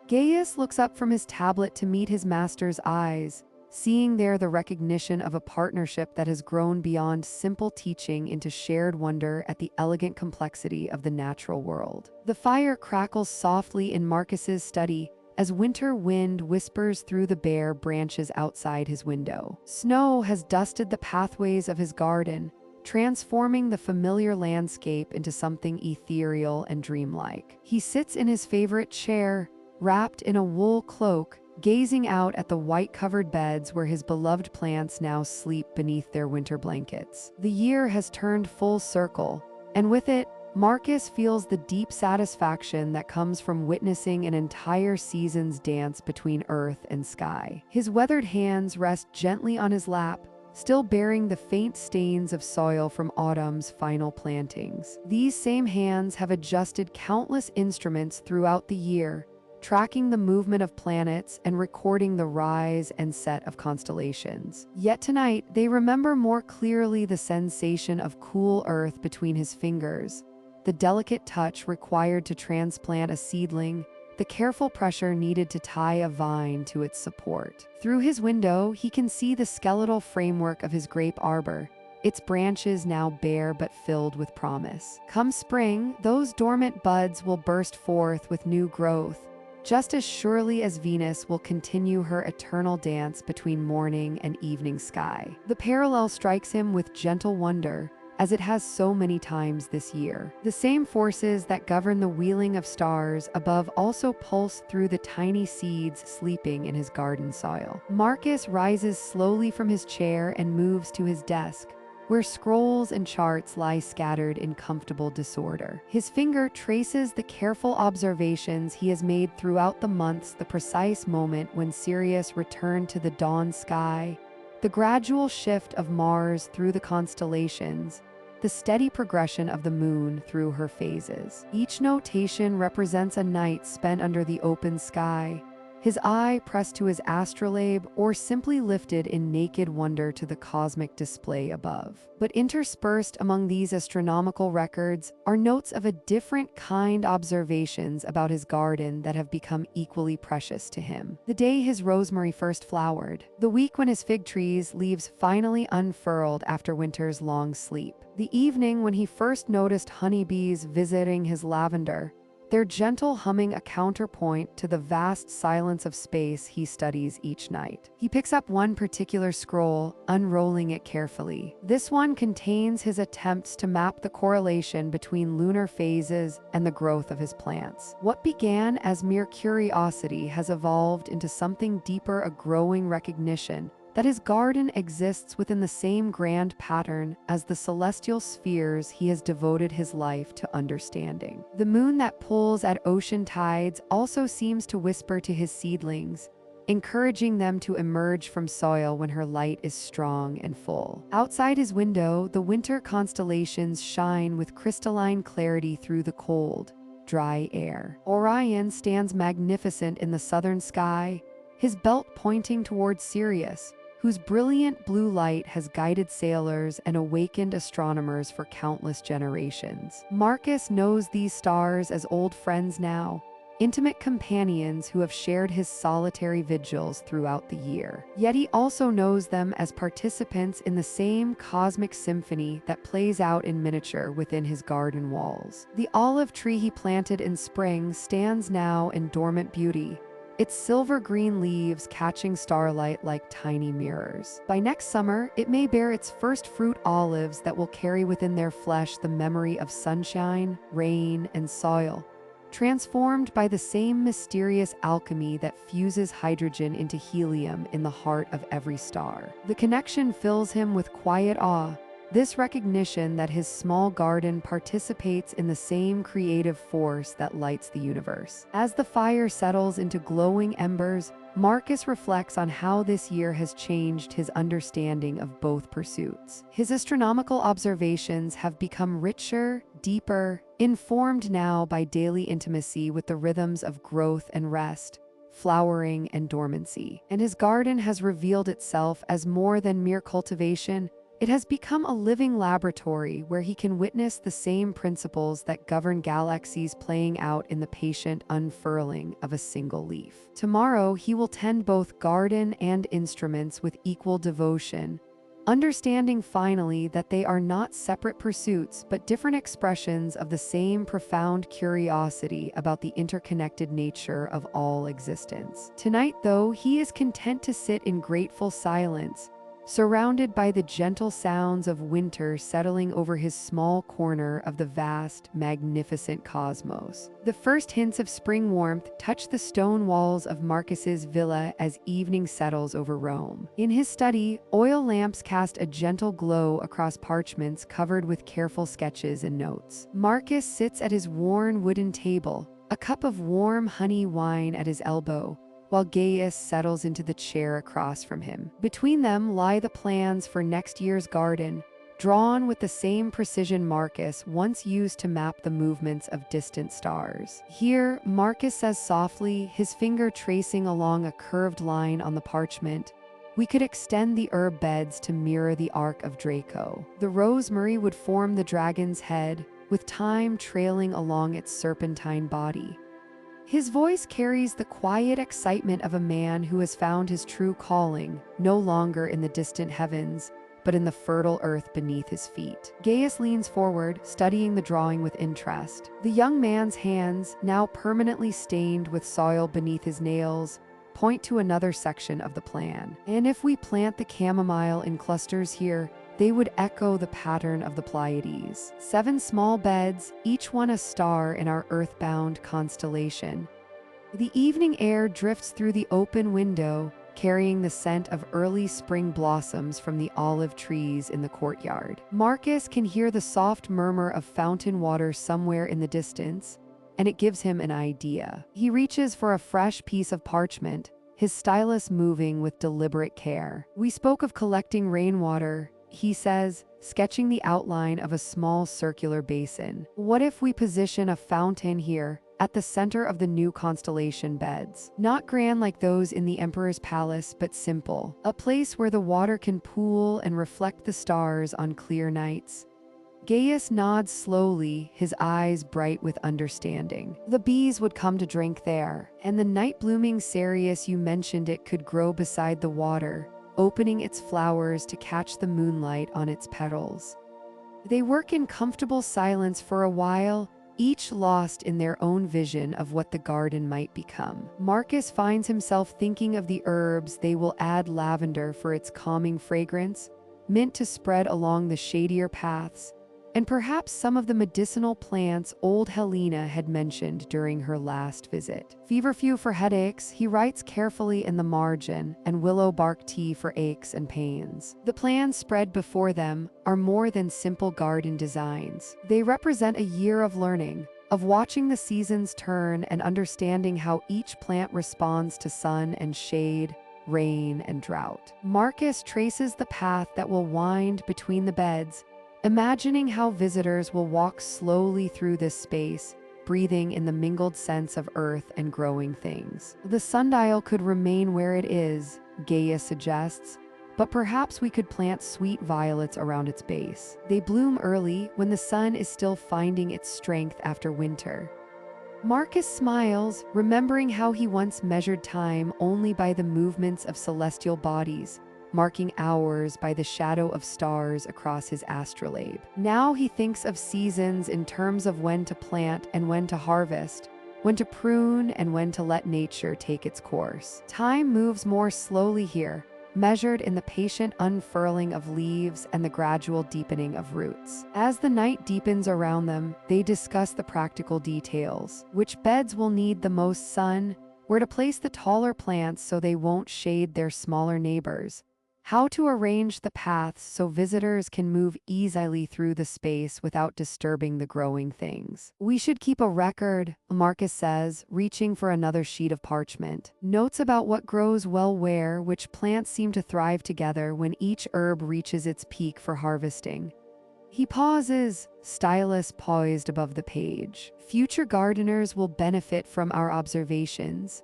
A: Gaius looks up from his tablet to meet his master's eyes, seeing there the recognition of a partnership that has grown beyond simple teaching into shared wonder at the elegant complexity of the natural world. The fire crackles softly in Marcus's study as winter wind whispers through the bare branches outside his window. Snow has dusted the pathways of his garden, transforming the familiar landscape into something ethereal and dreamlike. He sits in his favorite chair, wrapped in a wool cloak, gazing out at the white-covered beds where his beloved plants now sleep beneath their winter blankets. The year has turned full circle, and with it, Marcus feels the deep satisfaction that comes from witnessing an entire season's dance between earth and sky. His weathered hands rest gently on his lap, still bearing the faint stains of soil from autumn's final plantings. These same hands have adjusted countless instruments throughout the year, tracking the movement of planets and recording the rise and set of constellations. Yet tonight, they remember more clearly the sensation of cool earth between his fingers, the delicate touch required to transplant a seedling, the careful pressure needed to tie a vine to its support. Through his window, he can see the skeletal framework of his grape arbor, its branches now bare but filled with promise. Come spring, those dormant buds will burst forth with new growth, just as surely as Venus will continue her eternal dance between morning and evening sky. The parallel strikes him with gentle wonder, as it has so many times this year. The same forces that govern the wheeling of stars above also pulse through the tiny seeds sleeping in his garden soil. Marcus rises slowly from his chair and moves to his desk, where scrolls and charts lie scattered in comfortable disorder. His finger traces the careful observations he has made throughout the months, the precise moment when Sirius returned to the dawn sky, the gradual shift of Mars through the constellations, the steady progression of the moon through her phases. Each notation represents a night spent under the open sky, his eye pressed to his astrolabe or simply lifted in naked wonder to the cosmic display above. But interspersed among these astronomical records are notes of a different kind, observations about his garden that have become equally precious to him. The day his rosemary first flowered, the week when his fig tree's leaves finally unfurled after winter's long sleep, the evening when he first noticed honeybees visiting his lavender, their gentle humming a counterpoint to the vast silence of space he studies each night. He picks up one particular scroll, unrolling it carefully. This one contains his attempts to map the correlation between lunar phases and the growth of his plants. What began as mere curiosity has evolved into something deeper, a growing recognition that his garden exists within the same grand pattern as the celestial spheres he has devoted his life to understanding. The moon that pulls at ocean tides also seems to whisper to his seedlings, encouraging them to emerge from soil when her light is strong and full. Outside his window, the winter constellations shine with crystalline clarity through the cold, dry air. Orion stands magnificent in the southern sky, his belt pointing towards Sirius, whose brilliant blue light has guided sailors and awakened astronomers for countless generations. Marcus knows these stars as old friends now, intimate companions who have shared his solitary vigils throughout the year. Yet he also knows them as participants in the same cosmic symphony that plays out in miniature within his garden walls. The olive tree he planted in spring stands now in dormant beauty, its silver-green leaves catching starlight like tiny mirrors. By next summer, it may bear its first fruit olives that will carry within their flesh the memory of sunshine, rain, and soil, transformed by the same mysterious alchemy that fuses hydrogen into helium in the heart of every star. The connection fills him with quiet awe, this recognition that his small garden participates in the same creative force that lights the universe. As the fire settles into glowing embers, Marcus reflects on how this year has changed his understanding of both pursuits. His astronomical observations have become richer, deeper, informed now by daily intimacy with the rhythms of growth and rest, flowering and dormancy. And his garden has revealed itself as more than mere cultivation. It has become a living laboratory where he can witness the same principles that govern galaxies playing out in the patient unfurling of a single leaf. Tomorrow, he will tend both garden and instruments with equal devotion, understanding finally that they are not separate pursuits but different expressions of the same profound curiosity about the interconnected nature of all existence. Tonight, though, he is content to sit in grateful silence, surrounded by the gentle sounds of winter settling over his small corner of the vast, magnificent cosmos. The first hints of spring warmth touch the stone walls of Marcus's villa as evening settles over Rome. In his study, oil lamps cast a gentle glow across parchments covered with careful sketches and notes. Marcus sits at his worn wooden table, a cup of warm honey wine at his elbow, while Gaius settles into the chair across from him. Between them lie the plans for next year's garden, drawn with the same precision Marcus once used to map the movements of distant stars. Here, Marcus says softly, his finger tracing along a curved line on the parchment, "We could extend the herb beds to mirror the Arc of Draco. The rosemary would form the dragon's head, with time trailing along its serpentine body." His voice carries the quiet excitement of a man who has found his true calling, no longer in the distant heavens, but in the fertile earth beneath his feet. Gaius leans forward, studying the drawing with interest. The young man's hands, now permanently stained with soil beneath his nails, point to another section of the plan. "And if we plant the chamomile in clusters here, they would echo the pattern of the Pleiades. 7 small beds, each one a star in our earthbound constellation." The evening air drifts through the open window, carrying the scent of early spring blossoms from the olive trees in the courtyard. Marcus can hear the soft murmur of fountain water somewhere in the distance, and it gives him an idea. He reaches for a fresh piece of parchment, his stylus moving with deliberate care. "We spoke of collecting rainwater," he says, sketching the outline of a small circular basin. "What if we position a fountain here, at the center of the new constellation beds? Not grand like those in the Emperor's palace, but simple. A place where the water can pool and reflect the stars on clear nights." Gaius nods slowly, his eyes bright with understanding. "The bees would come to drink there, and the night-blooming cereus you mentioned it could grow beside the water, opening its flowers to catch the moonlight on its petals. They work in comfortable silence for a while, each lost in their own vision of what the garden might become." Marcus finds himself thinking of the herbs. They will add lavender for its calming fragrance, mint to spread along the shadier paths, and perhaps some of the medicinal plants old Helena had mentioned during her last visit. "Feverfew for headaches," he writes carefully in the margin, "and willow bark tea for aches and pains." The plans spread before them are more than simple garden designs. They represent a year of learning, of watching the seasons turn and understanding how each plant responds to sun and shade, rain and drought. Marcus traces the path that will wind between the beds, imagining how visitors will walk slowly through this space, breathing in the mingled scents of earth and growing things. "The sundial could remain where it is," Gaius suggests, "but perhaps we could plant sweet violets around its base. They bloom early, when the sun is still finding its strength after winter." Marcus smiles, remembering how he once measured time only by the movements of celestial bodies, marking hours by the shadow of stars across his astrolabe. Now he thinks of seasons in terms of when to plant and when to harvest, when to prune and when to let nature take its course. Time moves more slowly here, measured in the patient unfurling of leaves and the gradual deepening of roots. As the night deepens around them, they discuss the practical details: which beds will need the most sun, where to place the taller plants so they won't shade their smaller neighbors, how to arrange the paths so visitors can move easily through the space without disturbing the growing things. "We should keep a record," Marcus says, reaching for another sheet of parchment. "Notes about what grows well where, which plants seem to thrive together when each herb reaches its peak for harvesting." He pauses, stylus poised above the page. "Future gardeners will benefit from our observations."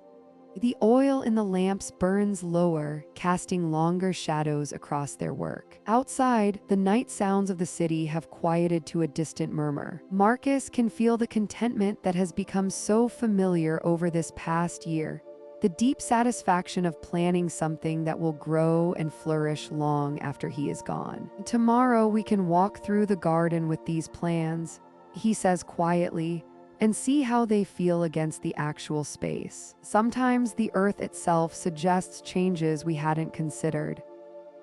A: The oil in the lamps burns lower, casting longer shadows across their work. Outside, the night sounds of the city have quieted to a distant murmur. Marcus can feel the contentment that has become so familiar over this past year, the deep satisfaction of planning something that will grow and flourish long after he is gone. "Tomorrow we can walk through the garden with these plans," he says quietly, "and see how they feel against the actual space. Sometimes the earth itself suggests changes we hadn't considered."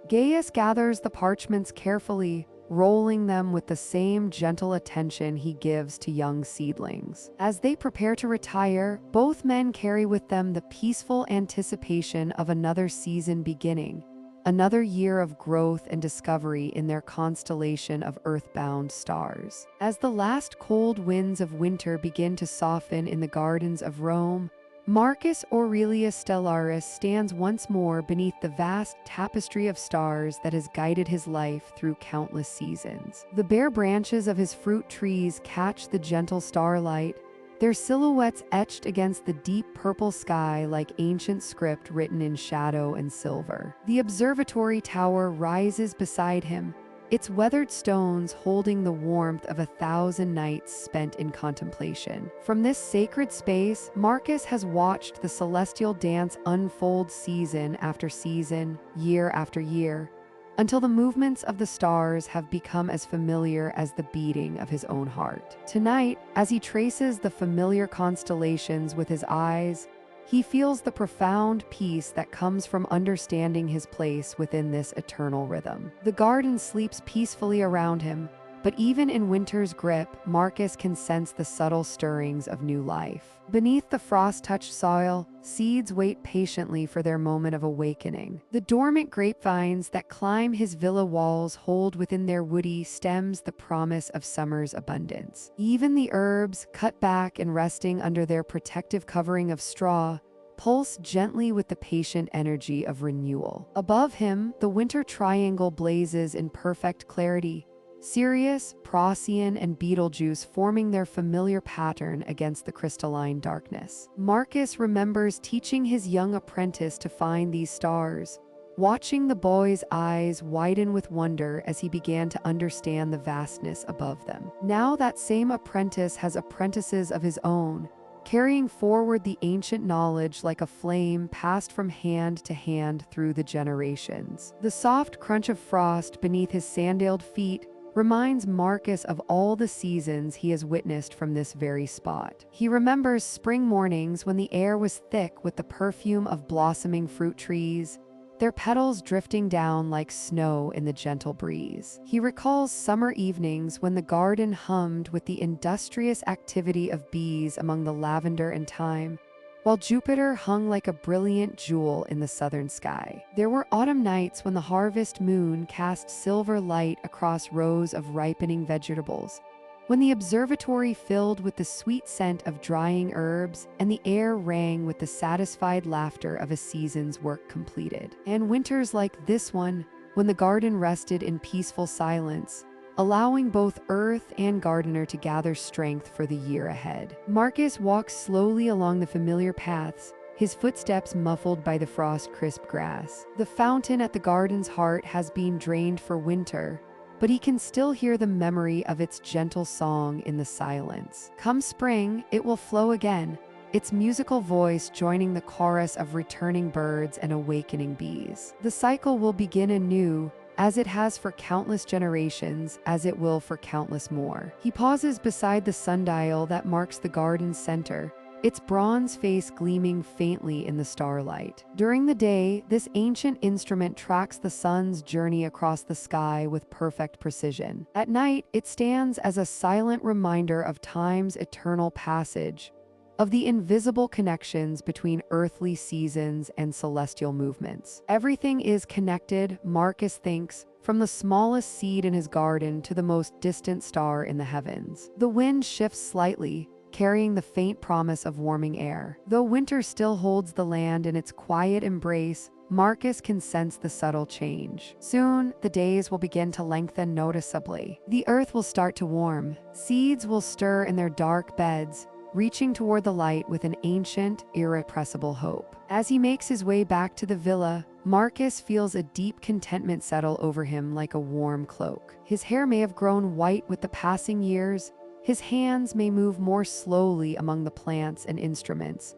A: Gaius gathers the parchments carefully, rolling them with the same gentle attention he gives to young seedlings. As they prepare to retire, both men carry with them the peaceful anticipation of another season beginning, another year of growth and discovery in their constellation of earthbound stars. As the last cold winds of winter begin to soften in the gardens of Rome, Marcus Aurelius Stellaris stands once more beneath the vast tapestry of stars that has guided his life through countless seasons. The bare branches of his fruit trees catch the gentle starlight, their silhouettes etched against the deep purple sky like ancient script written in shadow and silver. The observatory tower rises beside him, its weathered stones holding the warmth of 1,000 nights spent in contemplation. From this sacred space, Marcus has watched the celestial dance unfold season after season, year after year, until the movements of the stars have become as familiar as the beating of his own heart. Tonight, as he traces the familiar constellations with his eyes, he feels the profound peace that comes from understanding his place within this eternal rhythm. The garden sleeps peacefully around him, but even in winter's grip, Marcus can sense the subtle stirrings of new life. Beneath the frost-touched soil, seeds wait patiently for their moment of awakening. The dormant grapevines that climb his villa walls hold within their woody stems the promise of summer's abundance. Even the herbs, cut back and resting under their protective covering of straw, pulse gently with the patient energy of renewal. Above him, the winter triangle blazes in perfect clarity, Sirius, Procyon, and Betelgeuse forming their familiar pattern against the crystalline darkness. Marcus remembers teaching his young apprentice to find these stars, watching the boy's eyes widen with wonder as he began to understand the vastness above them. Now that same apprentice has apprentices of his own, carrying forward the ancient knowledge like a flame passed from hand to hand through the generations. The soft crunch of frost beneath his sandaled feet reminds Marcus of all the seasons he has witnessed from this very spot. He remembers spring mornings when the air was thick with the perfume of blossoming fruit trees, their petals drifting down like snow in the gentle breeze. He recalls summer evenings when the garden hummed with the industrious activity of bees among the lavender and thyme, while Jupiter hung like a brilliant jewel in the southern sky. There were autumn nights when the harvest moon cast silver light across rows of ripening vegetables, when the observatory filled with the sweet scent of drying herbs and the air rang with the satisfied laughter of a season's work completed. And winters like this one, when the garden rested in peaceful silence, allowing both earth and gardener to gather strength for the year ahead. Marcus walks slowly along the familiar paths, his footsteps muffled by the frost-crisp grass. The fountain at the garden's heart has been drained for winter, but he can still hear the memory of its gentle song in the silence. Come spring, it will flow again, its musical voice joining the chorus of returning birds and awakening bees. The cycle will begin anew, as it has for countless generations, as it will for countless more. He pauses beside the sundial that marks the garden's center, its bronze face gleaming faintly in the starlight. During the day, this ancient instrument tracks the sun's journey across the sky with perfect precision. At night, it stands as a silent reminder of time's eternal passage, of the invisible connections between earthly seasons and celestial movements. Everything is connected, Marcus thinks, from the smallest seed in his garden to the most distant star in the heavens. The wind shifts slightly, carrying the faint promise of warming air. Though winter still holds the land in its quiet embrace, Marcus can sense the subtle change. Soon, the days will begin to lengthen noticeably. The earth will start to warm. Seeds will stir in their dark beds, reaching toward the light with an ancient, irrepressible hope. As he makes his way back to the villa, Marcus feels a deep contentment settle over him like a warm cloak. His hair may have grown white with the passing years, his hands may move more slowly among the plants and instruments,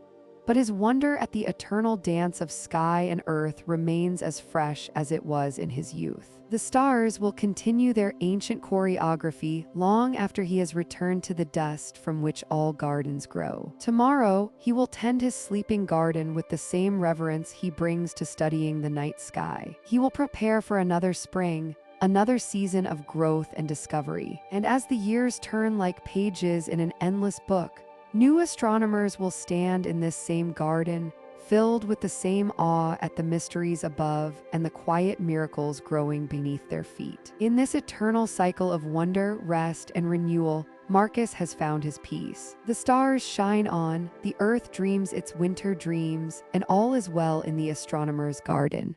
A: but his wonder at the eternal dance of sky and earth remains as fresh as it was in his youth. The stars will continue their ancient choreography long after he has returned to the dust from which all gardens grow. Tomorrow, he will tend his sleeping garden with the same reverence he brings to studying the night sky. He will prepare for another spring, another season of growth and discovery. And as the years turn like pages in an endless book, new astronomers will stand in this same garden, filled with the same awe at the mysteries above and the quiet miracles growing beneath their feet. In this eternal cycle of wonder, rest, and renewal, Marcus has found his peace. The stars shine on, the earth dreams its winter dreams, and all is well in the astronomer's garden.